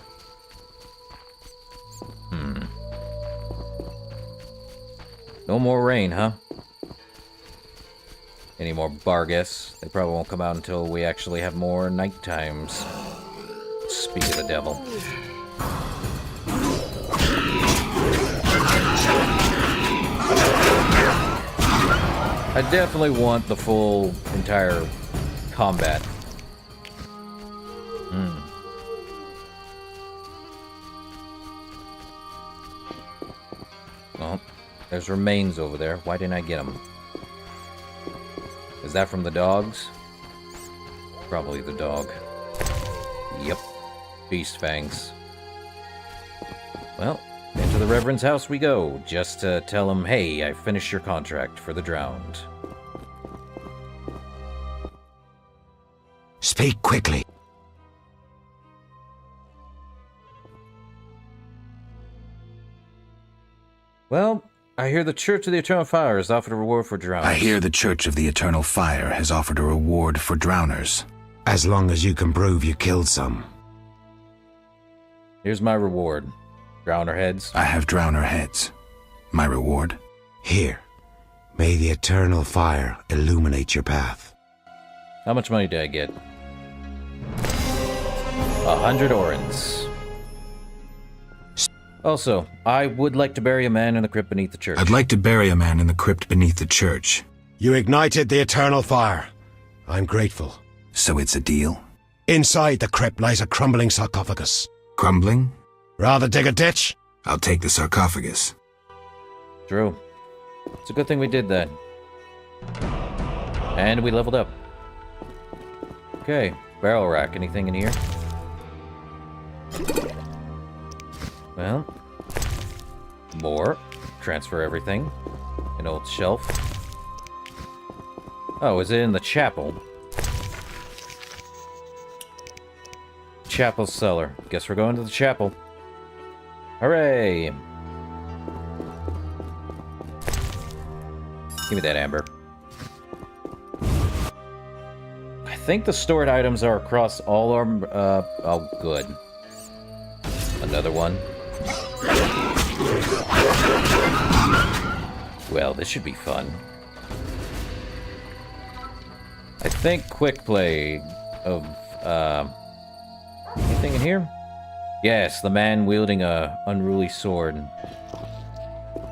No more rain, huh? Any more Bargus? They probably won't come out until we actually have more night times. Speak of the devil. I definitely want the full, entire combat. Oh, there's remains over there. Why didn't I get them? Is that from the dogs? Probably the dog. Yep. Beast fangs. Well, into the Reverend's house we go, just to tell him, hey, I finished your contract for the drowned. Speak quickly. Well, I hear the Church of the Eternal Fire has offered a reward for drowners. I hear the Church of the Eternal Fire has offered a reward for drowners. As long as you can prove you killed some. Here's my reward. Drowner heads. I have drowner heads. My reward? Here. May the Eternal Fire illuminate your path. How much money did I get? 100 orens. Also, I would like to bury a man in the crypt beneath the church. I'd like to bury a man in the crypt beneath the church. You ignited the Eternal Fire. I'm grateful. So it's a deal? Inside the crypt lies a crumbling sarcophagus. Crumbling? Rather dig a ditch? I'll take the sarcophagus. True. It's a good thing we did that. And we leveled up. Okay, barrel rack. Anything in here? Well, more. Transfer everything. An old shelf. Oh, is it in the chapel? Chapel cellar. Guess we're going to the chapel. Hooray! Give me that amber. I think the stored items are across all our... oh, good. Another one. Well, this should be fun. I think quick play of, anything in here? Yes, the man wielding a unruly sword.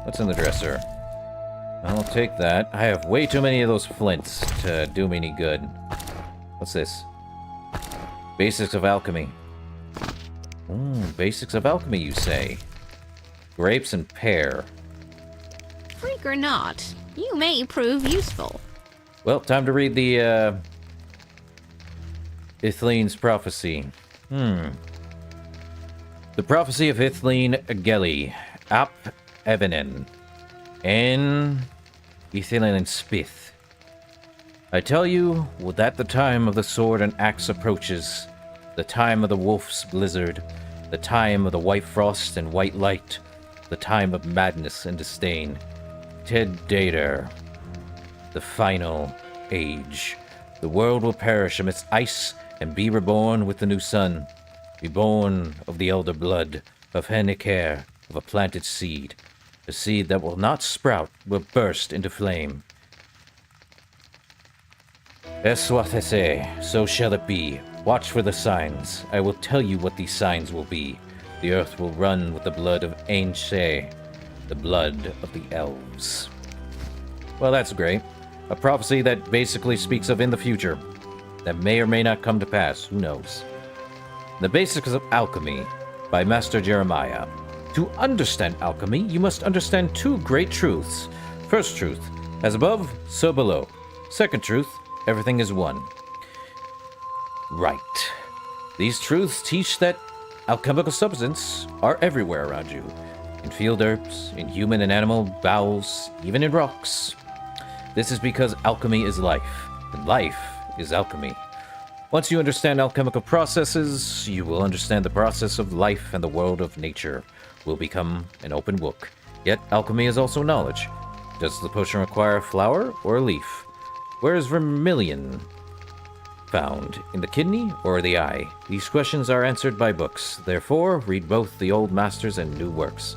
What's in the dresser? I'll take that. I have way too many of those flints to do me any good. What's this? Basics of alchemy. Ooh, basics of alchemy, you say? Grapes and pear. Freak or not, you may prove useful. Well, time to read the, Ithlene's prophecy. The prophecy of Ithlene Geli, Ap Evenen, en Ithlen Spith. I tell you that the time of the sword and axe approaches, the time of the wolf's blizzard, the time of the white frost and white light, the time of madness and disdain. Ted Dater, the final age. The world will perish amidst ice and be reborn with the new sun. Be born of the elder blood, of Henniker, of a planted seed. A seed that will not sprout, will burst into flame. Es what I say, so shall it be. Watch for the signs. I will tell you what these signs will be. The earth will run with the blood of Ainsheh, the blood of the elves. Well, that's great. A prophecy that basically speaks of in the future. That may or may not come to pass, who knows. The Basics of Alchemy by Master Jeremiah. To understand alchemy, you must understand two great truths. First truth, as above, so below. Second truth, everything is one. Right. These truths teach that alchemical substances are everywhere around you. In field herbs, in human and animal bowels, even in rocks. This is because alchemy is life, and life is alchemy. Once you understand alchemical processes, you will understand the process of life, and the world of nature will become an open book. Yet, alchemy is also knowledge. Does the potion require a flower or a leaf? Where is vermilion found? In the kidney or the eye? These questions are answered by books. Therefore, read both the old masters and new works.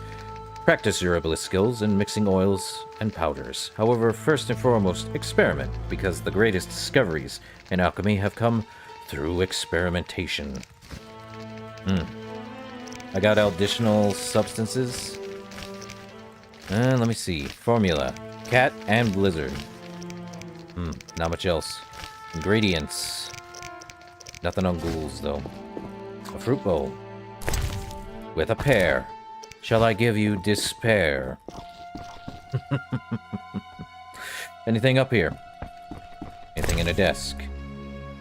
Practice your herbalist skills in mixing oils and powders. However, first and foremost, experiment, because the greatest discoveries in alchemy have come through experimentation. I got additional substances. Let me see. Formula. Cat and blizzard. Not much else. Ingredients. Nothing on ghouls, though. A fruit bowl. With a pear. Shall I give you despair? Anything up here? Anything in a desk?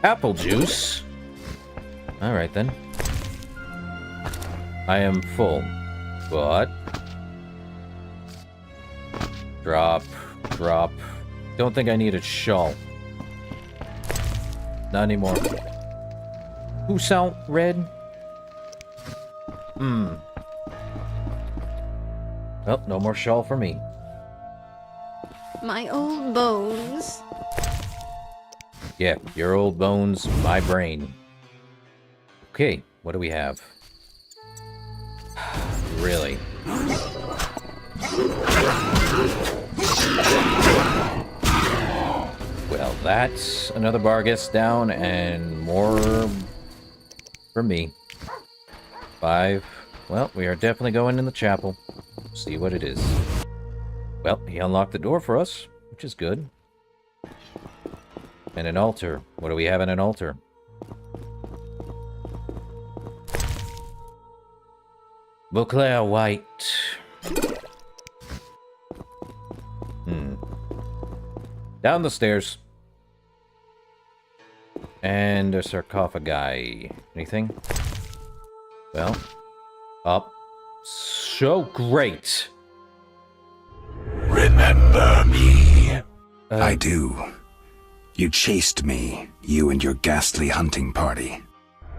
Apple juice? Alright then. I am full. But... Drop. Don't think I need a shawl. Not anymore. Who sound red? Oh, no more shawl for me. My old bones. Yeah, your old bones, my brain. Okay, what do we have? Really? Well, that's another Barghest down, and more for me. 5. Well, we are definitely going in the chapel. See what it is. Well, he unlocked the door for us, which is good. And an altar. What do we have in an altar? Beauclair White. Down the stairs. And a sarcophagi. Anything? Well, up. So great. Remember me? I do. You chased me, you and your ghastly hunting party.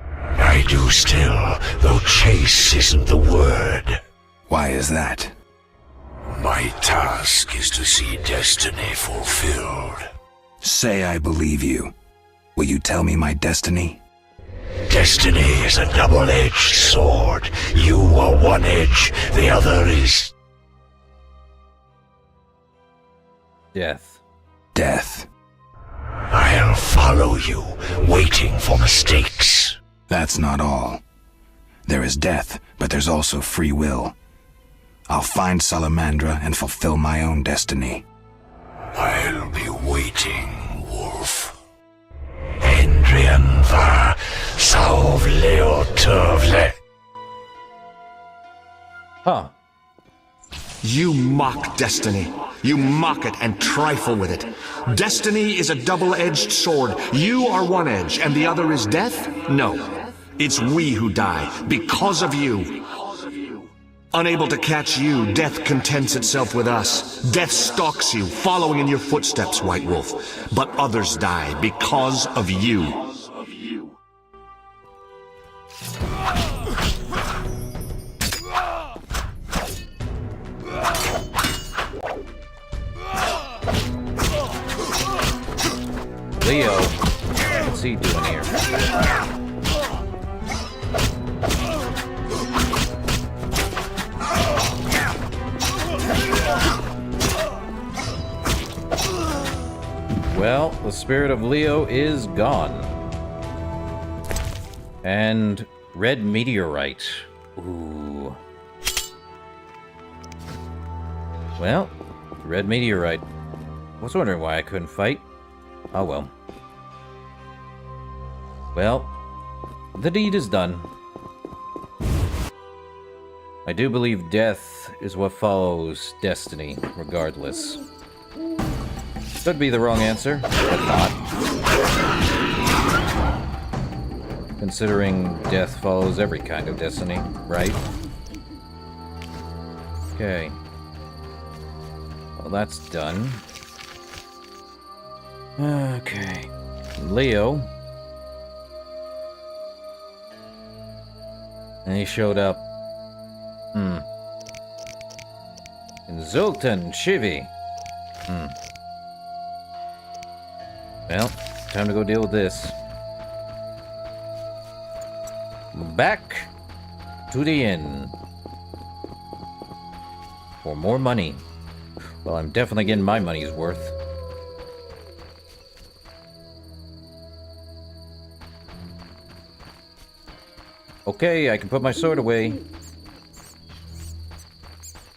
I do still, though chase isn't the word. Why is that? My task is to see destiny fulfilled. Say I believe you. Will you tell me my destiny? Destiny is a double-edged sword. You are one edge, the other is... Death. Death. I'll follow you, waiting for mistakes. That's not all. There is death, but there's also free will. I'll find Salamandra and fulfill my own destiny. I'll be waiting, Wolf. Endrian var Sauv Leo Turvle. Huh. You mock destiny. You mock it and trifle with it. Destiny is a double-edged sword. You are one edge, and the other is death? No. It's we who die, because of you. Unable to catch you, death contents itself with us. Death stalks you, following in your footsteps, White Wolf. But others die because of you. Leo, what's he doing here? Well, the spirit of Leo is gone. And red meteorite. Ooh. Well, red meteorite. I was wondering why I couldn't fight. Oh well. Well, the deed is done. I do believe death is what follows destiny, regardless. Could be the wrong answer, but not. Considering death follows every kind of destiny, right? Okay. Well, that's done. Okay. Leo. And he showed up. In Zoltan Chivi. Well, time to go deal with this. Back to the inn. For more money. Well, I'm definitely getting my money's worth. Okay, I can put my sword away.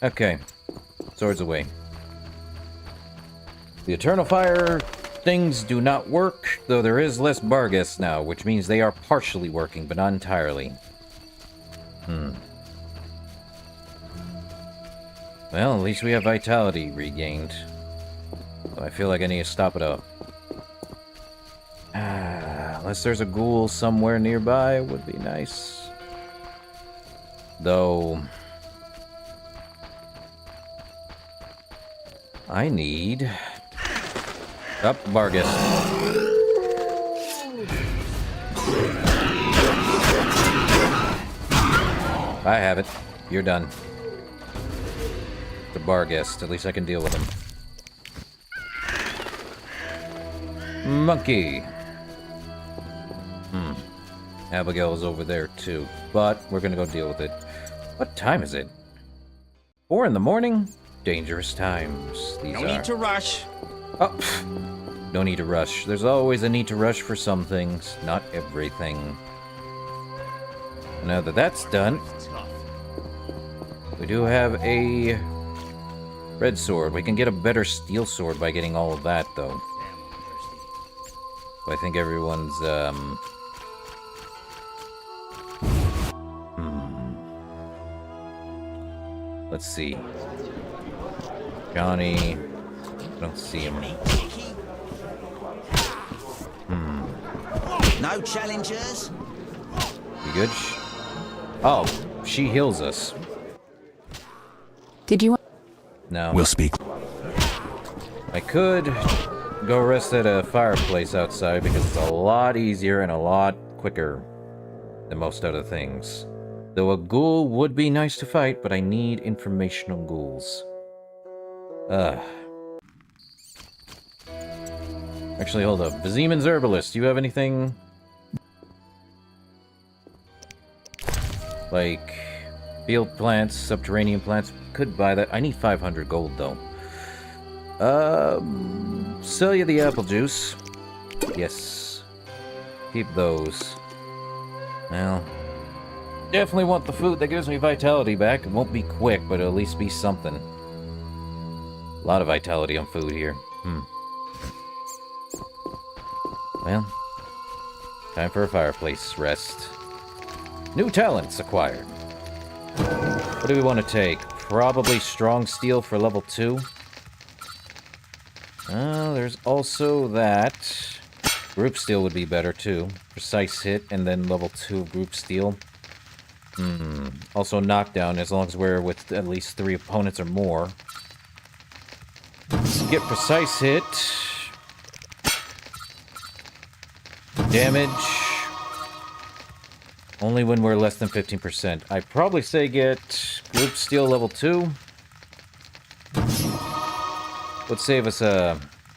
Okay. Sword's away. The Eternal Fire things do not work, though there is less Bargus now, which means they are partially working, but not entirely. Well, at least we have Vitality regained. So I feel like I need to stop it up. Unless there's a ghoul somewhere nearby, would be nice. Though... I need... Up, Bargus. I have it. You're done. The Bargus. At least I can deal with him. Monkey. Abigail is over there too, but we're gonna go deal with it. What time is it? 4 in the morning? Dangerous times. These no need to rush. Oh, no need to rush. There's always a need to rush for some things, not everything. Now that that's done, we do have a red sword. We can get a better steel sword by getting all of that, though. So I think everyone's, Let's see. Johnny... I don't see him. No challengers? You good? Oh, she heals us. Did you... No. We'll speak. I could go rest at a fireplace outside because it's a lot easier and a lot quicker than most other things. Though a ghoul would be nice to fight, but I need informational ghouls. Actually, hold up. Bezeman's Herbalist, do you have anything? Like... field plants, subterranean plants? Could buy that. I need 500 gold, though. Sell you the apple juice. Yes. Keep those. Well... definitely want the food that gives me vitality back. It won't be quick, but it'll at least be something. A lot of vitality on food here. Well, time for a fireplace rest. New talents acquired. What do we want to take? probably strong steel for level 2. There's also that. Group steel would be better too. Precise hit and then level 2 of group steel. Also knockdown as long as we're with at least 3 opponents or more. Let's get precise hit. Damage. Only when we're less than 15%. I'd probably say get group steel level 2. Would save us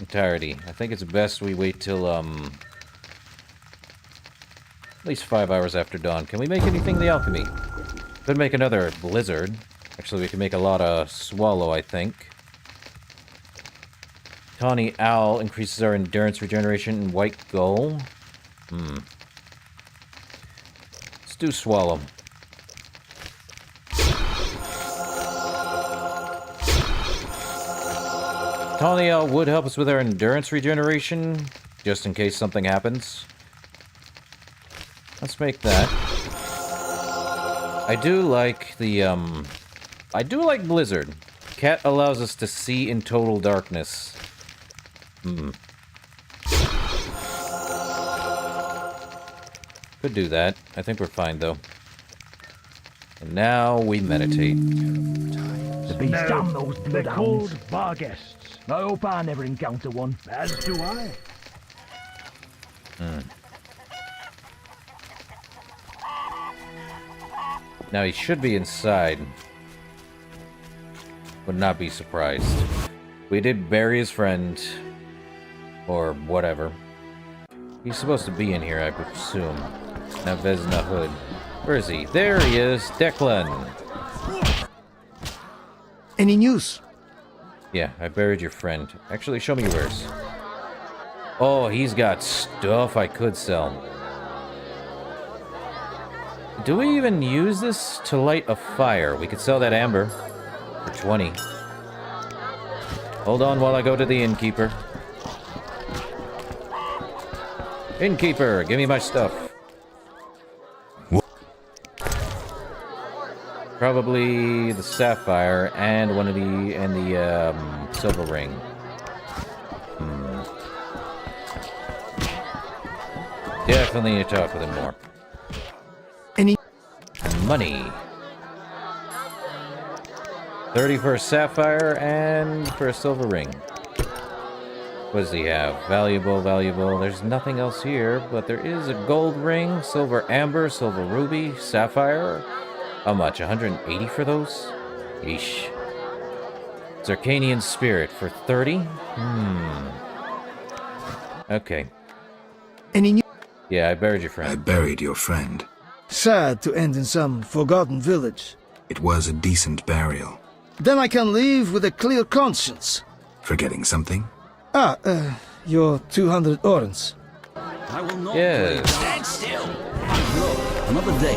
entirety. I think it's best we wait till at least 5 hours after dawn. Can we make anything the alchemy? Could make another blizzard. Actually, we can make a lot of swallow, I think. Tawny owl increases our endurance regeneration and white gull. Let's do swallow. Tawny owl would help us with our endurance regeneration, just in case something happens. Let's make that. I do like the, I do like Blizzard. Cat allows us to see in total darkness. Could do that. I think we're fine, though. And now we meditate. The beast damn those bloodhounds. They're called bar guests. I hope I never encounter one. As do I. Now he should be inside. Would not be surprised. We did bury his friend. Or whatever. He's supposed to be in here, I presume. Now Vesna Hood. Where is he? There he is! Declan! Any news? Yeah, I buried your friend. Actually, show me yours. Oh, he's got stuff I could sell. Do we even use this to light a fire? We could sell that amber for 20. Hold on while I go to the innkeeper. Innkeeper, give me my stuff. Probably the sapphire and one of the silver ring. Definitely need to talk with him more. Any money? 30 for a sapphire and for a silver ring. What does he have? Valuable, valuable. There's nothing else here, but there is a gold ring, silver amber, silver ruby, sapphire. How much? 180 for those? Yeesh. Zircanian spirit for 30? Okay. Any new? Yeah, I buried your friend. I buried your friend. Sad to end in some forgotten village. It was a decent burial. Then I can leave with a clear conscience. Forgetting something? Your 200 orens. I will not yes. Stand still. Another day.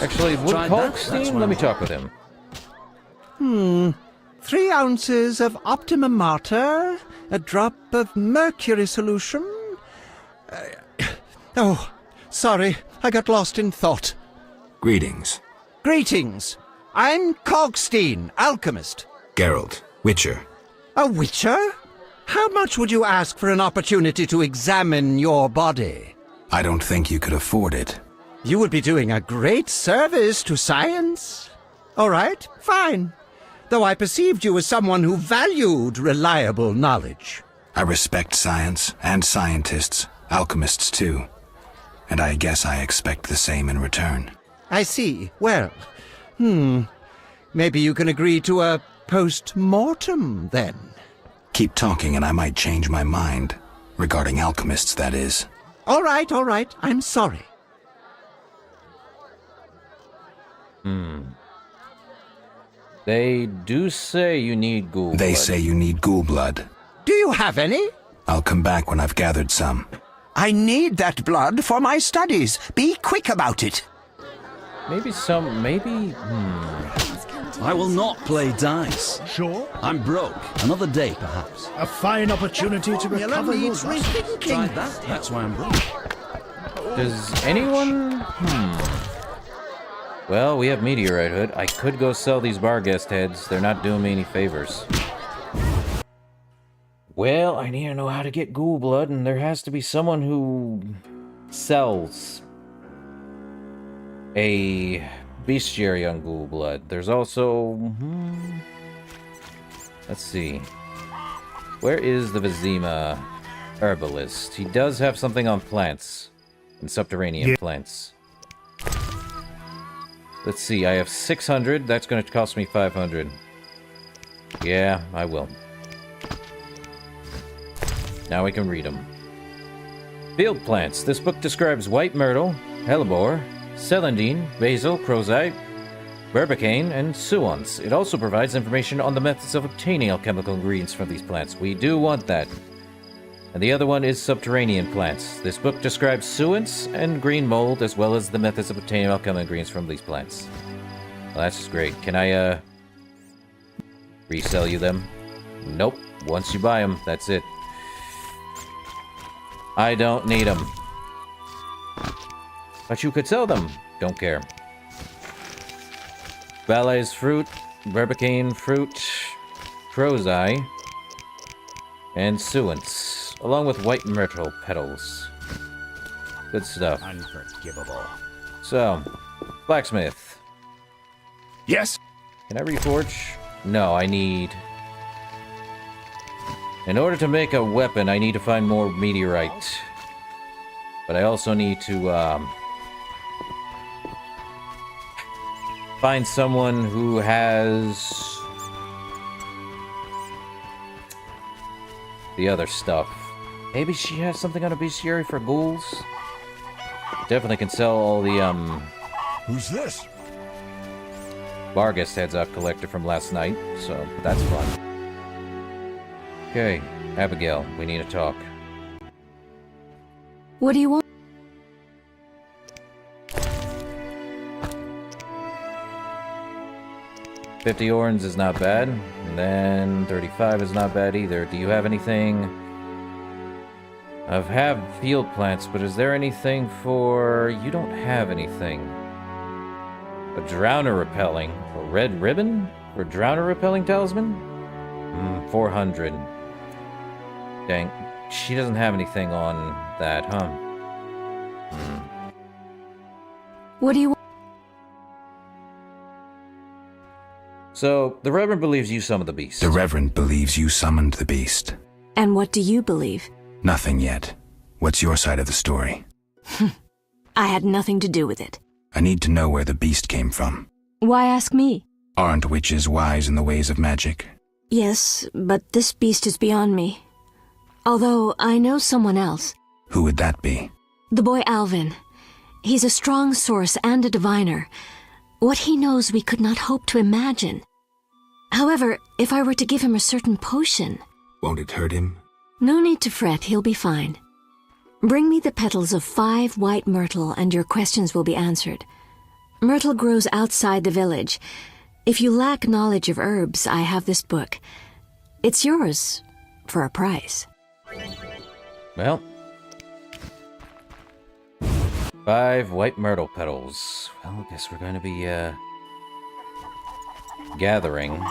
Actually, would Kalkstein? Let me talk with him. 3 ounces of optimum mater, a drop of mercury solution. Oh, sorry, I got lost in thought. Greetings. Greetings. I'm Kalkstein, alchemist. GERALT, Witcher. A witcher? How much would you ask for an opportunity to examine your body? I don't think you could afford it. You would be doing a great service to science. All right, fine. Though I perceived you as someone who valued reliable knowledge. I respect science and scientists, alchemists too. And I guess I expect the same in return. I see. Well, maybe you can agree to a post-mortem, then. Keep talking and I might change my mind. Regarding alchemists, that is. All right, I'm sorry. They do say you need ghoul blood. They say you need ghoul blood. Do you have any? I'll come back when I've gathered some. I need that blood for my studies. Be quick about it. Maybe I will not play dice. Sure. I'm broke. Another day, perhaps. A fine opportunity to recover your loss. Tried that. That's why I'm broke. Does anyone? Well, we have meteorite hood. I could go sell these Barghest heads. They're not doing me any favors. Well, I need to know how to get ghoul blood, and there has to be someone who sells a bestiary on ghoul blood. There's also... let's see. Where is the Vizima herbalist? He does have something on plants. And subterranean plants. Let's see, I have 600. That's going to cost me 500. Yeah, I will. Now we can read them. Field plants. This book describes white myrtle, hellebore, celandine, basil, crozite, Barbicane, and suons. It also provides information on the methods of obtaining alchemical ingredients from these plants. We do want that. And the other one is subterranean plants. This book describes suons and green mold, as well as the methods of obtaining alchemical ingredients from these plants. Well, that's just great. Can I, resell you them? Nope. Once you buy them, that's it. I don't need them. But you could sell them. Don't care. Valet's fruit, Barbicane fruit, crozai, and suons, along with white myrtle petals. Good stuff. Unforgivable. So, blacksmith. Yes? Can I reforge? No, I need... In order to make a weapon, I need to find more meteorite. But I also need to, find someone who has the other stuff. Maybe she has something on a bestiary for ghouls? Definitely can sell all the, Who's this? Barghest heads I've collected from last night, so that's fun. Okay, Abigail, we need to talk. What do you want? $50 orens is not bad, and then 35 is not bad either. Do you have anything? I have field plants, but is there anything for... You don't have anything. A drowner repelling. A red ribbon? For drowner repelling talisman? 400. Dang. She doesn't have anything on that, huh? What do you want? So, the Reverend believes you summoned the beast. The Reverend believes you summoned the beast. And what do you believe? Nothing yet. What's your side of the story? I had nothing to do with it. I need to know where the beast came from. Why ask me? Aren't witches wise in the ways of magic? Yes, but this beast is beyond me. Although I know someone else. Who would that be? The boy Alvin. He's a strong source and a diviner. What he knows we could not hope to imagine. However, if I were to give him a certain potion... Won't it hurt him? No need to fret, he'll be fine. Bring me the petals of 5 white myrtle and your questions will be answered. Myrtle grows outside the village. If you lack knowledge of herbs, I have this book. It's yours, for a price. Well... 5 white myrtle petals. Well, I guess we're going to be, gathering.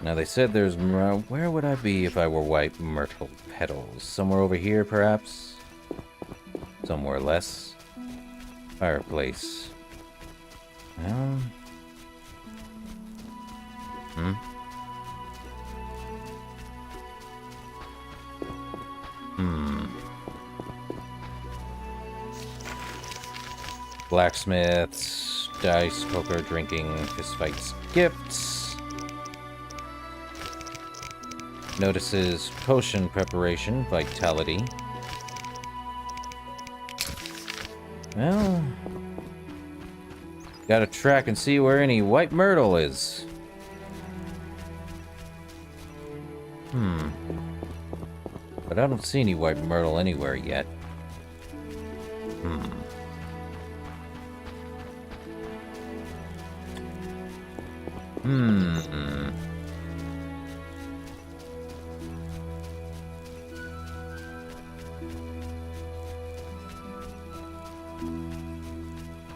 Now, they said there's... Where would I be if I were white myrtle petals? Somewhere over here, perhaps? Somewhere less. Fireplace. Well... Blacksmiths, dice, poker, drinking, fistfights, gifts. Notices potion preparation, vitality. Well, gotta track and see where any white myrtle is. But I don't see any white myrtle anywhere yet.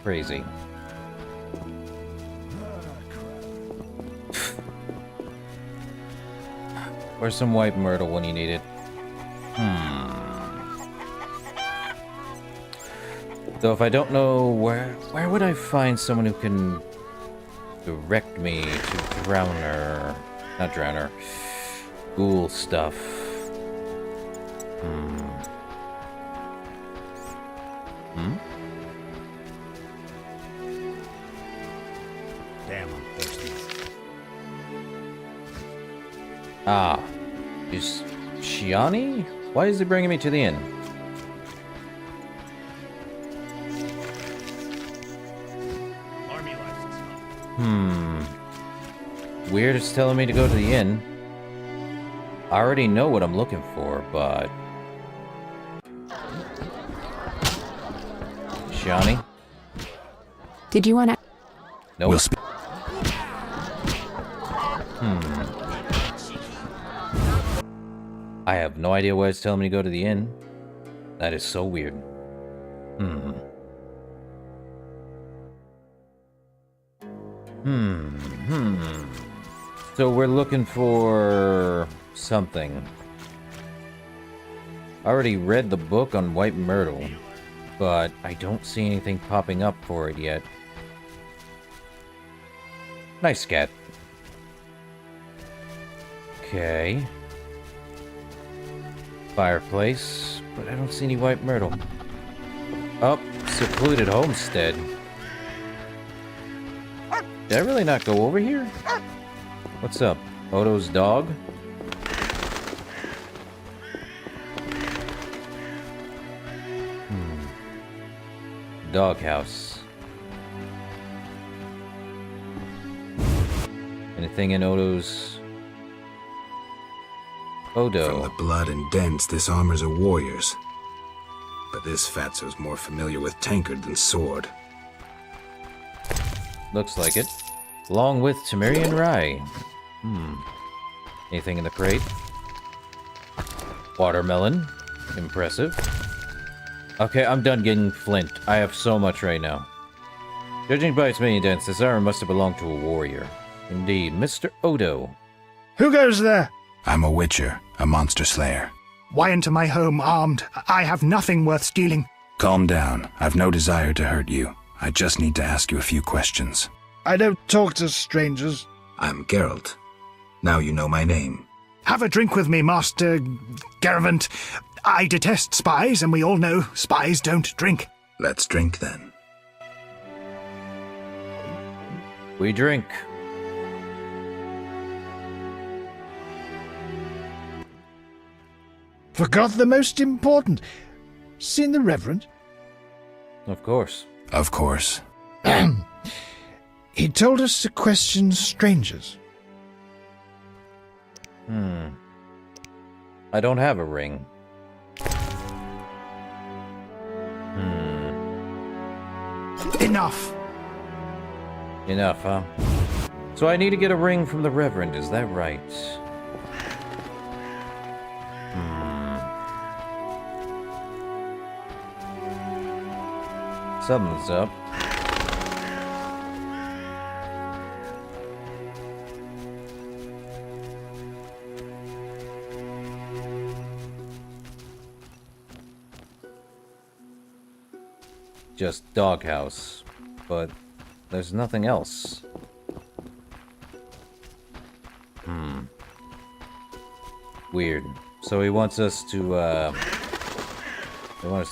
Crazy. Where's some white myrtle when you need it? Though if I don't know where would I find someone who can direct me to Drowner? Not Drowner. Ghoul stuff. Damn, I'm thirsty. Ah. Is Shiani? Why is he bringing me to the inn? Army license. Weird it's telling me to go to the inn. I already know what I'm looking for, but... Shiani? Did you want to... No. We'll I have no idea why it's telling me to go to the inn. That is so weird. So we're looking for something. I already read the book on white myrtle, but I don't see anything popping up for it yet. Nice cat. Okay. Fireplace, but I don't see any white myrtle. Oh, secluded homestead. Did I really not go over here? What's up? Odo's dog? Doghouse. Anything in Odo's... Odo. From the blood and dents, this armor's a warrior's. But this fatso's more familiar with tankard than sword. Looks like it. Along with Temerian rye. Anything in the crate? Watermelon. Impressive. Okay, I'm done getting flint. I have so much right now. Judging by its many dents, this armor must have belonged to a warrior. Indeed, Mr. Odo. Who goes there? I'm a witcher, a monster slayer. Why into my home armed? I have nothing worth stealing. Calm down. I've no desire to hurt you. I just need to ask you a few questions. I don't talk to strangers. I'm GERALT. Now you know my name. Have a drink with me, Master Garavant. I detest spies, and we all know spies don't drink. Let's drink then. We drink. Forgot the most important. Seen the Reverend? Of course. Of course. He told us to question strangers. I don't have a ring. Enough. Enough, huh? So I need to get a ring from the Reverend, is that right? Something's up. Just doghouse, but there's nothing else. Weird. So he wants us to,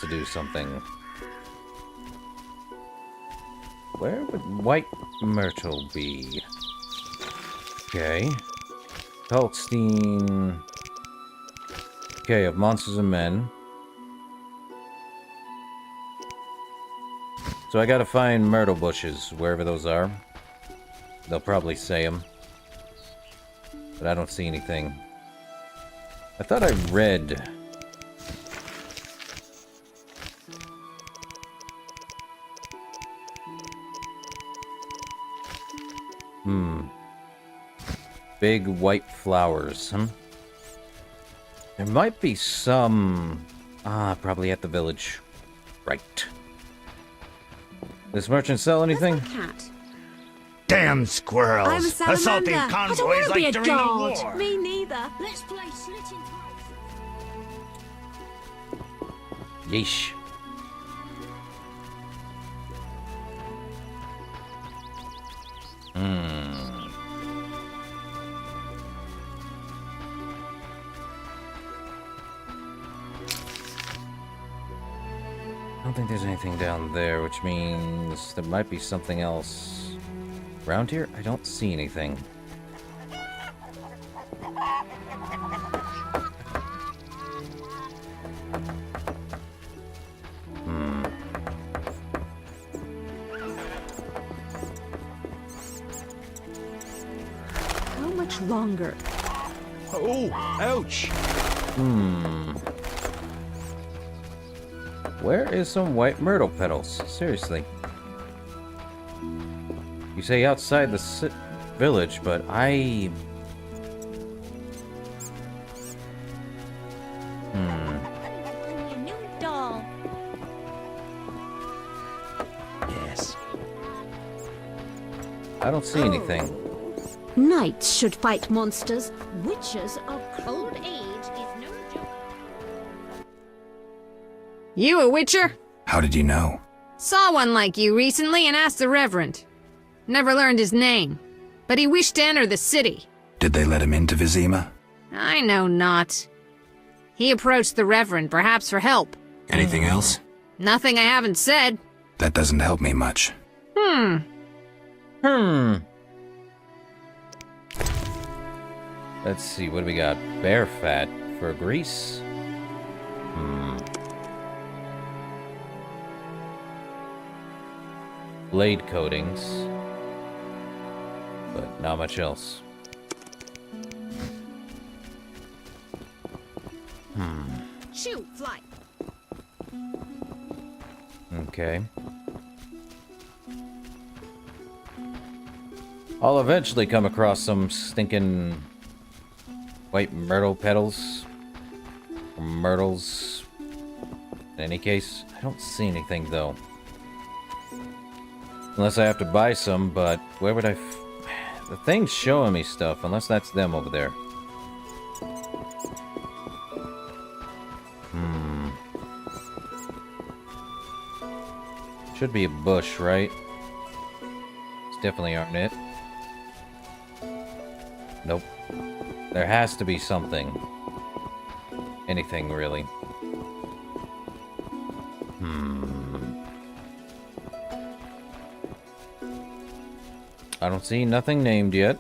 do something. Where would white myrtle be? Okay. Kalkstein. Okay, of monsters and men. So I gotta find myrtle bushes, wherever those are. They'll probably say them. But I don't see anything. I thought I read... Big white flowers, There might be some... probably at the village. Right. This merchant sell anything? Cat. Damn squirrels! I'm a salamander. Assaulting I don't convoys want to be like a during the god. war! Me neither. Let's play slitting Yeesh. I don't think there's anything down there, which means there might be something else. Around here, I don't see anything. How much longer? Oh, ouch! Where is some white myrtle petals? Seriously. You say outside the village, but I... Your new doll. Yes. I don't see anything. Knights should fight monsters. Witches are old age is no joke. You a witcher? How did you know? Saw one like you recently and asked the Reverend. Never learned his name, but he wished to enter the city. Did they let him into Vizima? I know not. He approached the Reverend, perhaps for help. Anything else? Nothing I haven't said. That doesn't help me much. Let's see, what do we got? Bear fat for grease? Blade coatings. But not much else. Shoot, fly. Okay. I'll eventually come across some stinking white myrtle petals. Or myrtles. In any case, I don't see anything though. Unless I have to buy some, but where would I the thing's showing me stuff, unless that's them over there. Should be a bush, right? It's definitely aren't it. Nope. There has to be something. Anything, really. I don't see nothing named yet.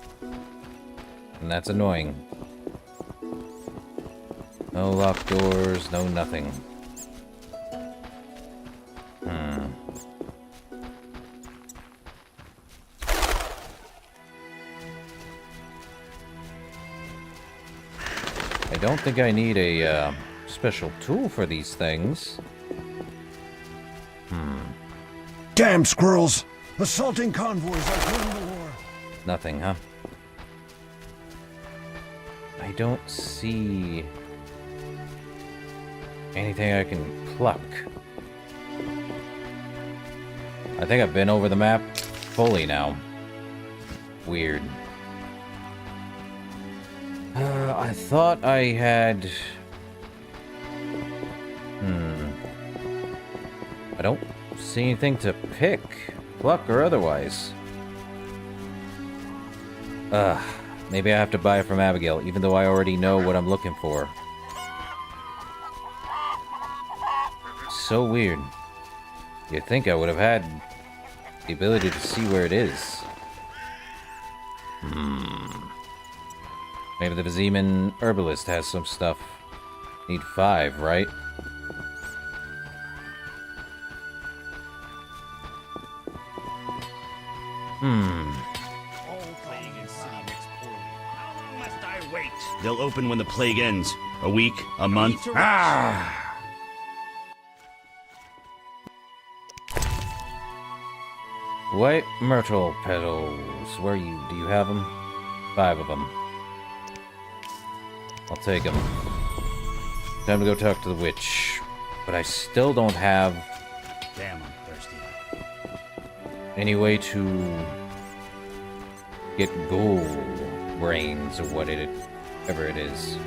And that's annoying. No locked doors, no nothing. I don't think I need a special tool for these things. Damn squirrels! Assaulting convoys like winning the war. Nothing, huh? I don't see anything I can pluck. I think I've been over the map fully now. Weird. I thought I had... I don't see anything to pick, pluck or otherwise. Maybe I have to buy it from Abigail, even though I already know what I'm looking for. So weird. You'd think I would have had the ability to see where it is. Maybe the Viziman herbalist has some stuff. Need 5, right? They'll open when the plague ends. A week, a month. White myrtle petals. Where do you have them? 5 of them. I'll take them. Time to go talk to the witch. But I still don't have... Damn, I'm thirsty. any way to get ghoul brains or whatever it is.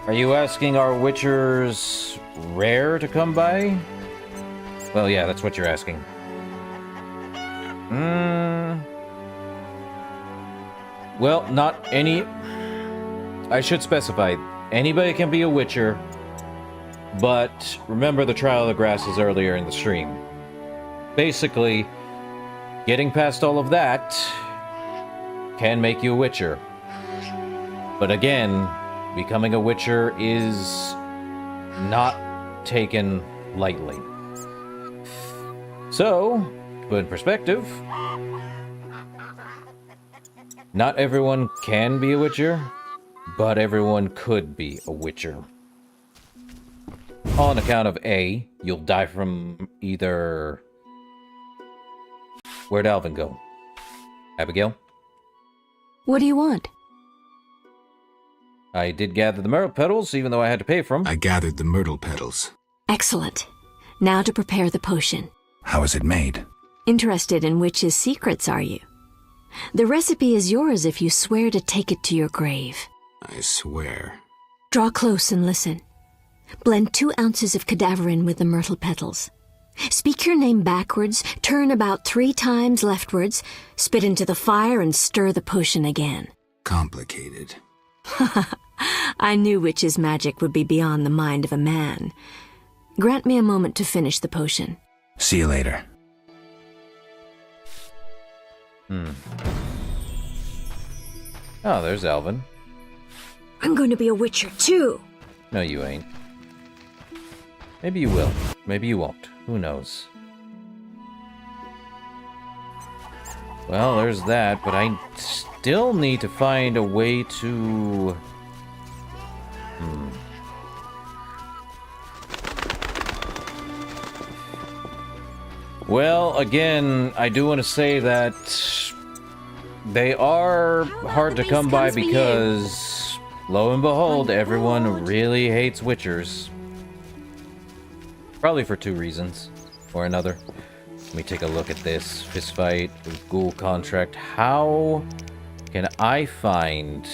Are you asking, are witchers rare to come by? Well, yeah, that's what you're asking. Well, not any... I should specify. Anybody can be a witcher, but remember the Trial of the Grasses earlier in the stream. Basically, getting past all of that can make you a witcher. But again, becoming a witcher is not taken lightly. So, to put in perspective, not everyone can be a witcher, but everyone could be a witcher. On account of A, you'll die from either... Where'd Alvin go? Abigail? What do you want? I did gather the myrtle petals, even though I had to pay for them. I gathered the myrtle petals. Excellent. Now to prepare the potion. How is it made? Interested in witches' secrets, are you? The recipe is yours if you swear to take it to your grave. I swear. Draw close and listen. Blend 2 ounces of cadaverine with the myrtle petals. Speak your name backwards, turn about 3 times leftwards, spit into the fire and stir the potion again. Complicated. I knew witches' magic would be beyond the mind of a man. Grant me a moment to finish the potion. See you later. Oh, there's Alvin. I'm going to be a witcher too. No, you ain't. Maybe you will. Maybe you won't. Who knows? Well, there's that, but I still need to find a way to... Well, again, I do want to say that they are hard to come by because, lo and behold, everyone really hates witchers. Probably for 2 reasons or another. Let me take a look at this. Fistfight, ghoul contract. How can I find...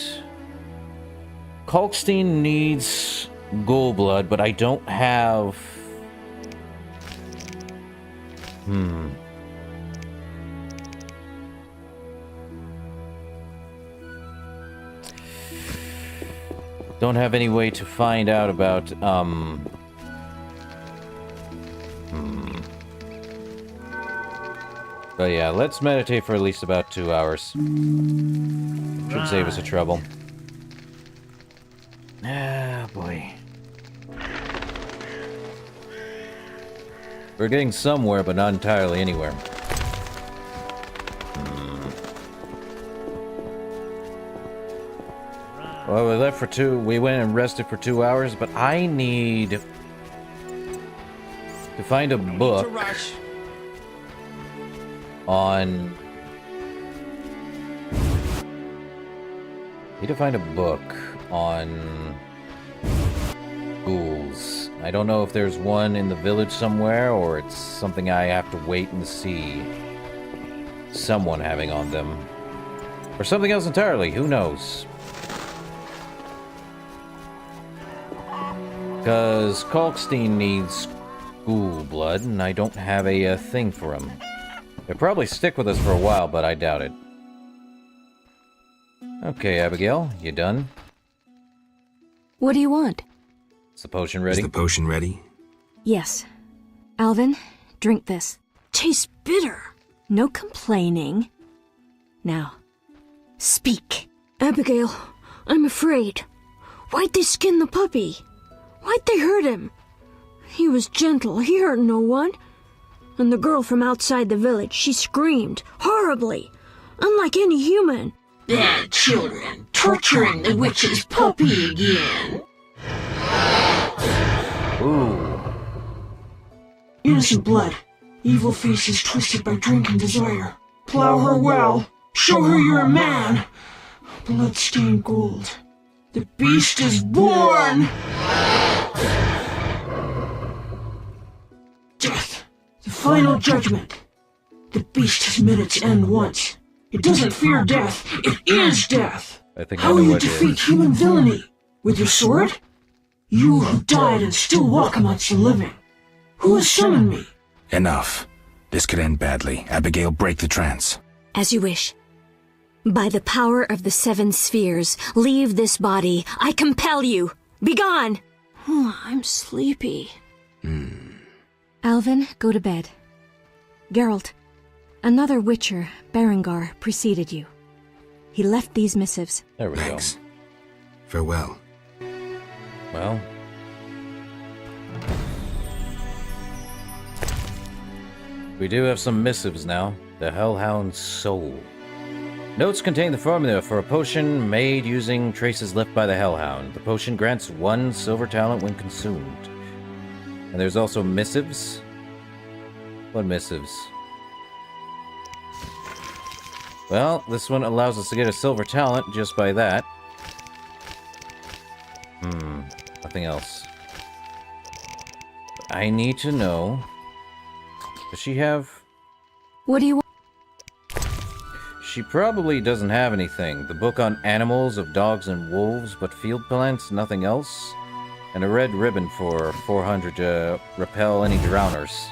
Kalkstein needs ghoul blood, but I don't have... Don't have any way to find out about, But yeah, let's meditate for at least about 2 hours. Should save us a trouble. Ah, boy. We're getting somewhere, but not entirely anywhere. Well, we left for 2. We went and rested for 2 hours, but I need to find a book on... Need to find a book on ghouls. I don't know if there's one in the village somewhere, or it's something I have to wait and see someone having on them. Or something else entirely, who knows? Because Kalkstein needs ghoul blood, and I don't have a thing for him. They'll probably stick with us for a while, but I doubt it. Okay, Abigail, you done? What do you want? Is the potion ready? Is the potion ready? Yes. Alvin, drink this. Tastes bitter. No complaining. Now, speak. Abigail, I'm afraid. Why'd they skin the puppy? Why'd they hurt him? He was gentle. He hurt no one. And the girl from outside the village, she screamed horribly, unlike any human. Bad children, torturing the witch's puppy again. Ooh. Innocent blood. Evil faces twisted by drink and desire. Plow her well. Show her you're a man. Blood-stained gold. The beast is born! Death. The final judgment. The beast has met its end once. It doesn't fear death. It is death. I think How will you defeat human villainy? With your sword? You who died and still walk amongst the living. Who has summoned me? Enough. This could end badly. Abigail, break the trance. As you wish. By the power of the 7 spheres, leave this body. I compel you. Begone! I'm sleepy. Alvin, go to bed. Geralt, another Witcher, Berengar, preceded you. He left these missives. There we go. Farewell. Well. We do have some missives now. The Hellhound's Soul. Notes contain the formula for a potion made using traces left by the Hellhound. The potion grants 1 silver talent when consumed. And there's also missives. What missives? Well, this one allows us to get a silver talent just by that. Nothing else. I need to know... Does she have... What do you want? She probably doesn't have anything. The book on animals of dogs and wolves, but field plants, nothing else. And a red ribbon for 400 to repel any drowners.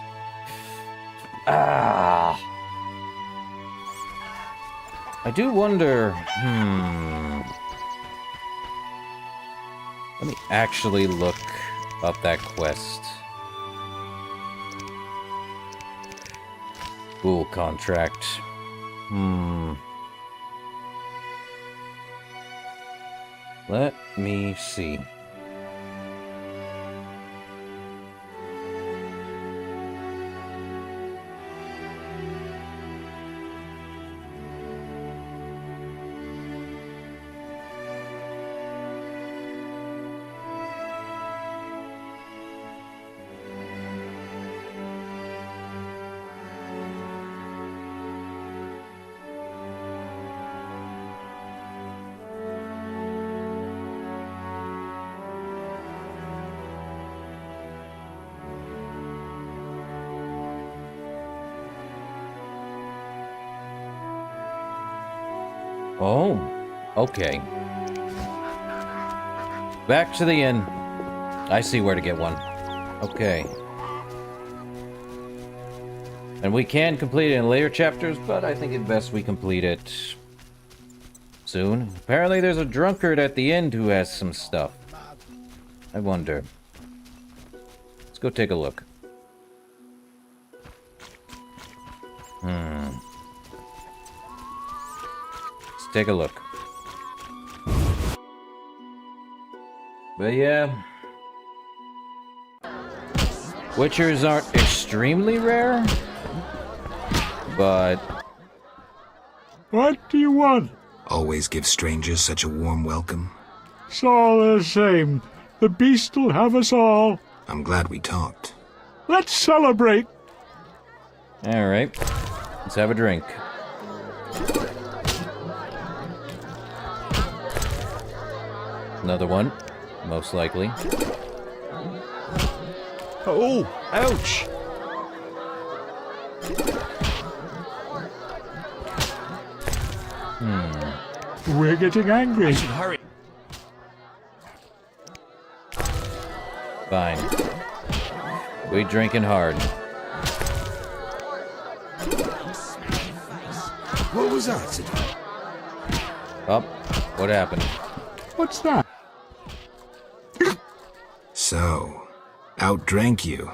Ah! I do wonder... Let me actually look up that quest. Ghoul contract. Let me see. Oh, okay. Back to the inn. I see where to get one. Okay. And we can complete it in later chapters, but I think it's best we complete it soon. Apparently there's a drunkard at the end who has some stuff. I wonder. Let's go take a look. Let's take a look. But yeah. Witchers aren't extremely rare, but... What do you want? Always give strangers such a warm welcome. It's all the same. The beast will have us all. I'm glad we talked. Let's celebrate. Alright. Let's have a drink. Another one, most likely. Oh, ouch. We're getting angry. I should hurry. Fine. We drinking hard. What was that today? Oh, what happened? What's that? So, outdrank you.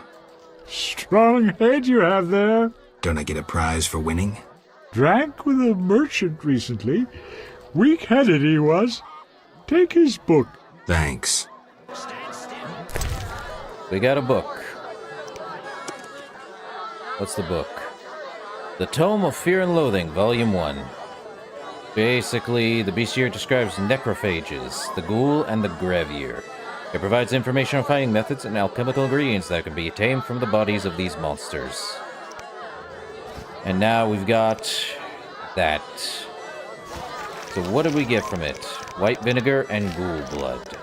Strong head you have there. Don't I get a prize for winning? Drank with a merchant recently. Weak-headed he was. Take his book. Thanks. We got a book. What's the book? The Tome of Fear and Loathing, Volume 1. Basically, the bestiary describes necrophages, the ghoul, and the gravier. It provides information on fighting methods and alchemical ingredients that can be obtained from the bodies of these monsters. And now we've got that. So what did we get from it? White vinegar and ghoul blood.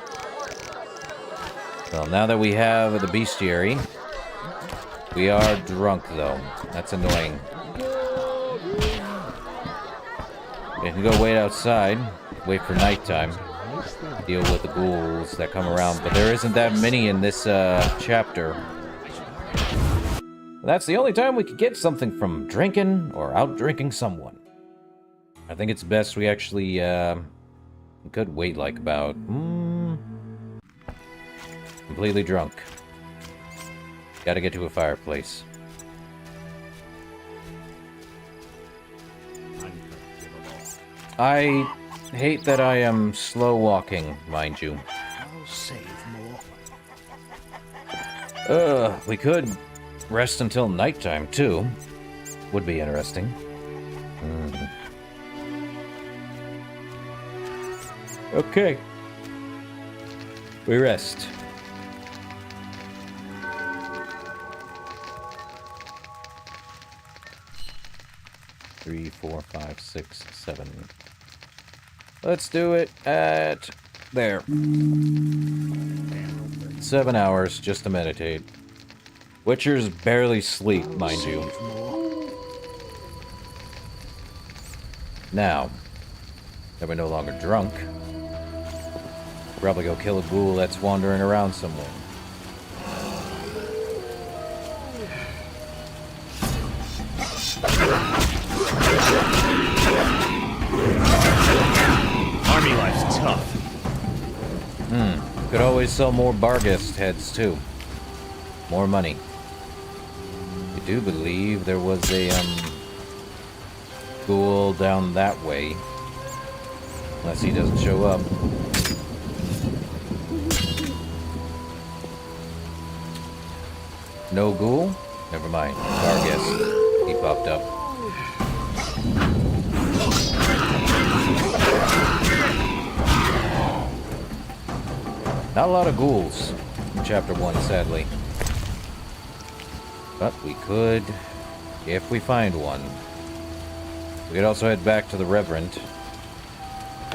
Well, now that we have the bestiary, we are drunk, though. That's annoying. We can go wait outside, wait for nighttime, deal with the ghouls that come around, but there isn't that many in this chapter. That's the only time we could get something from drinking or out drinking someone. I think it's best we actually could wait like about completely drunk. Gotta get to a fireplace. I hate that I am slow walking, mind you. I'll save more. We could rest until nighttime too. Would be interesting. Okay. We rest. Three, 4, 5, 6, 7. Let's do it at there. 7 hours just to meditate. Witchers barely sleep, mind you. Now that we're no longer drunk, probably go kill a ghoul that's wandering around somewhere. Army life's tough. Could always sell more Barghest heads too. More money. I do believe there was a ghoul down that way. Unless he doesn't show up. No ghoul? Never mind. Barghest. He popped up. Not a lot of ghouls in Chapter 1, sadly. But we could, if we find one. We could also head back to the Reverend.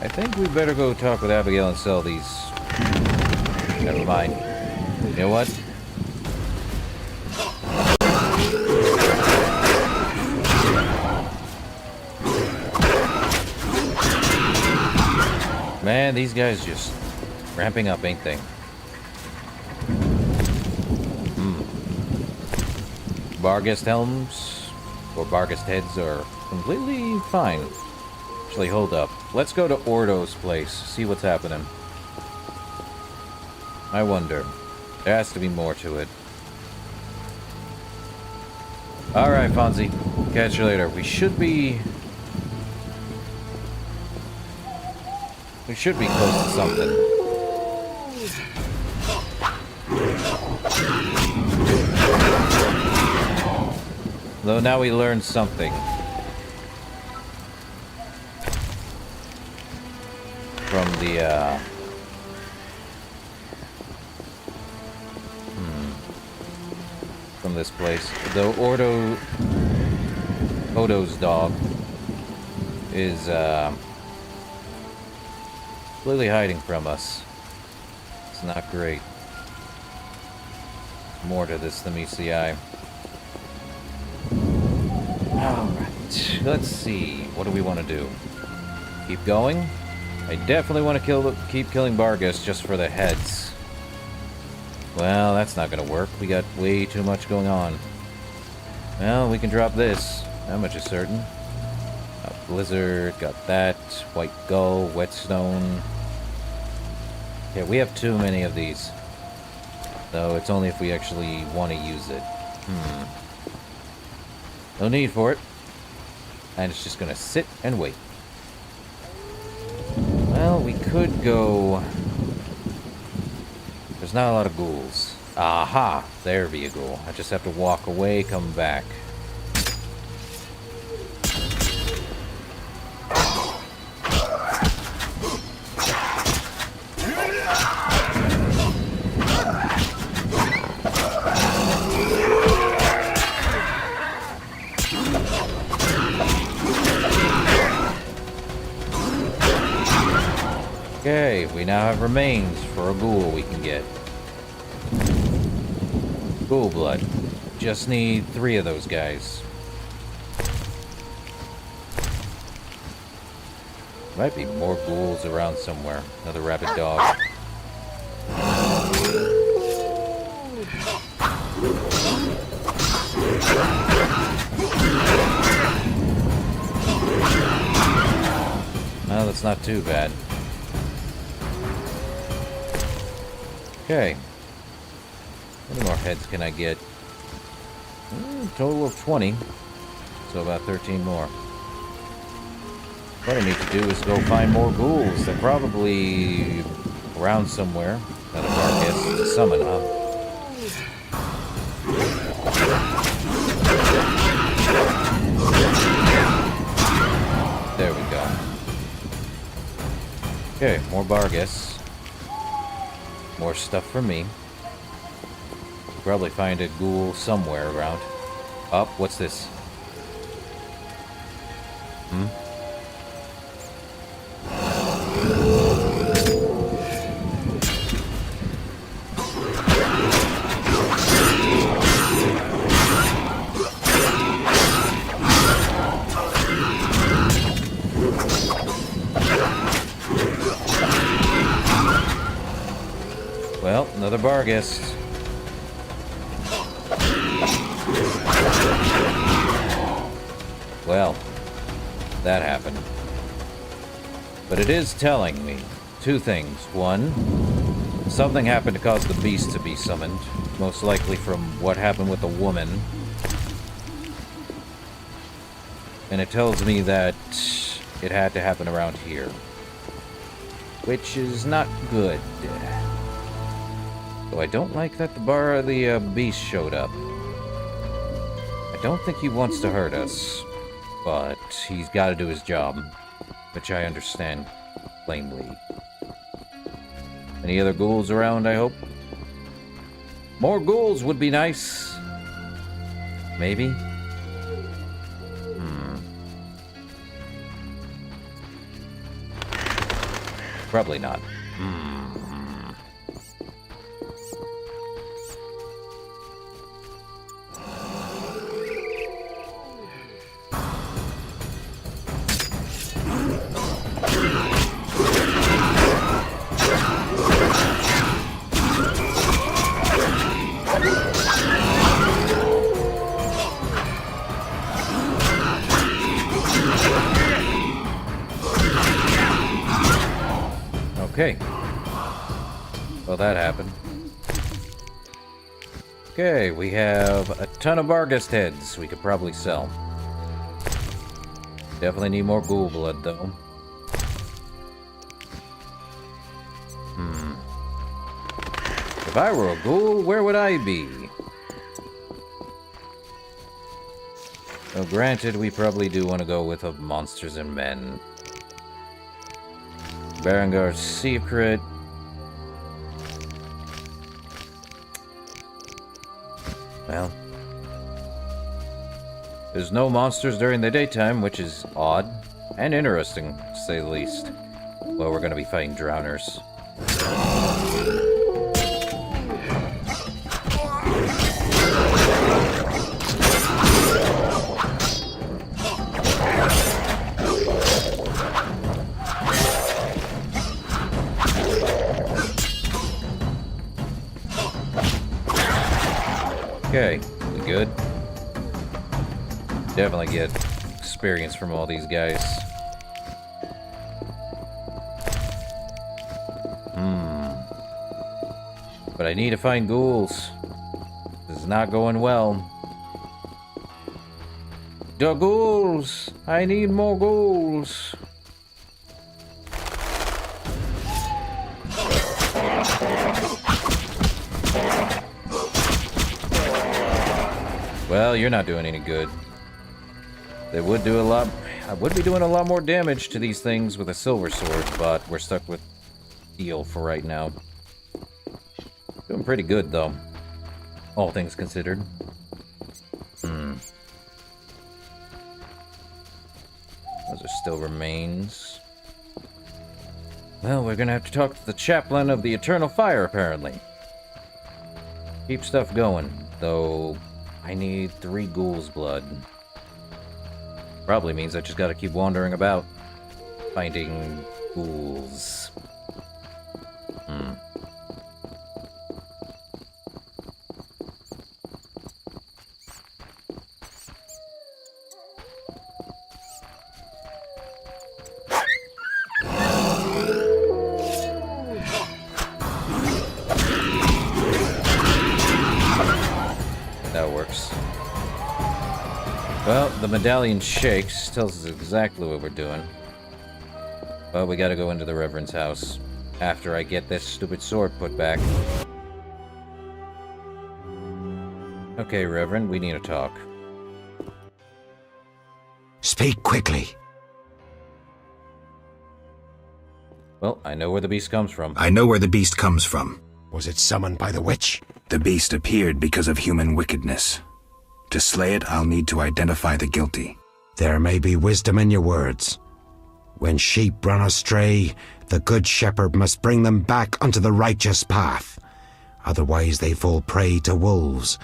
I think we better go talk with Abigail and sell these. Never mind. You know what? Man, these guys just ramping up, ain't they? Barghest helms or Barghest heads are completely fine. Actually, hold up. Let's go to Ordo's place, see what's happening. I wonder. There has to be more to it. Alright, Fonzie. Catch you later. We should be close to something. Though now we learned something. From the, from this place. Though Odo's dog is, completely hiding from us. It's not great. More to this than meets the eye. Alright, let's see. What do we want to do? Keep going? I definitely want to keep killing Barghest just for the heads. Well, that's not going to work. We got way too much going on. Well, we can drop this. That much is certain. Blizzard, got that. White Gull, Whetstone. Yeah, we have too many of these. So it's only if we actually want to use it. No need for it. And it's just gonna sit and wait. Well, we could go... There's not a lot of ghouls. Aha! There be a ghoul. I just have to walk away, come back. Okay, we now have remains for a ghoul we can get. Ghoul blood. Just need 3 of those guys. Might be more ghouls around somewhere. Another rabid dog. No, that's not too bad. Okay. How many more heads can I get? Total of 20. So about 13 more. What I need to do is go find more ghouls. They're probably around somewhere. None of our guests to summon, huh? There we go. Okay, more Bargus. More stuff for me. Probably find a ghoul somewhere around. Oh, what's this? Well, another Bargus. Well, that happened. But it is telling me 2 things. 1, something happened to cause the beast to be summoned, most likely from what happened with the woman. And it tells me that it had to happen around here, which is not good. Though I don't like that the beast showed up. I don't think he wants to hurt us, but he's got to do his job, which I understand plainly. Any other ghouls around, I hope? More ghouls would be nice. Maybe? Probably not. Okay. Well, that happened. Okay, we have a ton of Barghest heads we could probably sell. Definitely need more ghoul blood, though. If I were a ghoul, where would I be? Well, granted, we probably do want to go with monsters and men. Berengar's secret. Well, there's no monsters during the daytime, which is odd and interesting, to say the least. Well, we're going to be fighting drowners. Okay, we good? Definitely get experience from all these guys. But I need to find ghouls. This is not going well. The ghouls! I need more ghouls! Well, you're not doing any good. They would do a lot... I would be doing a lot more damage to these things with a silver sword, but we're stuck with steel for right now. Doing pretty good, though. All things considered. Those are still remains. Well, we're gonna have to talk to the chaplain of the Eternal Fire, apparently. Keep stuff going, though I need 3 ghouls' blood. Probably means I just gotta keep wandering about, finding ghouls. That works. Well, the medallion shakes, tells us exactly what we're doing. But we gotta go into the Reverend's house after I get this stupid sword put back. Okay, Reverend, we need to talk. Speak quickly. Well, I know where the beast comes from. I know where the beast comes from. Was it summoned by the witch? The beast appeared because of human wickedness. To slay it, I'll need to identify the guilty. There may be wisdom in your words. When sheep run astray, the good shepherd must bring them back onto the righteous path. Otherwise they fall prey to wolves.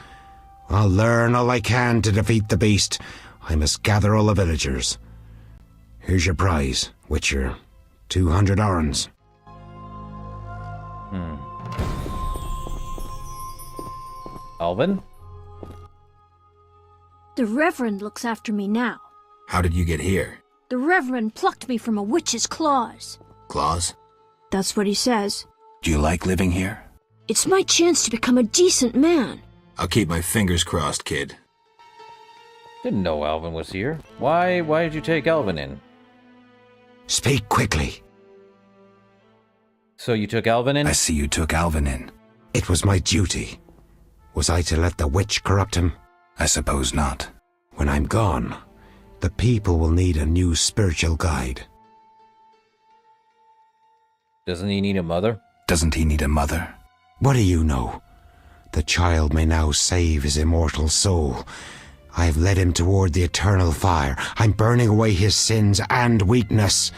I'll learn all I can to defeat the beast. I must gather all the villagers. Here's your prize, Witcher. 200 orens. Alvin? The Reverend looks after me now. How did you get here? The Reverend plucked me from a witch's claws. Claws? That's what he says. Do you like living here? It's my chance to become a decent man. I'll keep my fingers crossed, kid. Didn't know Alvin was here. Why did you take Alvin in? Speak quickly. So you took Alvin in? I see you took Alvin in. It was my duty. Was I to let the witch corrupt him? I suppose not. When I'm gone, the people will need a new spiritual guide. Doesn't he need a mother? Doesn't he need a mother? What do you know? The child may now save his immortal soul. I have led him toward the eternal fire. I'm burning away his sins and weakness.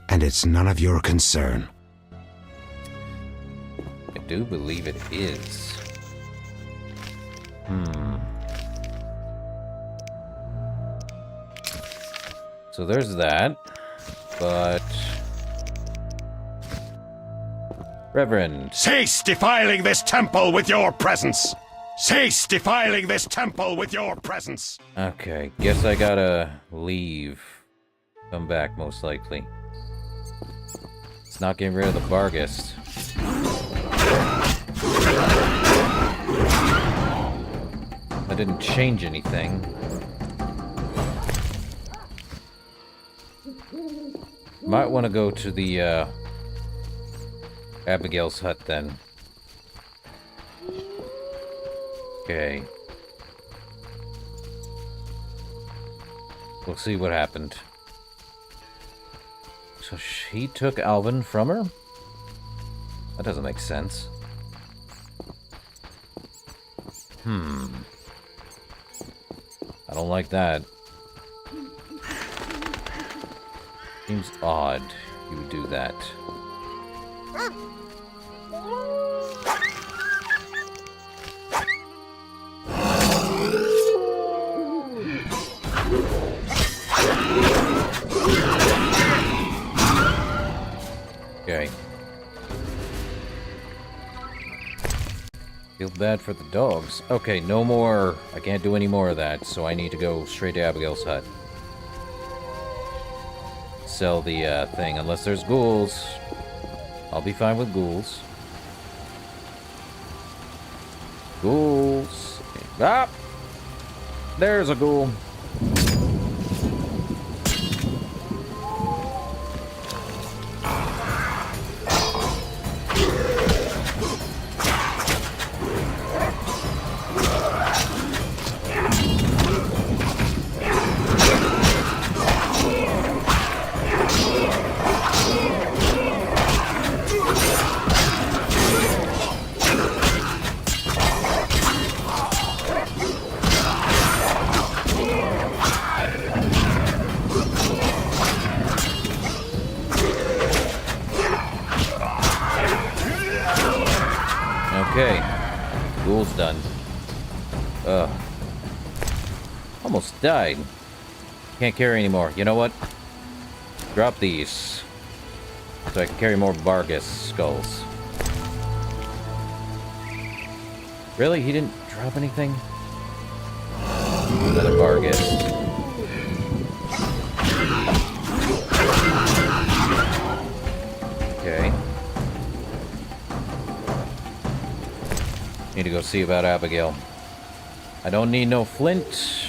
And it's none of your concern. I do believe it is. So there's that, but... Reverend... Cease defiling this temple with your presence! Cease defiling this temple with your presence! Okay, guess I gotta leave. Come back, most likely. It's not getting rid of the Barghest. That didn't change anything. Might want to go to the, Abigail's hut, then. Okay. We'll see what happened. So she took Alvin from her? That doesn't make sense. I don't like that. Seems odd you would do that. Okay. Feel bad for the dogs. Okay, no more. I can't do any more of that, so I need to go straight to Abigail's hut. Sell the thing, unless there's ghouls. I'll be fine with ghouls. Ghouls. Ah! There's a ghoul. almost done. Ugh. Almost died. Can't carry anymore. You know what? Drop these. So I can carry more Vargas skulls. Really? He didn't drop anything? Another Vargas. Okay. Need to go see about Abigail. I don't need no flint.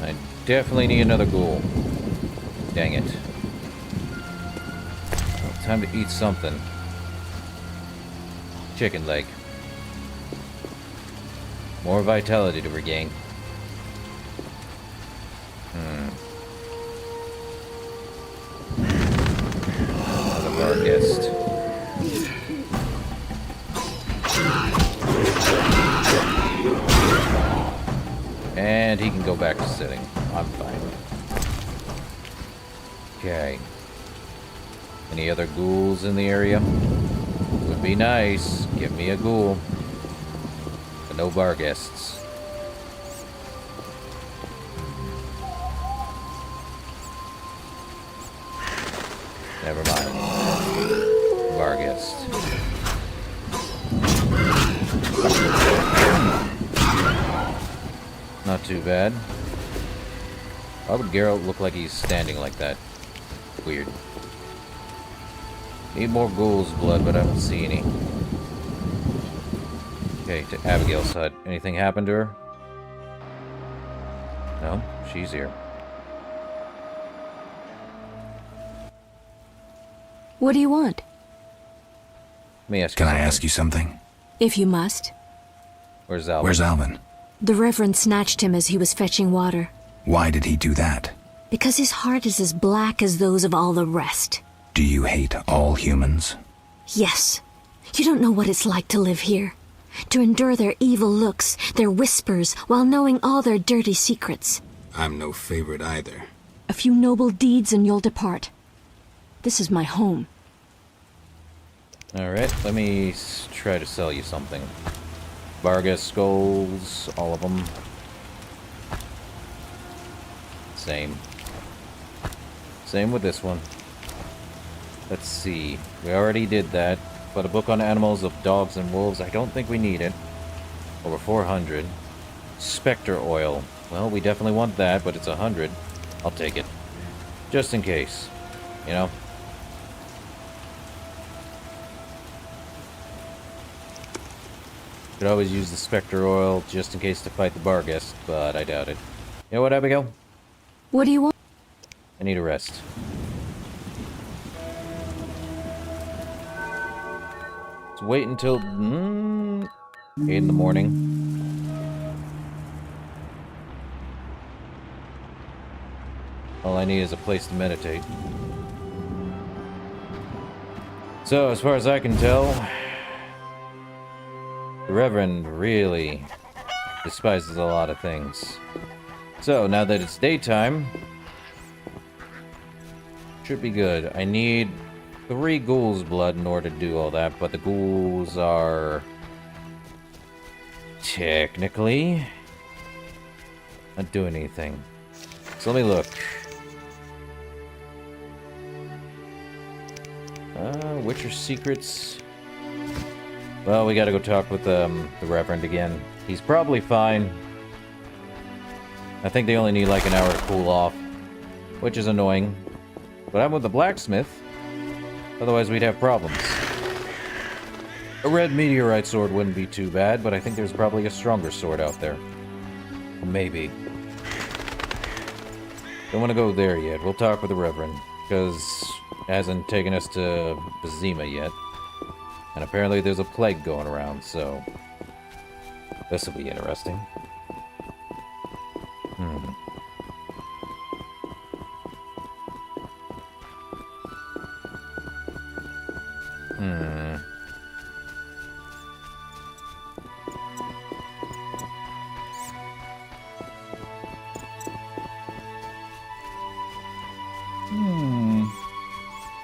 I definitely need another ghoul. Dang it. Well, time to eat something. Chicken leg. More vitality to regain. Another Vargas. And he can go back to sitting. I'm fine. Okay. Any other ghouls in the area? Would be nice. Give me a ghoul. But no Vargasts. Never mind. Vargast. Not too bad. Why would GERALT look like he's standing like that? Weird. Need more ghoul's blood, but I don't see any. Okay, to Abigail's hut. Anything happened to her? No, she's here. What do you want? Let me ask you Can I something. ask you something? If you must. Where's Alvin? Where's Alvin? The Reverend snatched him as he was fetching water. Why did he do that? Because his heart is as black as those of all the rest. Do you hate all humans? Yes. You don't know what it's like to live here. To endure their evil looks, their whispers, while knowing all their dirty secrets. I'm no favorite either. A few noble deeds and you'll depart. This is my home. Alright, let me try to sell you something. Vargas skulls, all of them. Same. Same with this one. Let's see. We already did that. But a book on animals of dogs and wolves, I don't think we need it. Over 400. Spectre oil. Well, we definitely want that, but it's 100. I'll take it. Just in case. You know? Could always use the Spectre oil just in case to fight the Vargas, but I doubt it. You know what, Abigail? What do you want? I need a rest. Let's wait until 8 in the morning. All I need is a place to meditate. So, as far as I can tell, the Reverend really despises a lot of things. So, now that it's daytime, should be good. I need 3 ghouls' blood in order to do all that, but the ghouls are technically not doing anything. So let me look. Witcher secrets. Well, we gotta go talk with the Reverend again. He's probably fine. I think they only need like an hour to cool off, which is annoying. But I'm with the blacksmith. Otherwise, we'd have problems. A red meteorite sword wouldn't be too bad, but I think there's probably a stronger sword out there. Maybe. Don't want to go there yet. We'll talk with the Reverend, because it hasn't taken us to Bazima yet. And apparently there's a plague going around, so this will be interesting.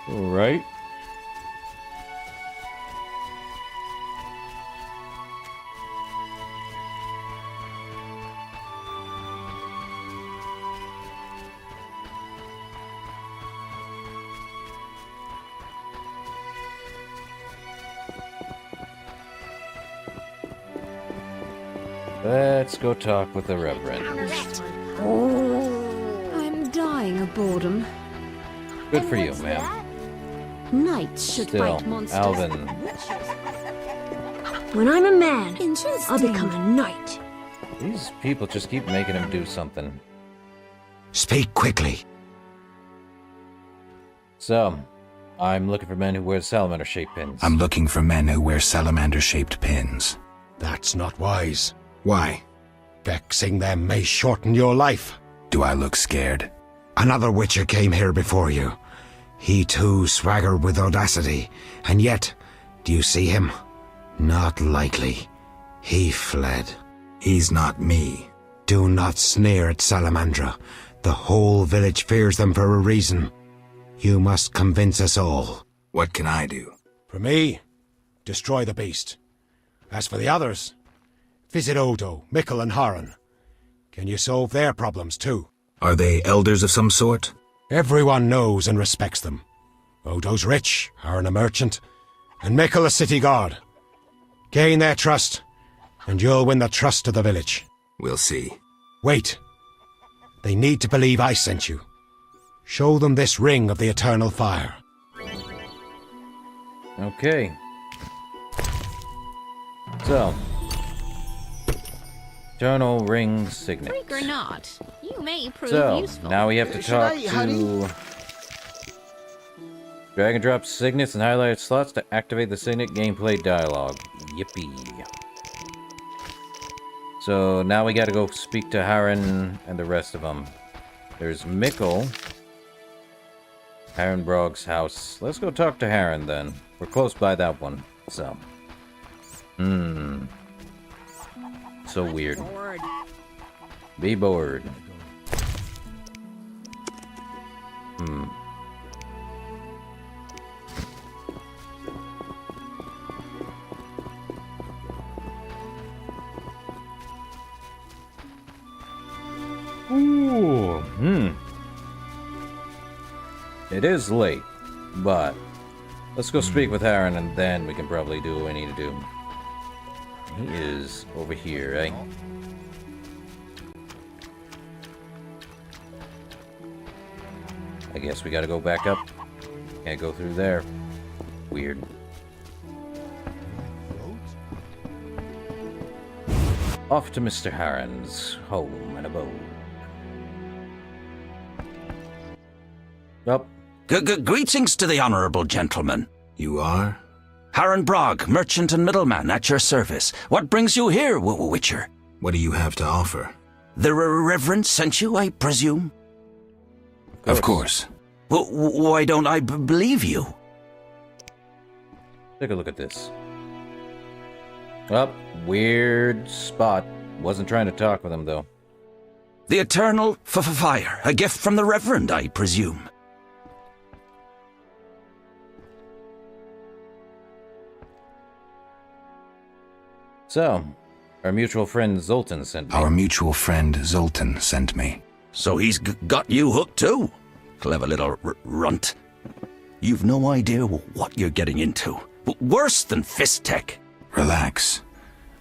Alright. Let's go talk with the Reverend. I'm dying of boredom. Good for you, ma'am. Knights should Still, fight monsters. Alvin. When I'm a man, I'll become a knight. These people just keep making him do something. Speak quickly. So, I'm looking for men who wear salamander-shaped pins. I'm looking for men who wear salamander-shaped pins. That's not wise. Why? Vexing them may shorten your life. Do I look scared? Another Witcher came here before you. He too swaggered with audacity. And yet, do you see him? Not likely. He fled. He's not me. Do not sneer at Salamandra. The whole village fears them for a reason. You must convince us all. What can I do? For me, destroy the beast. As for the others, visit Odo, Mikkel and Haran. Can you solve their problems too? Are they elders of some sort? Everyone knows and respects them. Odo's rich, Haran a merchant, and Mikkel a city guard. Gain their trust, and you'll win the trust of the village. We'll see. Wait. They need to believe I sent you. Show them this ring of the eternal fire. Okay. So. Eternal ring signet. Freak or not, you may prove So, useful. now we have to talk to... Drag and drop signets and highlighted slots to activate the signet gameplay dialogue. Yippee. So now we gotta go speak to Haran and the rest of them. There's Mikkel. Haran Brog's house. Let's go talk to Haran then. We're close by that one, so. So weird. Be bored. Ooh. It is late, but let's go speak with Haran and then we can probably do what we need to do. He is over here, eh? I guess we gotta go back up. Can't go through there. Weird. Off to Mr. Haran's home and abode. Up. Greetings to the honorable gentleman. You are? Haran Brog, merchant and middleman, at your service. What brings you here, Witcher? What do you have to offer? The Reverend sent you, I presume? Of course. Why don't I believe you? Take a look at this. Up, weird spot. Wasn't trying to talk with him, though. The eternal fire, a gift from the Reverend, I presume. So, our mutual friend Zoltan sent me. Our mutual friend Zoltan sent me. So he's got you hooked too? Clever little runt. You've no idea what you're getting into. Worse than fist tech. Relax.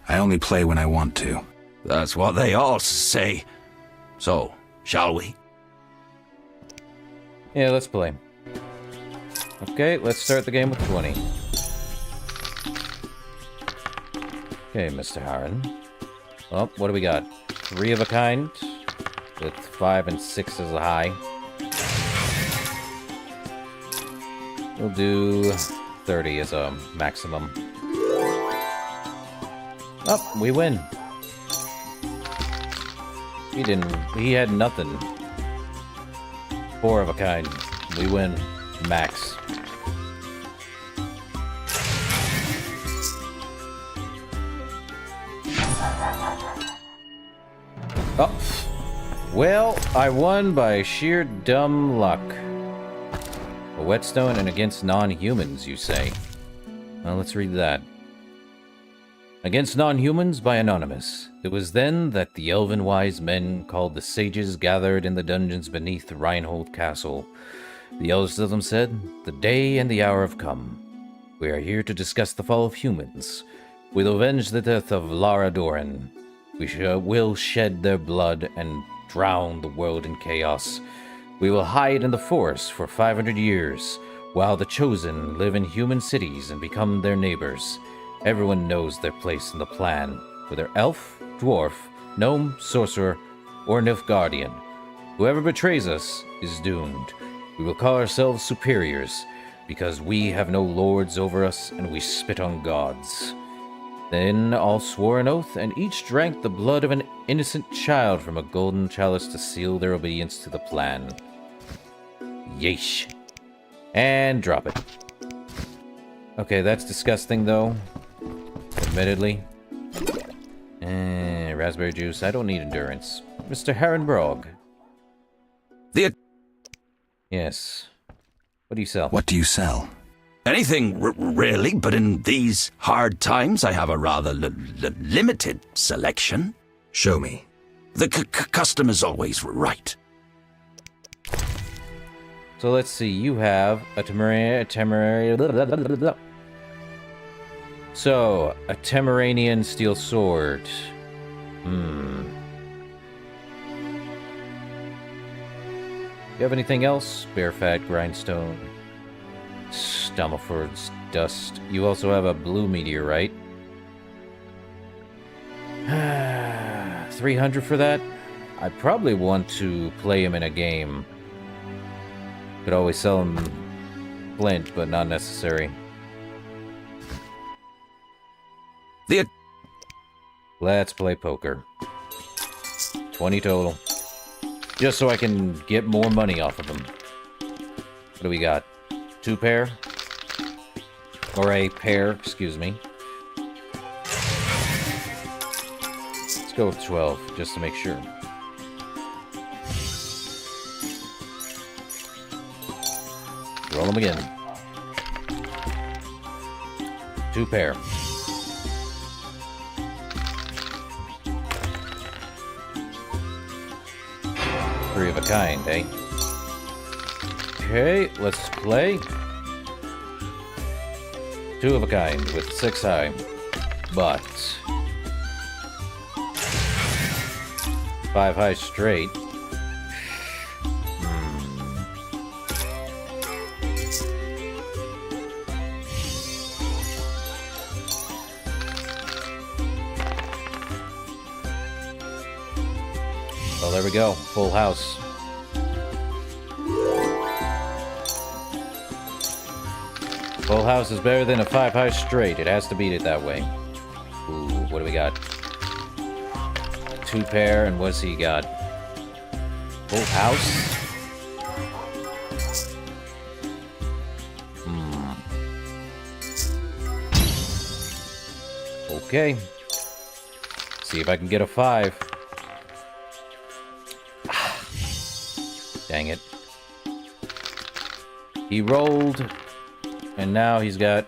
I only play when I want to. That's what they all say. So, shall we? Yeah, let's play. Okay, let's start the game with 20. Okay, Mr. Haran. Oh, what do we got? 3 of a kind, with 5 and 6 as a high. We'll do 30 as a maximum. Oh, we win. He had nothing. 4 of a kind. We win. Max. Oh. Well, I won by sheer dumb luck. A whetstone and against non-humans, you say? Well, let's read that. Against non-humans by Anonymous. It was then that the elven wise men called the sages gathered in the dungeons beneath Reinhold Castle. The eldest of them said, "The day and the hour have come. We are here to discuss the fall of humans. We'll avenge the death of Lara Doran. will shed their blood and drown the world in chaos. We will hide in the forest for 500 years, while the Chosen live in human cities and become their neighbors. Everyone knows their place in the plan, whether elf, dwarf, gnome, sorcerer, or Nilfgaardian. Whoever betrays us is doomed. We will call ourselves superiors, because we have no lords over us and we spit on gods. Then all swore an oath, and each drank the blood of an innocent child from a golden chalice to seal their obedience to the plan. Yeesh. And drop it. Okay, that's disgusting, though. Admittedly. Raspberry juice. I don't need endurance. Mr. Herrenbrog. Yes. What do you sell? What do you sell? Anything, really, but in these hard times I have a rather limited selection. Show me. The customer's always right. So let's see, you have a temporary... So, a Temeranian steel sword. You have anything else? Bearfat, grindstone, Stammelford's dust. You also have a blue meteorite. 300 for that? I probably want to play him in a game. Could always sell him flint, but not necessary. Let's play poker. 20 total. Just so I can get more money off of him. What do we got? 2 pair? Or a pair, excuse me. Let's go with 12, just to make sure. Roll them again. 2 pair. 3 of a kind, eh? Okay, let's play. 2 of a kind with 6 high. But 5 high straight. Well, there we go. Full house. Full house is better than a 5 high straight. It has to beat it that way. Ooh, what do we got? 2 pair, and what's he got? Full house? Okay. See if I can get a 5. Dang it. He rolled, and now he's got...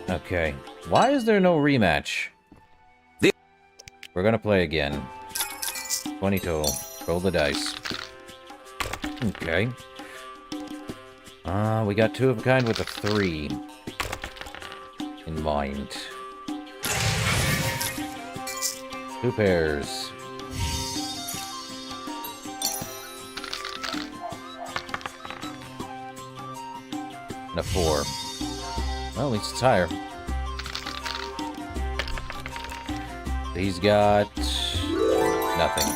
Okay. Why is there no rematch? We're gonna play again. 20 total. Roll the dice. Okay. We got 2 of a kind with a 3 in mind. 2 pairs. And a 4. Well, at least it's higher. He's got nothing.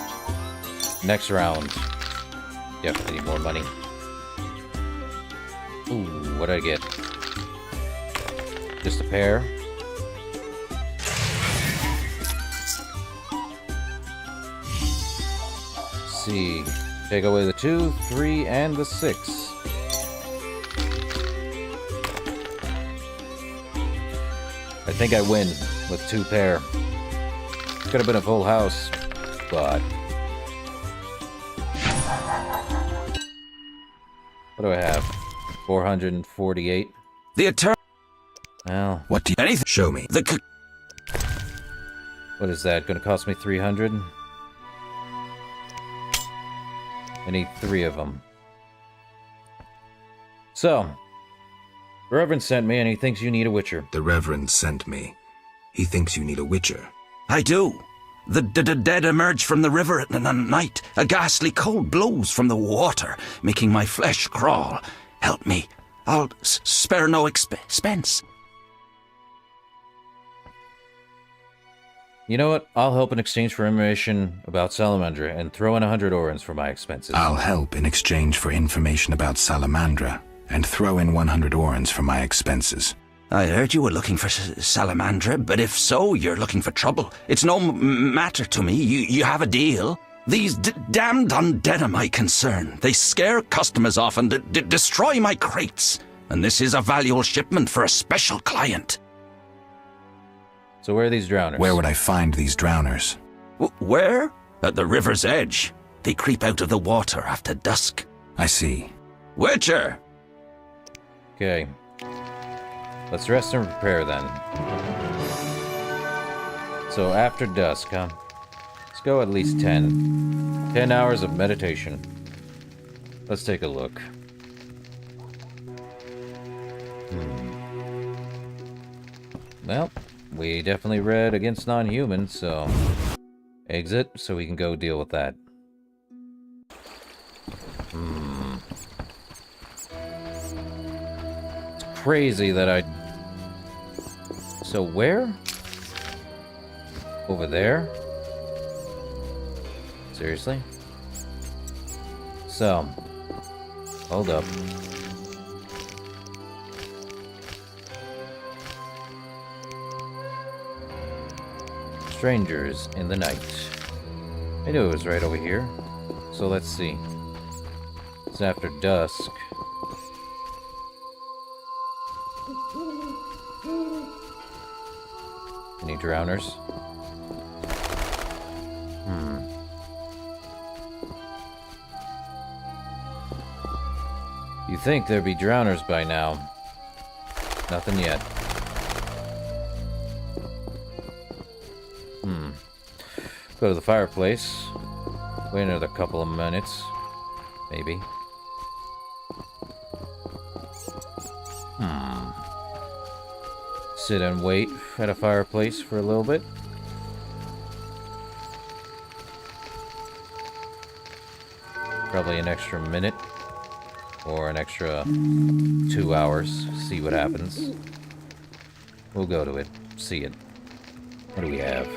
Next round. Definitely need more money. Ooh, what did I get? Just a pair. Let's see. Take away the 2, 3, and the 6. I think I win with 2 pair. Could have been a full house, but... What do I have? 448? The Eternal... Well... What do you... Anything... Show me. What is that? Gonna cost me 300? I need 3 of them. So... The Reverend sent me and he thinks you need a witcher. The Reverend sent me. He thinks you need a witcher. I do. The dead emerge from the river at night. A ghastly cold blows from the water, making my flesh crawl. Help me. I'll spare no expense. You know what? I'll help in exchange for information about Salamandra and throw in 100 orens for my expenses. I'll help in exchange for information about Salamandra and throw in 100 orens for my expenses. I heard you were looking for Salamandra, but if so, you're looking for trouble. It's no matter to me. You have a deal. These damned undead are my concern. They scare customers off and destroy my crates. And this is a valuable shipment for a special client. So where are these drowners? Where would I find these drowners? Where? At the river's edge. They creep out of the water after dusk. I see. Witcher! Okay. Let's rest and prepare then. So after dusk, huh? Let's go at least 10. 10 hours of meditation. Let's take a look. Well, we definitely read against non-humans, so... exit, so we can go deal with that. It's crazy that I... So where? Over there? Seriously? So... hold up. Strangers in the night. I knew it was right over here. So let's see. It's after dusk. Any drowners? You think there'd be drowners by now. Nothing yet. Go to the fireplace. Wait another couple of minutes. Maybe. Sit and wait at a fireplace for a little bit. Probably an extra minute. Or an extra 2 hours. See what happens. We'll go to it. See it. What do we have?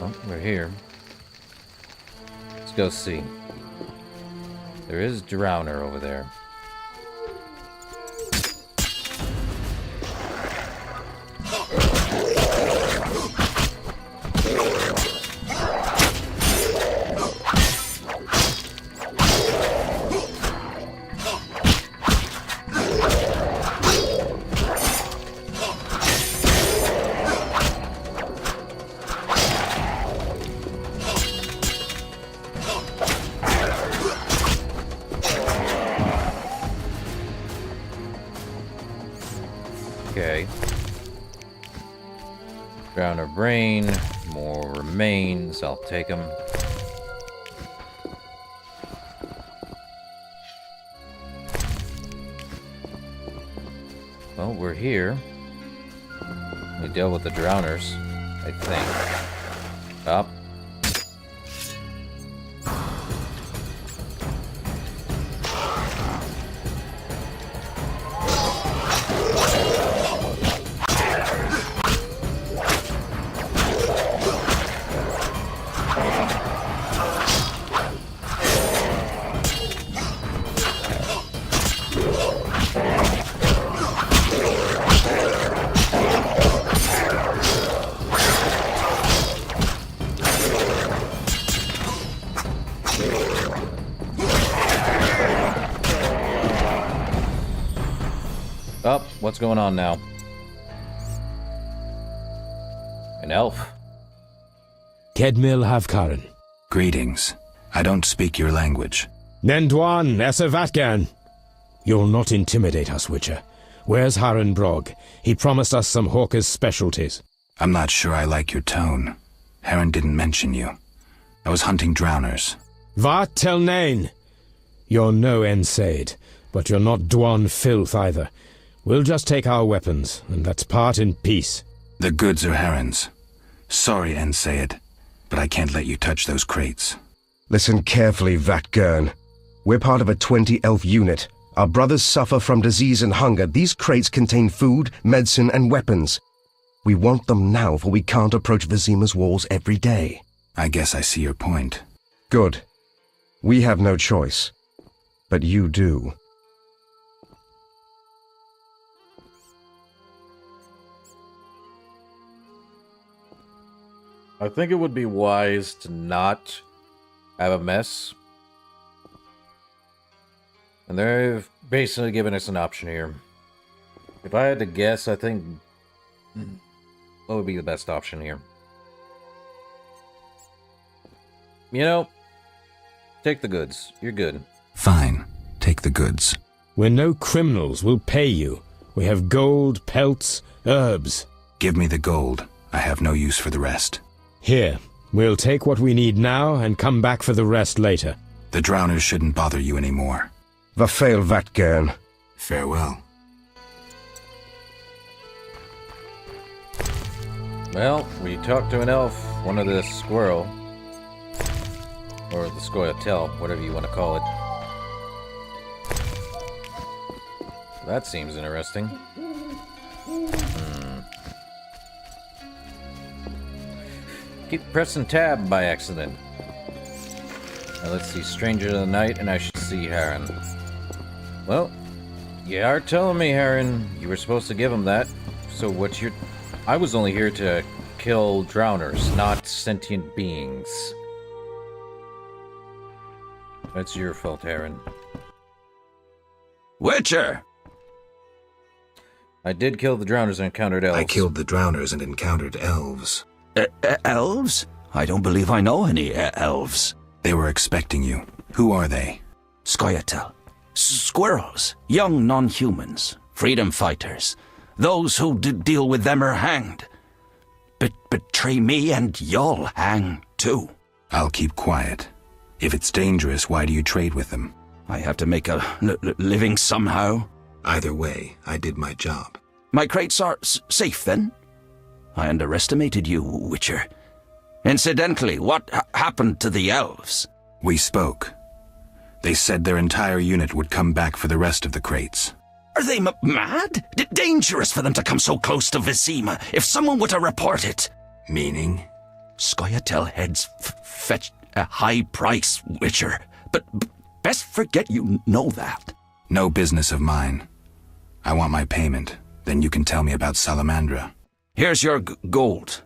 Oh, we're here. Let's go see. There is Drowner over there. Okay. Drowner brain. More remains. I'll take them. Well, we're here. We dealt with the drowners, I think. Up. Oh, what's going on now? An elf. Kedmil Havkaran. Greetings. I don't speak your language. Nendwan Esavatgan. You'll not intimidate us, Witcher. Where's Haran Brog? He promised us some hawker's specialties. I'm not sure I like your tone. Haran didn't mention you. I was hunting drowners. Vat Telnain. You're no Ensaid, but you're not Dwan filth either. We'll just take our weapons, and let's part in peace. The goods are Haran's. Sorry, Ensayed, but I can't let you touch those crates. Listen carefully, Vatgern. We're part of a 20-elf unit. Our brothers suffer from disease and hunger. These crates contain food, medicine, and weapons. We want them now, for we can't approach Vizima's walls every day. I guess I see your point. Good. We have no choice. But you do. I think it would be wise to not have a mess. And they've basically given us an option here. If I had to guess, I think... what would be the best option here? You know, take the goods. You're good. Fine. Take the goods. We're no criminals. We'll pay you. We have gold, pelts, herbs. Give me the gold. I have no use for the rest. Here. We'll take what we need now and come back for the rest later. The drowners shouldn't bother you anymore. Vafail Vatgern. Farewell. Well, we talked to an elf, one of the squirrel. Or the scoia'tael, whatever you want to call it. That seems interesting. Keep pressing tab by accident. Now let's see, Stranger of the Night, and I should see Harren. Well, you are telling me, Harren, you were supposed to give him that. So what's your... I was only here to kill drowners, not sentient beings. That's your fault, Harren. Witcher! I did kill the drowners and encountered elves. I killed the drowners and encountered elves. Elves? I don't believe I know any elves. They were expecting you. Who are they? Scoia'tael. Squirrels. Young non-humans. Freedom fighters. Those who deal with them are hanged. Betray me and you'll hang too. I'll keep quiet. If it's dangerous, why do you trade with them? I have to make a living somehow. Either way, I did my job. My crates are safe then? I underestimated you, Witcher. Incidentally, what happened to the elves? We spoke. They said their entire unit would come back for the rest of the crates. Are they mad? Dangerous for them to come so close to Vizima. If someone were to report it. Meaning? Scoia'tael heads fetch a high price, Witcher. But best forget you know that. No business of mine. I want my payment. Then you can tell me about Salamandra. Here's your gold.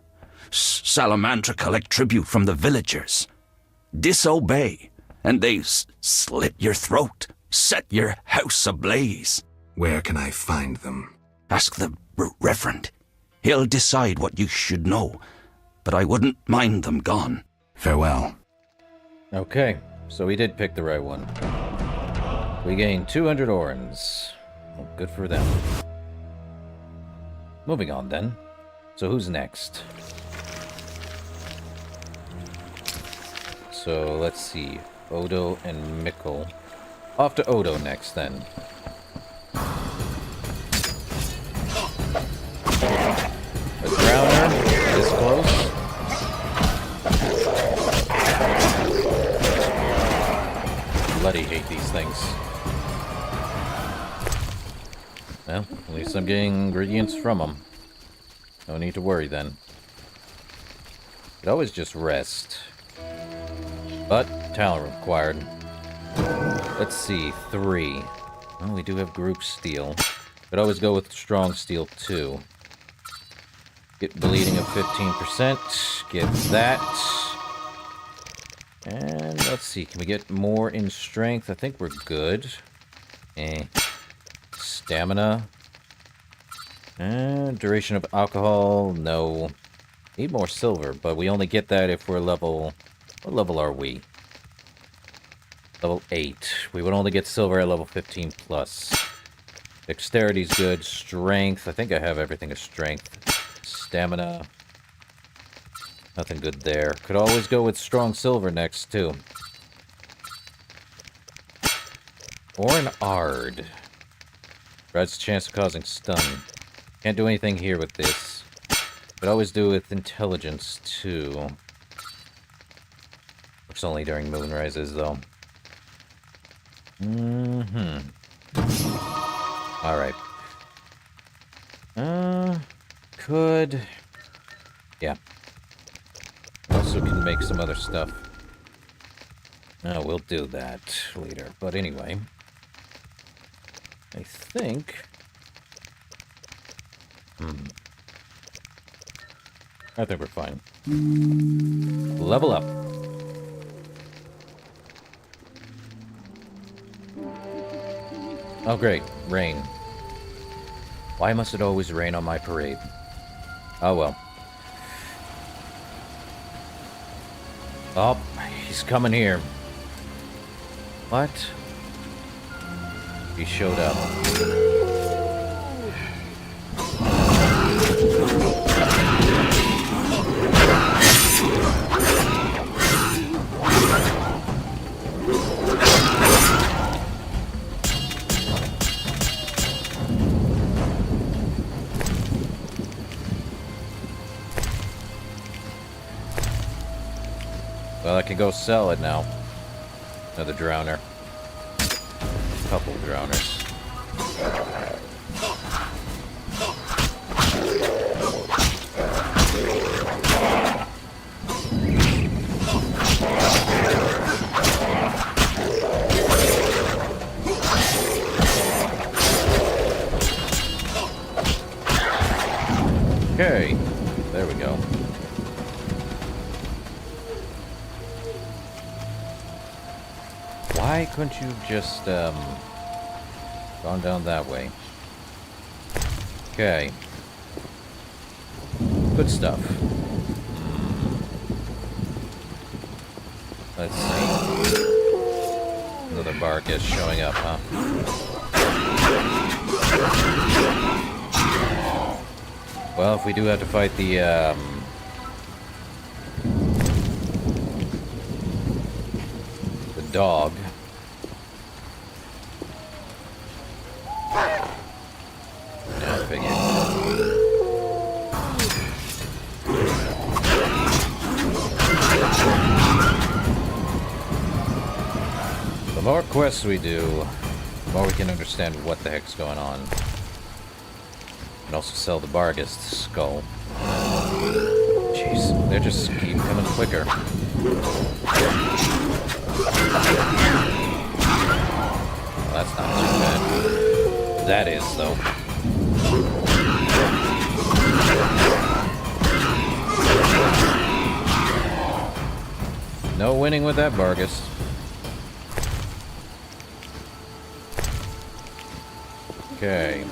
Salamandra collect tribute from the villagers. Disobey, and they slit your throat, set your house ablaze. Where can I find them? Ask the Reverend. He'll decide what you should know, but I wouldn't mind them gone. Farewell. Okay, so we did pick the right one. We gained 200 orens. Well, good for them. Moving on then. So who's next? So let's see. Odo and Mikkel. Off to Odo next then. A drowner this close. Bloody hate these things. Well, at least I'm getting ingredients from them. No need to worry then. Could always just rest. But, talent required. Let's see, 3. Well, we do have group steel. Could always go with strong steel too. Get bleeding of 15%. Get that. And let's see, can we get more in strength? I think we're good. Stamina. Duration of alcohol, no. Need more silver, but we only get that if we're level... What level are we? Level 8. We would only get silver at level 15 plus. Dexterity's good. Strength. I think I have everything as strength. Stamina. Nothing good there. Could always go with strong silver next, too. Or an Ard. Dreads chance of causing stun. Can't do anything here with this. But always do with intelligence, too. It's only during moonrises, though. Alright. Could... Yeah. Also can make some other stuff. Oh, we'll do that later. But anyway... I think... I think we're fine. Level up. Oh great, rain. Why must it always rain on my parade? Oh well. Oh, he's coming here. What? He showed up. Well, I can go sell it now. Another drowner. Couple drowners. Okay, there we go. Why couldn't you just, gone down that way? Okay. Good stuff. Let's see. Another bark is showing up, huh? Well, if we do have to fight the, dog. The more quests we do, the more we can understand what the heck's going on. And also sell the Barghest skull. Jeez, they just keep coming quicker. Well, that's not too bad. That is, though. No winning with that Barghest. Okay.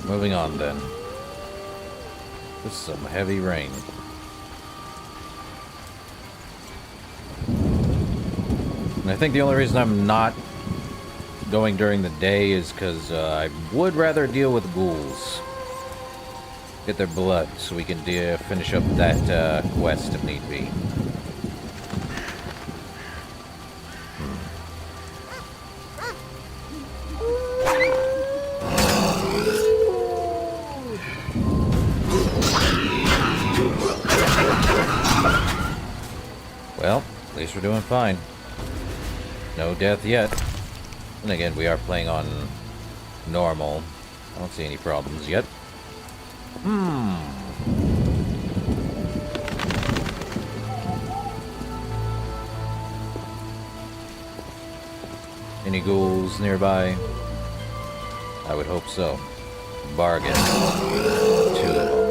Moving on then. This is some heavy rain. And I think the only reason I'm not going during the day is because I would rather deal with ghouls. Get their blood so we can finish up that quest if need be. Well, at least we're doing fine. No death yet. And again, we are playing on normal. I don't see any problems yet. Any ghouls nearby? I would hope so. Bargain. 2 of them.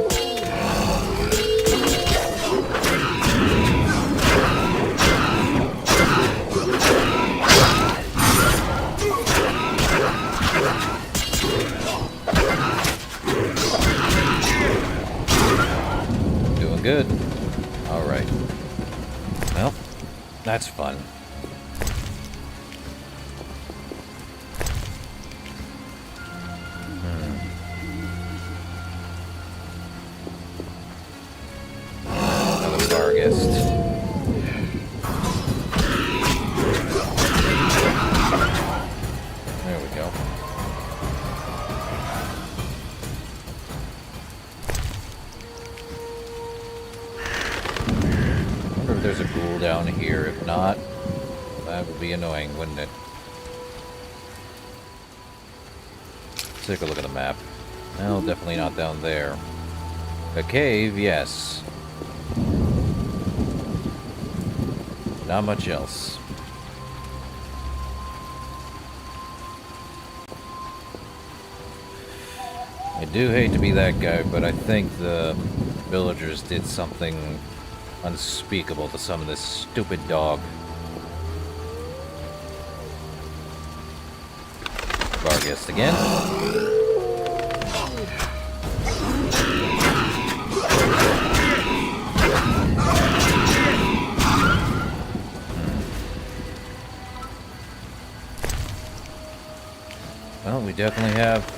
Good. Alright. Well, that's fun. Another Barghest. There we go. down here. If not, that would be annoying, wouldn't it? Let's take a look at the map. Well, definitely not down there. A cave, yes. Not much else. I do hate to be that guy, but I think the villagers did something unspeakable to summon this stupid dog. Vargas again. Well, we definitely have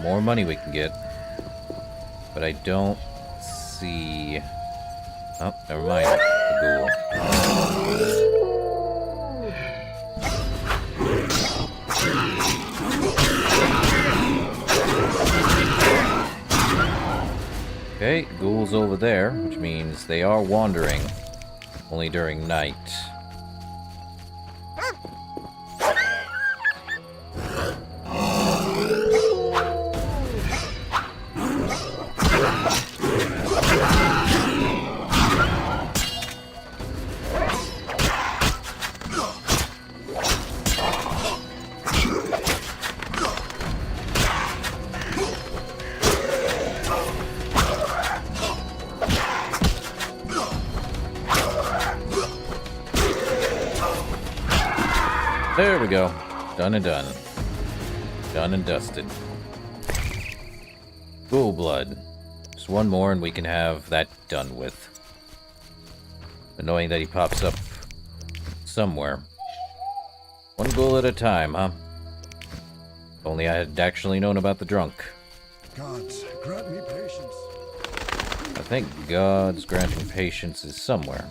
more money we can get, but I don't see... Oh, never mind. The ghoul. Okay, ghouls over there, which means they are wandering, only during night. There we go. Done and done. Done and dusted. Ghoul blood. Just one more and we can have that done with. Annoying that he pops up somewhere. One ghoul at a time, huh? If only I had actually known about the drunk. Gods, grant me patience. I think God's granting patience is somewhere.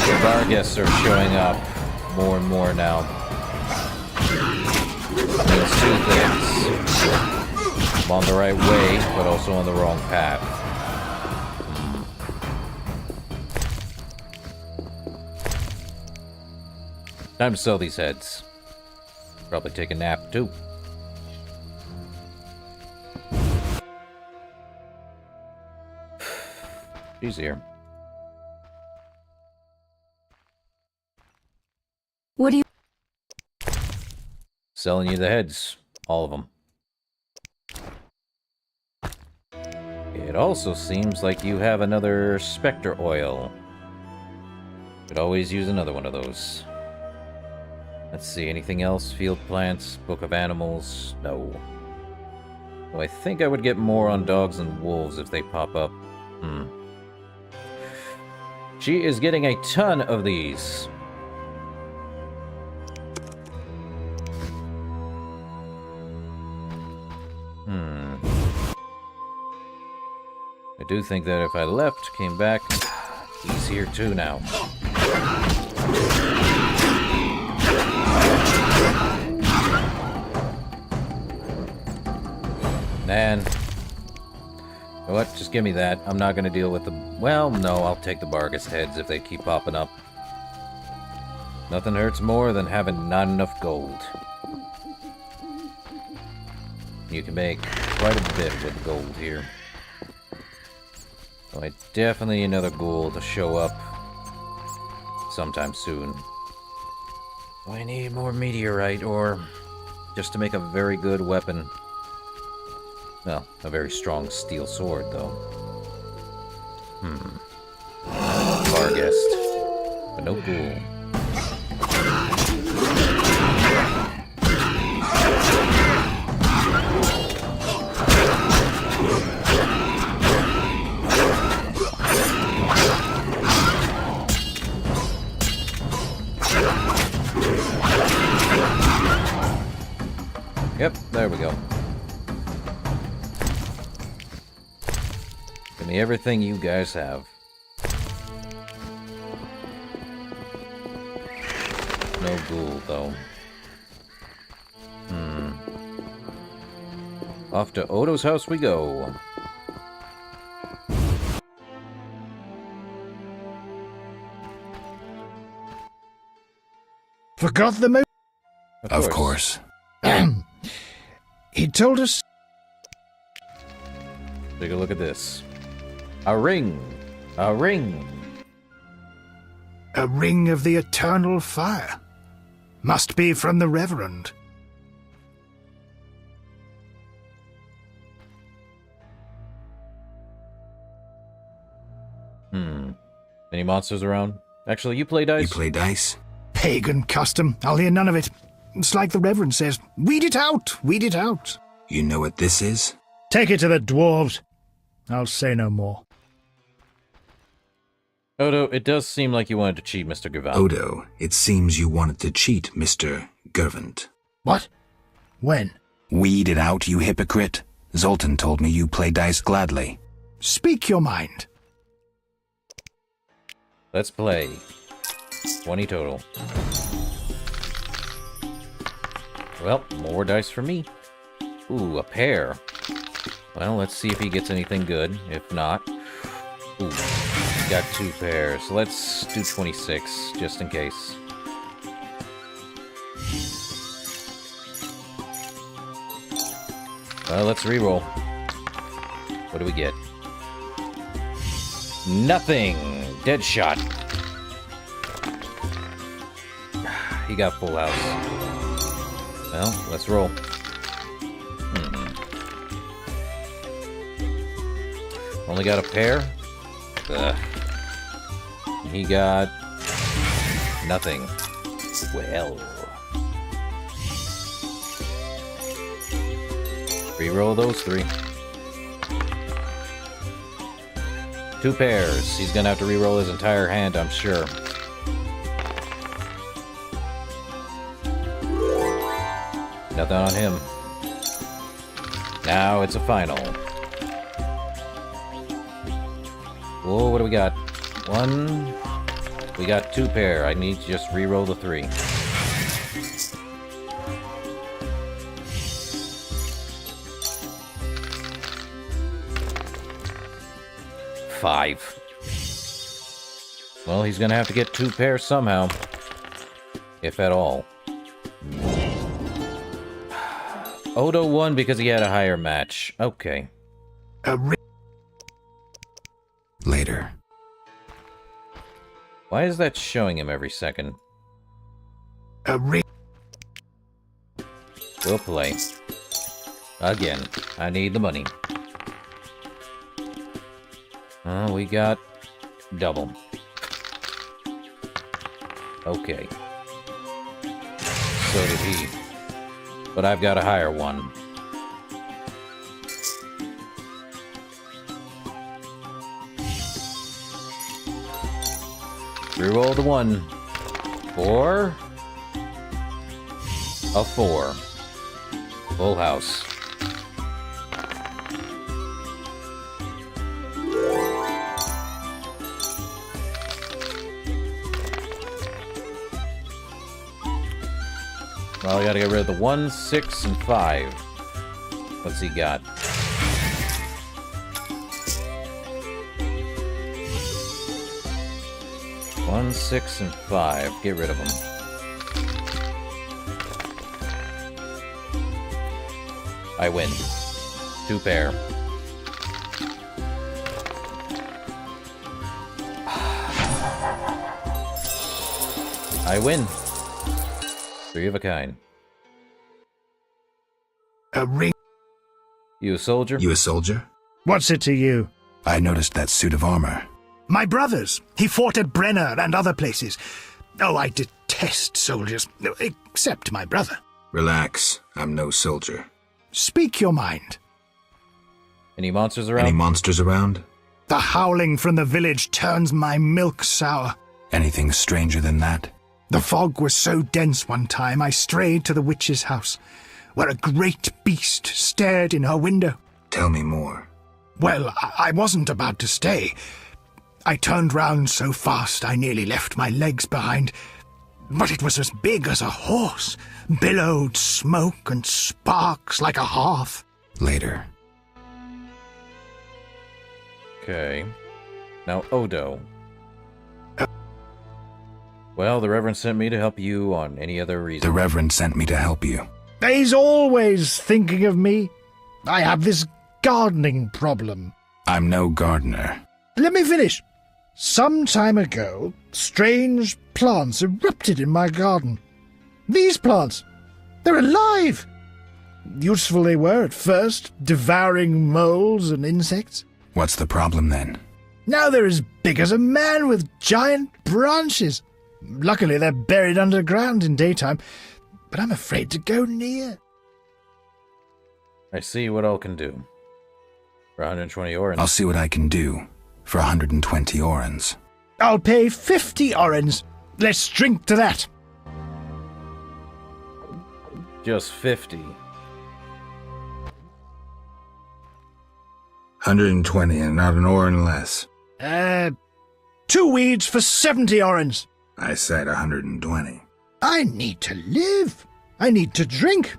The Vargas are showing up more and more now. It means two things. I'm on the right way, but also on the wrong path. Time to sell these heads. Probably take a nap too. She's here. What do you... Selling you the heads. All of them. It also seems like you have another Spectre oil. Could always use another one of those. Let's see, anything else? Field plants, book of animals? No. Oh, I think I would get more on dogs and wolves if they pop up. She is getting a ton of these. I do think that if I left, came back, he's here too now. Man. You know what? Just give me that. I'm not going to deal with the... Well, no, I'll take the Vargas heads if they keep popping up. Nothing hurts more than having not enough gold. You can make quite a bit with gold here. So I definitely need another ghoul to show up sometime soon. Do I need more meteorite or just to make a very good weapon? Well, a very strong steel sword, though. Vargest. But no ghoul. Yep, there we go. Give me everything you guys have. No ghoul, though. Off to Odo's house we go. Forgot the moon? Of course. He told us... Take a look at this. A ring. A ring. A ring of the eternal fire. Must be from the Reverend. Any monsters around? Actually, you play dice? You play dice? Pagan custom. I'll hear none of it. It's like the Reverend says. Weed it out. Weed it out. You know what this is? Take it to the dwarves. I'll say no more. Odo, it does seem like you wanted to cheat Mr. Gervant. Odo, it seems you wanted to cheat Mr. Gervant. What? When? Weed it out, you hypocrite. Zoltan told me you play dice gladly. Speak your mind. Let's play. 20 total. Well, more dice for me. Ooh, a pair. Well, let's see if he gets anything good. If not... Ooh, he's got 2 pairs. Let's do 26, just in case. Well, let's reroll. What do we get? Nothing! Dead shot. He got full house. Well, let's roll. Only got a pair? Ugh. He got... nothing. Well... reroll those 3. 2 pairs. He's gonna have to reroll his entire hand, I'm sure. Nothing on him. Now it's a final. Whoa, what do we got? 1. We got 2 pair. I need to just reroll the 3. Five. Well, he's gonna have to get 2 pairs somehow. If at all. Odo won because he had a higher match. Okay. Later. Why is that showing him every second? We'll play. Again. I need the money. We got double. Okay. So did he. But I've got a higher one. Reroll the 1. 4. A 4. Full house. Well, I gotta get rid of the 1, 6, and 5. What's he got? One, 6, and 5. Get rid of them. I win. 2 pair. I win. 3 of a kind. A ring. You a soldier? You a soldier? What's it to you? I noticed that suit of armor. My brother's. He fought at Brenner and other places. Oh, I detest soldiers. Except my brother. Relax. I'm no soldier. Speak your mind. Any monsters around? Any monsters around? The howling from the village turns my milk sour. Anything stranger than that? The fog was so dense one time I strayed to the witch's house, where a great beast stared in her window. Tell me more. Well, I wasn't about to stay. I turned round so fast I nearly left my legs behind. But it was as big as a horse, billowed smoke and sparks like a hearth. Later. Okay. Now, Odo. Well, the Reverend sent me to help you on any other reason. The Reverend sent me to help you. He's always thinking of me. I have this gardening problem. I'm no gardener. Let me finish. Some time ago, strange plants erupted in my garden. These plants, they're alive. Useful they were at first, devouring moles and insects. What's the problem then? Now they're as big as a man with giant branches. Luckily, they're buried underground in daytime, but I'm afraid to go near. I see what I can do. For 120 orens. I'll see what I can do for 120 orens. I'll pay 50 orens. Let's drink to that. Just 50. 120 and not an oren less. 2 weeds for 70 orens. I said 120. I need to live. I need to drink.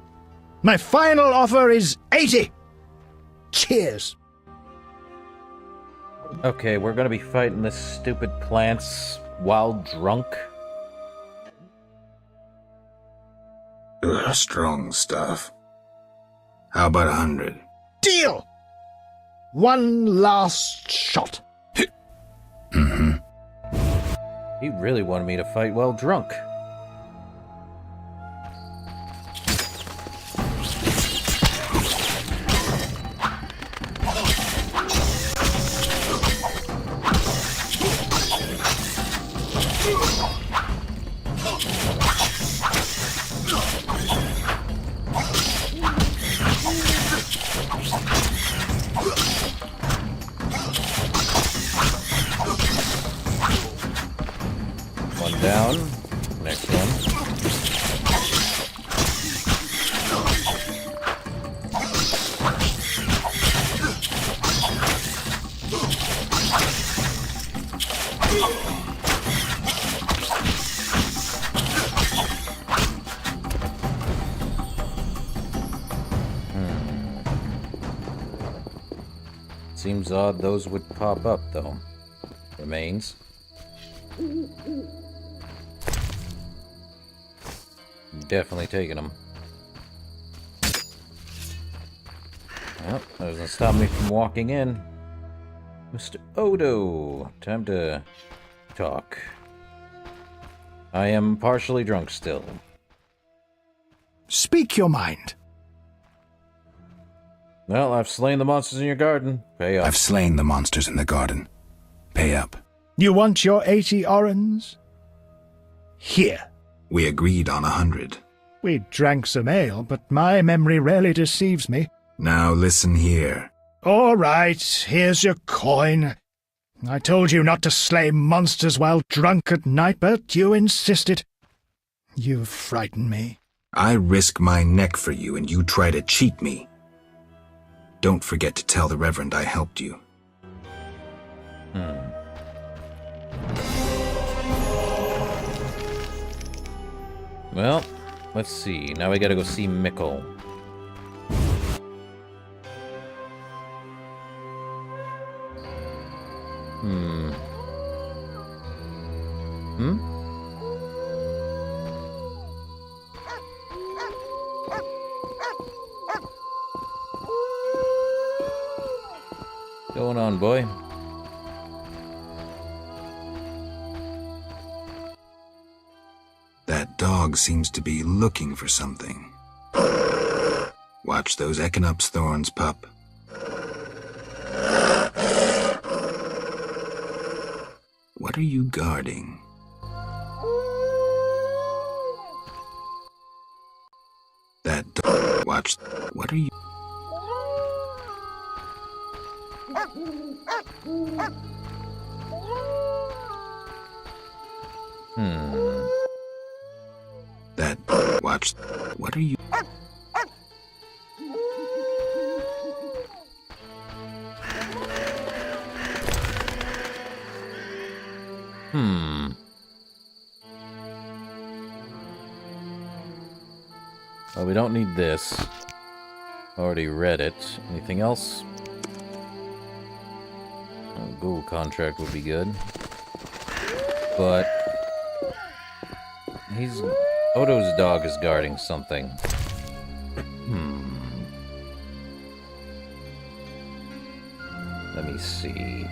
My final offer is 80. Cheers. Okay, we're gonna be fighting this stupid plants while drunk. Ugh, strong stuff. How about 100? Deal! One last shot. Mm-hmm. He really wanted me to fight while drunk. One down. Next one. Seems odd those would pop up, though. Remains. Definitely taking them. Well, that doesn't stop me from walking in. Mr. Odo, time to talk. I am partially drunk still. Speak your mind. Well, I've slain the monsters in your garden. Pay up. I've slain the monsters in the garden. Pay up. You want your 80 orens? Here. We agreed on 100. We drank some ale, but my memory rarely deceives me. Now listen here. All right, here's your coin. I told you not to slay monsters while drunk at night, but you insisted. You frighten me. I risk my neck for you, and you try to cheat me. Don't forget to tell the Reverend I helped you. Well, let's see. Now we gotta go see Mikkel. Going on, boy? That dog seems to be looking for something. Watch those Echinop's thorns, pup. What are you guarding? That dog. Watch. What are you? That. Watch. What are you? Well, we don't need this. Already read it. Anything else? A gold contract would be good. But Odo's dog is guarding something. Let me see.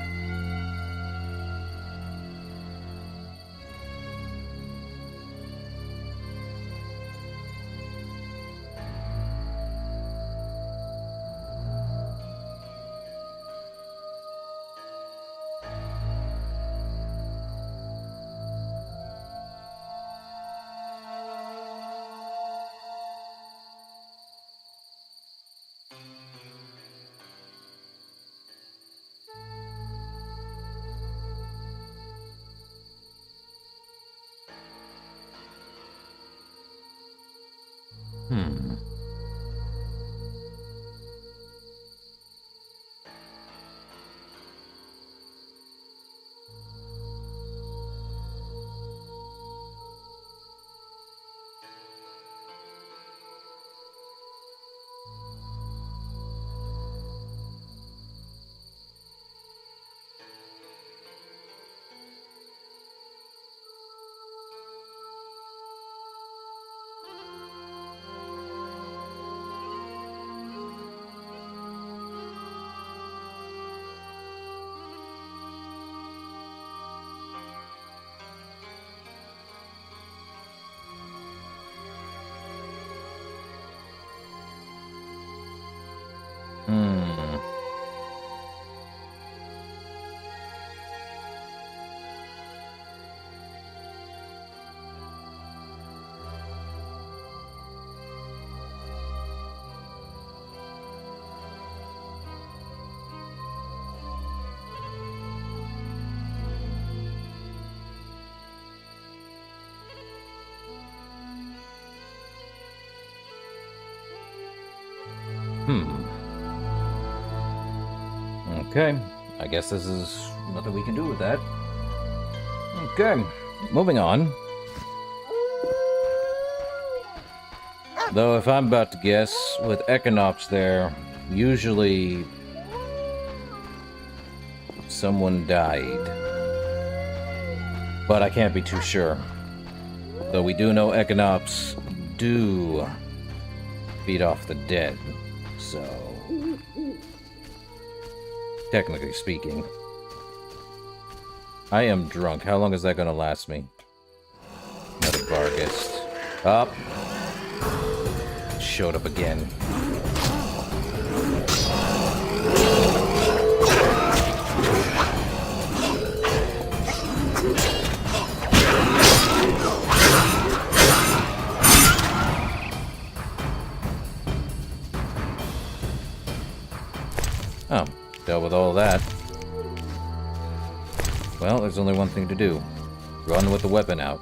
Okay, I guess this is nothing we can do with that. Okay, moving on. Though if I'm about to guess, with Equinox there, usually someone died. But I can't be too sure. Though we do know Equinox do feed off the dead, so technically speaking. I am drunk. How long is that gonna last me? Another Vargas. Up. Showed up again. Oh, dealt with all that. Well, there's only one thing to do. Run with the weapon out.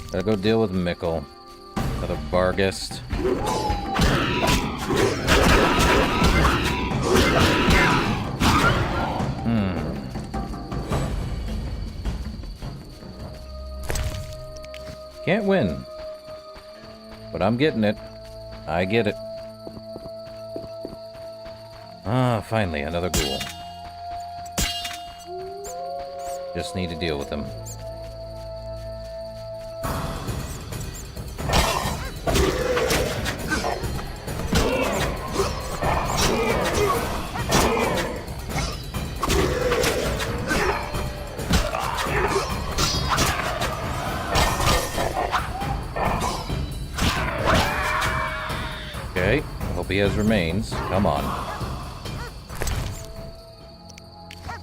Gotta go deal with Mikkel. Another Barghest. Can't win. But I'm getting it. I get it. Ah, finally, another ghoul. Just need to deal with them. Okay, hope he has remains. Come on.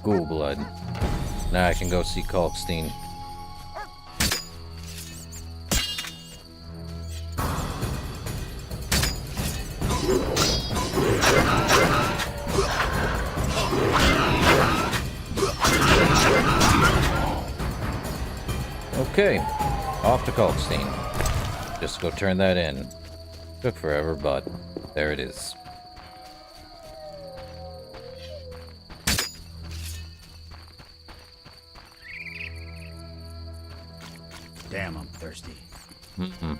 Ghoul blood. Now I can go see Kalkstein. Okay, off to Kalkstein. Just go turn that in. Took forever, but there it is. Damn, I'm thirsty. Mm-mm.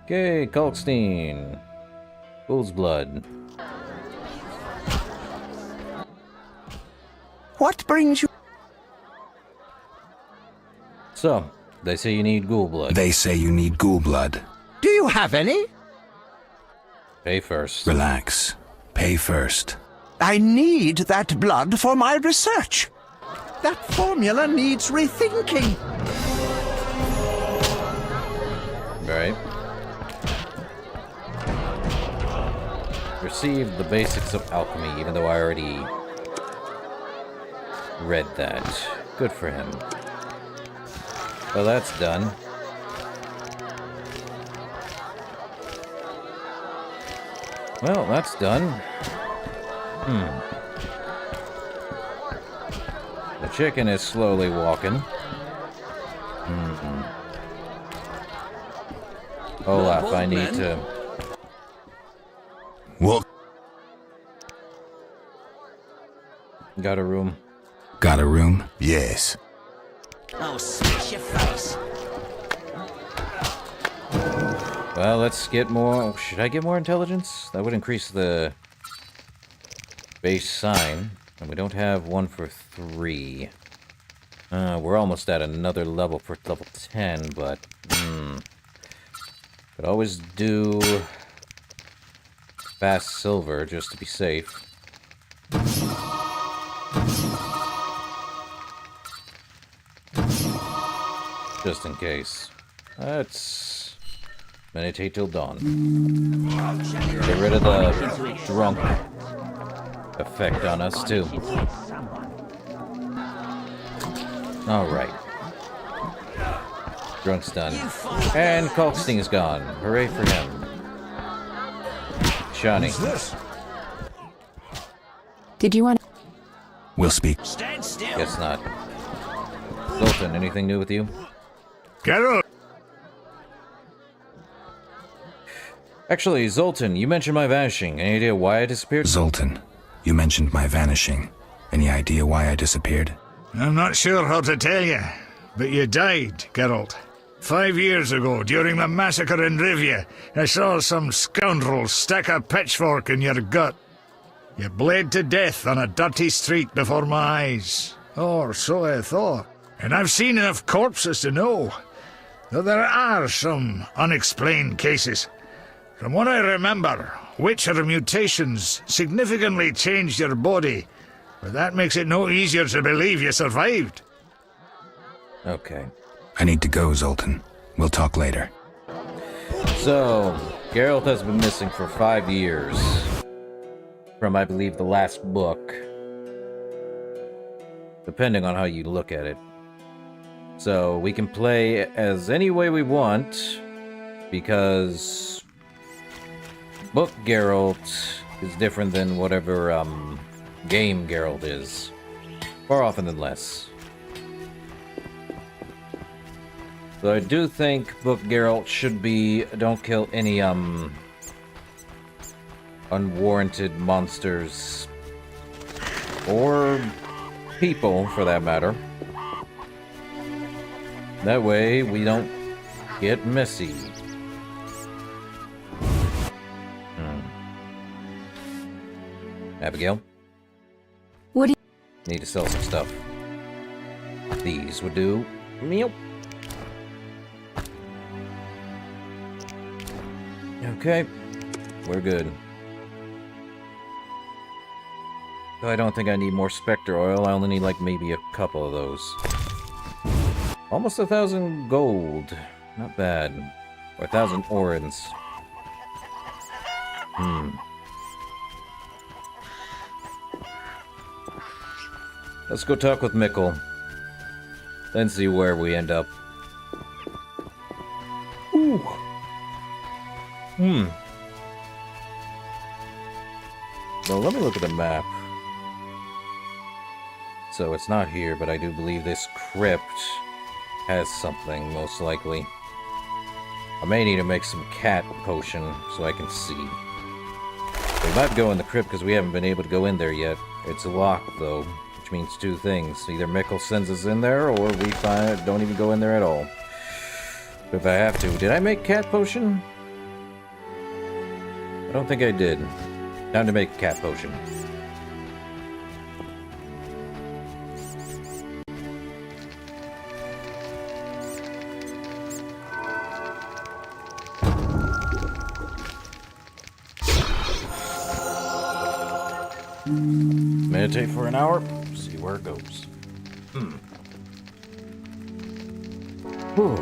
Okay, Kalkstein. Bull's blood. What brings you? So, they say you need ghoul blood. They say you need ghoul blood. Do you have any? Pay first. Relax. Pay first. I need that blood for my research. That formula needs rethinking. Right. Received the basics of alchemy, even though I already read that. Good for him. Well, that's done. Well, that's done. The chicken is slowly walking. Olaf, I need to... Well... Got a room? Got a room? Yes. Oh, smash your face. Well, let's get more... Should I get more intelligence? That would increase the base sign. And we don't have one for 3. We're almost at another level for level 10, but... Could always do... fast silver, just to be safe. Just in case. Let's meditate till dawn. Get rid of the drunk effect on us, too. Alright. Drunk's done. And Kalkstein's gone. Hooray for him. Shawnee. Did you want... We'll speak. Guess not. Zoltan, anything new with you? Geralt! Actually, Zoltan, you mentioned my vanishing. Any idea why I disappeared? Zoltan, you mentioned my vanishing. Any idea why I disappeared? I'm not sure how to tell you, but you died, Geralt. 5 years ago, during the massacre in Rivia, I saw some scoundrel stick a pitchfork in your gut. You bled to death on a dirty street before my eyes. Or so I thought. And I've seen enough corpses to know that there are some unexplained cases. From what I remember, Witcher mutations significantly changed your body, but that makes it no easier to believe you survived. Okay. I need to go, Zoltan. We'll talk later. So, Geralt has been missing for 5 years. From, I believe, the last book. Depending on how you look at it. So, we can play as any way we want, because book Geralt is different than whatever game Geralt is. More often than less. So I do think book Geralt should be don't kill any unwarranted monsters or people for that matter. That way we don't get messy. Abigail? What do you... Need to sell some stuff. These would do. Meow. Okay. We're good. I don't think I need more Spectre oil. I only need like maybe a couple of those. Almost 1,000 gold. Not bad. Or 1,000 orens. Let's go talk with Mikkel. Then see where we end up. Ooh. Well, let me look at the map. So it's not here, but I do believe this crypt has something, most likely. I may need to make some cat potion so I can see. We might go in the crypt because we haven't been able to go in there yet. It's locked, though, which means two things. Either Mikkel sends us in there, or we don't even go in there at all. But if I have to. Did I make cat potion? I don't think I did. Time to make a cat potion. Meditate for an hour, see where it goes. Whew.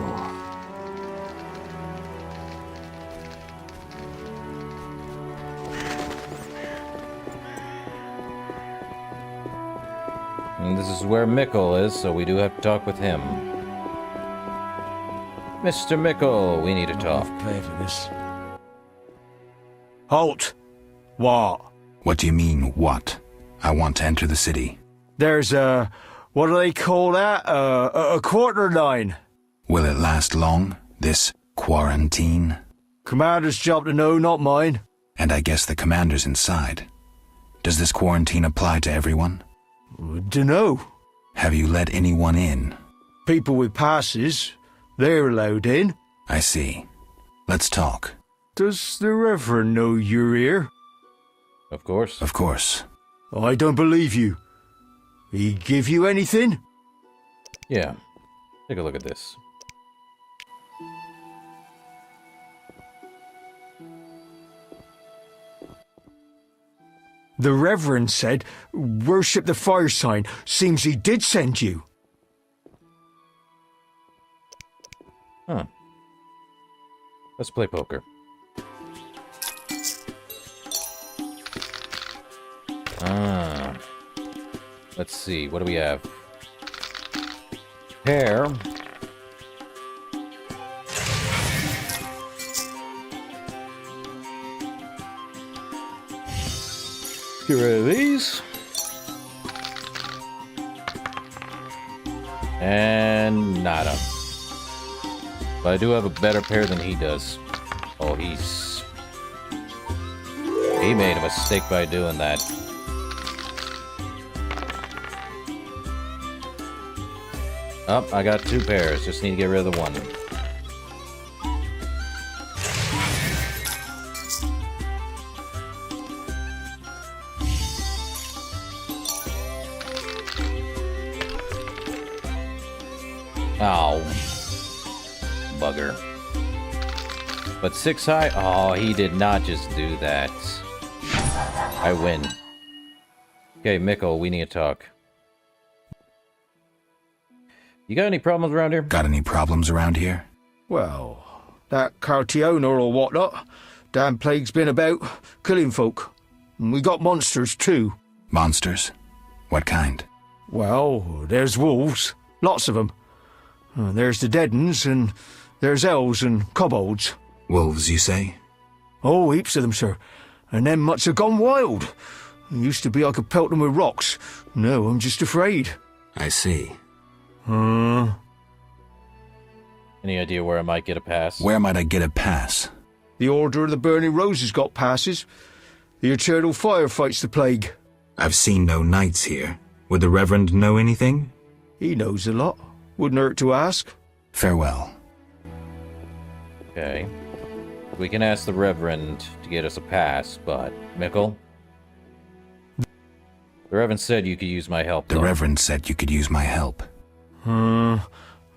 And this is where Mikkel is, so we do have to talk with him. Mr. Mikkel, we need to talk. Halt! What? What do you mean, what? I want to enter the city. There's a... what do they call that? A quarter line. Will it last long, this quarantine? Commander's job to know, not mine. And I guess the commander's inside. Does this quarantine apply to everyone? Dunno. Have you let anyone in? People with passes. They're allowed in. I see. Let's talk. Does the Reverend know you're here? Of course. Of course. I don't believe you. He give you anything? Yeah. Take a look at this. The Reverend said, worship the fire sign. Seems he did send you. Huh. Let's play poker. Let's see, what do we have? Pair. Get rid of these. And nada. But I do have a better pair than he does. Oh, he made a mistake by doing that. Oh, I got two pairs. Just need to get rid of the one. Oh. Bugger. But 6 high? Oh, he did not just do that. I win. Okay, Mikkel, we need to talk. You got any problems around here? Got any problems around here? Well, that Cartiona or whatnot. Damn plague's been about, killing folk. And we got monsters too. Monsters? What kind? Well, there's wolves. Lots of them. There's the dead uns, and there's elves and kobolds. Wolves, you say? Oh, heaps of them, sir. And them much have gone wild. It used to be I could pelt them with rocks. No, I'm just afraid. I see. Any idea where I might get a pass? Where might I get a pass? The Order of the Burning Roses got passes. The Eternal Fire fights the plague. I've seen no knights here. Would the Reverend know anything? He knows a lot. Wouldn't hurt to ask. Farewell. Okay. We can ask the Reverend to get us a pass, but... Mikkel? The Reverend said you could use my help, The though. Reverend said you could use my help.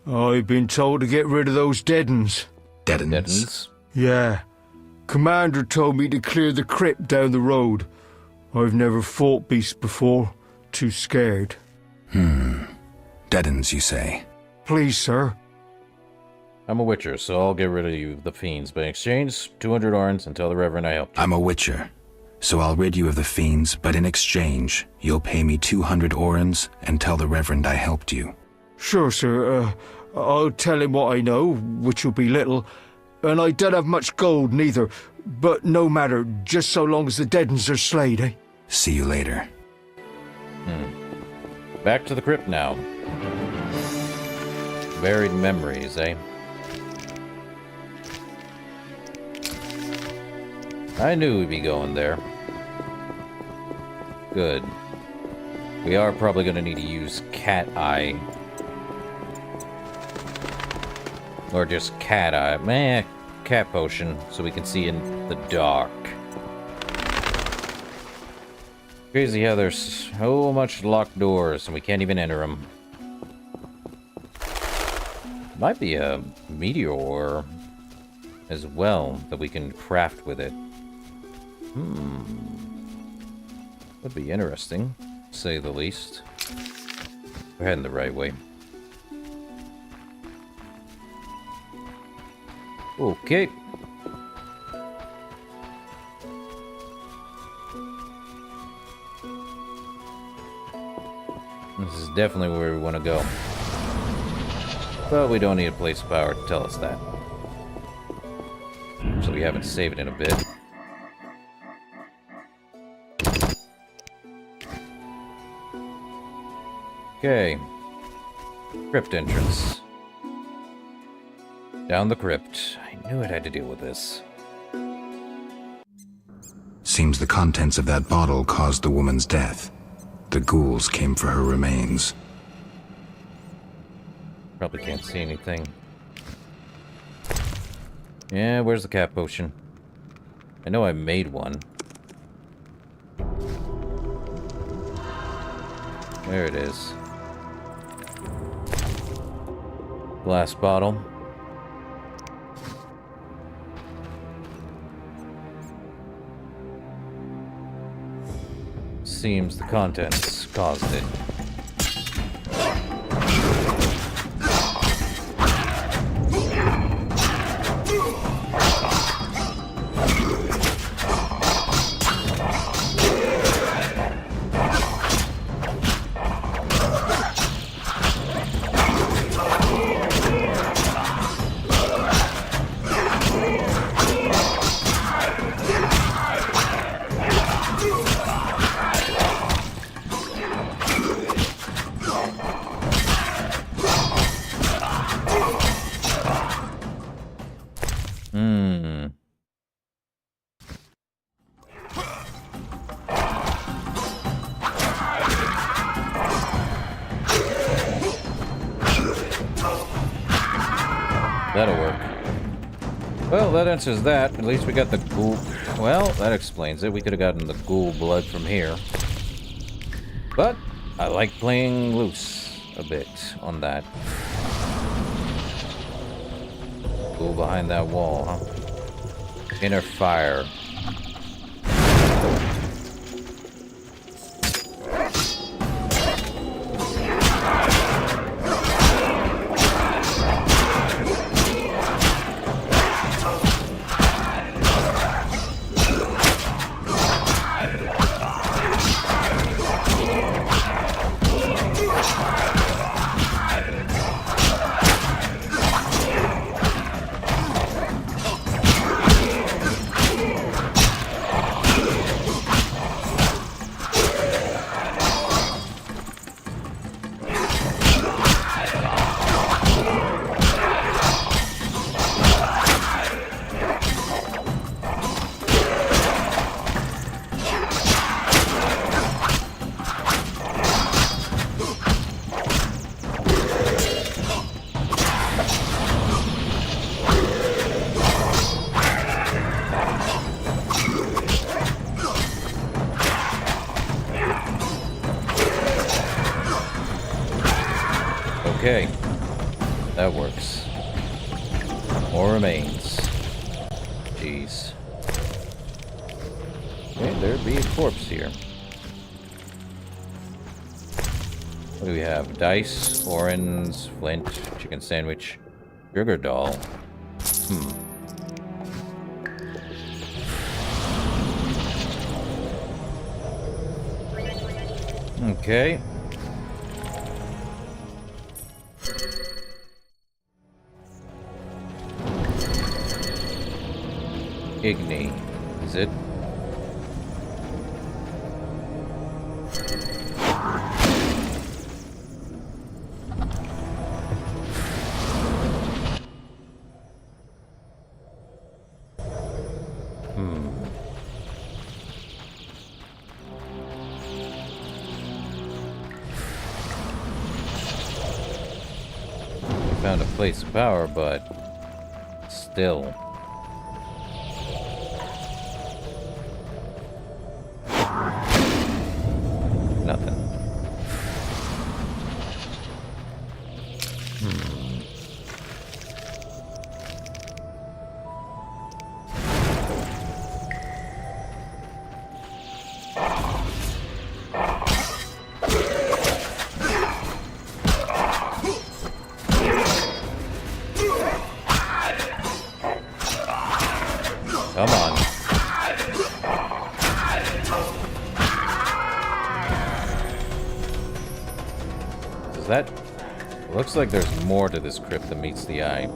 I've been told to get rid of those dead uns. Dead uns? Dead uns? Yeah. Commander told me to clear the crypt down the road. I've never fought beasts before. Too scared. Dead uns, you say? Please, sir. I'm a witcher, so I'll get rid of you, the fiends. But in exchange, 200 orns and tell the Reverend I helped you. I'm a witcher, so I'll rid you of the fiends, but in exchange, you'll pay me 200 orns and tell the Reverend I helped you. Sure, sir. I'll tell him what I know, which will be little. And I don't have much gold neither. But no matter, just so long as the dead uns are slayed, eh? See you later. Back to the crypt now. Buried memories, eh? I knew we'd be going there. Good. We are probably going to need to use cat eye. Or just cat eye. Meh, cat potion, so we can see in the dark. Crazy how there's so much locked doors and we can't even enter them. Might be a meteor as well that we can craft with it. Would be interesting, to say the least. We're heading the right way. Okay. This is definitely where we want to go. But we don't need a place of power to tell us that. So we haven't saved in a bit. Okay. Crypt entrance. Down the crypt. I knew it had to deal with this. Seems the contents of that bottle caused the woman's death. The ghouls came for her remains. Probably can't see anything. Yeah, where's the cat potion? I know I made one. There it is. Glass bottle. Seems the contents caused it. That'll work. Well, that answers that. At least we got the ghoul... Well, that explains it. We could have gotten the ghoul blood from here. But I like playing loose a bit on that. Ghoul behind that wall, huh? Inner fire. Okay, that works. More remains. Jeez. Okay, there'd be a corpse here. What do we have? Dice, orange, flint, chicken sandwich, sugar doll. Okay. Igni, is it? Found a place of power, but still. Nothing. Come on. Does that... Looks like there's more to this crypt than meets the eye.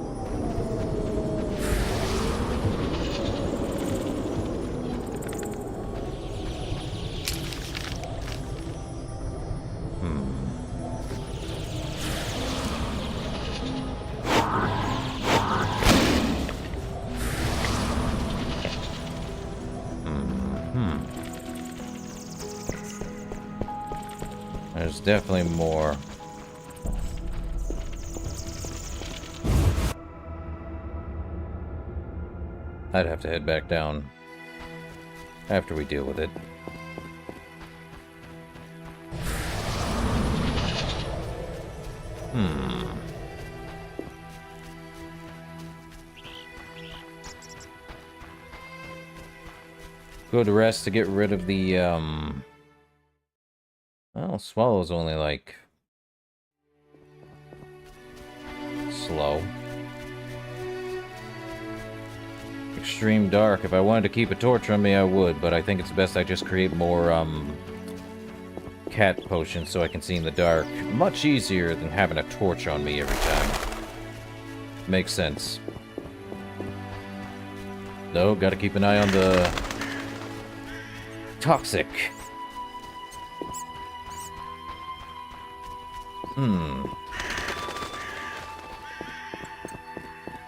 There's definitely more. I'd have to head back down after we deal with it. Good rest to get rid of the, well, Swallow's only, like, slow. Extreme dark. If I wanted to keep a torch on me, I would, but I think it's best I just create more, cat potions so I can see in the dark. Much easier than having a torch on me every time. Makes sense. No, gotta keep an eye on the... toxic.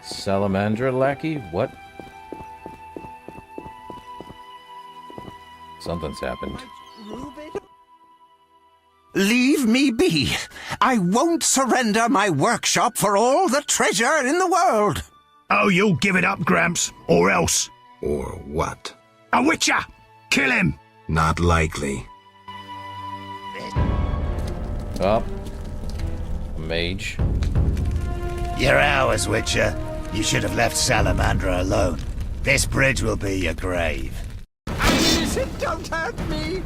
Salamandra lackey? What? Something's happened. Leave me be. I won't surrender my workshop for all the treasure in the world. Oh, you'll give it up, Gramps, or else. Or what? A witcher! Kill him! Not likely. Oh. Mage. You're ours, Witcher. You should have left Salamandra alone. This bridge will be your grave. Don't hurt me!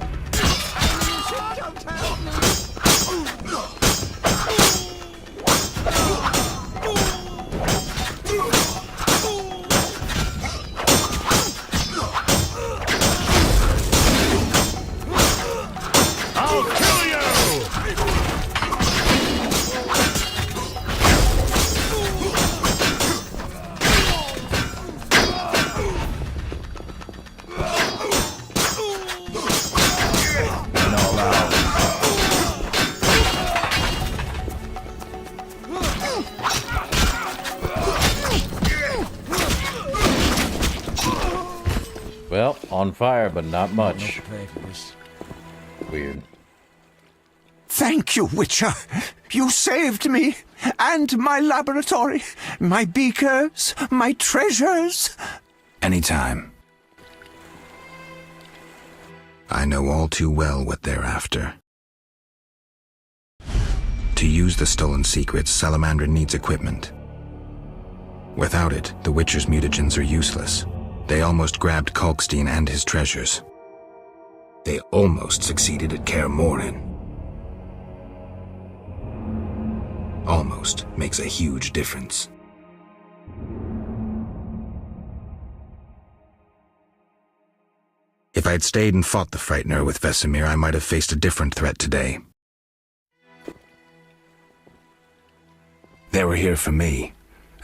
Don't hurt me! I'll kill you! Well, on fire, but not much. Weird. Thank you, Witcher. You saved me, and my laboratory, my beakers, my treasures. Anytime. I know all too well what they're after. To use the stolen secrets, Salamandra needs equipment. Without it, the Witcher's mutagens are useless. They almost grabbed Kalkstein and his treasures. They almost succeeded at Kaer Morhen. Almost makes a huge difference. If I'd stayed and fought the Frightener with Vesemir, I might have faced a different threat today. They were here for me.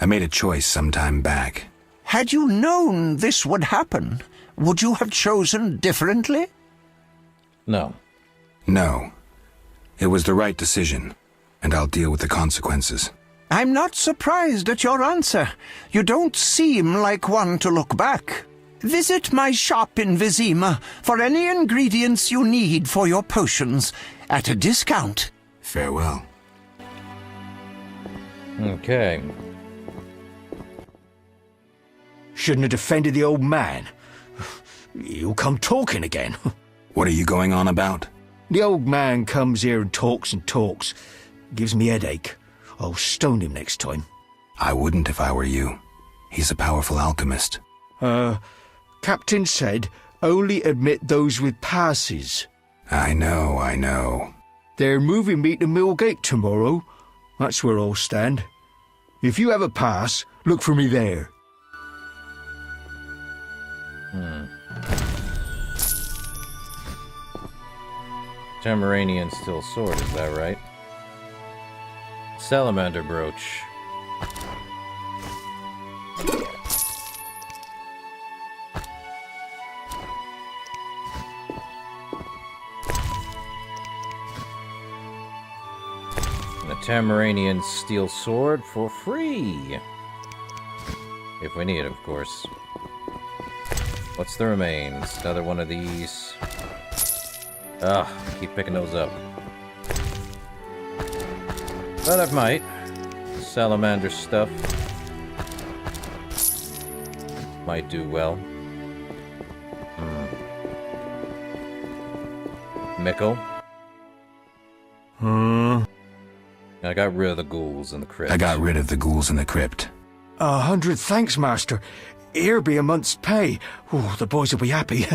I made a choice some time back. Had you known this would happen, would you have chosen differently? No. No. It was the right decision, and I'll deal with the consequences. I'm not surprised at your answer. You don't seem like one to look back. Visit my shop in Vizima for any ingredients you need for your potions at a discount. Farewell. Okay. Shouldn't have defended the old man. He'll come talking again. What are you going on about? The old man comes here and talks. Gives me headache. I'll stone him next time. I wouldn't if I were you. He's a powerful alchemist. Captain said only admit those with passes. I know. They're moving me to Millgate tomorrow. That's where I'll stand. If you have a pass, look for me there. Tamaranian steel sword, is that right? Salamander brooch. And a Tamaranian steel sword for free. If we need it, of course. What's the remains? Another one of these. Ugh, keep picking those up. But I might. Salamander stuff. Might do well. Mickle. I got rid of the ghouls in the crypt. 100 thanks, Master. Here be a month's pay. Oh, the boys will be happy.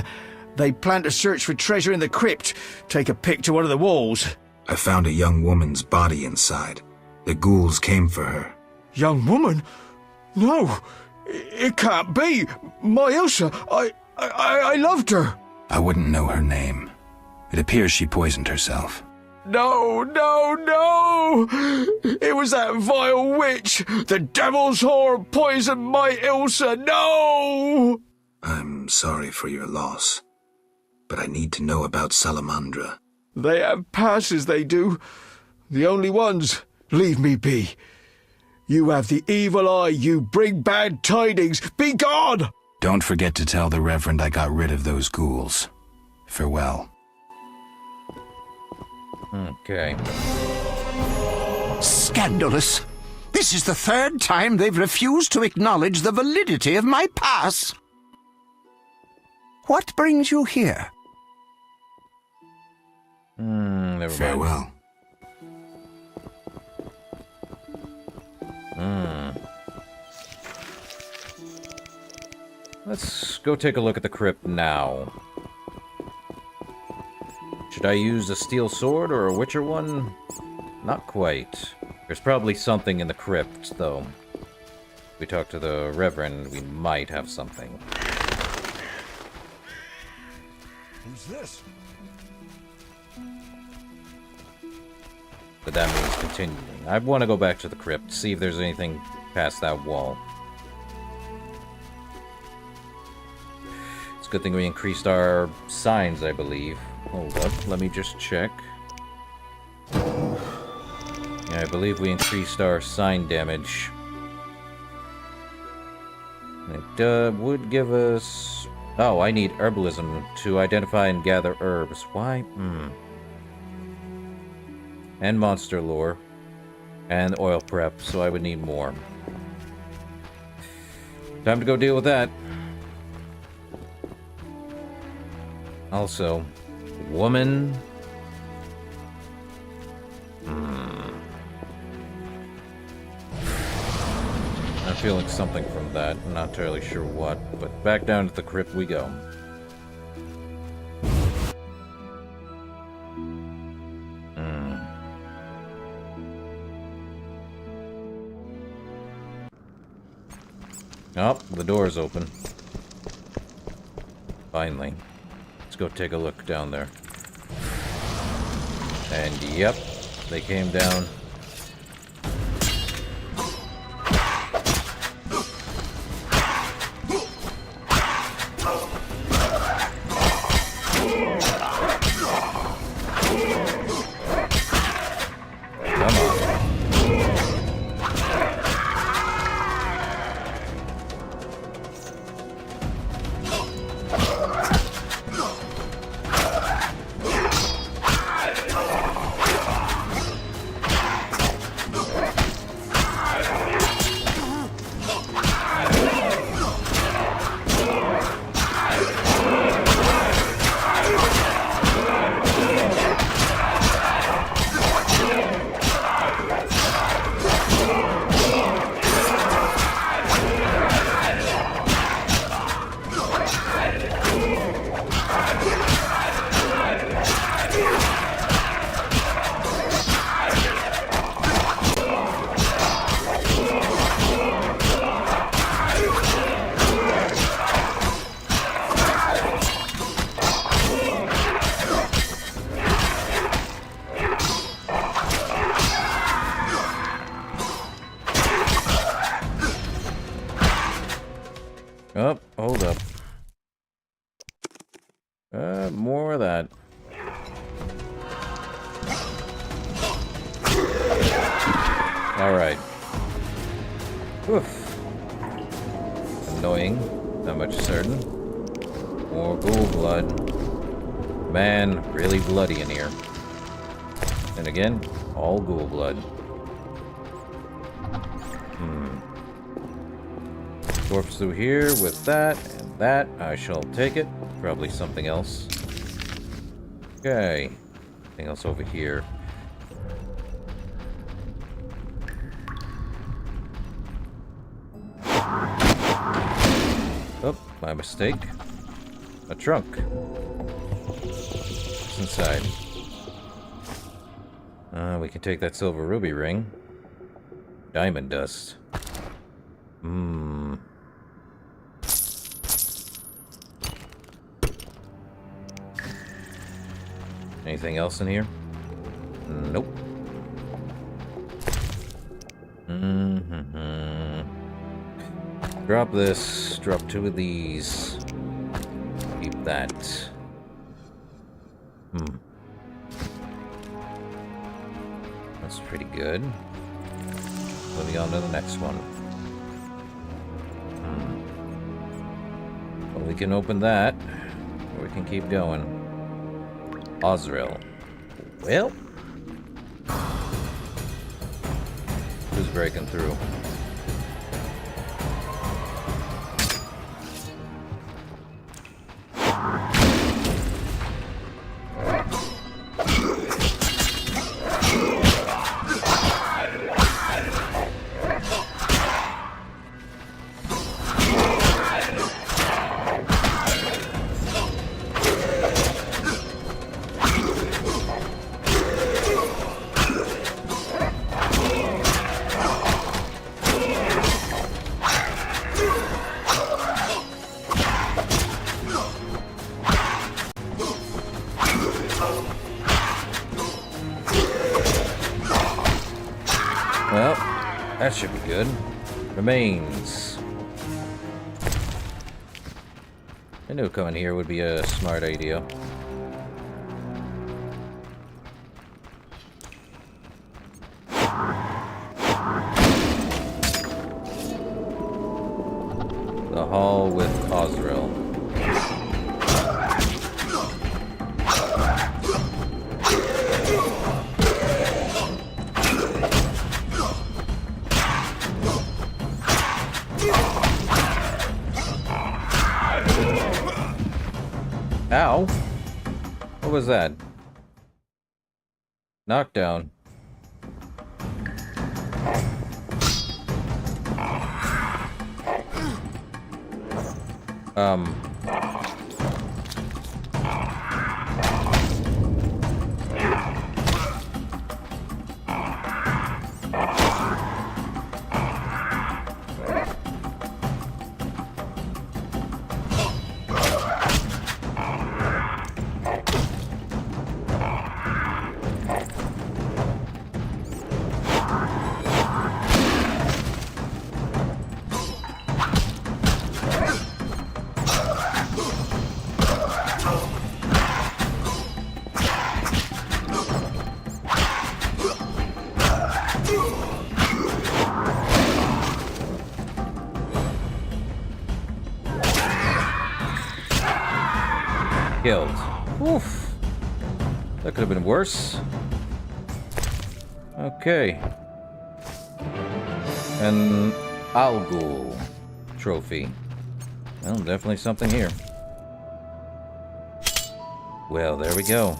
They plan to search for treasure in the crypt. Take a pic to one of the walls. I found a young woman's body inside. The ghouls came for her. Young woman? No, it can't be. My Ilsa, I loved her. I wouldn't know her name. It appears she poisoned herself. No! It was that vile witch! The devil's whore poisoned my Ilsa! No! I'm sorry for your loss, but I need to know about Salamandra. They have passes, they do. The only ones. Leave me be. You have the evil eye, you bring bad tidings. Be gone! Don't forget to tell the Reverend I got rid of those ghouls. Farewell. Okay. Scandalous. This is the third time they've refused to acknowledge the validity of my pass. What brings you here? Never mind. Farewell. Let's go take a look at the crypt now. Should I use a steel sword or a witcher one? Not quite. There's probably something in the crypt, though. If we talk to the Reverend, we might have something. Who's this? But that means continuing. I want to go back to the crypt, see if there's anything past that wall. It's a good thing we increased our signs, I believe. Hold up, let me just check. Yeah, I believe we increased our sign damage. It would give us... Oh, I need herbalism to identify and gather herbs. Why? And monster lore. And oil prep, so I would need more. Time to go deal with that. Also, woman. I'm feeling something from that. I'm not entirely sure what, but back down to the crypt we go. Oh, the door's open. Finally. Let's go take a look down there. And yep, they came down. that. Alright. Oof. Annoying. Not much certain. More ghoul blood. Man, really bloody in here. And again, all ghoul blood. Corpse through here with that and that. I shall take it. Probably something else. Okay. Anything else over here? Oh, my mistake. A trunk. What's inside? We can take that silver ruby ring. Diamond dust. Anything else in here? Nope. Drop this. Drop 2 of these. Keep that. That's pretty good. Moving on to the next one. Well, we can open that, or we can keep going. Osriel. Well, who's breaking through? Well, that should be good. Remains. I knew coming here would be a smart idea. The hall with Osriel. Ow! What was that? Knockdown. Killed. Oof. That could have been worse. Okay. An Algul trophy. Well, definitely something here. Well, there we go.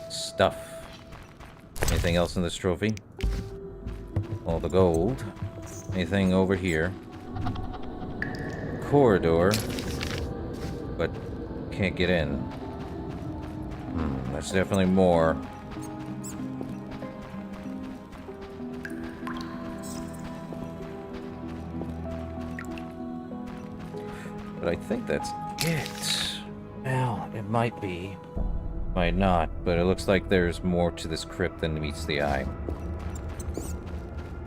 Stuff. Anything else in this trophy? All the gold. Anything over here? Corridor, but can't get in. That's definitely more. But I think that's it. Well, it might be. Might not, but it looks like there's more to this crypt than meets the eye.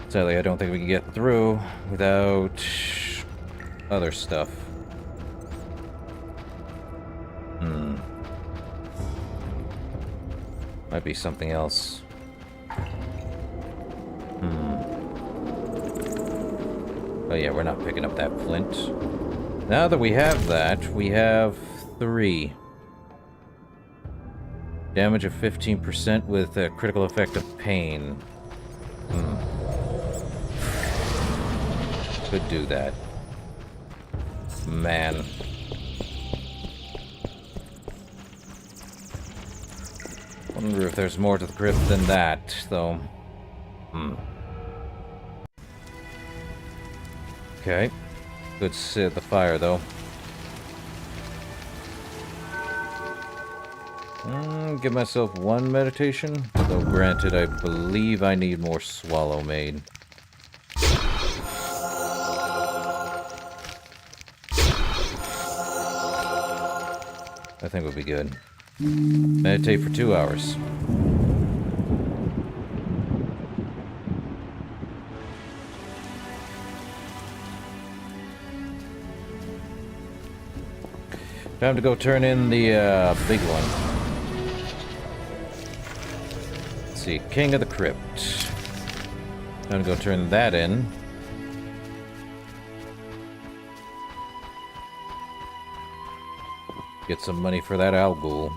Sadly, I don't think we can get through without other stuff. Might be something else. Oh yeah, we're not picking up that flint. Now that we have that, we have 3. Damage of 15% with a critical effect of pain. Could do that. Man. Wonder if there's more to the crypt than that, though. Okay. Good sit the fire, though. Give myself 1 meditation. Though granted, I believe I need more Swallow Made. I think would be good. Meditate for 2 hours. Time to go turn in the big one. Let's see, King of the Crypt. Time to go turn that in. Get some money for that Al Ghul.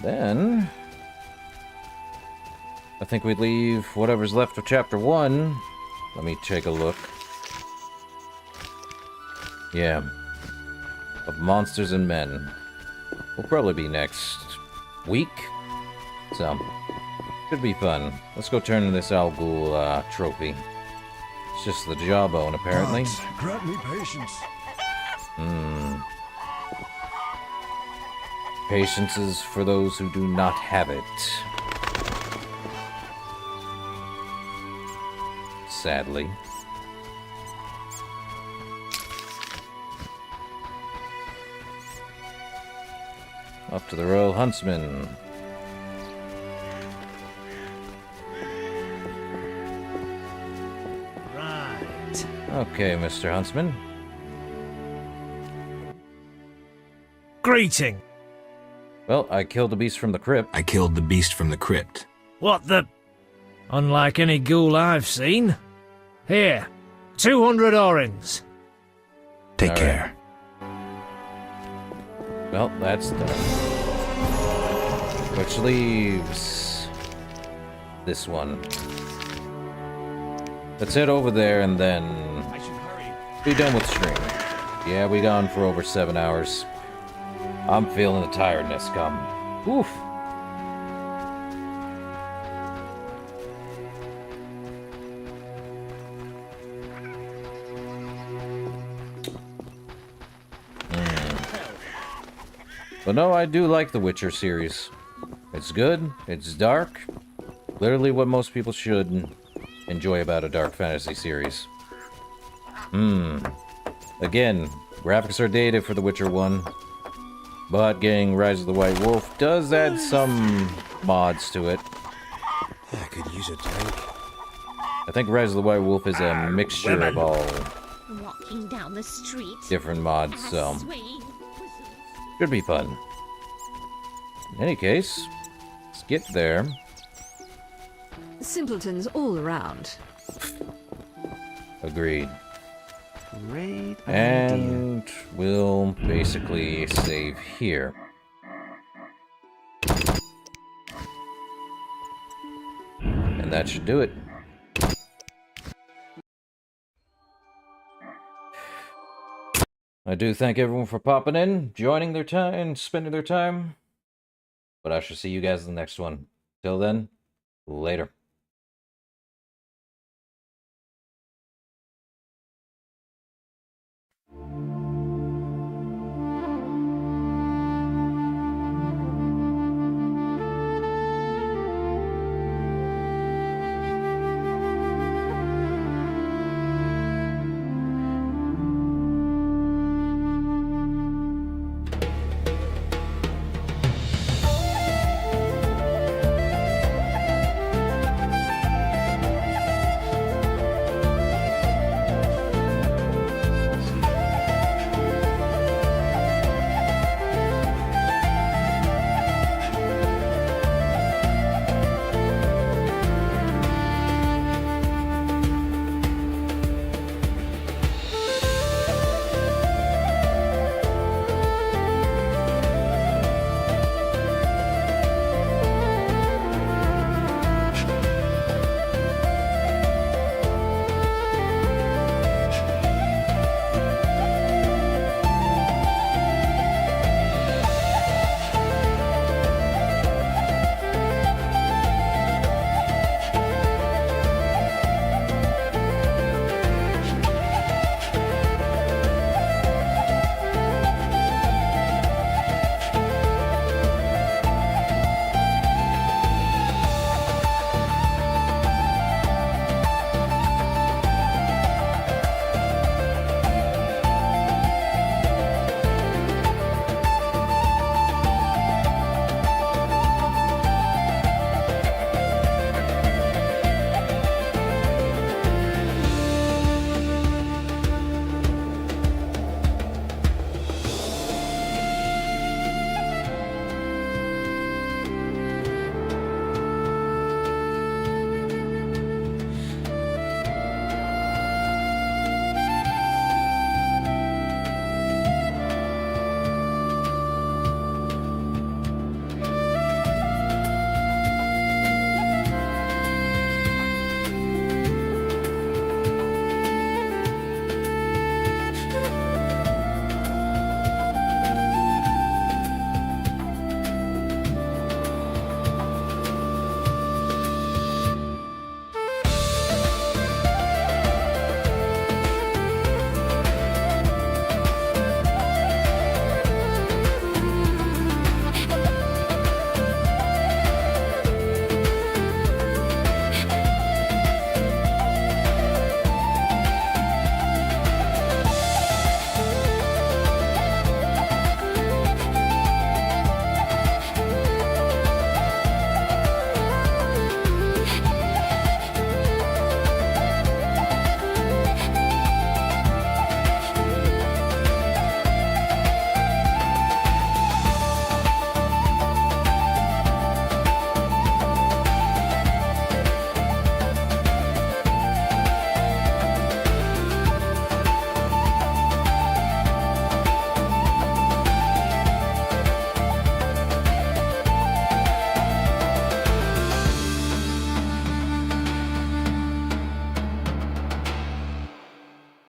Then I think we leave whatever's left of Chapter 1. Let me take a look. Yeah. Of Monsters and Men. Will probably be next week. So, should be fun. Let's go turn in this Al Ghul trophy. It's just the jawbone, apparently. Gods, grant me patience. Patience is for those who do not have it. Sadly. Up to the Royal Huntsman. Right. Okay, Mr. Huntsman. Greeting. Well, I killed the beast from the crypt. I killed the beast from the crypt. What the... Unlike any ghoul I've seen. Here, 200 orens. Take care. Well, that's done. Which leaves this one. Let's head over there and then be done with stream. Yeah, we gone for over 7 hours. I'm feeling the tiredness come. Oof. But no, I do like the Witcher series. It's good, it's dark. Literally what most people should enjoy about a dark fantasy series. Again, graphics are dated for The Witcher 1. But getting Rise of the White Wolf does add some mods to it. I could use a drink. I think Rise of the White Wolf is a mixture of all Walking down the street. different mods, so should be fun. In any case, let's get there. Simpletons all around. Agreed. Great And we'll basically save here. And that should do it. I do thank everyone for popping in, joining their time, and spending their time. But I shall see you guys in the next one. Till then, later.